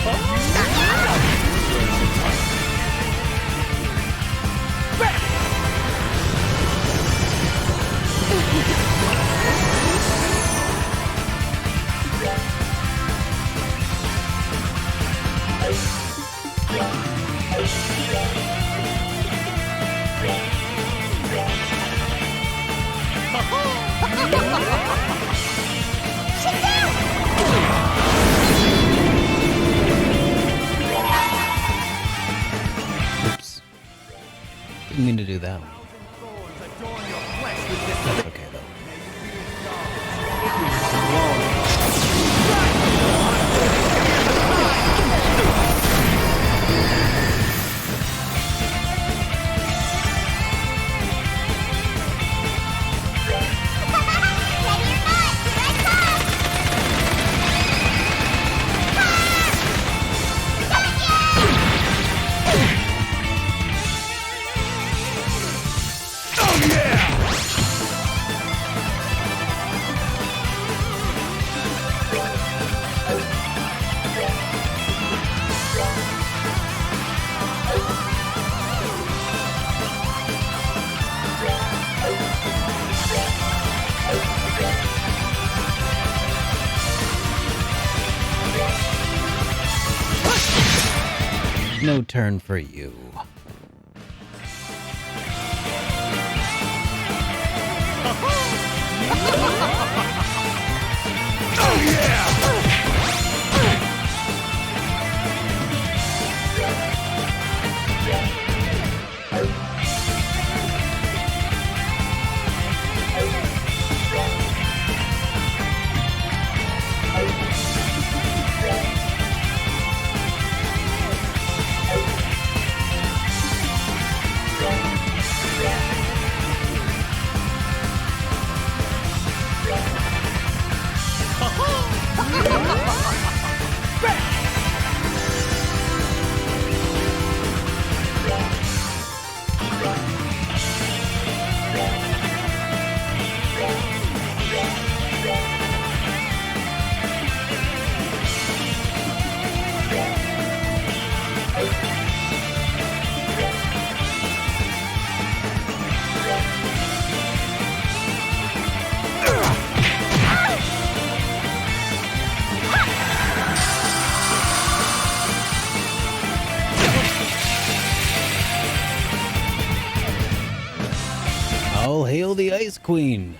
Speaker 2: Oops. Didn't mean to do that one. That's okay though. No turn for you. All hail the Ice Queen.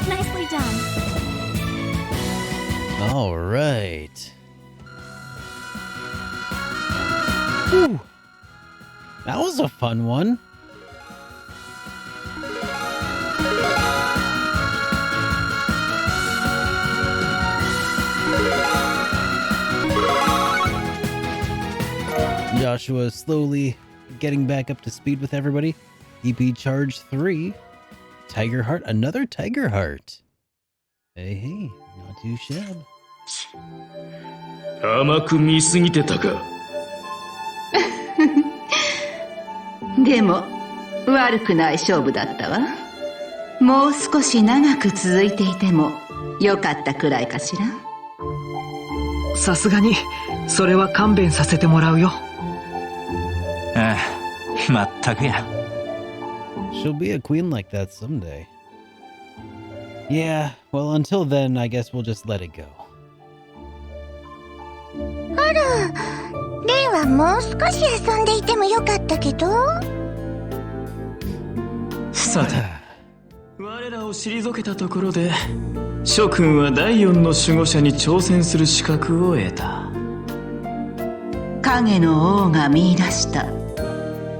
Speaker 6: Nicely done.
Speaker 2: All right. Whew. That was a fun one. Joshua is slowly getting back up to speed with everybody. EP Charge 3. Tiger Heart. Another Tiger Heart. Hey, not too shabby.
Speaker 5: 甘く見すぎてたか。
Speaker 21: でも悪くない勝負だったわ。もう少し長く続いていてもよかったくらいかしら。
Speaker 14: さすがにそれは勘弁させてもらうよ。
Speaker 9: ああ、まったくや。
Speaker 2: She'll be a queen like that someday. Yeah, well, until then, I guess we'll just let it go.
Speaker 6: あら、レイはもう少し遊んでいてもよかったけど。
Speaker 5: さて、我らを退けたところで諸君は第4の守護者に挑戦する資格を得た。
Speaker 21: 影の王が見出した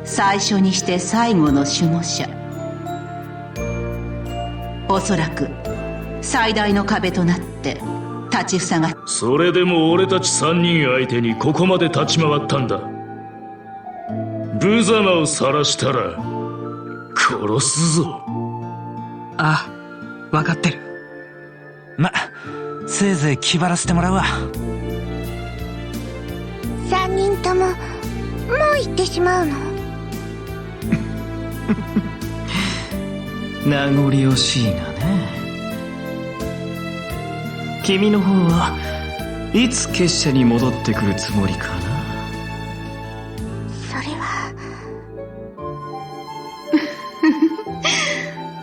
Speaker 21: 最初にして最後の守護者。おそらく最大の壁となって立ちふさが。
Speaker 5: それでも俺たち3人相手にここまで立ち回ったんだ。無様を晒したら殺すぞ。
Speaker 14: ああ、分かってる。
Speaker 9: ま、せいぜい気張らせてもらうわ。
Speaker 6: 3人とももう行ってしまうの？
Speaker 5: 名残惜しいがね。
Speaker 14: 君の方はいつ結社に戻ってくるつもりかな。
Speaker 6: それは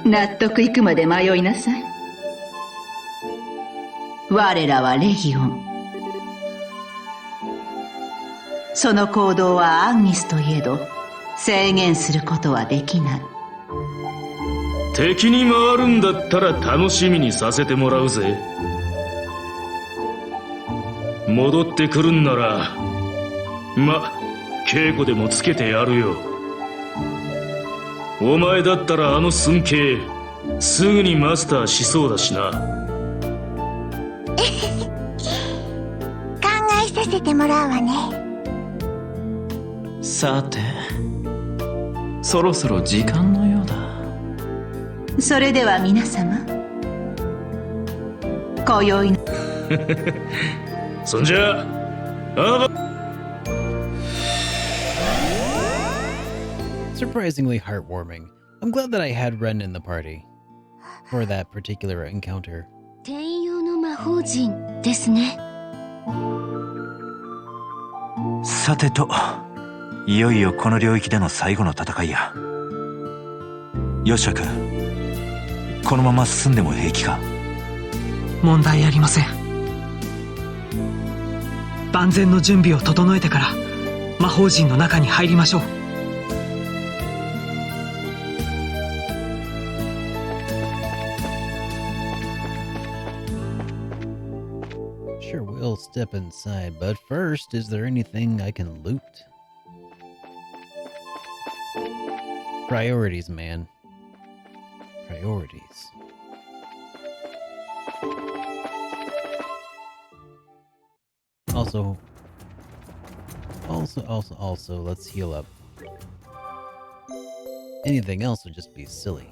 Speaker 21: 納得いくまで迷いなさい。我らはレギオン。その行動はアンニスといえど制限することはできない。
Speaker 5: 敵に回るんだったら楽しみにさせてもらうぜ。戻ってくるんなら稽古でもつけてやるよ。お前だったらあの寸慶すぐにマスターしそうだしな。
Speaker 6: 考えさせてもらうわね。
Speaker 12: さて、そろそろ時間のようだ。
Speaker 21: それでは皆様、今宵の
Speaker 5: そんじゃあ、
Speaker 2: Surprisingly heartwarming. I'm glad that I had Ren in the party for that particular encounter.
Speaker 3: 天用の魔法陣ですね。
Speaker 9: さてと、いよいよこの領域での最後の戦いや。ヨシャ君、このまま進んでも平気か？
Speaker 14: 問題ありません。万全の準備を整えてから魔法陣の中に入りましょう。
Speaker 2: Sure, we'll step inside, but first, is there anything I can loot? Priorities, man. Priorities. Also, let's heal up. Anything else would just be silly.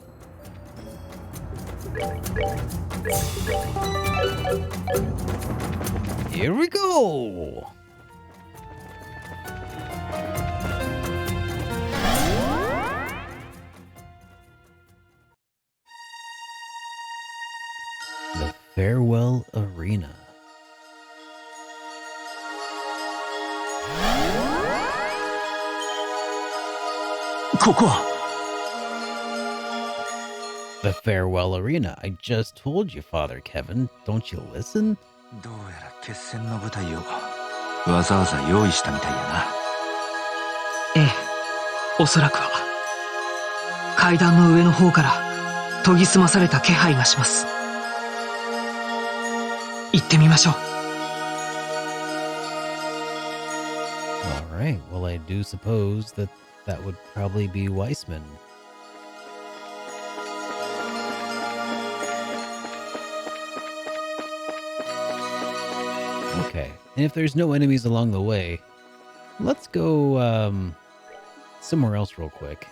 Speaker 2: Here we go! The Farewell Arena. The Farewell Arena. I just told you, Father Kevin. Don't you listen?
Speaker 9: どうやら決戦の舞台をわざわざ用意したみたいやな。
Speaker 14: ええ、おそらくは階段の上の方から研ぎ澄まされた気配がします。行ってみましょう。
Speaker 2: Alright, well I do suppose that would probably be Weissman. Okay, and if there's no enemies along the way, let's go somewhere else real quick.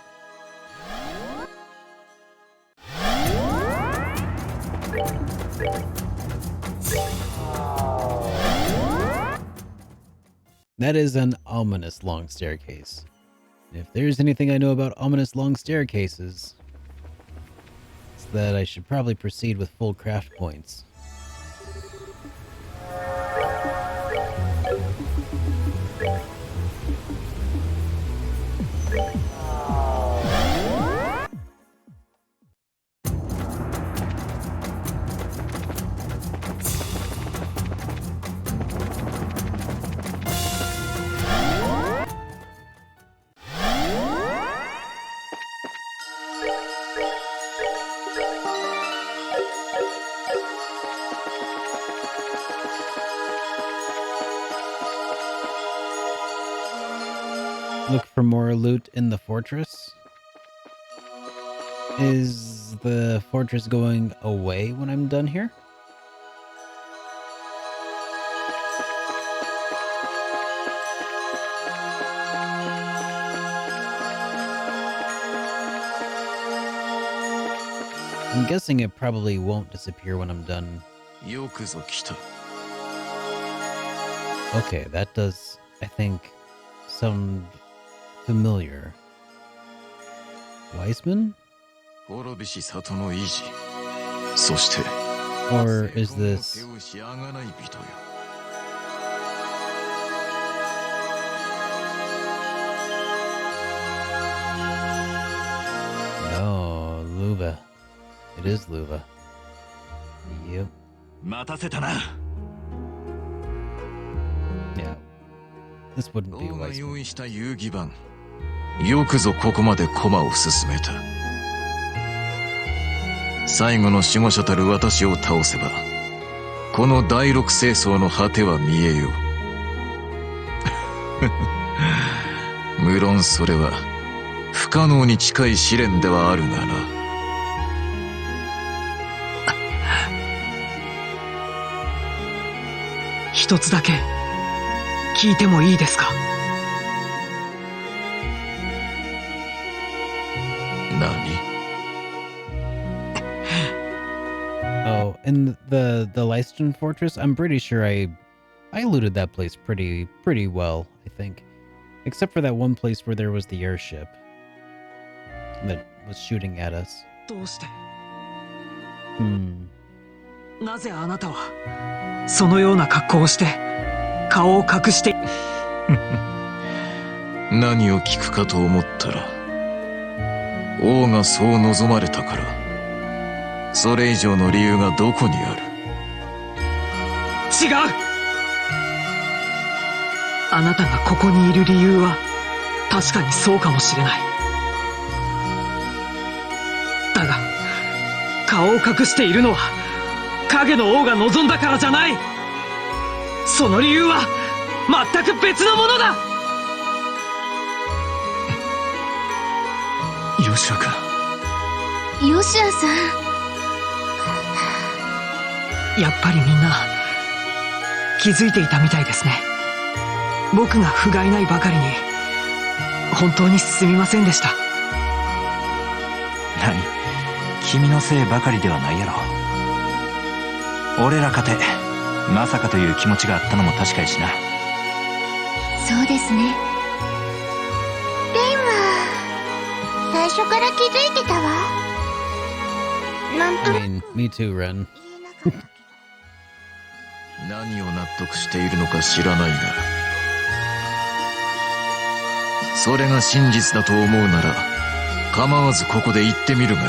Speaker 2: That is an ominous long staircase. If there's anything I know about ominous long staircases, it's that I should probably proceed with full craft points. Look for more loot in the fortress. Is the fortress going away when I'm done here? I'm guessing it probably won't disappear when I'm done. Okay, that does, I think, sound familiar. Weissman?
Speaker 19: 滅びし里の維持、そして
Speaker 2: Or is this... No, Luva. It is Luva. Yep. Yeah. This wouldn't be a waste.
Speaker 5: 用意した遊戯盤。よくぞここまで駒を進めた。最後の守護者たる私を倒せば、この第六聖争の果ては見えよう。無論それは不可能に近い試練ではあるがな。
Speaker 14: 一つだけ聞いてもいいですか？Oh,
Speaker 2: in the Leiston Fortress, I'm pretty sure I looted that place pretty well, I think. Except for that one place where there was the airship that was shooting at us.
Speaker 14: どうして？なぜあなたはそのような格好をして顔を隠して。
Speaker 5: 何を聞くかと思ったら、王がそう望まれたから。それ以上の理由がどこにある？
Speaker 14: 違う！あなたがここにいる理由は確かにそうかもしれない。だが顔を隠しているのは影の王が望んだからじゃない。その理由は全く別のものだ。
Speaker 5: ヨシア君。
Speaker 3: ヨシアさん。
Speaker 14: やっぱりみんな気づいていたみたいですね。僕が不甲斐ないばかりに本当にすみませんでした。
Speaker 9: 何？君のせいばかりではないやろ。俺らかてまさかという気持ちがあったのも確かやしな。
Speaker 3: そうですね。
Speaker 6: レイは最初から気づいてたわ。なんと
Speaker 2: I mean, me too, Ren.
Speaker 5: 何を納得しているのか知らないが、それが真実だと思うなら構わずここで言ってみるがいい。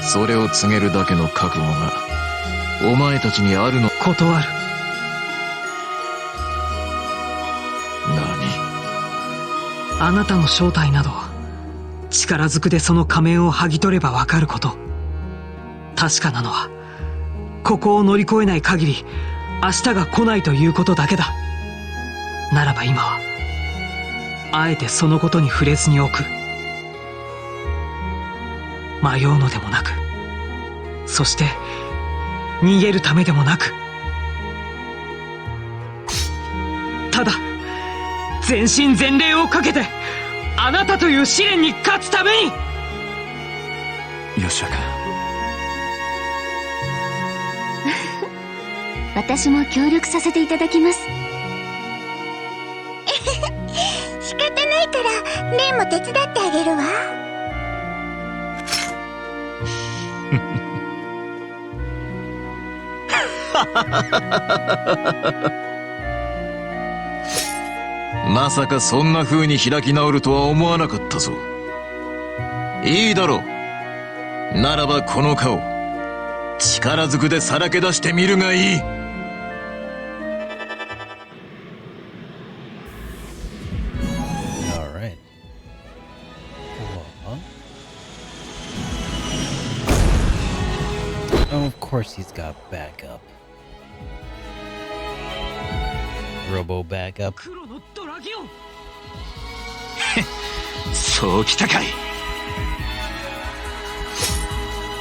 Speaker 5: それを告げるだけの覚悟がお前たちにあるの。
Speaker 14: 断る。
Speaker 5: 何？
Speaker 14: あなたの正体など力ずくでその仮面を剥ぎ取ればわかること。確かなのはここを乗り越えない限り明日が来ないということだけだ。ならば今はあえてそのことに触れずにおく。迷うのでもなく、そして逃げるためでもなく、ただ全身全霊をかけてあなたという試練に勝つために。
Speaker 9: 吉岡。
Speaker 3: 私も協力させていただきます。
Speaker 6: 仕方ないからレイも手伝ってあげるわ。
Speaker 5: まさかそんな風に開き直るとは思わなかったぞ。いいだろう。ならばこの顔力ずくでさらけ出してみるがいい。
Speaker 2: Oh, of course he's got backup. Robo backup.
Speaker 5: そうきたかい。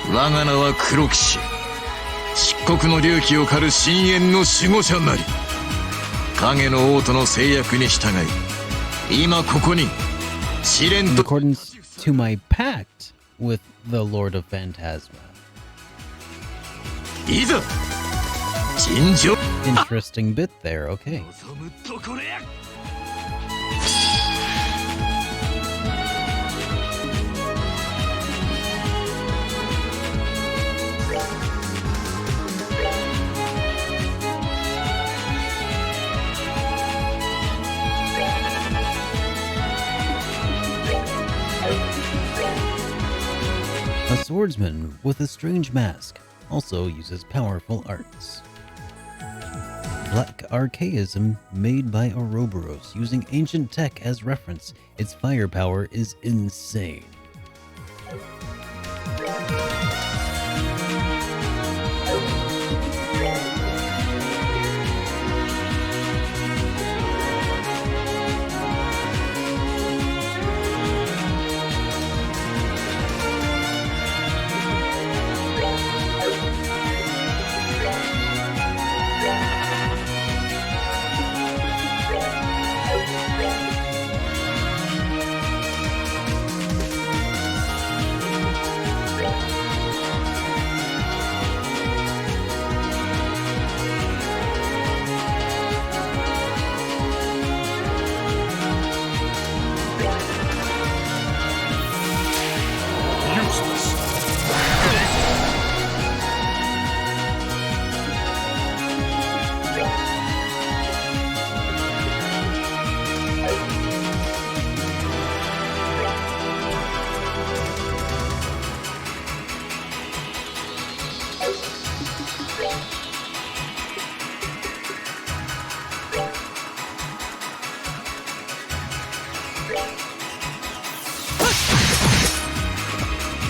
Speaker 5: 我が名は黒騎士。漆黒の隆起を狩る深淵の守護者なり。影の王との制約に従い、今ここに試練と。
Speaker 2: In accordance to my pact with the Lord of Phantasma.
Speaker 5: いざ尋常。
Speaker 2: Interesting bit there, okay.
Speaker 5: こ
Speaker 2: swordsman with a strange mask, also uses powerful arts. Black archaism made by Ouroboros using ancient tech as reference. Its firepower is insane.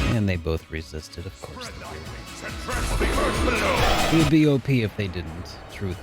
Speaker 2: And they both resisted, of course. It would be OP if they didn't. Truth.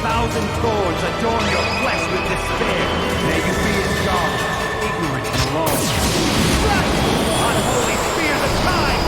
Speaker 8: 1,000 thorns adorn your flesh with despair. May you be indulged, ignorant and alone. Unholy spears of time!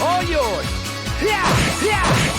Speaker 12: All yours! Yeah! Yeah!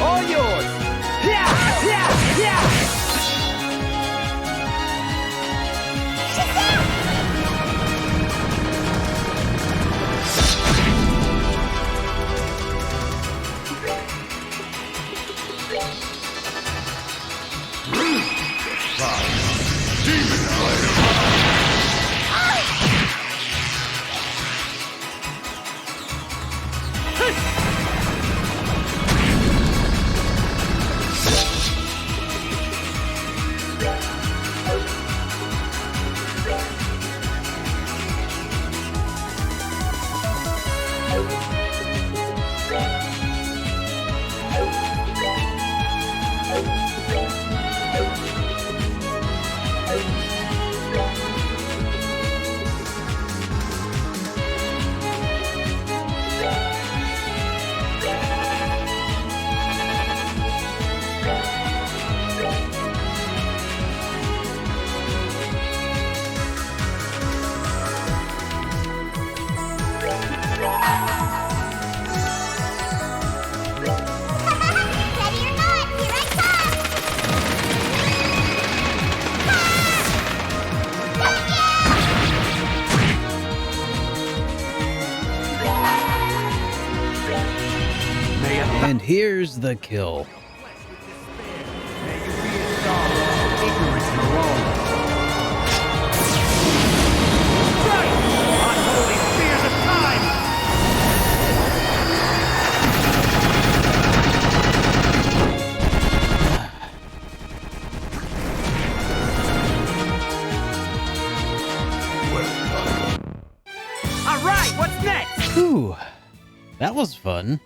Speaker 8: All yours! Yeah! Yeah! Yeah!
Speaker 2: And here's the kill.
Speaker 8: All right, what's next?
Speaker 2: Whew, that was fun.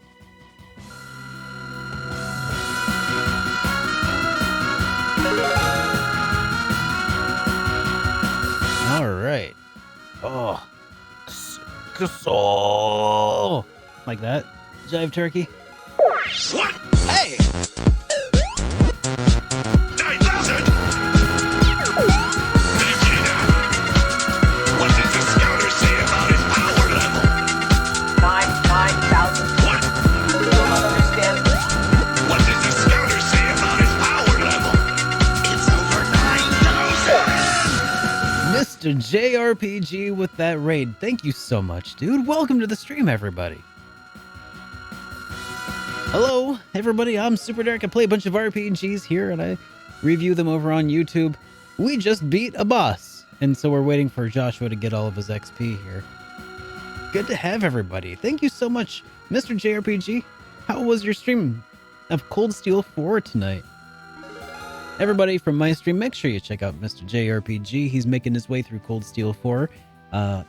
Speaker 2: All right. Oh, like that. Jive turkey.
Speaker 15: What? Hey! 9,000! What does the scouter say about his power level?
Speaker 20: 9,000.
Speaker 15: What?
Speaker 20: Still not understand.
Speaker 15: What does the scouter say about his power level? It's over 9,000!
Speaker 2: Mr. JRPG with that raid. Thank you so much, dude. Welcome to the stream, everybody. Hello, everybody. I'm SuperDerek. I play a bunch of RPGs here, and I review them over on YouTube. We just beat a boss, and so we're waiting for Joshua to get all of his XP here. Good to have everybody. Thank you so much, Mr. JRPG. How was your stream of Cold Steel 4 tonight? Everybody from my stream, make sure you check out Mr. JRPG. He's making his way through Cold Steel 4. Yeah,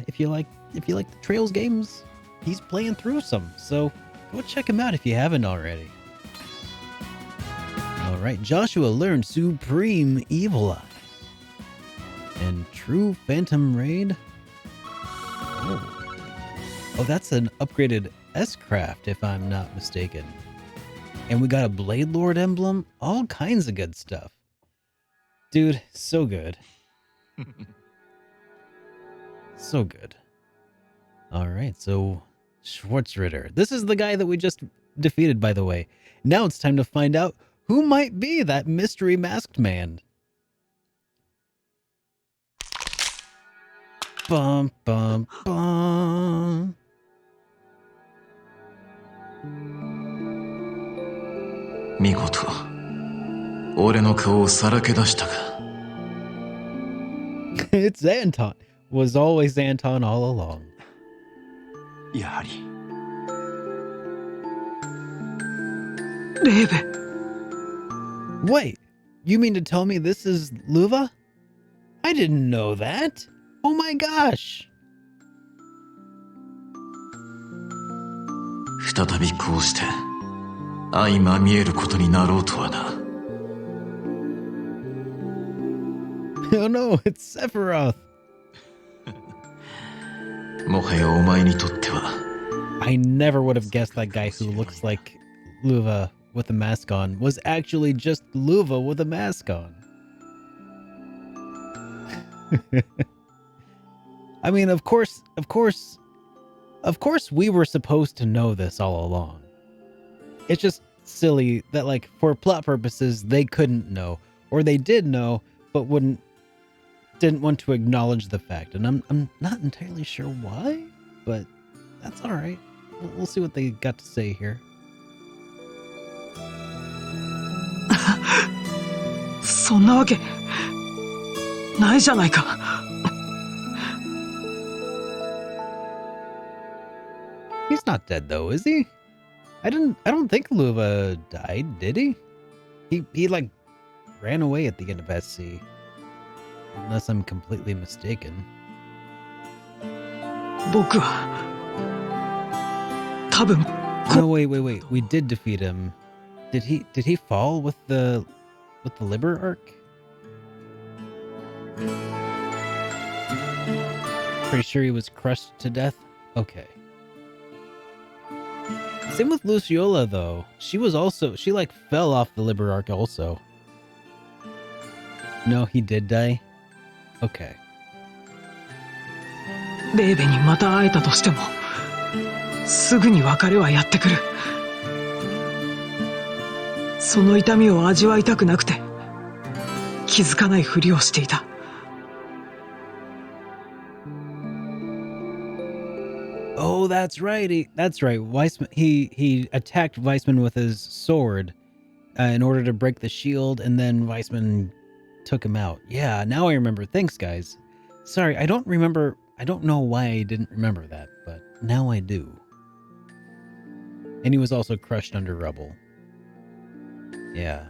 Speaker 2: if you like the Trails games, he's playing through some. So go check him out if you haven't already. All right, Joshua learned Supreme Evil Eye and True Phantom Raid. Oh, that's an upgraded S-Craft, if I'm not mistaken. And we got a Blade Lord emblem. All kinds of good stuff. Dude, so good. So good. All right, so Schwarzritter. This is the guy that we just defeated, by the way. Now it's time to find out who might be that mystery masked man. Bum, bum, bum. It's Anton. Was always Anton all along. Wait, you mean to tell me this is Luva? I didn't know that. Oh my gosh.
Speaker 9: 再びこうして相まみえることになろうとはな。
Speaker 2: Oh no, it's Sephiroth.
Speaker 9: もはやお前にとっては。
Speaker 2: I never would have guessed that guy who looks like Luva with a mask on was actually just Luva with a mask on. I mean, of course we were supposed to know this all along. It's just silly that, like, for plot purposes, they couldn't know, or they did know, but didn't want to acknowledge the fact. And I'm not entirely sure why, but that's all right. We'll see what they got to say here.
Speaker 14: そんなわけないじゃないか。
Speaker 2: He's not dead though, is he? I don't think Luva died, did he? He like ran away at the end of SC. Unless I'm completely mistaken.
Speaker 14: 僕は多分
Speaker 2: No, wait. We did defeat him. Did he fall with the Liber arc? Pretty sure he was crushed to death. Okay. Same with Luciola though. She like fell off the Liber arc also. No, he did die. Okay.
Speaker 14: レーベにまた会えたとしてもすぐに別れはやってくる。その痛みを味わいたくなくて気づかないふりをしていた。
Speaker 2: Oh, that's right. That's right. Weissman. He attacked Weissman with his sword in order to break the shield, and then Weissman took him out. Yeah, now I remember. Thanks, guys. Sorry, I don't remember. I don't know why I didn't remember that, but now I do. And he was also crushed under rubble. Yeah.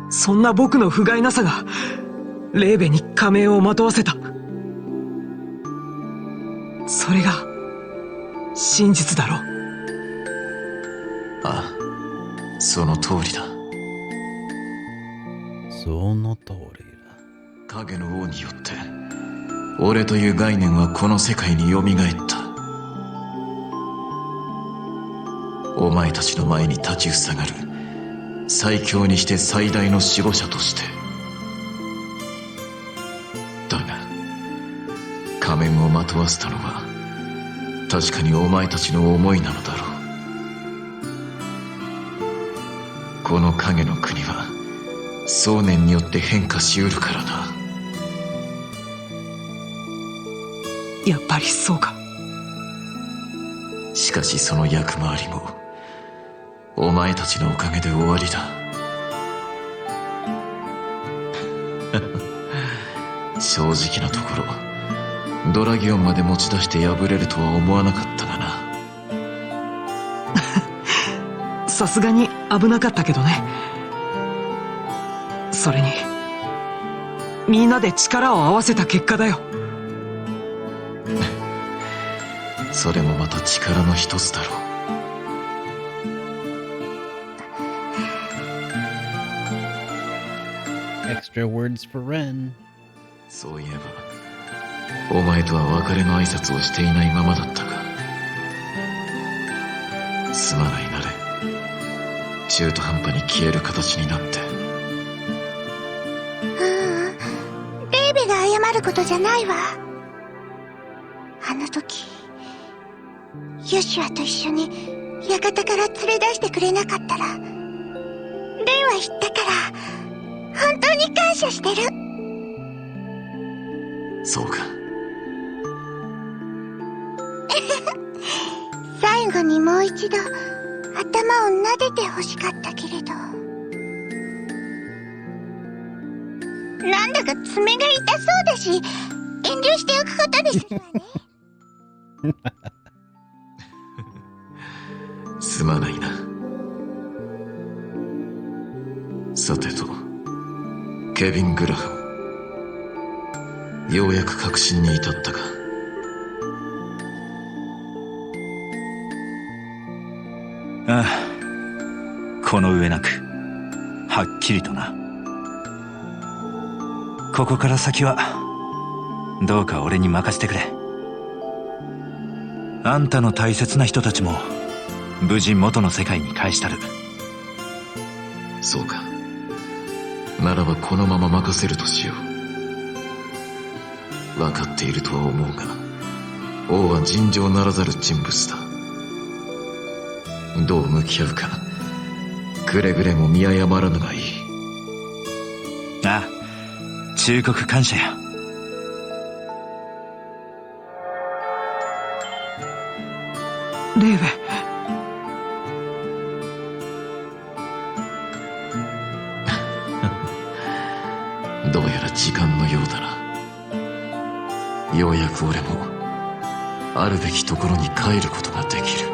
Speaker 14: そんな僕の不甲斐なさがレーベに仮面をまとわせた。それが真実だろう。
Speaker 9: ああ、その通りだ。
Speaker 2: その通りだ。
Speaker 9: 影の王によって俺という概念はこの世界によみがえった。お前たちの前に立ちふさがる最強にして最大の守護者として。だが仮面をまとわせたのは確かにお前たちの思いなのだろう。この影の国は想念によって変化しうるからな。
Speaker 14: やっぱりそうか。
Speaker 9: しかしその役回りもお前たちのおかげで終わりだ。正直なところドラギオンまで持ち出して破れるとは思わなかったが
Speaker 14: な。さすがに危なかったけどね。それにみんなで力を合わせた結果だよ。
Speaker 9: それもまた力の一つだろう。
Speaker 2: Extra words for Ren.
Speaker 9: そういえばお前とは別れの挨拶をしていないままだったか。すまないなれ。中途半端に消える形になって。
Speaker 6: レイベが謝ることじゃないわ。あの時ヨシュアと一緒に館から連れ出してくれなかったらレイは言ったから本当に感謝してる。
Speaker 9: そうか。
Speaker 6: 最後にもう一度頭を撫でてほしかったけれど、なんだか爪が痛そうだし遠慮しておくことにするわね。
Speaker 9: すまないな。
Speaker 7: さてと、ケビン・グラハム、ようやく確信に至ったか。
Speaker 9: ああ、この上なくはっきりとな。ここから先はどうか俺に任せてくれ。あんたの大切な人たちも無事元の世界に返したる。
Speaker 7: そうか。ならばこのまま任せるとしよう。分かっているとは思うが、王は尋常ならざる人物だ。どう向き合うか、くれぐれも見誤らぬがいい。
Speaker 9: ああ、忠告感謝や。
Speaker 14: レイベ。
Speaker 7: どうやら時間のようだな。ようやく俺もあるべきところに帰ることができる。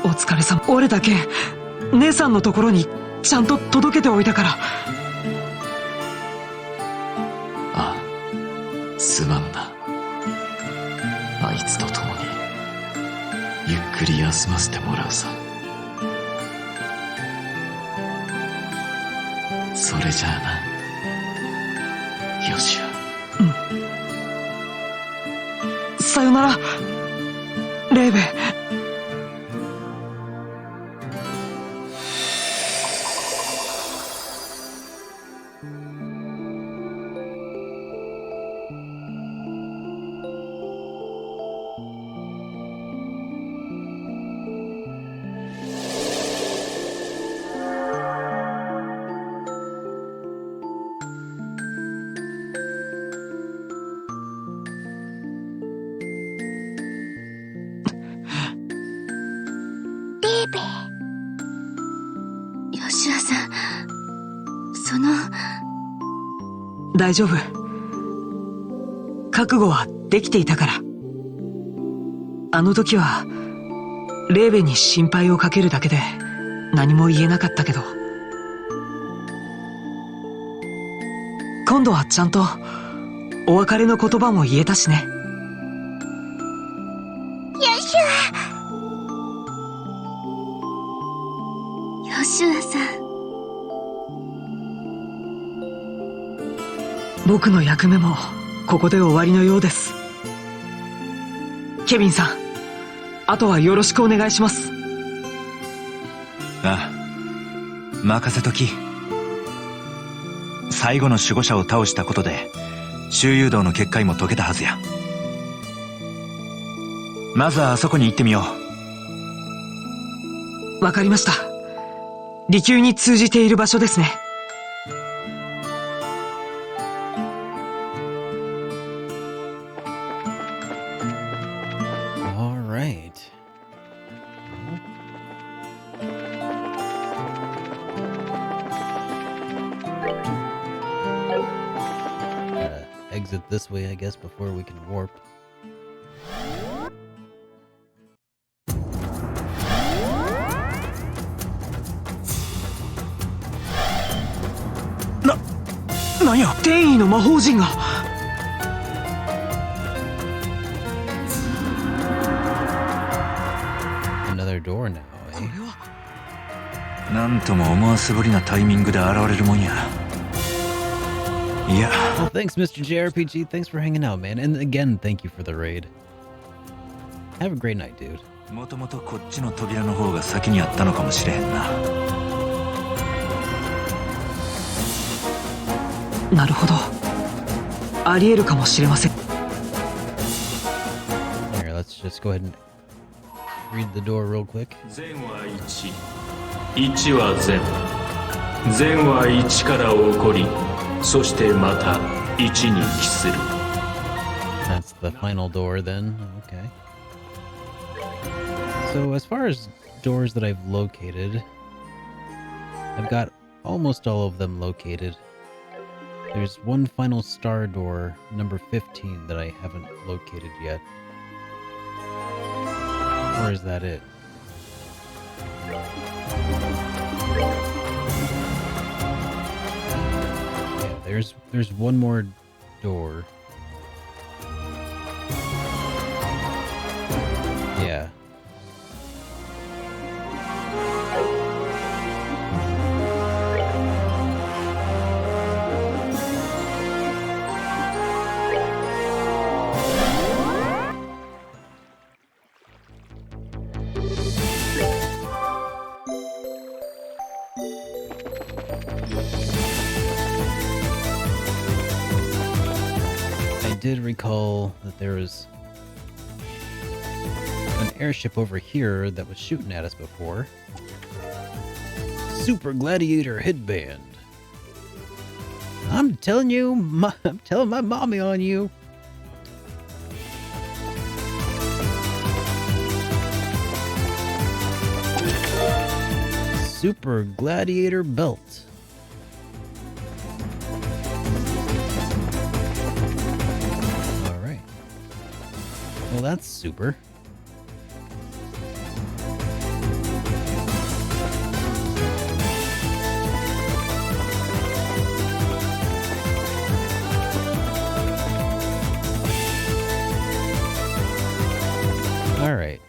Speaker 14: お疲れ様。俺だけ姉さんのところにちゃんと届けておいたから。
Speaker 7: ああ、すまんな。あいつと共にゆっくり休ませてもらうさ。それじゃあな、ヨシ
Speaker 14: ュア。さよなら、レイベ。
Speaker 3: ヨシュアさん、その。
Speaker 14: 大丈夫。覚悟はできていたから。あの時はレーベに心配をかけるだけで何も言えなかったけど、今度はちゃんとお別れの言葉も言えたしね。
Speaker 6: ヨシュア。
Speaker 3: ヨシュアさん。
Speaker 14: 僕の役目もここで終わりのようです。ケビンさん、あとはよろしくお願いします。
Speaker 9: ああ、任せとき。最後の守護者を倒したことで周遊道の結界も解けたはずや。まずはあそこに行ってみよ
Speaker 14: う。わかりました。離宮に通じている場所ですね。
Speaker 2: Exit this way, I guess, before we can warp.
Speaker 14: Nanya? 天意の魔法陣が。
Speaker 2: Another door now, eh?
Speaker 9: なんとも思わせぶりなタイミングで現れるもんや。Yeah.
Speaker 2: Well, thanks, Mr. JRPG. Thanks for hanging out, man. And again, thank you for the raid. Have a great night, dude.
Speaker 9: もともとこっちの扉の方が先にあったのかもしれへんな。
Speaker 14: なるほど。ありえるかもしれません。
Speaker 2: Here, let's just go ahead and read the door real quick.
Speaker 4: 善は1、1は善。善は1から起こり、そしてまた1に帰する。
Speaker 2: That's the final door then. Okay. So as far as doors that I've located, I've got almost all of them located. There's one final star door, number 15, that I haven't located yet. Or is that it? Yeah, there's one more door. Yeah. I did recall that there was an airship over here that was shooting at us before. Super Gladiator headband. I'm telling you, I'm telling my mommy on you. Super Gladiator belt. Alright. Well, that's super. Alright.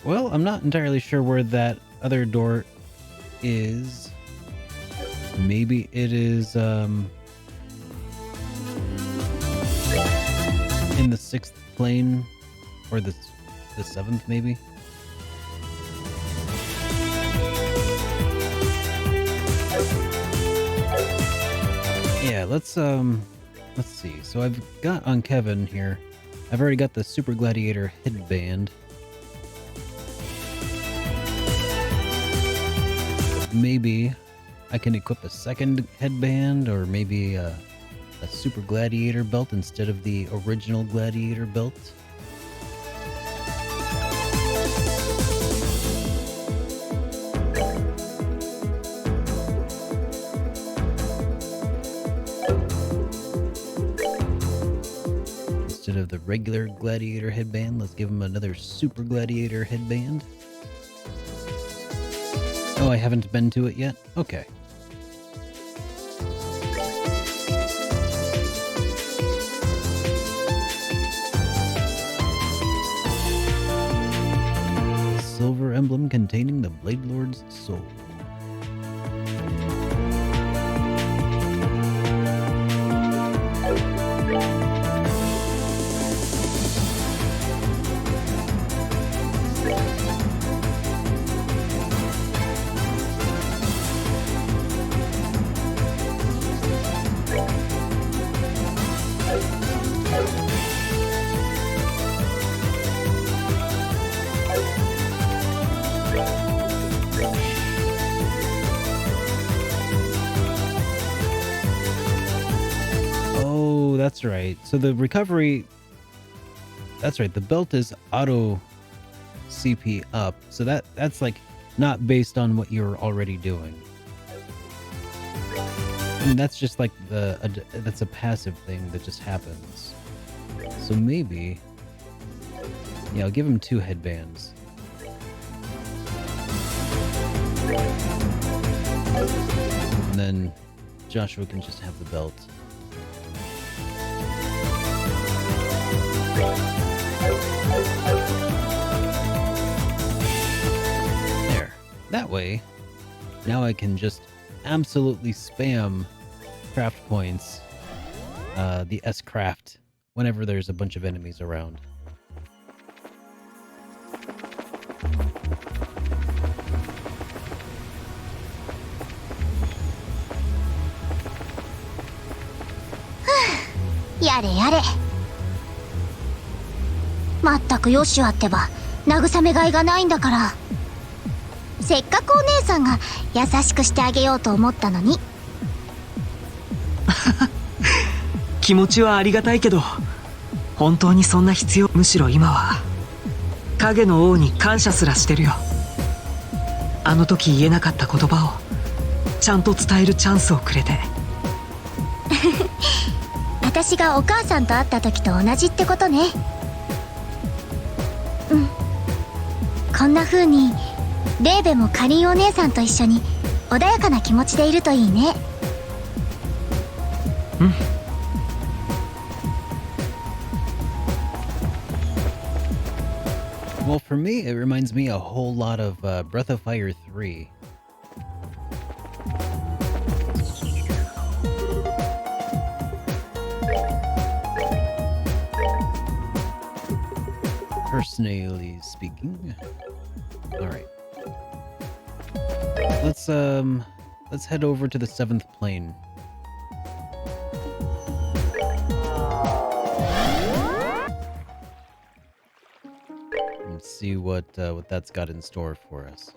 Speaker 2: Well, I'm not entirely sure where that other door is. Maybe it is in the 6th plane, or the 7th maybe. Yeah, let's see. So I've got on Kevin here, I've already got the Super Gladiator headband. Maybe I can equip a second headband, or maybe a Super Gladiator belt instead of the original Gladiator belt. Instead of the regular Gladiator headband, let's give him another Super Gladiator headband. Oh, I haven't been to it yet? Okay. Silver emblem containing the Blade Lord's soul. That's right. So the recovery, that's right. The belt is auto CP up. So that's like not based on what you're already doing. And that's just like that's a passive thing that just happens. So maybe, yeah, I'll give him 2 headbands. And then Joshua can just have the belt. There. That way, now I can just absolutely spam craft points, the S-craft, whenever there's a bunch of enemies around.
Speaker 6: やれやれ。まったくヨシュアってば慰めがいがないんだから。せっかくお姉さんが優しくしてあげようと思ったのに。
Speaker 14: 気持ちはありがたいけど、本当にそんな必要？むしろ今は影の王に感謝すらしてるよ。あの時言えなかった言葉をちゃんと伝えるチャンスをくれて。
Speaker 6: 私がお母さんと会った時と同じってことね。うん。こんな風にレーベもかりんお姉さんと一緒に穏やかな気持ちでいるといいね。
Speaker 2: Well, for me, it reminds me a whole lot of Breath of Fire 3. Personally speaking. Alright. Let's head over to the 7th plane. And see what that's got in store for us.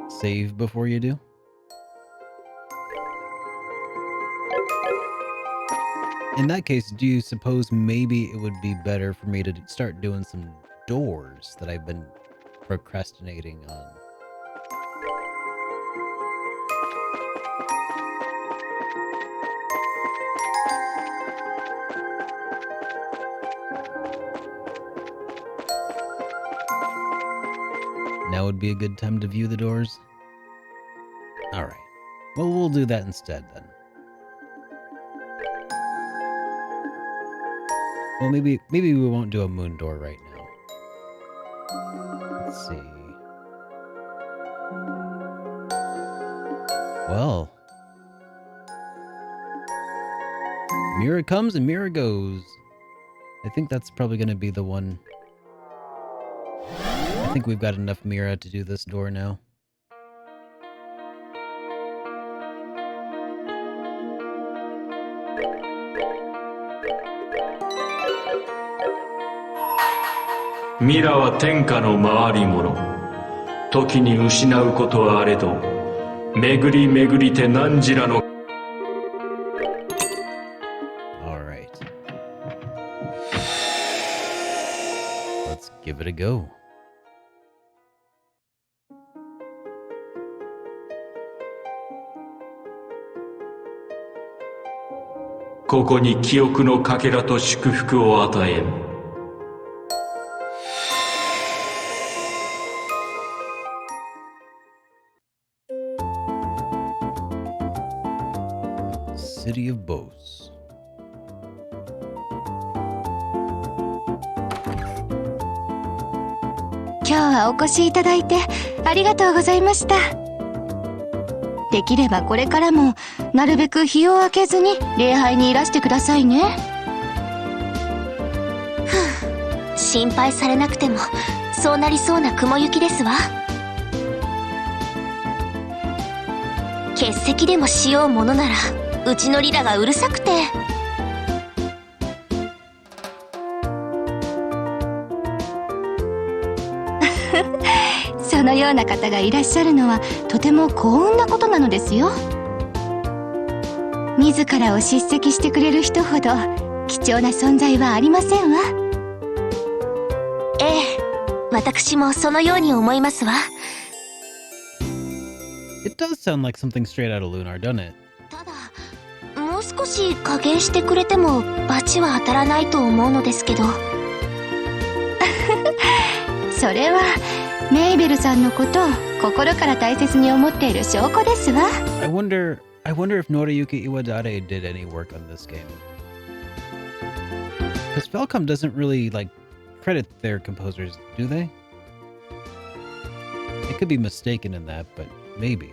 Speaker 2: Save before you do? In that case, do you suppose maybe it would be better for me to start doing some doors that I've been procrastinating on? Now would be a good time to view the doors? Alright. Well, we'll do that instead then. Well, maybe we won't do a moon door right now. Let's see. Well. Mira comes and Mira goes. I think that's probably going to be the one. I think we've got enough Mira to do this door now.
Speaker 4: ミラは天下の回り物。時に失うことはあれど、巡り巡りて汝らの。
Speaker 2: Alright. Let's give it a go.
Speaker 4: ここに記憶のかけらと祝福を与えん。
Speaker 2: City of Bose.
Speaker 3: 今日はお越しいただいてありがとうございました。できればこれからもなるべく日を明けずに礼拝にいらしてくださいね。
Speaker 6: 心配されなくてもそうなりそうな雲行きですわ。欠席でもしようものならうちのリラがうるさくて。
Speaker 3: そのような方がいらっしゃるのはとても幸運なことなのですよ。自らを叱責してくれる人ほど貴重な存在はありませんわ。
Speaker 6: ええ、私もそのように思いますわ。
Speaker 2: It does sound like something straight out of Lunar, doesn't it?
Speaker 6: もう少し加減してくれても罰は当たらないと思うのですけど。
Speaker 3: それはメイベルさんのことを心から大切に思っている証拠ですわ。
Speaker 2: I wonder if Noriyuki Iwadare did any work on this game. Because Falcom doesn't really credit their composers, do they? I could be mistaken in that, but maybe.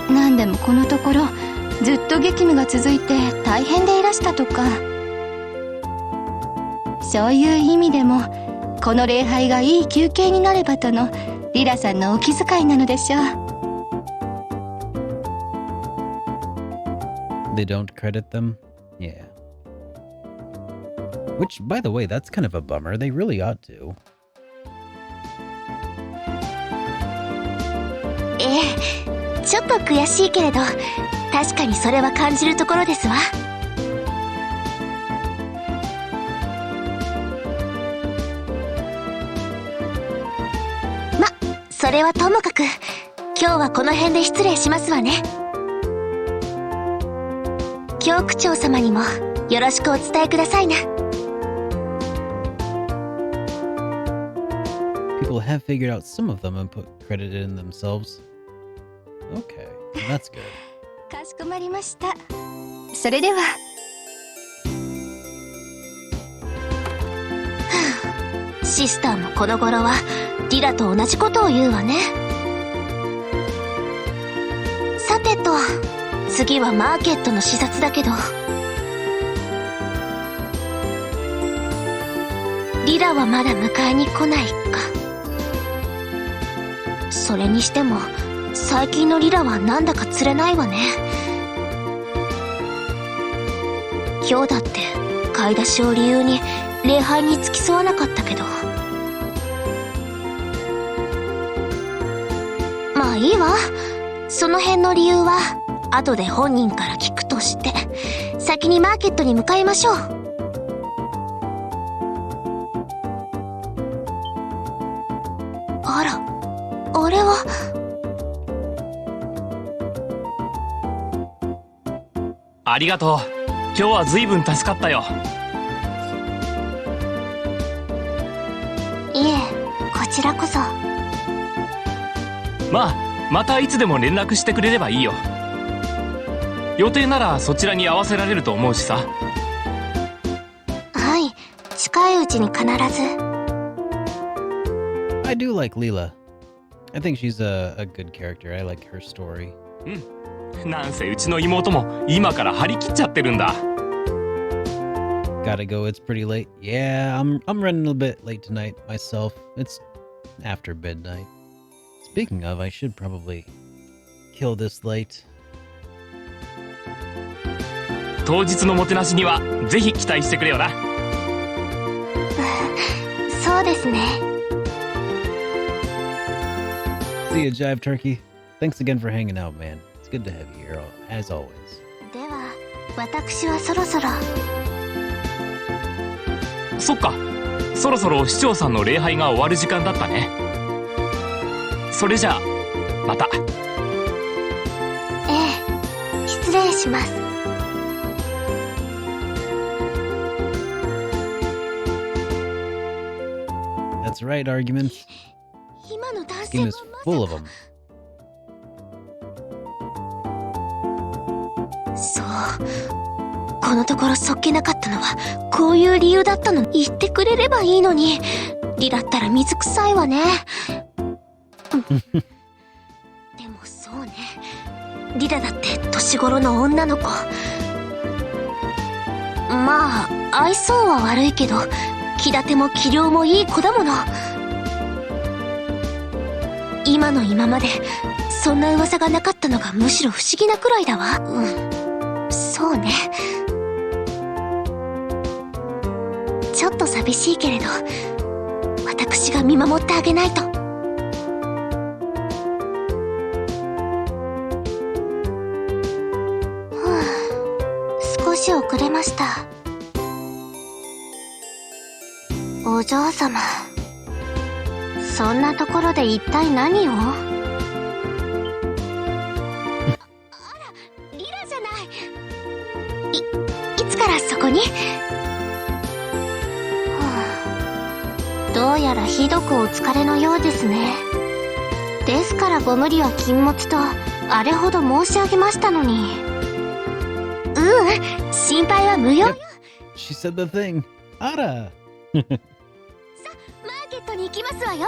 Speaker 3: なんでもこのところずっと激務が続いて大変でいらしたとか。そういう意味でもこの礼拝がいい休憩になればとのリラさんのお気遣いなのでしょう。
Speaker 2: They don't credit them? Yeah. Which, by the way, that's kind of a bummer. They really ought to.
Speaker 6: ちょっと悔しいけれど確かにそれは感じるところですわ。それはともかく今日はこの辺で失礼しますわね。教区長様にもよろしくお伝えくださいな。
Speaker 2: people have figured out some of them and put credit in themselves. Okay, that's good.
Speaker 6: かしこまりました。それでは。シスターもこの頃はリラと同じことを言うわね。さてと、次はマーケットの視察だけど、リラはまだ迎えに来ないか。それにしても最近のリラはなんだか釣れないわね。今日だって買い出しを理由に礼拝に付き添わなかったけど、まあいいわ。その辺の理由は後で本人から聞くとして、先にマーケットに向かいましょう。あら、あれは。
Speaker 5: ありがとう。今日は随分助かったよ。
Speaker 6: いえ、こちらこそ。
Speaker 5: まあ、またいつでも連絡してくれればいいよ。予定ならそちらに合わせられると思うしさ。
Speaker 6: はい、近いうちに必ず。
Speaker 2: I do like Leela. I think she's a good character. I like her story.
Speaker 5: なんせうちの妹も今から張り切っちゃってるんだ。
Speaker 2: Gotta go, it's pretty late. Yeah, I'm running a bit late tonight myself. It's after midnight. Speaking of, I should probably kill this late.
Speaker 5: 当日のもてなしにはぜひ期待してくれよな。
Speaker 6: そうですね。
Speaker 2: See ya, Jive Turkey. Thanks again for hanging out, man. It's good to have you here, as always.
Speaker 6: では、私はそろそろ。
Speaker 5: そっか、そろそろ市長さんの礼拝が終わる時間だったね。それじゃあまた。
Speaker 6: ええ、失礼します。
Speaker 2: That's right, arguments.
Speaker 6: 今の男
Speaker 2: This
Speaker 6: 性
Speaker 2: game
Speaker 6: は
Speaker 2: is full of them.
Speaker 6: そう、このところそっけなかったのはこういう理由だったの。言ってくれればいいのに。リだったら水臭いわね。でもそうね、リラだって年頃の女の子。まあ愛想は悪いけど気立ても器量もいい子だもの。今の今までそんな噂がなかったのがむしろ不思議なくらいだわ。そうね。ちょっと寂しいけれど私が見守ってあげないと。少し遅れました。お嬢様、そんなところで一体何を？あら、リラじゃない。いつからそこに？どうやらひどくお疲れのようですね。ですからご無理は禁物とあれほど申し上げましたのに。心配は無用よ。
Speaker 2: She said the thing. Ara.
Speaker 6: さ、マーケットに行きますわよ。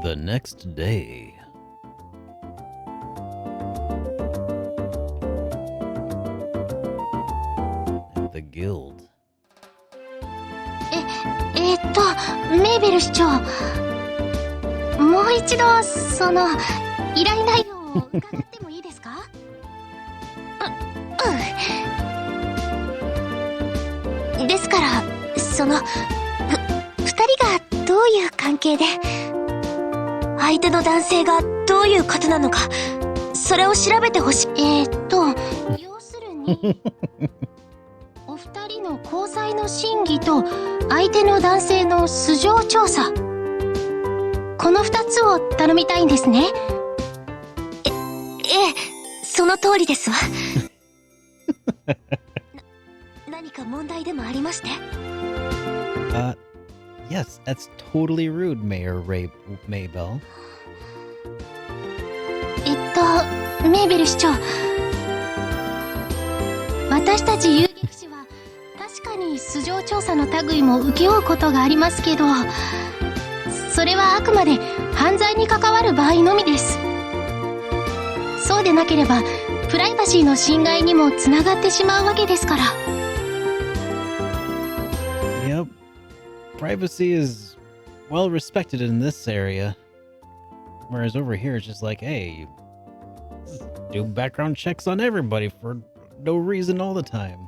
Speaker 2: The next day. At the guild.
Speaker 6: メーベル市長、もう一度その依頼内容を伺ってもいいですか？ですからその二人がどういう関係で、相手の男性がどういう方なのか、それを調べてほしい。要するにお二人の交際の真偽と相手の男性の素性調査。この2つを頼みたいんですね。ええ、その通りですわ。何か問題でもありまして？
Speaker 2: Yes, that's totally rude, Mayor Maybell.
Speaker 6: メーベル市長。私たち遊撃士は確かに素性調査の類も請け負うことがありますけど、それはあくまで犯罪に関わる場合のみです。そうでなければプライバシーの侵害にもつながってしまうわけですから。
Speaker 2: Yep. Privacy is well respected in this area. Whereas over here it's just like, hey, do background checks on everybody for no reason all the time.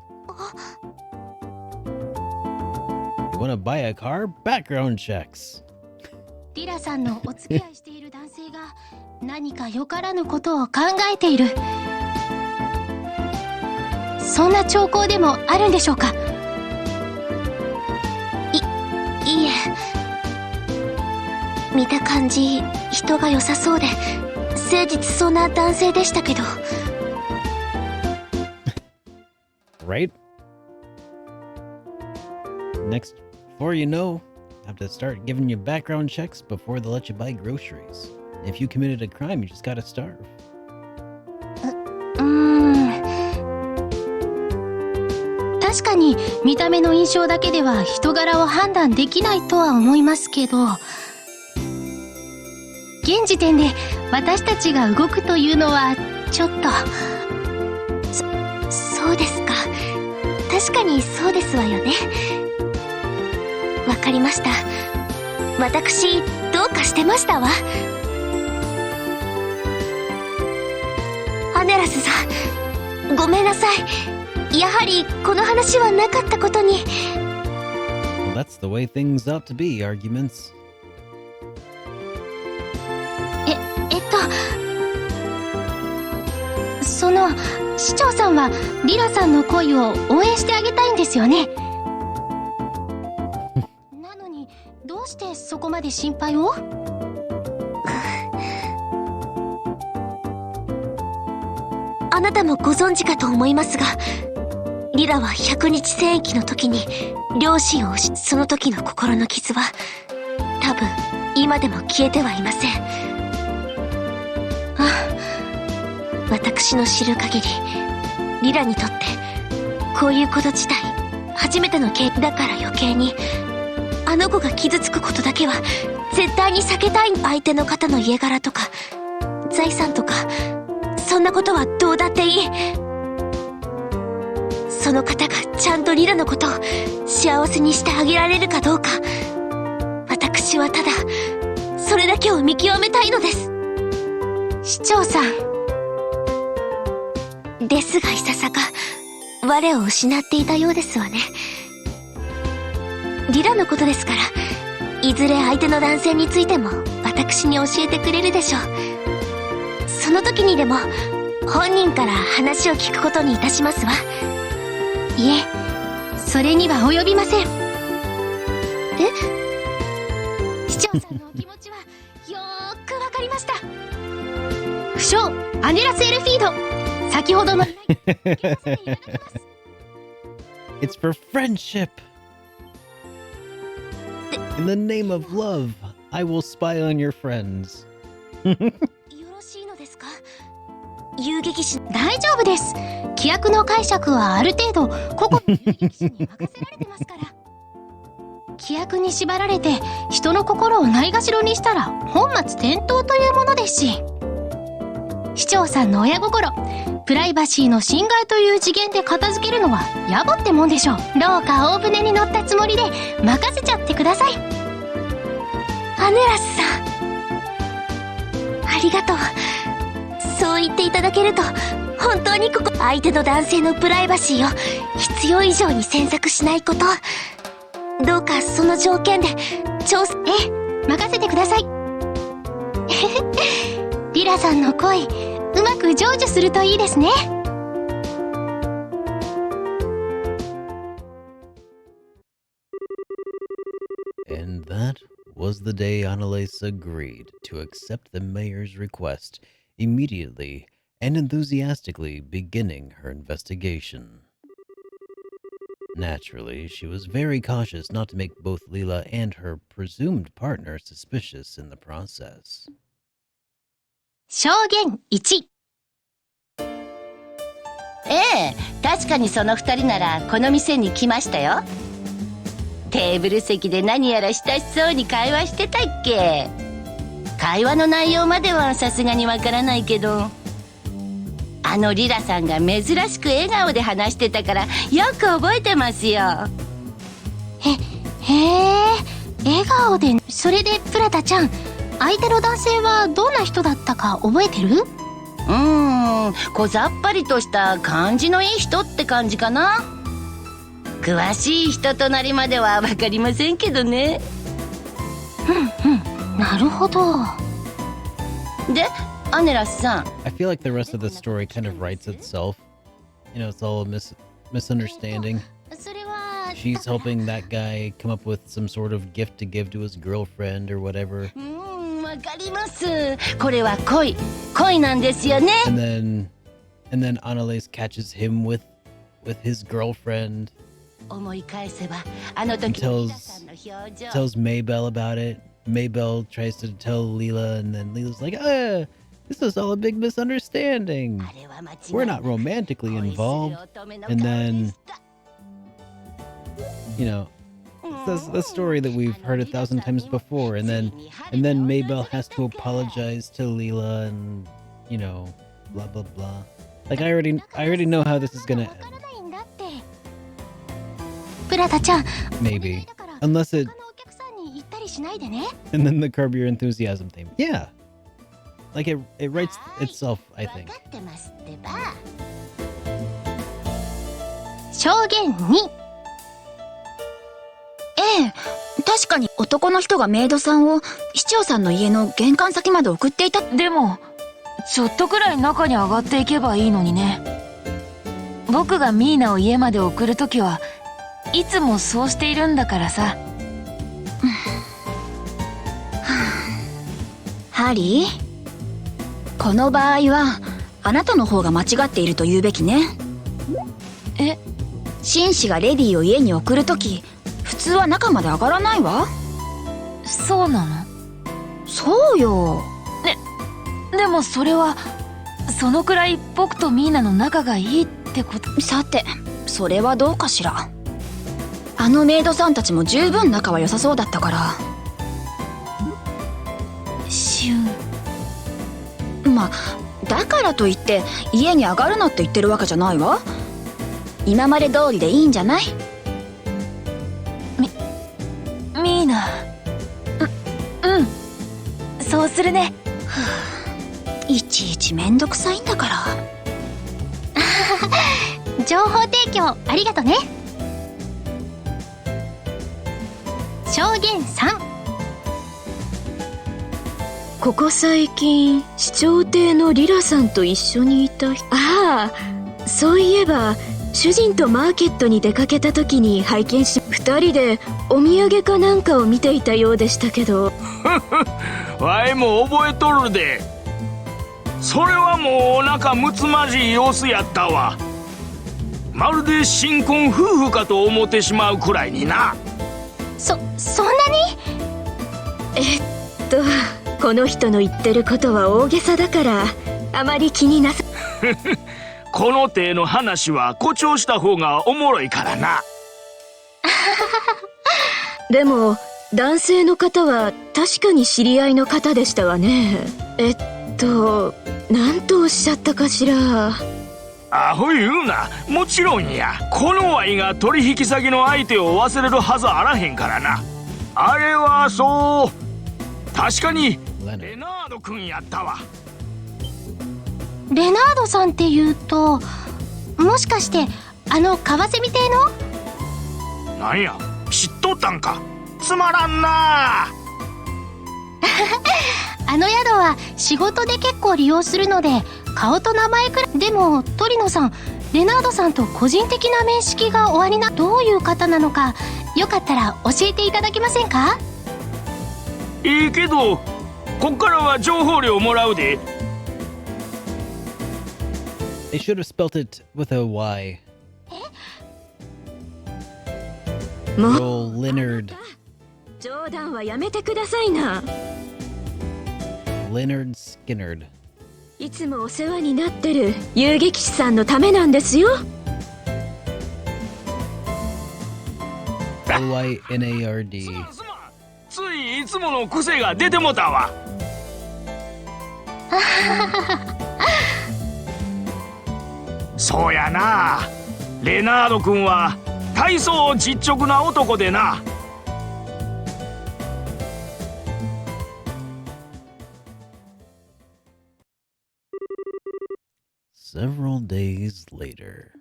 Speaker 2: You want to buy a car? Background checks.
Speaker 6: リラさんのお付き合いしている男性が何かよからぬことを考えている、そんな兆候でもあるんでしょうか？いいえ、見た感じ人が良さそうで誠実そうな男性でしたけど。
Speaker 2: Right? Next, before you know, have to start giving you background checks before they let you buy groceries. If you committed a crime, you just gotta starve.
Speaker 6: 確かに見た目の印象だけでは人柄を判断できないとは思いますけど、現時点で私たちが動くというのはちょっと。そうですか。確かにそうですわよね。わかりました。私どうかしてましたわ。アネラスさん、ごめんなさい。やはりこの話はなかったことに。
Speaker 2: Well, that's the way things ought to be, arguments.
Speaker 6: その市長さんはリラさんの恋を応援してあげたいんですよね。なのにどうしてそこまで心配を？あなたもご存知かと思いますが、リラは100日戦役の時に両親を失った。その時の心の傷は多分今でも消えてはいません。私の知る限りリラにとってこういうこと自体初めての経験だから余計に、あの子が傷つくことだけは絶対に避けたい。相手の方の家柄とか財産とかそんなことはどうだっていい。その方がちゃんとリラのことを幸せにしてあげられるかどうか、私はただそれだけを見極めたいのです。市長さんですが、いささか我を失っていたようですわね。リラのことですから、いずれ相手の男性についても私に教えてくれるでしょう。その時にでも本人から話を聞くことにいたしますわ。いえ、それには及びません。市長さんのお気持ちはよーくわかりました。不詳アネラス・エルフィード、先ほどの
Speaker 2: It's for friendship. In the name of love, I will spy on your friends.
Speaker 6: よろしいのですか？遊撃士。大丈夫です。規約の解釈はある程度個々の遊撃士に任せられてますから。規約に縛られて人の心をないがしろにしたら本末転倒というものですし、市長さんの親心、プライバシーの侵害という次元で片付けるのは野暮ってもんでしょう。どうか大船に乗ったつもりで任せちゃってください。アネラスさん、ありがとう。そう言っていただけると本当に相手の男性のプライバシーを必要以上に詮索しないこと、どうかその条件で任せてください。リラさんの恋、うまく成就するといいですね。
Speaker 2: And that was the day Annalise agreed to accept the mayor's request, immediately and enthusiastically beginning her investigation. Naturally, she was very cautious not to make both Leela and her presumed partner suspicious in the process.
Speaker 6: 証言1。確かにその2人ならこの店に来ましたよ。テーブル席で何やら親しそうに会話してたっけ。会話の内容まではさすがにわからないけど、あのリラさんが珍しく笑顔で話してたからよく覚えてますよ。へえ、笑顔で。それでプラタちゃん、相手の男性はどんな人だったか覚えてる？小ざっぱりとした感じのいい人って感じかな。詳しい人となりまでは分かりませんけどね。なるほど。で、アネラスさん。
Speaker 2: I feel like the rest of the story kind of writes itself. You know, it's all a misunderstanding. She's helping that guy come up with some sort of gift to give to his girlfriend or whatever.
Speaker 6: わかります。これは恋なんですよね。
Speaker 2: And then Annalise catches him with his girlfriend.
Speaker 6: 思い返せばあの時のリラさんの表情。
Speaker 2: tells Maybelle about it. Maybelle tries to tell Leela, and then Leela's like, this is all a big misunderstanding. We're not romantically involved. And then, you know, it's the story that we've heard 1,000 times before. And then Maybelle has to apologize to Leela, and, you know, blah blah blah. Like I already know how this is gonna end.
Speaker 6: プラタちゃん。
Speaker 2: Maybe, unless it. And then the Curb Your Enthusiasm theme. Yeah. Like it writes itself, I think.
Speaker 6: 証言2。確かに男の人がメイドさんを市長さんの家の玄関先まで送っていた。
Speaker 10: でもちょっとくらい中に上がっていけばいいのにね。僕がミーナを家まで送るときはいつもそうしているんだからさ。
Speaker 6: ハリー、この場合はあなたの方が間違っていると言うべきね。紳士がレディーを家に送るとき、普通は中まで上がらないわ。
Speaker 10: そうなの？
Speaker 6: そうよ。
Speaker 10: でもそれはそのくらい僕とミーナの仲がいいってこと。
Speaker 6: さて、それはどうかしら。あのメイドさんたちも十分仲は良さそうだったから。まあだからといって家に上がるなって言ってるわけじゃないわ。今まで通りでいいんじゃない？
Speaker 10: ミーナ。そうするね。
Speaker 6: いちいちめんどくさいんだから。情報提供ありがとね。証言3。
Speaker 11: ここ最近市長邸のリラさんと一緒にいた人。ああ、そういえば主人とマーケットに出かけた時に拝見し、2人でお土産かなんかを見ていたようでしたけど。
Speaker 22: わいも覚えとるで。それはもう仲睦まじい様子やったわ。まるで新婚夫婦かと思ってしまうくらいにな。
Speaker 6: そんなに？
Speaker 11: この人の言ってることは大げさだからあまり気になさ。
Speaker 22: この手の話は誇張した方がおもろいからな。
Speaker 11: でも男性の方は確かに知り合いの方でしたわね。なんとおっしゃったかしら。
Speaker 22: アホ言うな。もちろんや。このワイが取引先の相手を忘れるはずあらへんからな。あれはそう、確かにレナード君やったわ。
Speaker 6: レナードさんっていうと、もしかしてあのカワセミ亭の？
Speaker 22: なんや、知っとったんか。つまらんな。
Speaker 6: あの宿は仕事で結構利用するので顔と名前くらい。でも鳥野さん、レナードさんと個人的な面識がおありな、どういう方なのかよかったら教えていただけませんか？
Speaker 22: いいけどこっからは情報量もらうで。
Speaker 2: They should have spelt it with a Y. Good old Leonard.
Speaker 11: 冗談はやめてくださいな。
Speaker 2: Leonard Skinnerd.
Speaker 11: いつもお世話になってる遊撃士さんのためなんですよ。
Speaker 2: L-Y-N-A-R-D.
Speaker 22: ついいつもの癖が出てもたわ。そうやな、レナード君は体操実直な男でな。
Speaker 2: Several days later.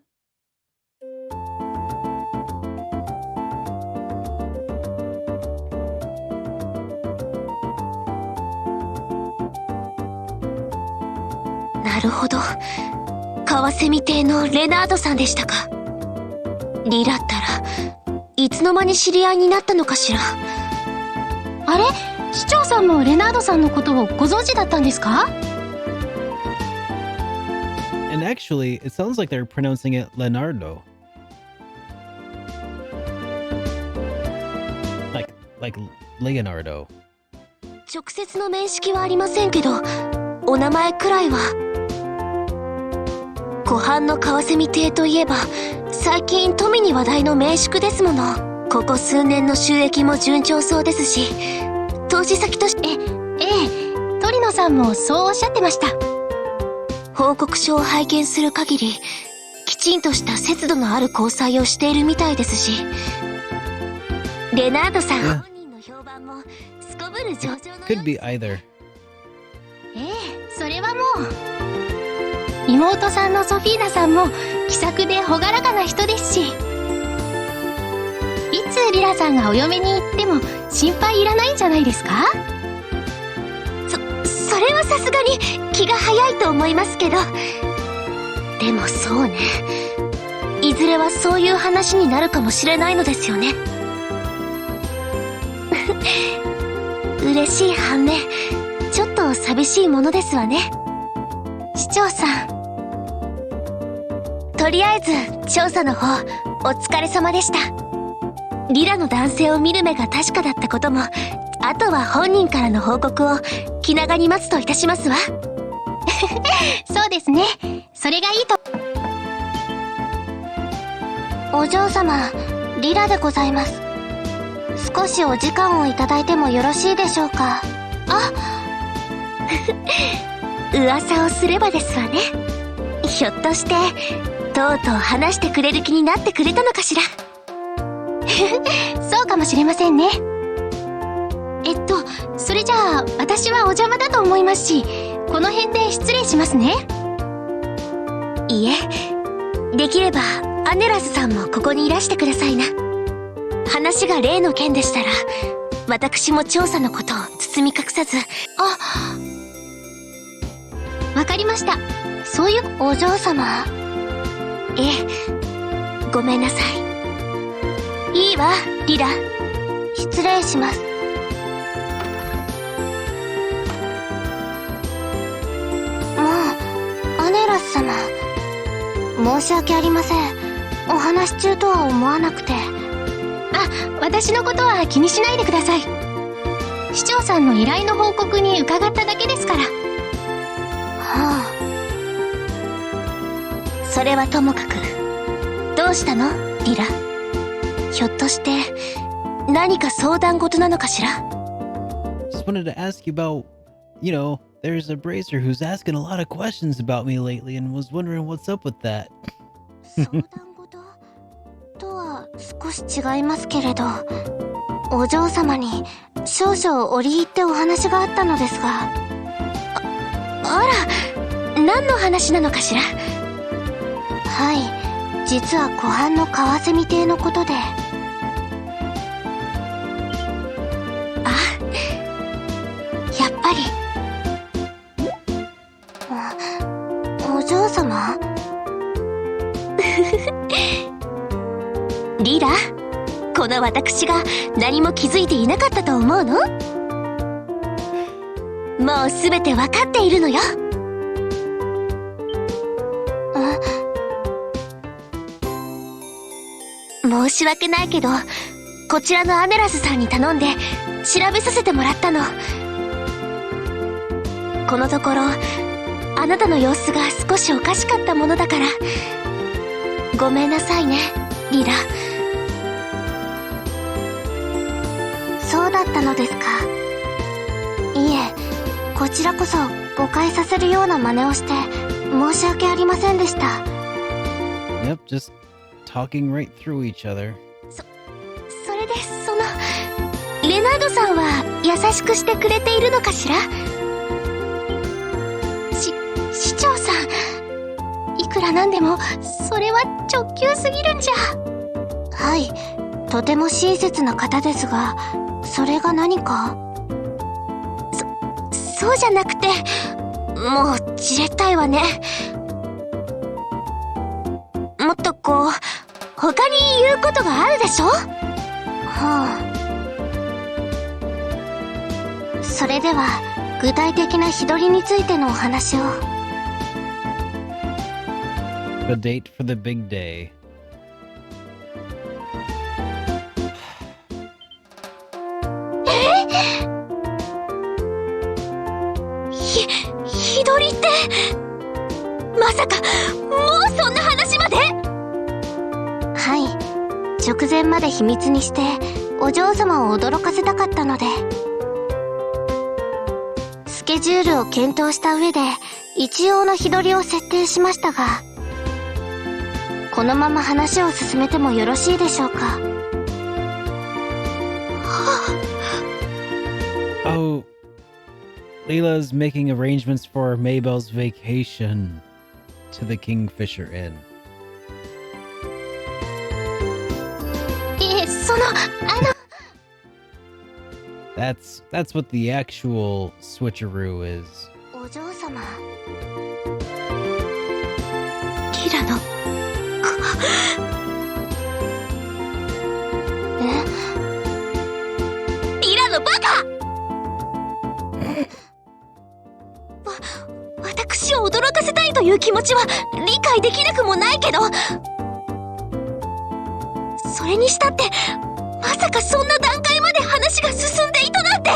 Speaker 6: "なるほど。カワセミ邸のレナードさんでしたか。リラったらいつの間に知り合いになったのかしら。
Speaker 10: あれ、市長さんもレナードさんのことをご存知だったんですか？
Speaker 2: And actually, it sounds like they're pronouncing it Leonardo. Like Leonardo.
Speaker 6: 直接の面識はありませんけど、お名前くらいは。湖畔のカワセミ邸といえば、最近富に話題の名宿ですもの。ここ数年の収益も順調そうですし、投資先として。
Speaker 10: ええ、鳥野さんもそうおっしゃってました。
Speaker 6: 報告書を拝見する限り、きちんとした節度のある交際をしているみたいですし、レナードさん本人の評判もすこぶる上々の。
Speaker 2: Could be either.
Speaker 10: ええ、それはもう。妹さんのソフィーナさんも気さくで朗らかな人ですし、いつリラさんがお嫁に行っても心配いらないんじゃないですか？
Speaker 6: それはさすがに気が早いと思いますけど、でもそうね、いずれはそういう話になるかもしれないのですよね。嬉しい反面ちょっと寂しいものですわね。市長さん、とりあえず調査の方お疲れ様でした。リラの男性を見る目が確かだったことも、あとは本人からの報告を気長に待つといたしますわ。
Speaker 10: そうですね、それがいいと。
Speaker 6: お嬢様、リラでございます。少しお時間をいただいてもよろしいでしょうか。あ噂をすればですわね。ひょっとしてとうとう話してくれる気になってくれたのかしら。
Speaker 10: そうかもしれませんね。それじゃあ私はお邪魔だと思いますし、この辺で失礼しますね。
Speaker 6: いえ、できればアネラスさんもここにいらしてくださいな。話が例の件でしたら、私も調査のことを包み隠さず。
Speaker 10: わかりました。そういう。
Speaker 6: お嬢様。ええ、ごめんなさい。いいわ、リラ。失礼します。アネラス様、申し訳ありません。お話中とは思わなくて。
Speaker 10: 私のことは気にしないでください。市長さんの依頼の報告に伺っただけですから。
Speaker 6: それはともかく、どうしたのリラ。ひょっとして何か相談事なのかしら。
Speaker 2: Just wanted to ask you about, there's a bracer who's asking a lot of questions about me lately and was wondering what's up with that.
Speaker 6: 相談事とは少し違いますけれど、お嬢様に少々折り入ってお話があったのですが。あら、何の話なのかしら。はい、実は湖畔のカワセミ邸のことで。やっぱり。お嬢様リラ、この私が何も気づいていなかったと思うの？もうすべてわかっているのよ。申し訳ないけど、こちらのアネラスさんに頼んで調べさせてもらったの。このところあなたの様子が少しおかしかったものだから、ごめんなさいね、リラ。そうだったのですか。いえ、こちらこそ誤解させるような真似をして申し訳ありませんでした。
Speaker 2: Yep, just talking right through each other.
Speaker 6: それでレナードさんは優しくしてくれているのかしら。市長さん、いくらなんでもそれは直球すぎるんじゃ。はい、とても親切な方ですが、それが何か。そうじゃなくて、もうじれったいわね。もっとこう他に言うことがあるでしょ。はあ。それでは具体的な日取りについてのお話を。
Speaker 2: The date for the big day.
Speaker 6: 日取りってまさかもうそんな話まで。はい、直前まで秘密にしてお嬢様を驚かせたかったので、スケジュールを検討した上で一応の日取りを設定しましたが、このまま話を進めてもよろしいでしょうか。
Speaker 2: Oh, Leela's making arrangements for Maybelle's vacation to the Kingfisher Inn. That's what the actual switcheroo is.
Speaker 6: お嬢様、キラのリラのバカ私を驚かせたいという気持ちは理解できなくもないけど、それにしたってまさかそんな段階まで話が進んでいたなんて。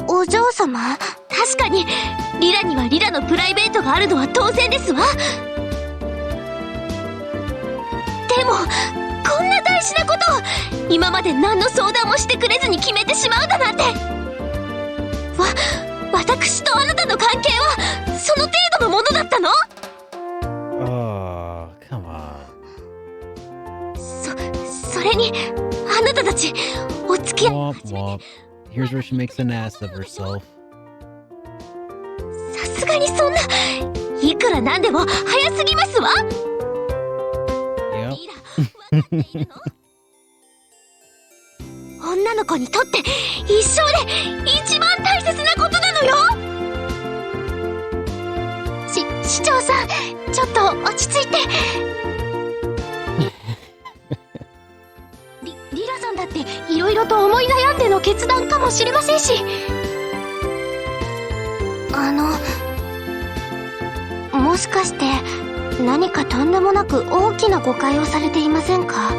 Speaker 6: お嬢様、確かにリラにはリラのプライベートがあるのは当然ですわ。でもこんな大事なことを今まで何の相談もしてくれずに決めてしまうだなんて。私とあなたの関係はその程度のものだったの？
Speaker 2: Oh, come on.
Speaker 6: それにあなたたちお付き合い
Speaker 2: Womp womp. Here's where she makes an ass of herself.
Speaker 6: さすがにそんないくらなんでも早すぎますわ。
Speaker 2: Yep.
Speaker 6: リラ、分かっているの？女の子にとって一生で一番大切なことなのよ。市長さん、ちょっと落ち着いて。リラさんだっていろいろと思い悩んでの決断かもしれませんし。もしかして何かとんでもなく大きな誤解をされていませんか？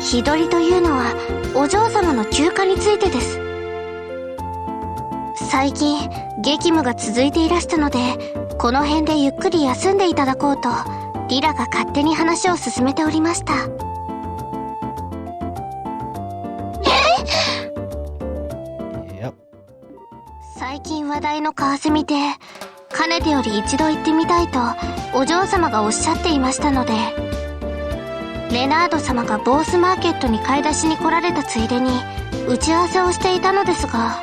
Speaker 6: 日取りというのはお嬢様の休暇についてです。最近激務が続いていらしたので、この辺でゆっくり休んでいただこうとリラが勝手に話を進めておりました。最近話題のカワセミで、かねてより一度行ってみたいとお嬢様がおっしゃっていましたので、レナード様がボースマーケットに買い出しに来られたついでに打ち合わせをしていたのですが、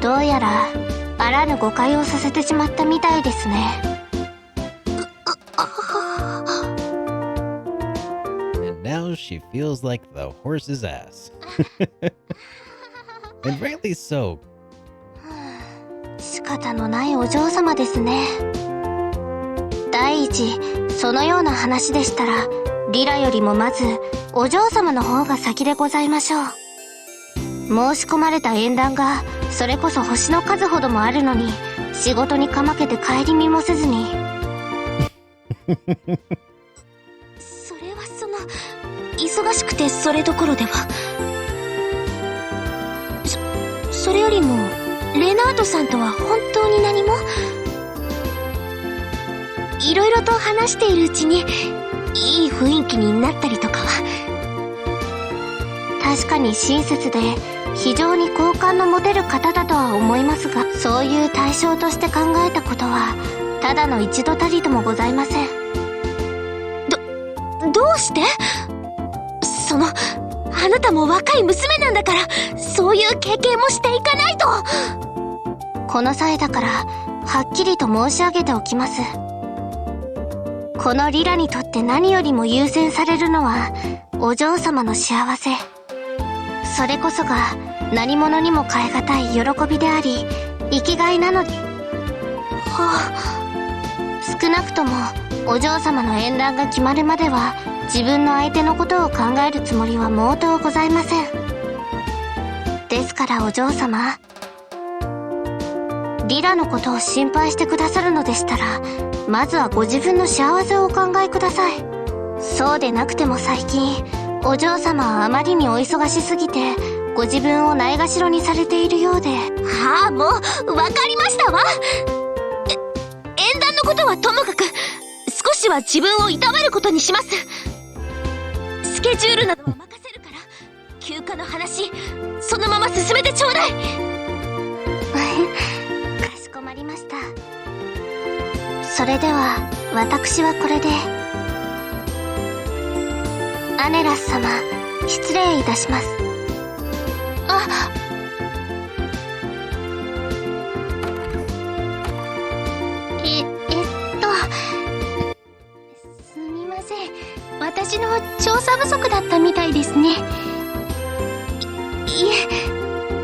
Speaker 6: どうやらあらぬ誤解をさせてしまったみたいですね。
Speaker 2: And now she feels like the horse's ass. And rightly so.
Speaker 6: 仕方のないお嬢様ですね。第一、そのような話でしたら、リラよりもまずお嬢様の方が先でございましょう。申し込まれた縁談がそれこそ星の数ほどもあるのに、仕事にかまけて顧みもせずにそれは忙しくてそれどころでは。それよりもレナードさんとは本当に何も。いろいろと話しているうちにいい雰囲気になったりとかは。確かに親切で非常に好感の持てる方だとは思いますが、そういう対象として考えたことはただの一度たりともございません。どうして？あなたも若い娘なんだから、そういう経験もしていかないと。この際だからはっきりと申し上げておきます。このリラにとって何よりも優先されるのはお嬢様の幸せ。それこそが何者にも代え難い喜びであり生きがいなので、少なくともお嬢様の縁談が決まるまでは自分の相手のことを考えるつもりは毛頭ございません。ですからお嬢様、リラのことを心配してくださるのでしたら、まずはご自分の幸せをお考えください。そうでなくても最近お嬢様はあまりにお忙しすぎてご自分をないがしろにされているようで。もうわかりましたわ。縁談のことはともかく少しは自分をいたわることにします。スケジュールなどは任せるから休暇の話そのまま進めてちょうだい。かしこまりました。それでは私はこれで。アネラス様、失礼いたします。すみません。私の調査不足だったみたいですね。いえ、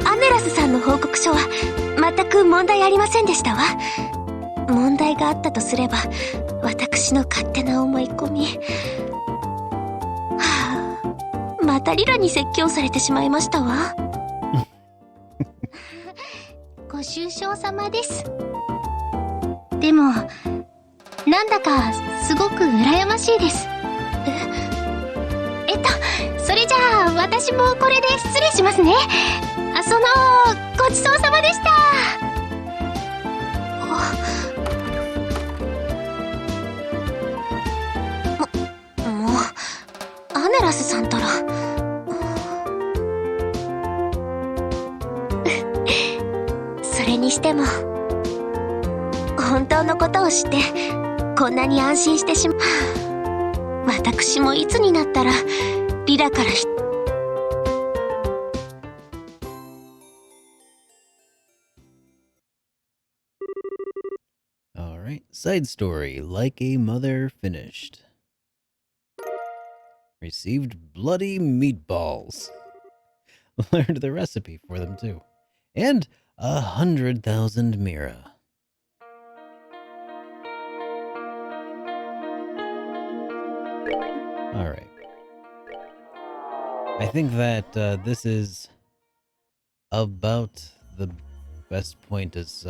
Speaker 6: アネラスさんの報告書は全く問題ありませんでしたわ。問題があったとすれば、私の勝手な思い込み。またリラに説教されてしまいましたわ。ご愁傷様です。でもなんだかすごく羨ましいです。それじゃあ私もこれで失礼しますね。ごちそうさまでした。もうアネラスさんたらそれにしても本当のことを知ってこんなに安心してしまう。私もいつになったらリラから
Speaker 2: Alright, side story. Like a mother finished. Received bloody meatballs. Learned the recipe for them too. And 100,000 mira. Alright. I think that this is about the best point as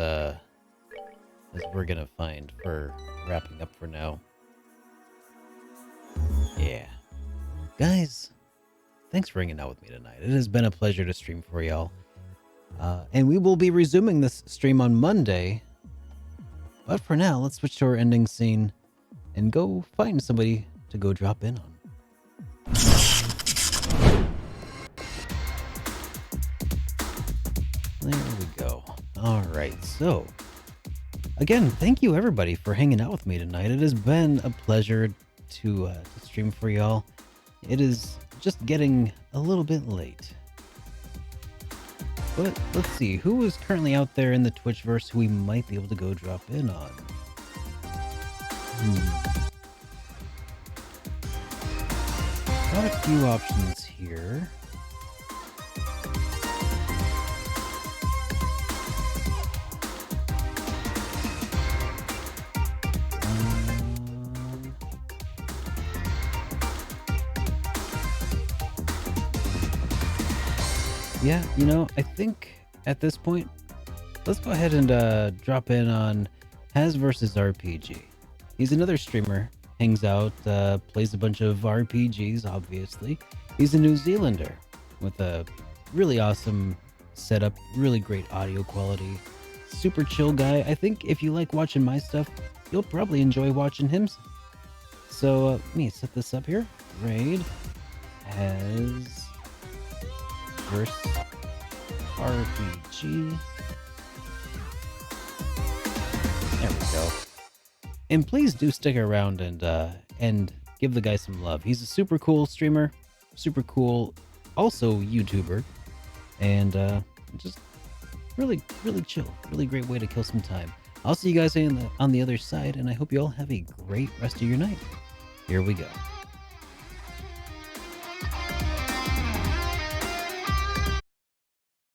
Speaker 2: we're gonna find for wrapping up for now. Yeah. Guys, thanks for hanging out with me tonight. It has been a pleasure to stream for y'all. And we will be resuming this stream on Monday. But for now, let's switch to our ending scene and go find somebody to go drop in on. There we go. Alright, so again, thank you everybody for hanging out with me tonight. It has been a pleasure to stream for y'all. It is just getting a little bit late. But let's see, who is currently out there in the Twitchverse who we might be able to go drop in on? Got a few options here. yeah, you know, I think at this point, let's go ahead and drop in on Has versus RPG. He's another streamer, hangs out, plays a bunch of RPGs, obviously. He's a New Zealander with a really awesome setup, really great audio quality, super chill guy. I think if you like watching my stuff, you'll probably enjoy watching him. So let me set this up here. Raid Has versus RPG. There we go. And please do stick around and give the guy some love. He's a super cool streamer, super cool, also YouTuber, and just really chill, really great way to kill some time. I'll see you guys on the other side, and I hope you all have a great rest of your night. Here we go.